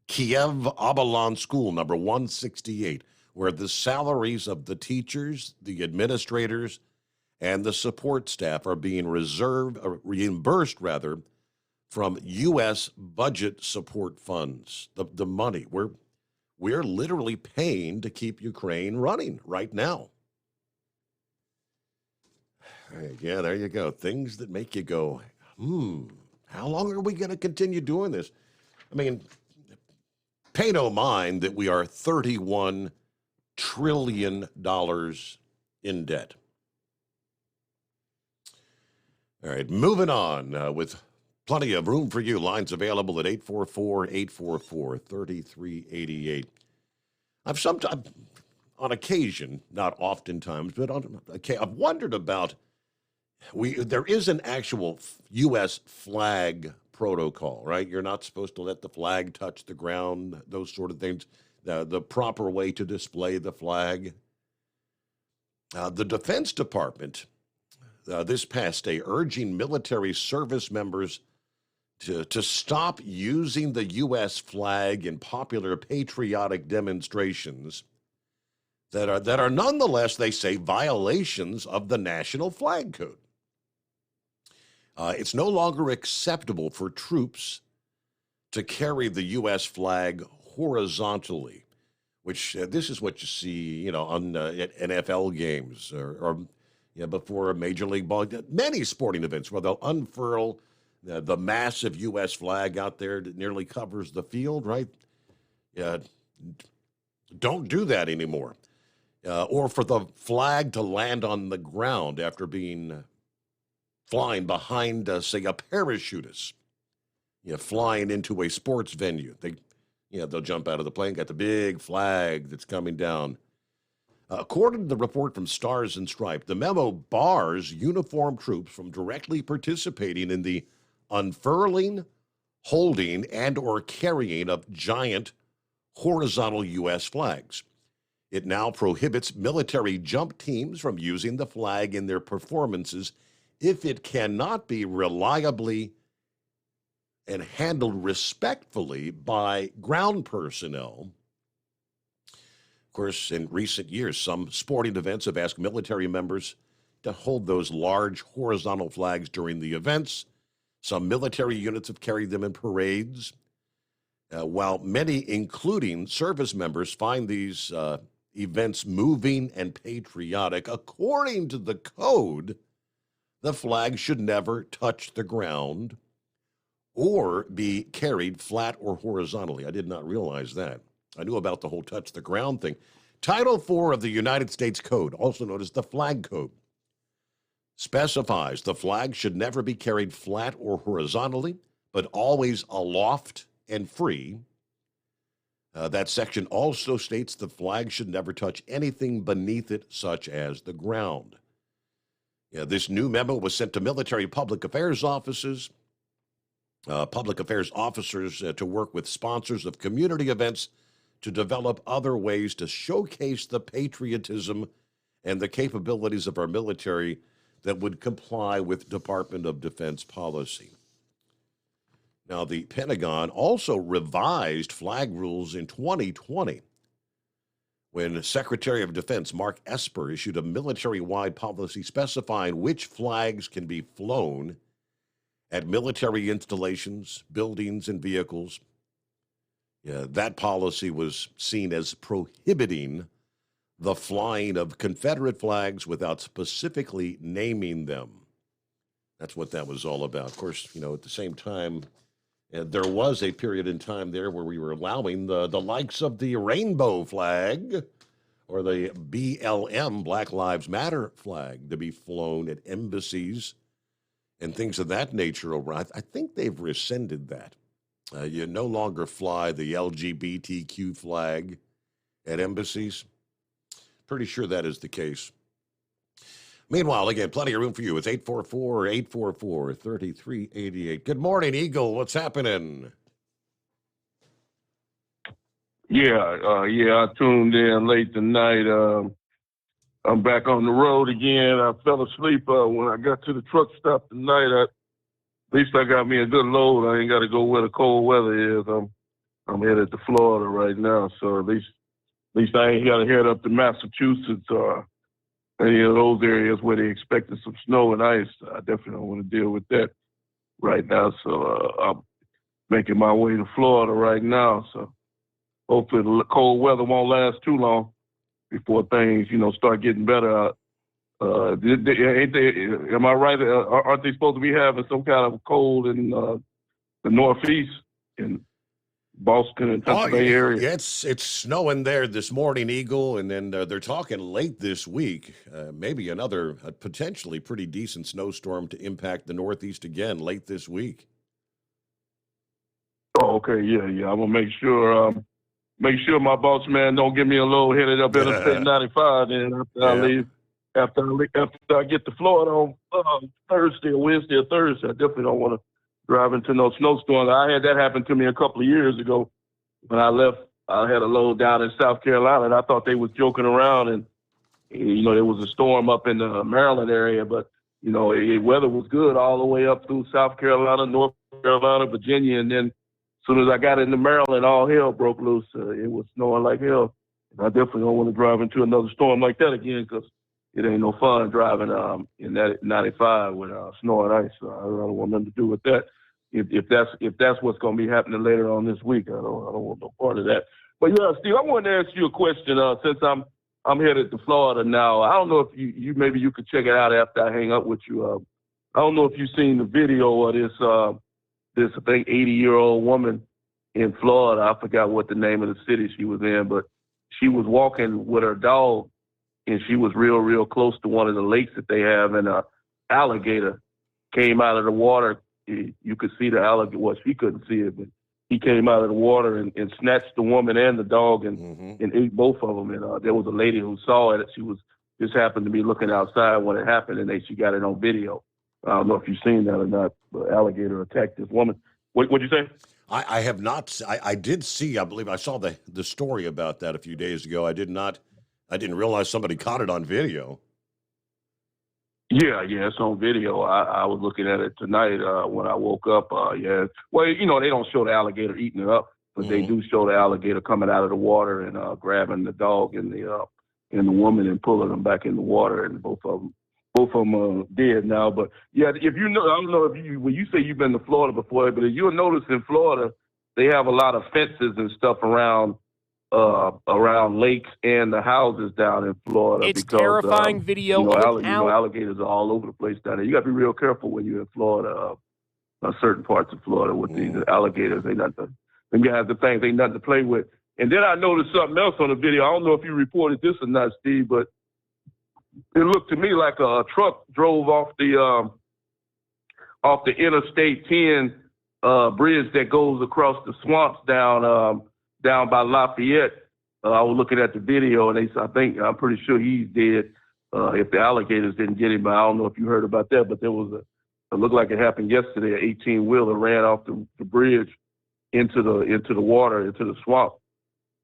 Abalon School, number 168, where the salaries of the teachers, the administrators, and the support staff are being reimbursed from U.S. budget support funds. The money we're literally paying to keep Ukraine running right now. Yeah, there you go. Things that make you go, how long are we going to continue doing this? I mean, pay no mind that we are $31 trillion in debt. All right, moving on with plenty of room for you. Lines available at 844-844-3388. I've sometimes, on occasion, not oftentimes, but I've wondered about, there is an actual U.S. flag protocol, right? You're not supposed to let the flag touch the ground, those sort of things. The proper way to display the flag. The Defense Department this past day urging military service members to stop using the U.S. flag in popular patriotic demonstrations that are nonetheless, they say, violations of the National Flag Code. It's no longer acceptable for troops to carry the U.S. flag horizontally, which this is what you see, on at NFL games or before a Major League Ball, many sporting events where they'll unfurl the massive U.S. flag out there that nearly covers the field, right? Don't do that anymore. Or for the flag to land on the ground after flying behind, say, a parachutist, flying into a sports venue. They'll jump out of the plane, got the big flag that's coming down. According to the report from Stars and Stripes, the memo bars uniformed troops from directly participating in the unfurling, holding, and or carrying of giant horizontal U.S. flags. It now prohibits military jump teams from using the flag in their performances if it cannot be reliably and handled respectfully by ground personnel. Of course, in recent years, some sporting events have asked military members to hold those large horizontal flags during the events. Some military units have carried them in parades, while many, including service members, find these events moving and patriotic. According to the code, the flag should never touch the ground or be carried flat or horizontally. I did not realize that. I knew about the whole touch the ground thing. Title IV of the United States Code, also known as the Flag Code, specifies the flag should never be carried flat or horizontally, but always aloft and free. That section also states the flag should never touch anything beneath it, such as the ground. This new memo was sent to military public affairs offices, public affairs officers to work with sponsors of community events to develop other ways to showcase the patriotism and the capabilities of our military that would comply with Department of Defense policy. Now, the Pentagon also revised flag rules in 2020 when Secretary of Defense Mark Esper issued a military-wide policy specifying which flags can be flown at military installations, buildings, and vehicles. That policy was seen as prohibiting the flying of Confederate flags without specifically naming them. That's what that was all about. Of course, at the same time, there was a period in time there where we were allowing the likes of the rainbow flag or the BLM, Black Lives Matter flag, to be flown at embassies and things of that nature. I think they've rescinded that. You no longer fly the LGBTQ flag at embassies. Pretty sure that is the case. Meanwhile, again, plenty of room for you. It's 844-844-3388. Good morning, Eagle. What's happening? I tuned in late tonight. I'm back on the road again. I fell asleep when I got to the truck stop tonight. At least I got me a good load. I ain't got to go where the cold weather is. I'm headed to Florida right now, so at least I ain't got to head up to Massachusetts or any of those areas where they expected some snow and ice. I definitely don't want to deal with that right now. So I'm making my way to Florida right now. So hopefully the cold weather won't last too long before things, start getting better. Am I right? Aren't they supposed to be having some kind of cold in the Northeast in Boston and Pennsylvania area? Yeah, it's snowing there this morning, Eagle, and then they're talking late this week, maybe another potentially pretty decent snowstorm to impact the Northeast again late this week. Oh, okay, yeah. I'm gonna make sure my boss man don't give me a load headed up Interstate 95. Then after I leave. After I get to Florida on Thursday or Wednesday or Thursday, I definitely don't want to driving to no snowstorms. I had that happen to me a couple of years ago when I left. I had a load down in South Carolina, and I thought they was joking around, and there was a storm up in the Maryland area, but weather was good all the way up through South Carolina, North Carolina, Virginia, and then as soon as I got into Maryland, all hell broke loose. It was snowing like hell. I definitely don't want to drive into another storm like that again because it ain't no fun driving in that 95 with snow and ice. I don't want nothing to do with that. If that's what's going to be happening later on this week, I don't want no part of that. But yeah, Steve, I wanted to ask you a question since I'm headed to Florida now. I don't know if you maybe you could check it out after I hang up with you. I don't know if you've seen the video of this I think 80-year-old woman in Florida. I forgot what the name of the city she was in, but she was walking with her dog, and she was real close to one of the lakes that they have, and an alligator came out of the water. You could see the alligator. Well, she couldn't see it, but he came out of the water and snatched the woman and the dog and ate both of them. And there was a lady who saw it. She was just happened to be looking outside when it happened, and she got it on video. I don't know if you've seen that or not. The alligator attacked this woman. What'd you say? I have not. I did see. I believe I saw the story about that a few days ago. I didn't realize somebody caught it on video. Yeah, it's on video. I was looking at it tonight when I woke up. Yeah. Well, they don't show the alligator eating it up, but they do show the alligator coming out of the water and grabbing the dog and the woman and pulling them back in the water, and both of them are dead now. But yeah, if I don't know if when you say you've been to Florida before, but if you'll notice in Florida, they have a lot of fences and stuff around lakes and the houses down in Florida. It's because, terrifying video of alligators are all over the place down there. You got to be real careful when you're in Florida, certain parts of Florida with these alligators. Them guys, the things ain't nothing to play with. And then I noticed something else on the video. I don't know if you reported this or not, Steve, but it looked to me like a truck drove off the Interstate 10 bridge that goes across the swamps down by Lafayette. I was looking at the video, and I'm pretty sure he's dead. If the alligators didn't get him, but I don't know if you heard about that. But there was it looked like it happened yesterday. An 18-wheeler ran off the bridge into the water, into the swamp,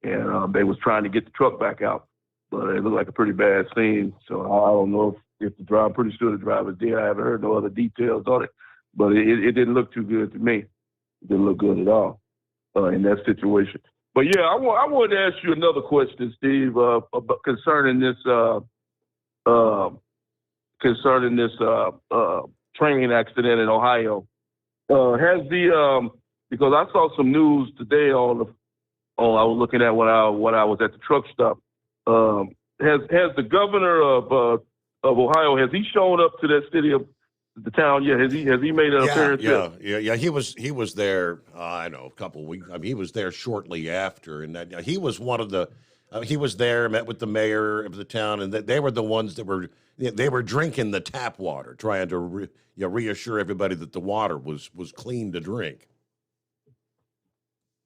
and they was trying to get the truck back out. But it looked like a pretty bad scene. So I don't know if the driver. I'm pretty sure the driver's dead. I haven't heard no other details on it, but it didn't look too good to me. It didn't look good at all in that situation. But yeah, I wanted to ask you another question, Steve, concerning this train accident in Ohio. Because I saw some news today I was looking at when I was at the truck stop. Has the governor of Ohio, has he shown up to that city of the town yet? Has he made an appearance? Yeah. He was there. I know, a couple of weeks. I mean, he was there shortly after, and that he was one of the. He was there, met with the mayor of the town, and they were the ones that were drinking the tap water, trying to reassure everybody that the water was clean to drink.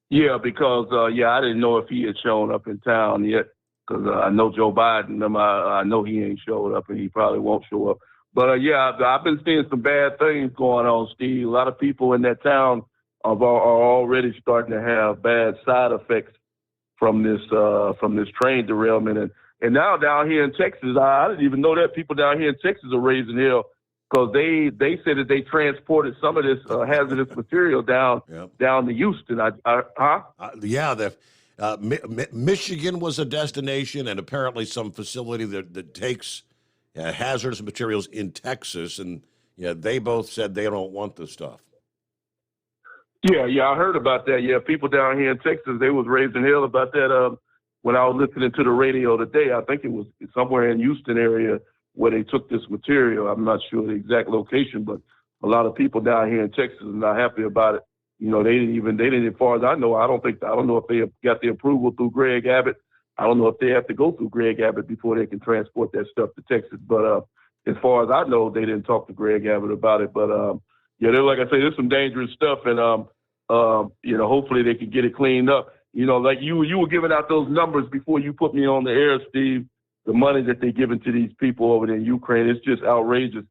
Yeah, because I didn't know if he had shown up in town yet. Because I know Joe Biden, I know he ain't showed up, and he probably won't show up. But I've been seeing some bad things going on, Steve. A lot of people in that town are already starting to have bad side effects from this train derailment. And now down here in Texas, I didn't even know that people down here in Texas are raising hell because they said that they transported some of this hazardous material down to Houston. Michigan was a destination, and apparently some facility that takes hazardous materials in Texas, and they both said they don't want the stuff. Yeah, I heard about that. Yeah, people down here in Texas, they was raising hell about that. When I was listening to the radio today, I think it was somewhere in Houston area where they took this material. I'm not sure the exact location, but a lot of people down here in Texas are not happy about it. They didn't, as far as I know, I don't know if they have got the approval through Greg Abbott. I don't know if they have to go through Greg Abbott before they can transport that stuff to Texas. But as far as I know, they didn't talk to Greg Abbott about it. But they're like I say, there's some dangerous stuff, and hopefully they can get it cleaned up. Like you were giving out those numbers before you put me on the air, Steve. The money that they're giving to these people over there in Ukraine, it's just outrageous.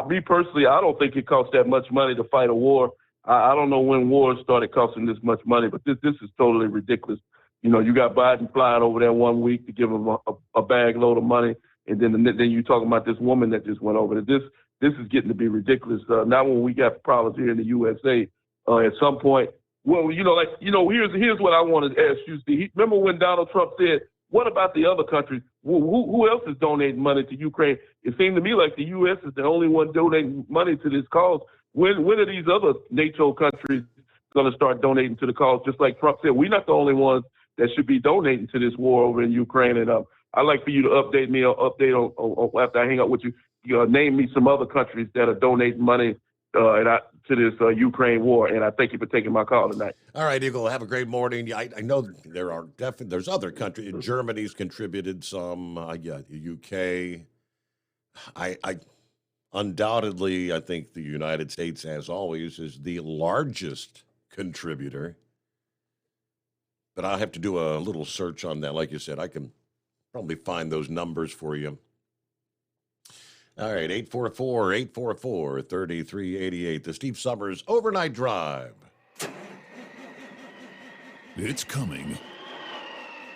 Me personally, I don't think it costs that much money to fight a war. I don't know when wars started costing this much money, but this is totally ridiculous. You know, you got Biden flying over there 1 week to give him a bag load of money, and then you talking about this woman that just went over there. This is getting to be ridiculous. Not when we got problems here in the USA. At some point, well, here's what I wanted to ask you, Steve. Remember when Donald Trump said, "What about the other countries? Who else is donating money to Ukraine?" It seemed to me like the U.S. is the only one donating money to this cause. When are these other NATO countries going to start donating to the cause? Just like Trump said, we're not the only ones that should be donating to this war over in Ukraine. And I'd like for you to update me or update on after I hang up with you. Name me some other countries that are donating money to this Ukraine war. And I thank you for taking my call tonight. All right, Eagle, have a great morning. I know there's other countries. Germany's contributed some, the UK. I undoubtedly, I think the United States, as always, is the largest contributor. But I'll have to do a little search on that. Like you said, I can probably find those numbers for you. All right, 844-844-3388, the Steve Summers Overnight Drive. It's coming.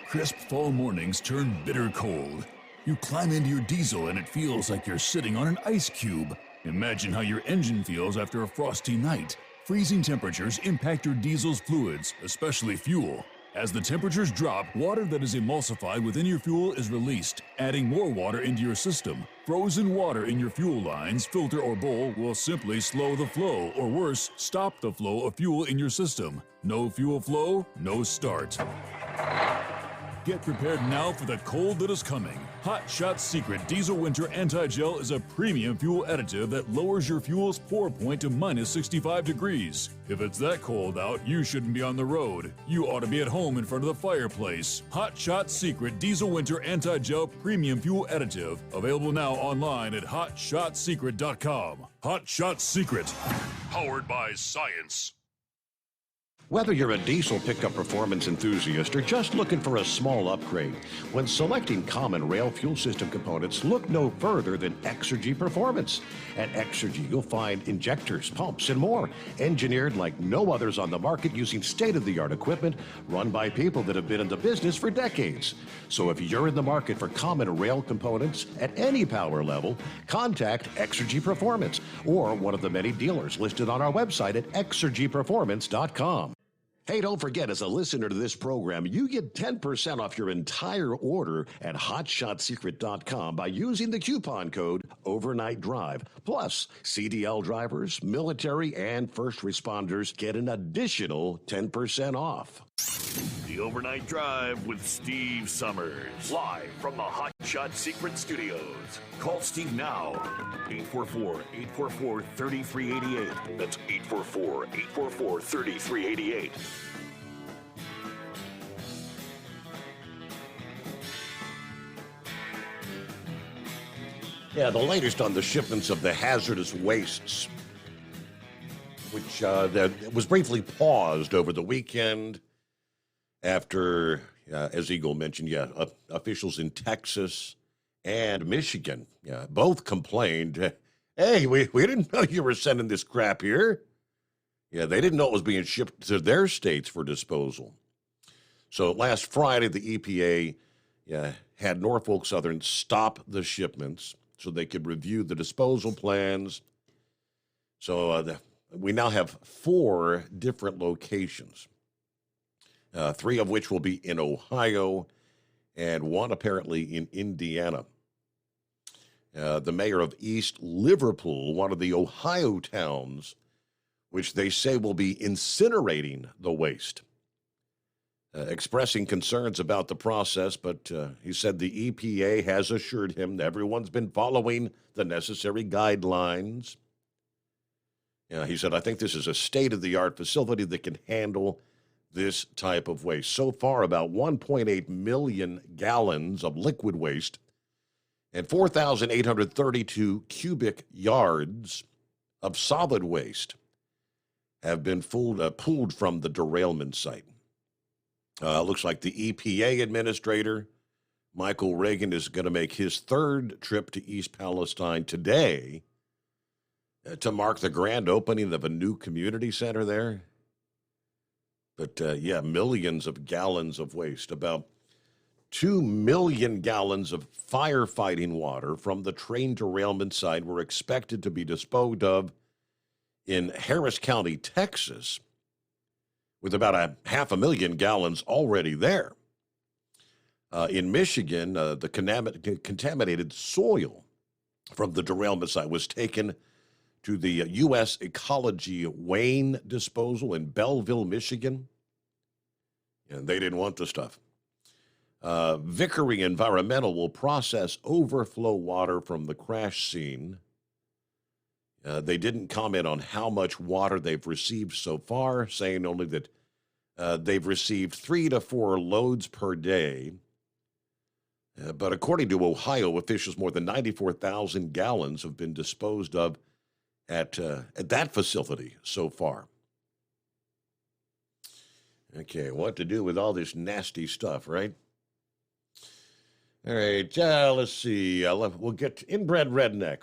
Crisp fall mornings turn bitter cold. You climb into your diesel and it feels like you're sitting on an ice cube. Imagine how your engine feels after a frosty night. Freezing temperatures impact your diesel's fluids, especially fuel. As the temperatures drop, water that is emulsified within your fuel is released, adding more water into your system. Frozen water in your fuel lines, filter, or bowl will simply slow the flow, or worse, stop the flow of fuel in your system. No fuel flow, no start. Get prepared now for the cold that is coming. Hot Shot Secret Diesel Winter Anti-Gel is a premium fuel additive that lowers your fuel's pour point to minus 65 degrees. If it's that cold out, you shouldn't be on the road. You ought to be at home in front of the fireplace. Hot Shot Secret Diesel Winter Anti-Gel Premium Fuel Additive. Available now online at hotshotsecret.com. Hot Shot Secret. Powered by science. Whether you're a diesel pickup performance enthusiast or just looking for a small upgrade, when selecting common rail fuel system components, look no further than Exergy Performance. At Exergy, you'll find injectors, pumps, and more, engineered like no others on the market using state-of-the-art equipment run by people that have been in the business for decades. So if you're in the market for common rail components at any power level, contact Exergy Performance or one of the many dealers listed on our website at exergyperformance.com. Hey, don't forget, as a listener to this program, you get 10% off your entire order at hotshotsecret.com by using the coupon code Overnight Drive. Plus, CDL drivers, military, and first responders get an additional 10% off. The Overnight Drive with Steve Summers. Live from the Hot Shot Secret Studios. Call Steve now. 844-844-3388. That's 844-844-3388. Yeah, the latest on the shipments of the hazardous wastes, which that was briefly paused over the weekend after, as Eagle mentioned, officials in Texas and Michigan both complained, hey, we didn't know you were sending this crap here. Yeah, they didn't know it was being shipped to their states for disposal. So last Friday, the EPA had Norfolk Southern stop the shipments so they could review the disposal plans. So we now have 4 different locations, 3 of which will be in Ohio and 1 apparently in Indiana. The mayor of East Liverpool, one of the Ohio towns, which they say will be incinerating the waste, expressing concerns about the process, but he said the EPA has assured him that everyone's been following the necessary guidelines. He said, I think this is a state-of-the-art facility that can handle this type of waste. So far, about 1.8 million gallons of liquid waste and 4,832 cubic yards of solid waste have been pulled from the derailment site. Looks like the EPA administrator, Michael Regan, is going to make his 3rd trip to East Palestine today to mark the grand opening of a new community center there. But yeah, millions of gallons of waste, about 2 million gallons of firefighting water from the train derailment site were expected to be disposed of in Harris County, Texas, with about 500,000 gallons already there. In Michigan, the contaminated soil from the derailment site was taken to the U.S. Ecology Wayne disposal in Belleville, Michigan. And they didn't want the stuff. Vickery Environmental will process overflow water from the crash scene. They didn't comment on how much water they've received so far, saying only that they've received 3 to 4 loads per day. But according to Ohio officials, more than 94,000 gallons have been disposed of at that facility so far. Okay, what to do with all this nasty stuff, right? All right, let's see. We'll get to Inbred Redneck.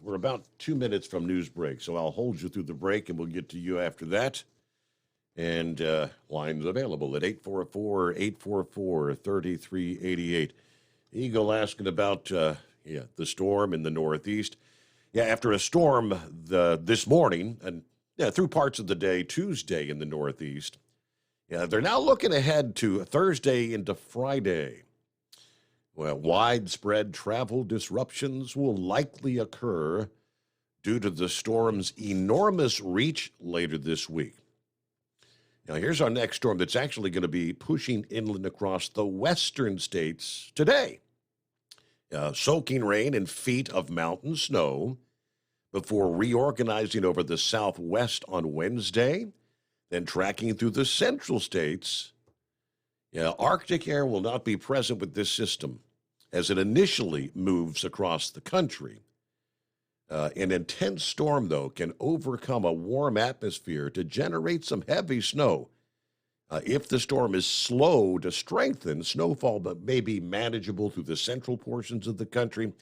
We're about 2 minutes from news break, so I'll hold you through the break, and we'll get to you after that. And lines available at 844-844-3388. Eagle asking about the storm in the Northeast. Yeah, after a storm this morning and through parts of the day, Tuesday in the Northeast, they're now looking ahead to Thursday into Friday. Well, widespread travel disruptions will likely occur due to the storm's enormous reach later this week. Now, here's our next storm that's actually going to be pushing inland across the western states today. Soaking rain and feet of mountain snow before reorganizing over the southwest on Wednesday, then tracking through the central states. Arctic air will not be present with this system as it initially moves across the country. An intense storm, though, can overcome a warm atmosphere to generate some heavy snow. If the storm is slow to strengthen, snowfall may be manageable through the central portions of the country.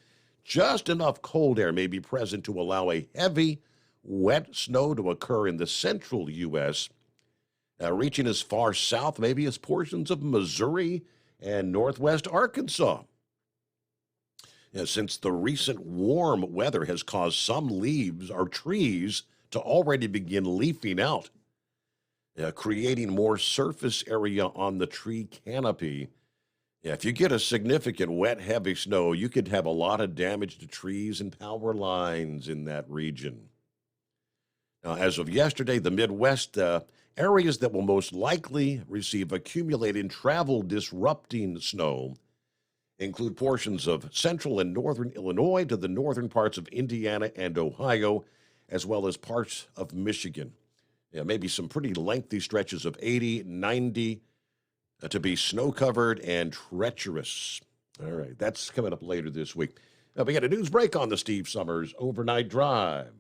Just enough cold air may be present to allow a heavy, wet snow to occur in the central U.S., reaching as far south maybe as portions of Missouri and northwest Arkansas. Since the recent warm weather has caused some leaves or trees to already begin leafing out, creating more surface area on the tree canopy. If you get a significant wet, heavy snow, you could have a lot of damage to trees and power lines in that region. Now, as of yesterday, the Midwest areas that will most likely receive accumulating travel disrupting snow include portions of central and northern Illinois to the northern parts of Indiana and Ohio, as well as parts of Michigan. Maybe some pretty lengthy stretches of 80, 90 to be snow-covered and treacherous. All right, that's coming up later this week. Now, we got a news break on the Steve Summers Overnight Drive.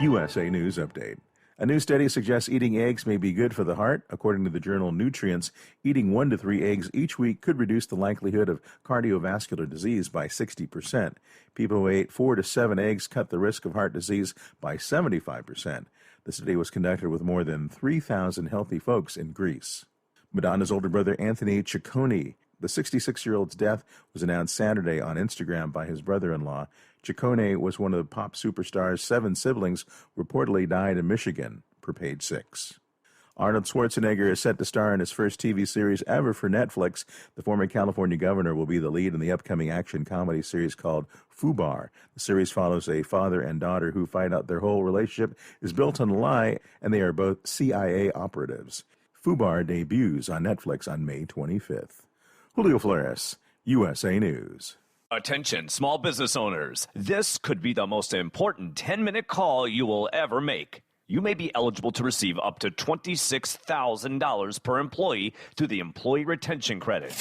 USA News Update. A new study suggests eating eggs may be good for the heart. According to the journal Nutrients, eating 1 to 3 eggs each week could reduce the likelihood of cardiovascular disease by 60%. People who ate 4 to 7 eggs cut the risk of heart disease by 75%. The study was conducted with more than 3,000 healthy folks in Greece. Madonna's older brother, Anthony Ciccone. The 66-year-old's death was announced Saturday on Instagram by his brother-in-law. Ciccone was one of the pop superstar's 7 siblings, reportedly died in Michigan, per Page 6. Arnold Schwarzenegger is set to star in his first TV series ever for Netflix. The former California governor will be the lead in the upcoming action comedy series called FUBAR. The series follows a father and daughter who find out their whole relationship is built on a lie, and they are both CIA operatives. FUBAR debuts on Netflix on May 25th. Julio Flores, USA News. Attention, small business owners. This could be the most important 10-minute call you will ever make. You may be eligible to receive up to $26,000 per employee through the Employee Retention Credit.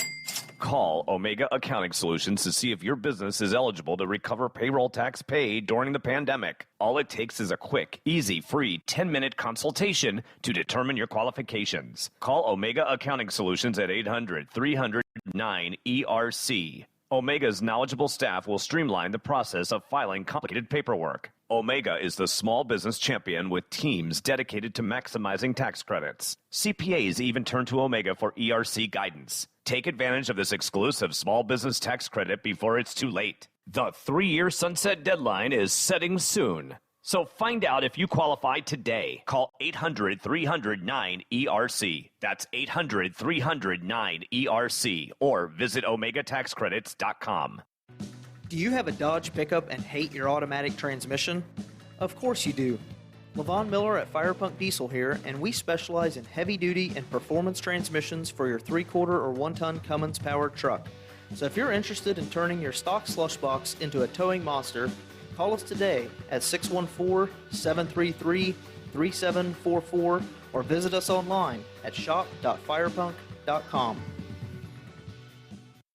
Call Omega Accounting Solutions to see if your business is eligible to recover payroll tax paid during the pandemic. All it takes is a quick, easy, free 10-minute consultation to determine your qualifications. Call Omega Accounting Solutions at 800-300-9-ERC. Omega's knowledgeable staff will streamline the process of filing complicated paperwork. Omega is the small business champion with teams dedicated to maximizing tax credits. CPAs even turn to Omega for ERC guidance. Take advantage of this exclusive small business tax credit before it's too late. The 3-year sunset deadline is setting soon. So find out if you qualify today. Call 800-300-9-ERC. That's 800-300-9-ERC. Or visit OmegaTaxCredits.com. Do you have a Dodge pickup and hate your automatic transmission? Of course you do. LaVon Miller at Firepunk Diesel here, and we specialize in heavy-duty and performance transmissions for your 3-quarter or 1-ton Cummins-powered truck. So if you're interested in turning your stock slush box into a towing monster, call us today at 614-733-3744 or visit us online at shop.firepunk.com.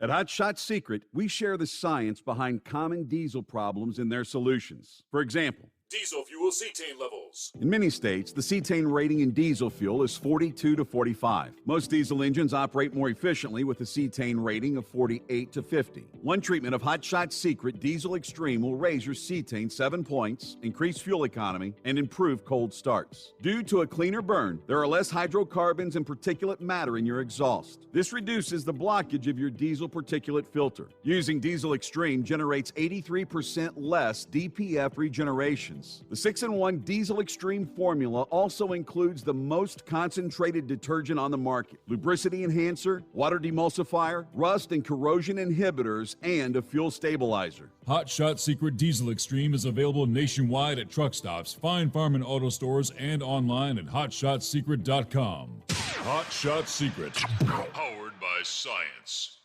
At Hot Shot Secret, we share the science behind common diesel problems and their solutions. For example, Diesel fuel cetane levels. in many states, the cetane rating in diesel fuel is 42 to 45. Most diesel engines operate more efficiently with a cetane rating of 48 to 50. One treatment of Hot Shot Secret Diesel Extreme will raise your cetane 7 points, increase fuel economy, and improve cold starts. Due to a cleaner burn, there are less hydrocarbons and particulate matter in your exhaust. This reduces the blockage of your diesel particulate filter. Using Diesel Extreme generates 83% less DPF regeneration. The 6-in-1 Diesel Extreme formula also includes the most concentrated detergent on the market, lubricity enhancer, water demulsifier, rust and corrosion inhibitors, and a fuel stabilizer. Hot Shot Secret Diesel Extreme is available nationwide at truck stops, Fine Farm and auto stores, and online at hotshotsecret.com. Hot Shot Secret, powered by science.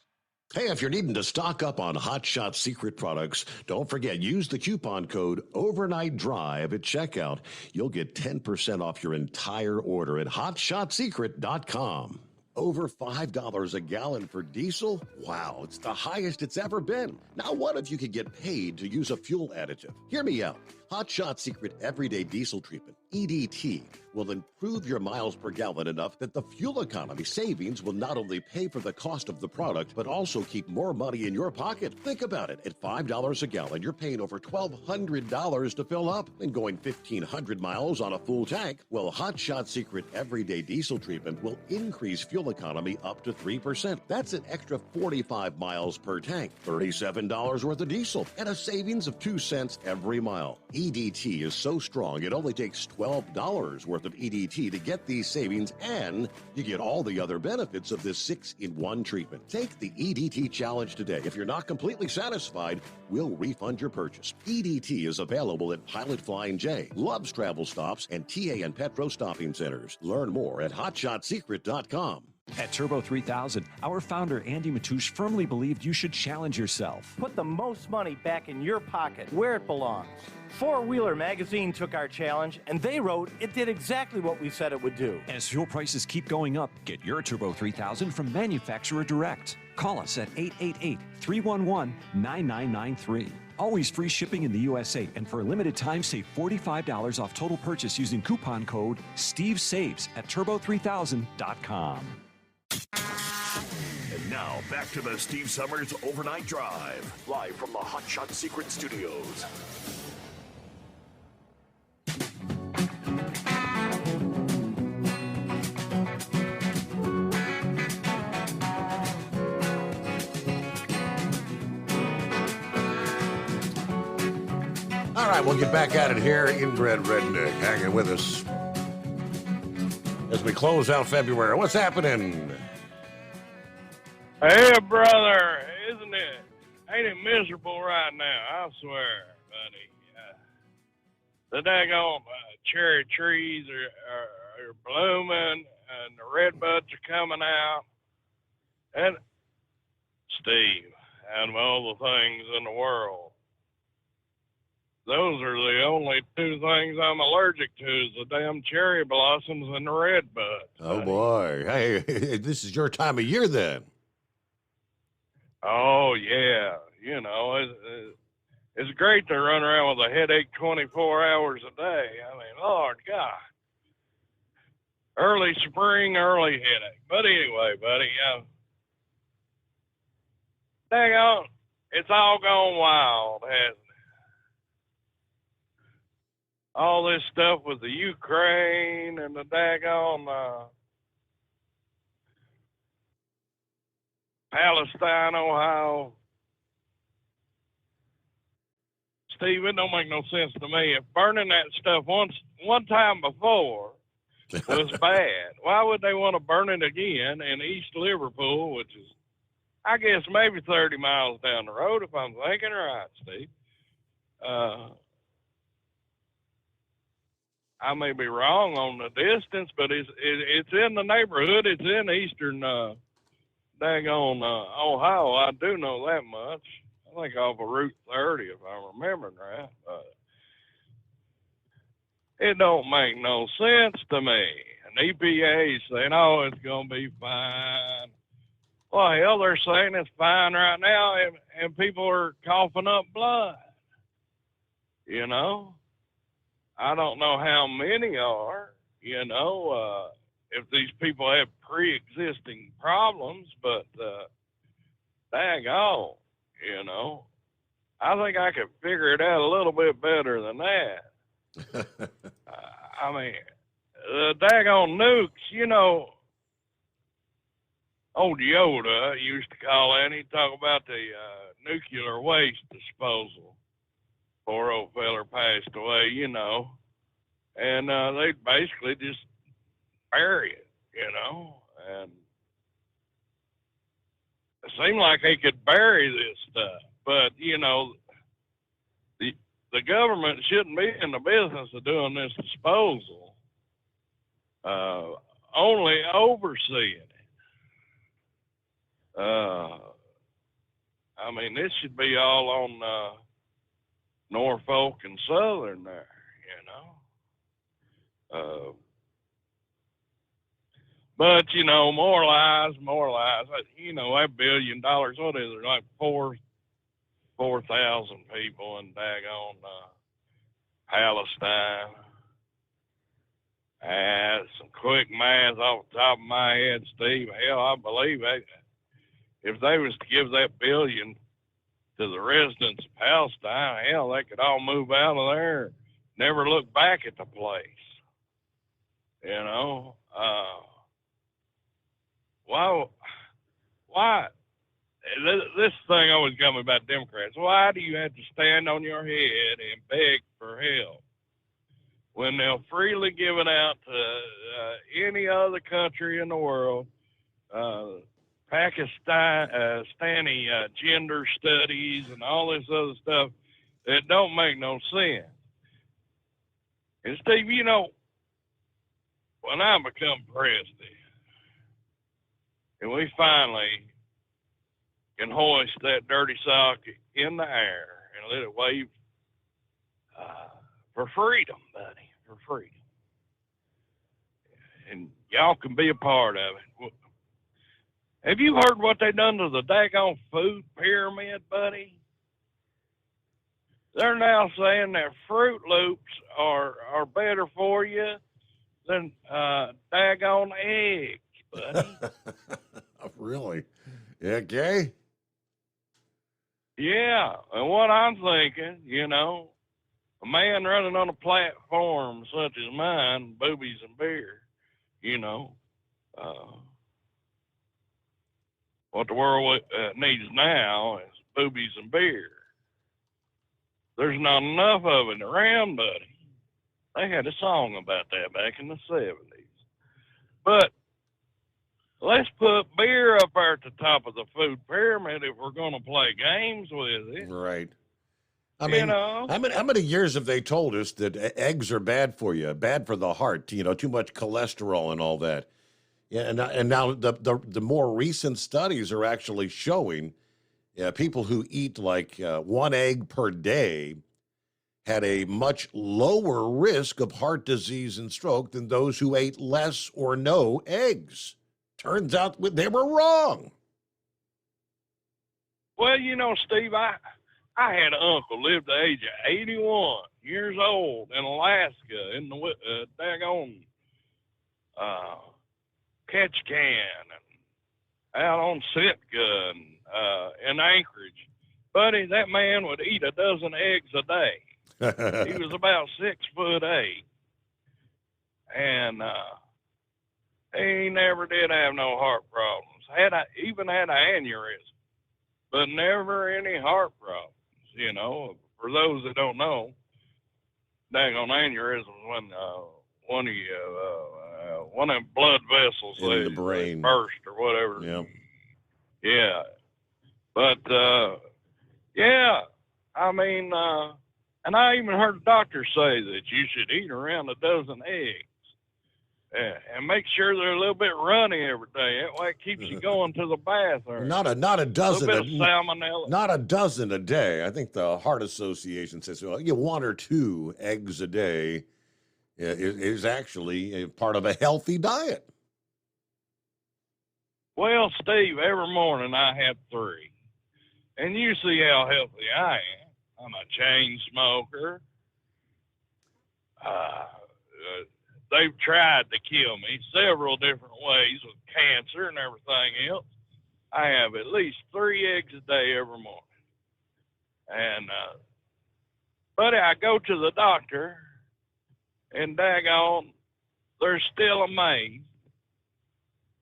Hey, if you're needing to stock up on Hot Shot Secret products, don't forget, use the coupon code Overnight Drive at checkout. You'll get 10% off your entire order at hotshotsecret.com. Over $5 a gallon for diesel? Wow, it's the highest it's ever been. Now, what if you could get paid to use a fuel additive? Hear me out. Hot Shot Secret Everyday Diesel Treatment, EDT, will improve your miles per gallon enough that the fuel economy savings will not only pay for the cost of the product, but also keep more money in your pocket. Think about it. At $5 a gallon, you're paying over $1,200 to fill up and going 1,500 miles on a full tank. Well, Hot Shot Secret Everyday Diesel Treatment will increase fuel economy up to 3%. That's an extra 45 miles per tank, $37 worth of diesel, and a savings of 2 cents every mile. EDT is so strong, it only takes $12 worth of EDT to get these savings, and you get all the other benefits of this 6-in-1 treatment. Take the EDT challenge today. If you're not completely satisfied, we'll refund your purchase. EDT is available at Pilot Flying J, Love's Travel Stops, and TA and Petro Stopping Centers. Learn more at hotshotsecret.com. At Turbo 3000, our founder Andy Matouche firmly believed you should challenge yourself. Put the most money back in your pocket, where it belongs. Four Wheeler magazine took our challenge, and they wrote it did exactly what we said it would do. As fuel prices keep going up, get your Turbo 3000 from manufacturer direct. Call us at 888-311-9993. Always free shipping in the USA, and for a limited time, save $45 off total purchase using coupon code STEVESAVES at turbo3000.com. And now, back to the Steve Summers Overnight Drive, live from the Hot Shot Secret Studios. All right, we'll get back at it here. Inbred Redneck hanging with us as we close out February. What's happening? Hey, brother, isn't it? Ain't it miserable right now? I swear, buddy. The daggone cherry trees are blooming, and the red buds are coming out. And Steve, out of all the things in the world, those are the only two things I'm allergic to is the damn cherry blossoms and the red buds. Oh, boy. Hey, this is your time of year then. Oh, yeah. You know, it's great to run around with a headache 24 hours a day. I mean, Lord God. Early spring, early headache. But anyway, buddy, dang on, It's all gone wild, hasn't it? All this stuff with the Ukraine and the daggone Palestine, Ohio. Steve, it don't make no sense to me. If burning that stuff one time before was bad, why would they want to burn it again in East Liverpool, which is, I guess, maybe 30 miles down the road, if I'm thinking right, Steve? I may be wrong on the distance, but it's in the neighborhood. It's in eastern daggone Ohio. I do know that much. I think off of Route 30, if I'm remembering right. It don't make no sense to me. And EPA saying, oh, it's going to be fine. Well, hell, they're saying it's fine right now, and people are coughing up blood. You know? I don't know how many are, you know, if these people have pre-existing problems, but daggone, you know, I think I could figure it out a little bit better than that. I mean, the daggone nukes, you know, old Yoda used to call in, he'd talk about the nuclear waste disposal. Poor old feller passed away, you know, and they basically just bury it, you know, and it seemed like they could bury this stuff, but, you know, the government shouldn't be in the business of doing this disposal, only overseeing it. I mean, this should be all on Norfolk and Southern there, you know. But, you know, more lies. You know, that $1 billion, what is it, like 4,000 people in daggone Palestine. Some quick math off the top of my head, Steve. Hell, I believe if they was to give that $1 billion to the residents of Palestine, hell, they could all move out of there and never look back at the place. You know? Why? This thing always got me about Democrats. Why do you have to stand on your head and beg for help when they'll freely give it out to any other country in the world? Pakistani gender studies and all this other stuff that don't make no sense. And Steve, you know, when I become president and we finally can hoist that dirty sock in the air and let it wave for freedom, buddy, for freedom. And y'all can be a part of it. Have you heard what they done to the daggone food pyramid, buddy? They're now saying that Fruit Loops are better for you than daggone eggs, buddy. Really? Yeah, Gay? Yeah, and what I'm thinking, you know, a man running on a platform such as mine, boobies and beer, you know, what the world needs now is boobies and beer. There's not enough of it around, buddy. They had a song about that back in the 70s. But let's put beer up there at the top of the food pyramid if we're going to play games with it. Right. I mean, you know? how many years have they told us that eggs are bad for you, bad for the heart, you know, too much cholesterol and all that? Yeah, and now the more recent studies are actually showing people who eat like 1 egg per day had a much lower risk of heart disease and stroke than those who ate less or no eggs. Turns out they were wrong. Well, you know, Steve, I had an uncle lived the age of 81 years old in Alaska in the daggone Ketchikan and out on Sitka and in Anchorage. buddy, that man would eat a dozen eggs a day. He was about 6'8", and he never did have no heart problems. Even had an aneurysm, but never any heart problems. You know, for those that don't know, daggone aneurysms when one of them blood vessels in the brain burst or whatever. Yeah. Yeah. But yeah, I mean, and I even heard a doctor say that you should eat around a dozen eggs. And make sure they're a little bit runny every day. That way it keeps you going to the bathroom. Not a dozen. A little bit of salmonella. Not a dozen a day. I think the Heart Association says, well, one or two eggs a day is actually a part of a healthy diet. Well, Steve, every morning I have 3. And you see how healthy I am. I'm a chain smoker. They've tried to kill me several different ways with cancer and everything else. I have at least 3 eggs a day every morning. And, buddy, I go to the doctor, and daggone, they're still amazed.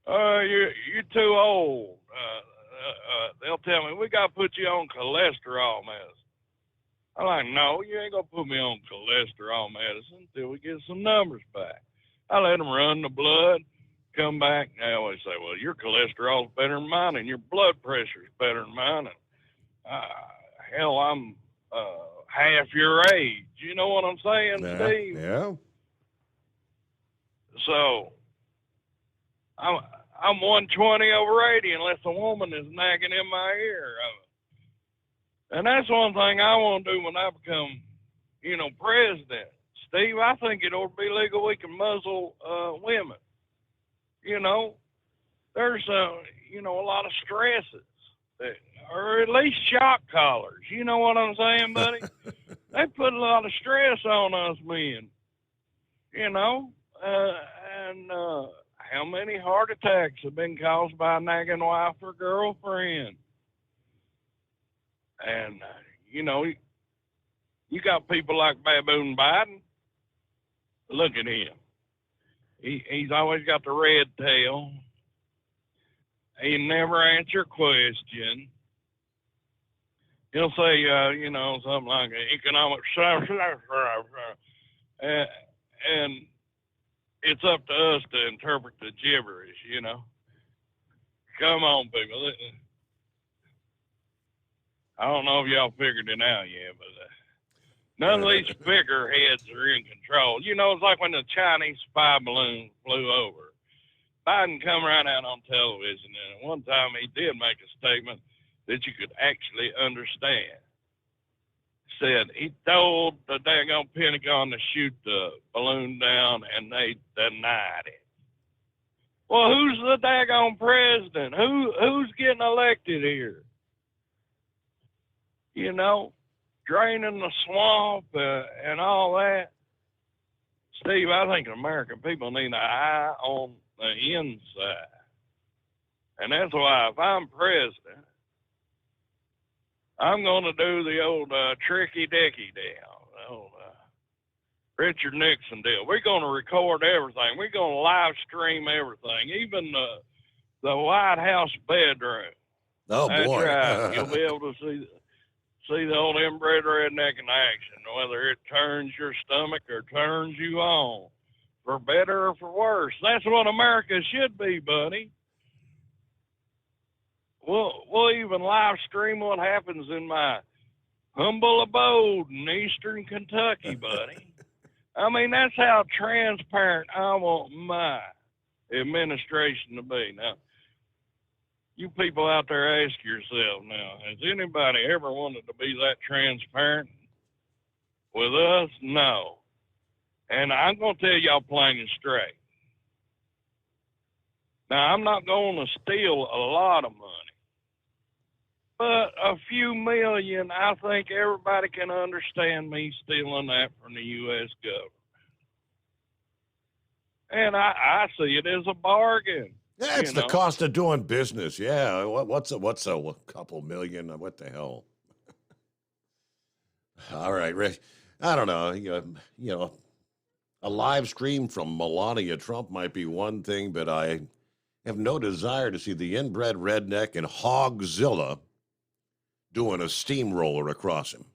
You're too old. They'll tell me, we got to put you on cholesterol medicine. I'm like, no, you ain't going to put me on cholesterol medicine until we get some numbers back. I let them run the blood, come back, and they always say, well, your cholesterol's better than mine, and your blood pressure's better than mine. And, hell, I'm half your age. You know what I'm saying, Steve? Yeah. So, I'm 120 over 80 unless a woman is nagging in my ear. And that's one thing I want to do when I become, president. Steve, I think it ought to be legal we can muzzle women. There's, a lot of stresses, or at least shock collars. You know what I'm saying, buddy? They put a lot of stress on us men, and how many heart attacks have been caused by a nagging wife or girlfriend? And, you got people like Baboon Biden. Look at him. He's always got the red tail. He never answer a question. He'll say, something like economic and it's up to us to interpret the gibberish, Come on, people. I don't know if y'all figured it out yet, but none of these figureheads are in control. It's like when the Chinese spy balloon flew over. Biden come right out on television, and one time he did make a statement that you could actually understand. Said he told the daggone Pentagon to shoot the balloon down, and they denied it. Well, who's the daggone president? Who's getting elected here? Draining the swamp and all that. Steve, I think American people need an eye on the inside. And that's why if I'm president, I'm going to do the old tricky-dicky deal, the old Richard Nixon deal. We're going to record everything. We're going to live stream everything, even the White House bedroom. Oh, that's boy. Right. You'll be able to see the old inbred redneck in action, whether it turns your stomach or turns you on, for better or for worse. That's what America should be, buddy. We'll even live stream what happens in my humble abode in eastern Kentucky, buddy. I mean, that's how transparent I want my administration to be. Now, you people out there, ask yourself now, has anybody ever wanted to be that transparent with us? No. And I'm going to tell y'all plain and straight. Now, I'm not going to steal a lot of money, but a few million, I think everybody can understand me stealing that from the U.S. government. And I see it as a bargain. Yeah, it's the cost of doing business. Yeah, what's a couple million? What the hell? All right, Rick. I don't know. A live stream from Melania Trump might be one thing, but I have no desire to see the inbred redneck and Hogzilla doing a steamroller across him,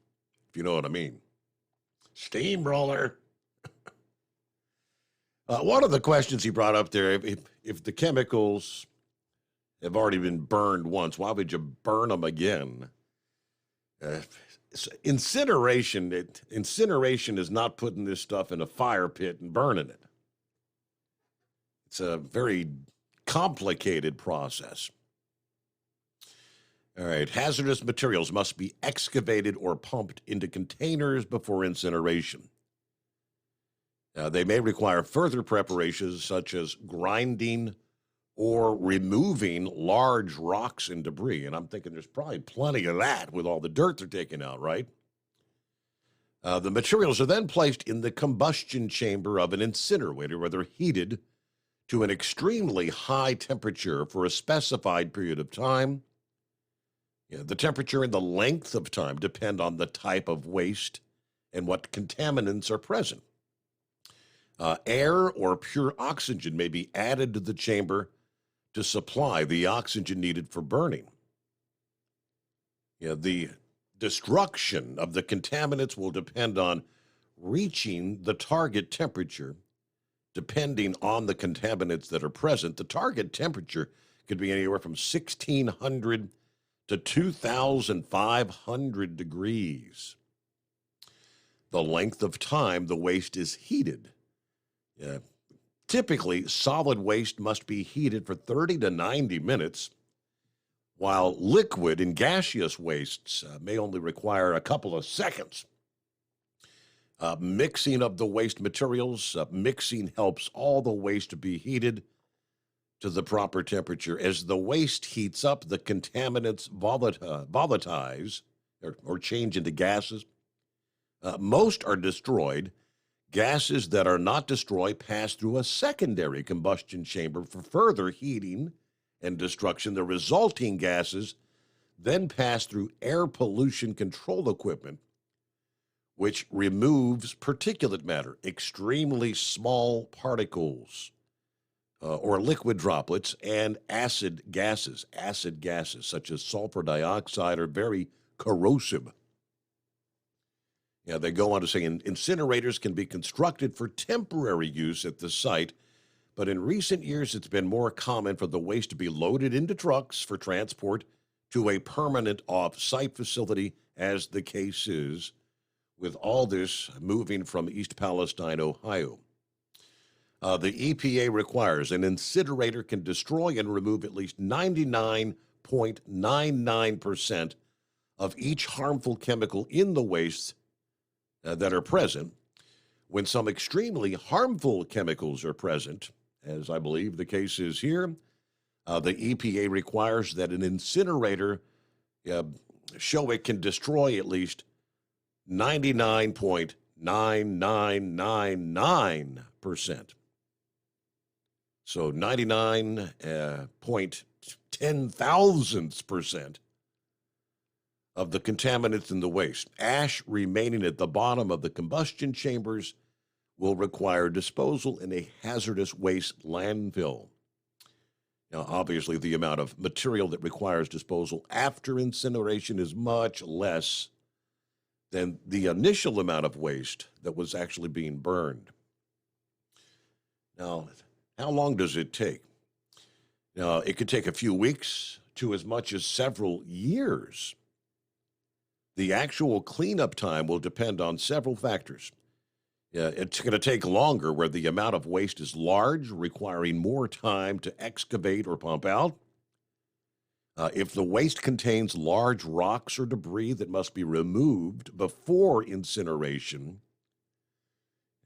if you know what I mean. Steamroller. One of the questions he brought up there, if the chemicals have already been burned once, why would you burn them again? Incineration is not putting this stuff in a fire pit and burning it. It's a very complicated process. All right, hazardous materials must be excavated or pumped into containers before incineration. They may require further preparations such as grinding or removing large rocks and debris. And I'm thinking there's probably plenty of that with all the dirt they're taking out, right? The materials are then placed in the combustion chamber of an incinerator where they're heated to an extremely high temperature for a specified period of time. The temperature and the length of time depend on the type of waste and what contaminants are present. Air or pure oxygen may be added to the chamber to supply the oxygen needed for burning. The destruction of the contaminants will depend on reaching the target temperature. Depending on the contaminants that are present, the target temperature could be anywhere from 1,600 to 2,500 degrees. The length of time the waste is heated. Typically, solid waste must be heated for 30 to 90 minutes, while liquid and gaseous wastes may only require a couple of seconds. Mixing of the waste materials. Mixing helps all the waste to be heated to the proper temperature. As the waste heats up, the contaminants volatilize or change into gases. Most are destroyed. Gases that are not destroyed pass through a secondary combustion chamber for further heating and destruction. The resulting gases then pass through air pollution control equipment, which removes particulate matter, extremely small particles, or liquid droplets, and acid gases. Acid gases, such as sulfur dioxide, are very corrosive. They go on to say incinerators can be constructed for temporary use at the site, but in recent years it's been more common for the waste to be loaded into trucks for transport to a permanent off-site facility, as the case is with all this moving from East Palestine, Ohio. The EPA requires an incinerator can destroy and remove at least 99.99% of each harmful chemical in the waste that are present. When some extremely harmful chemicals are present, as I believe the case is here, the EPA requires that an incinerator show it can destroy at least 99.9999%. So 99.10,000% of the contaminants in the waste. Ash remaining at the bottom of the combustion chambers will require disposal in a hazardous waste landfill. Now, obviously, the amount of material that requires disposal after incineration is much less than the initial amount of waste that was actually being burned. Now, how long does it take? Now, it could take a few weeks to as much as several years. The actual cleanup time will depend on several factors. It's going to take longer where the amount of waste is large, requiring more time to excavate or pump out. If the waste contains large rocks or debris that must be removed before incineration,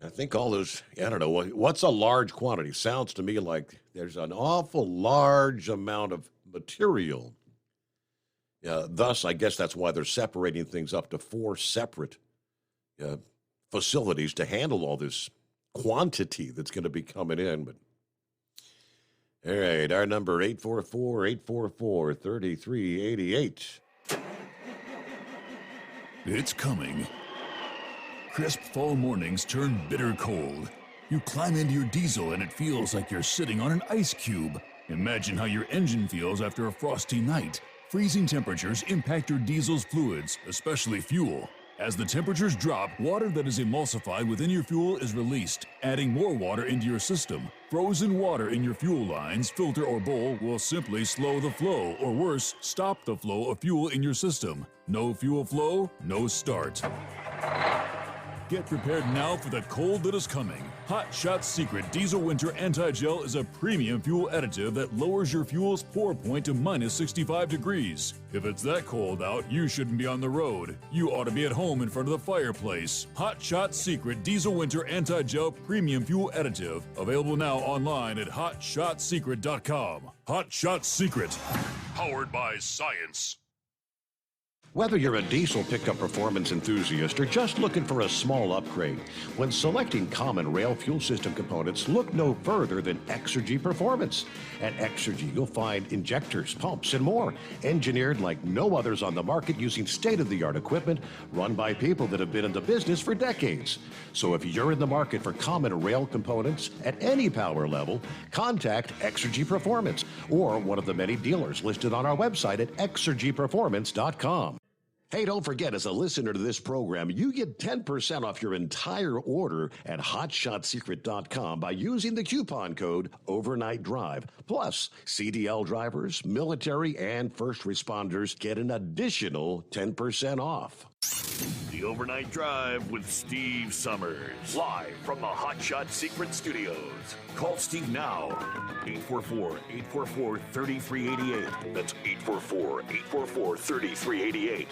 I think all those, I don't know, what's a large quantity? Sounds to me like there's an awful large amount of material. Thus, I guess that's why they're separating things up to 4 separate facilities to handle all this quantity that's going to be coming in. But all right, our number 844-844-3388. It's coming Crisp fall mornings turn bitter cold. You climb into your diesel and it feels like you're sitting on an ice cube. Imagine how your engine feels after a frosty night. Freezing temperatures impact your diesel's fluids, especially fuel. As the temperatures drop, water that is emulsified within your fuel is released, adding more water into your system. Frozen water in your fuel lines, filter, or bowl will simply slow the flow, or worse, stop the flow of fuel in your system. No fuel flow, no start. Get prepared now for the cold that is coming. Hot Shot Secret Diesel Winter Anti-Gel is a premium fuel additive that lowers your fuel's pour point to minus 65 degrees. If it's that cold out, you shouldn't be on the road. You ought to be at home in front of the fireplace. Hot Shot Secret Diesel Winter Anti-Gel Premium Fuel Additive. Available now online at hotshotsecret.com. Hot Shot Secret. Powered by science. Whether you're a diesel pickup performance enthusiast or just looking for a small upgrade, when selecting common rail fuel system components, look no further than Exergy Performance. At Exergy, you'll find injectors, pumps, and more, engineered like no others on the market using state-of-the-art equipment run by people that have been in the business for decades. So if you're in the market for common rail components at any power level, contact Exergy Performance or one of the many dealers listed on our website at exergyperformance.com. Hey, don't forget, as a listener to this program, you get 10% off your entire order at hotshotsecret.com by using the coupon code Overnight Drive. Plus, CDL drivers, military, and first responders get an additional 10% off. The Overnight Drive with Steve Summers. Live from the Hot Shot Secret Studios. Call Steve now. 844-844-3388. That's 844-844-3388.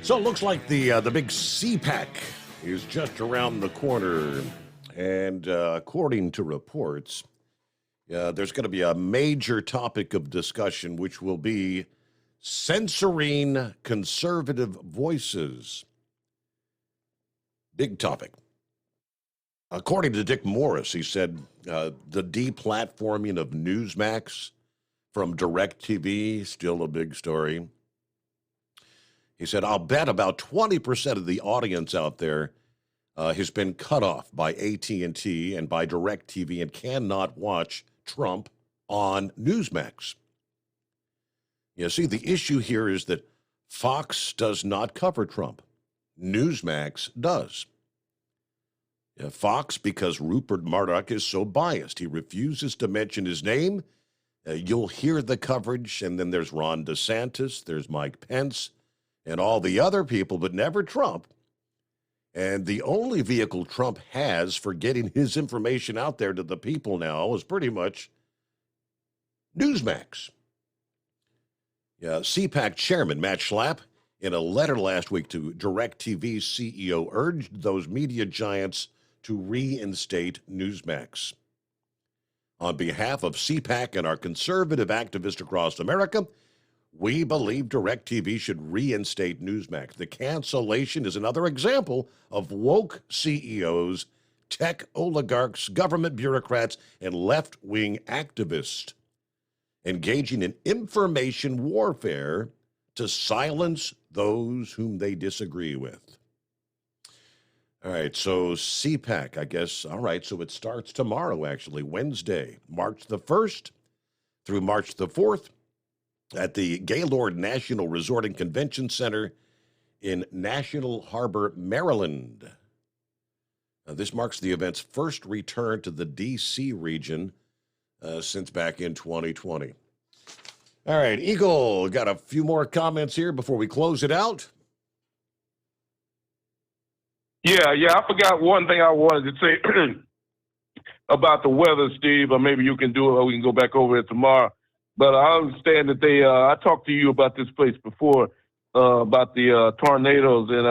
So it looks like the big CPAC is just around the corner. And according to reports, there's going to be a major topic of discussion, which will be censoring conservative voices. Big topic. According to Dick Morris, he said the deplatforming of Newsmax from DirecTV, still a big story. He said, I'll bet about 20% of the audience out there has been cut off by AT&T and by DirecTV and cannot watch Trump on Newsmax. You see, the issue here is that Fox does not cover Trump. Newsmax does. Fox, because Rupert Murdoch is so biased, he refuses to mention his name. You'll hear the coverage, and then there's Ron DeSantis, there's Mike Pence, and all the other people, but never Trump. And the only vehicle Trump has for getting his information out there to the people now is pretty much Newsmax. CPAC chairman Matt Schlapp, in a letter last week to DirecTV's CEO, urged those media giants to reinstate Newsmax. On behalf of CPAC and our conservative activists across America, we believe DirecTV should reinstate Newsmax. The cancellation is another example of woke CEOs, tech oligarchs, government bureaucrats, and left-wing activists engaging in information warfare to silence those whom they disagree with. All right, so CPAC, I guess. All right, so it starts tomorrow, actually, Wednesday, March the 1st through March the 4th. At the Gaylord National Resort and Convention Center in National Harbor, Maryland. This marks the event's first return to the D.C. region since back in 2020. All right, Eagle, got a few more comments here before we close it out. Yeah, I forgot one thing I wanted to say about the weather, Steve, or maybe you can do it or we can go back over it tomorrow. But I understand that I talked to you about this place before, about the tornadoes, and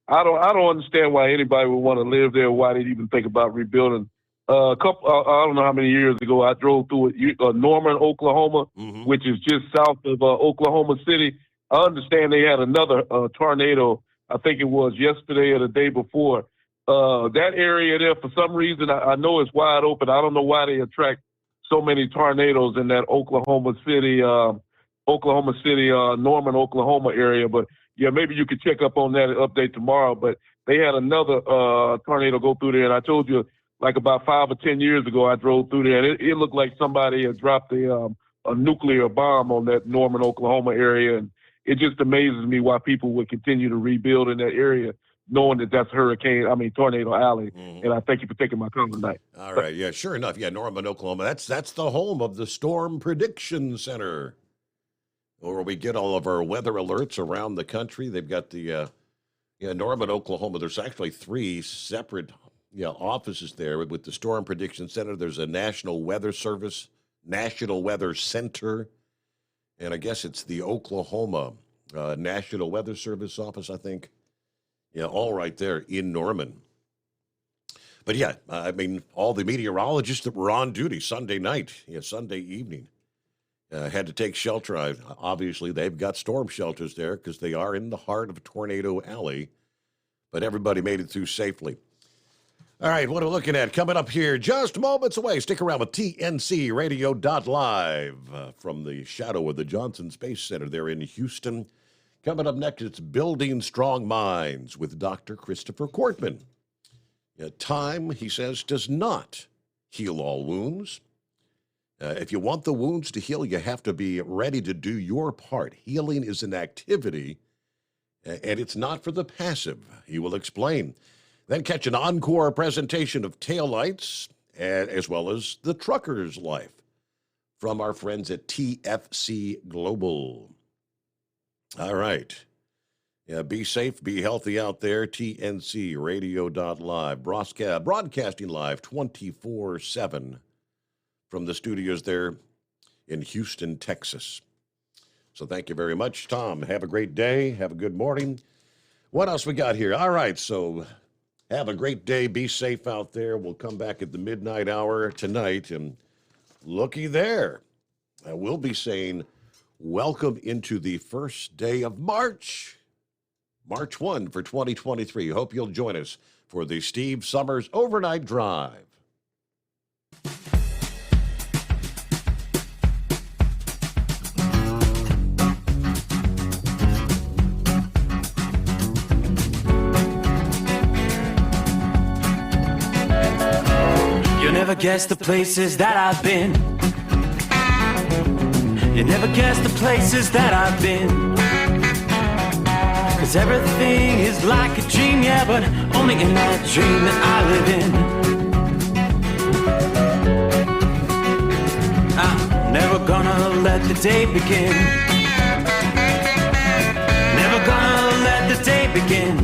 I don't understand why anybody would want to live there, why they'd even think about rebuilding. I don't know how many years ago, I drove through Norman, Oklahoma, which is just south of Oklahoma City. I understand they had another tornado, I think it was yesterday or the day before. That area there, for some reason, I know it's wide open. I don't know why they attract so many tornadoes in that Oklahoma City, Norman, Oklahoma area. But yeah, maybe you could check up on that update tomorrow. But they had another tornado go through there, and I told you, like about 5 or 10 years ago, I drove through there, and it looked like somebody had dropped a nuclear bomb on that Norman, Oklahoma area, and it just amazes me why people would continue to rebuild in that area, knowing that that's Tornado Alley. Mhm. And I thank you for taking my call tonight. All right, yeah, sure enough. Yeah, Norman, Oklahoma. That's the home of the Storm Prediction Center, where we get all of our weather alerts around the country. They've got the Norman, Oklahoma. There's actually 3 separate offices there with the Storm Prediction Center. There's a National Weather Service, National Weather Center, and I guess it's the Oklahoma National Weather Service office, I think. Yeah, all right there in Norman. But yeah, all the meteorologists that were on duty Sunday night, Sunday evening, had to take shelter. Obviously, they've got storm shelters there because they are in the heart of Tornado Alley, but everybody made it through safely. All right, what are we looking at? Coming up here just moments away. Stick around with TNC Radio.live from the shadow of the Johnson Space Center there in Houston. Coming up next, it's Building Strong Minds with Dr. Christopher Kortman. Time, he says, does not heal all wounds. If you want the wounds to heal, you have to be ready to do your part. Healing is an activity, and it's not for the passive. He will explain. Then catch an encore presentation of taillights, as well as the trucker's life from our friends at TFC Global. All right. Yeah, be safe, be healthy out there. TNC Radio.live, broadcasting live 24/7 from the studios there in Houston, Texas. So thank you very much, Tom. Have a great day. Have a good morning. What else we got here? All right, so have a great day. Be safe out there. We'll come back at the midnight hour tonight, and looky there. We'll be saying welcome into the first day of March. March 1 for 2023. Hope you'll join us for the Steve Summers Overnight Drive. You'll never guess the places that I've been. You never guess the places that I've been. 'Cause everything is like a dream, yeah, but only in that dream that I live in. I'm never gonna let the day begin. Never gonna let the day begin.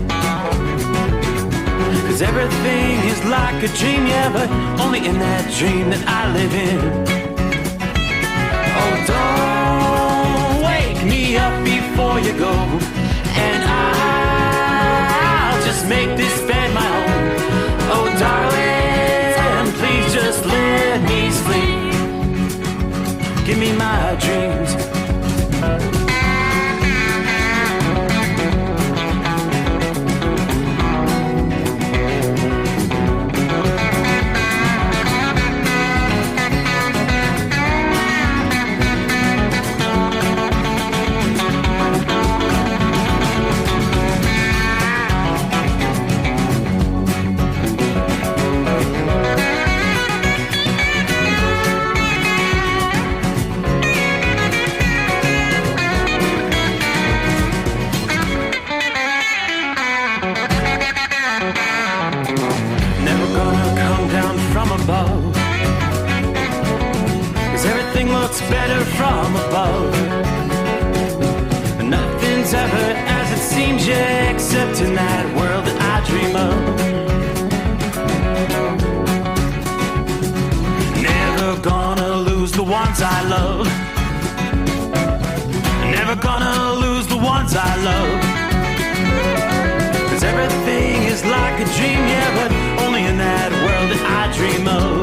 'Cause everything is like a dream, yeah, but only in that dream that I live in. Oh, don't wake me up before you go, and I'll just make this bed my home. Oh, darling, please just let me sleep. Give me my dreams. Better from above. Nothing's ever as it seems, yeah, except in that world that I dream of. Never gonna lose the ones I love. Never gonna lose the ones I love. 'Cause everything is like a dream, yeah, but only in that world that I dream of.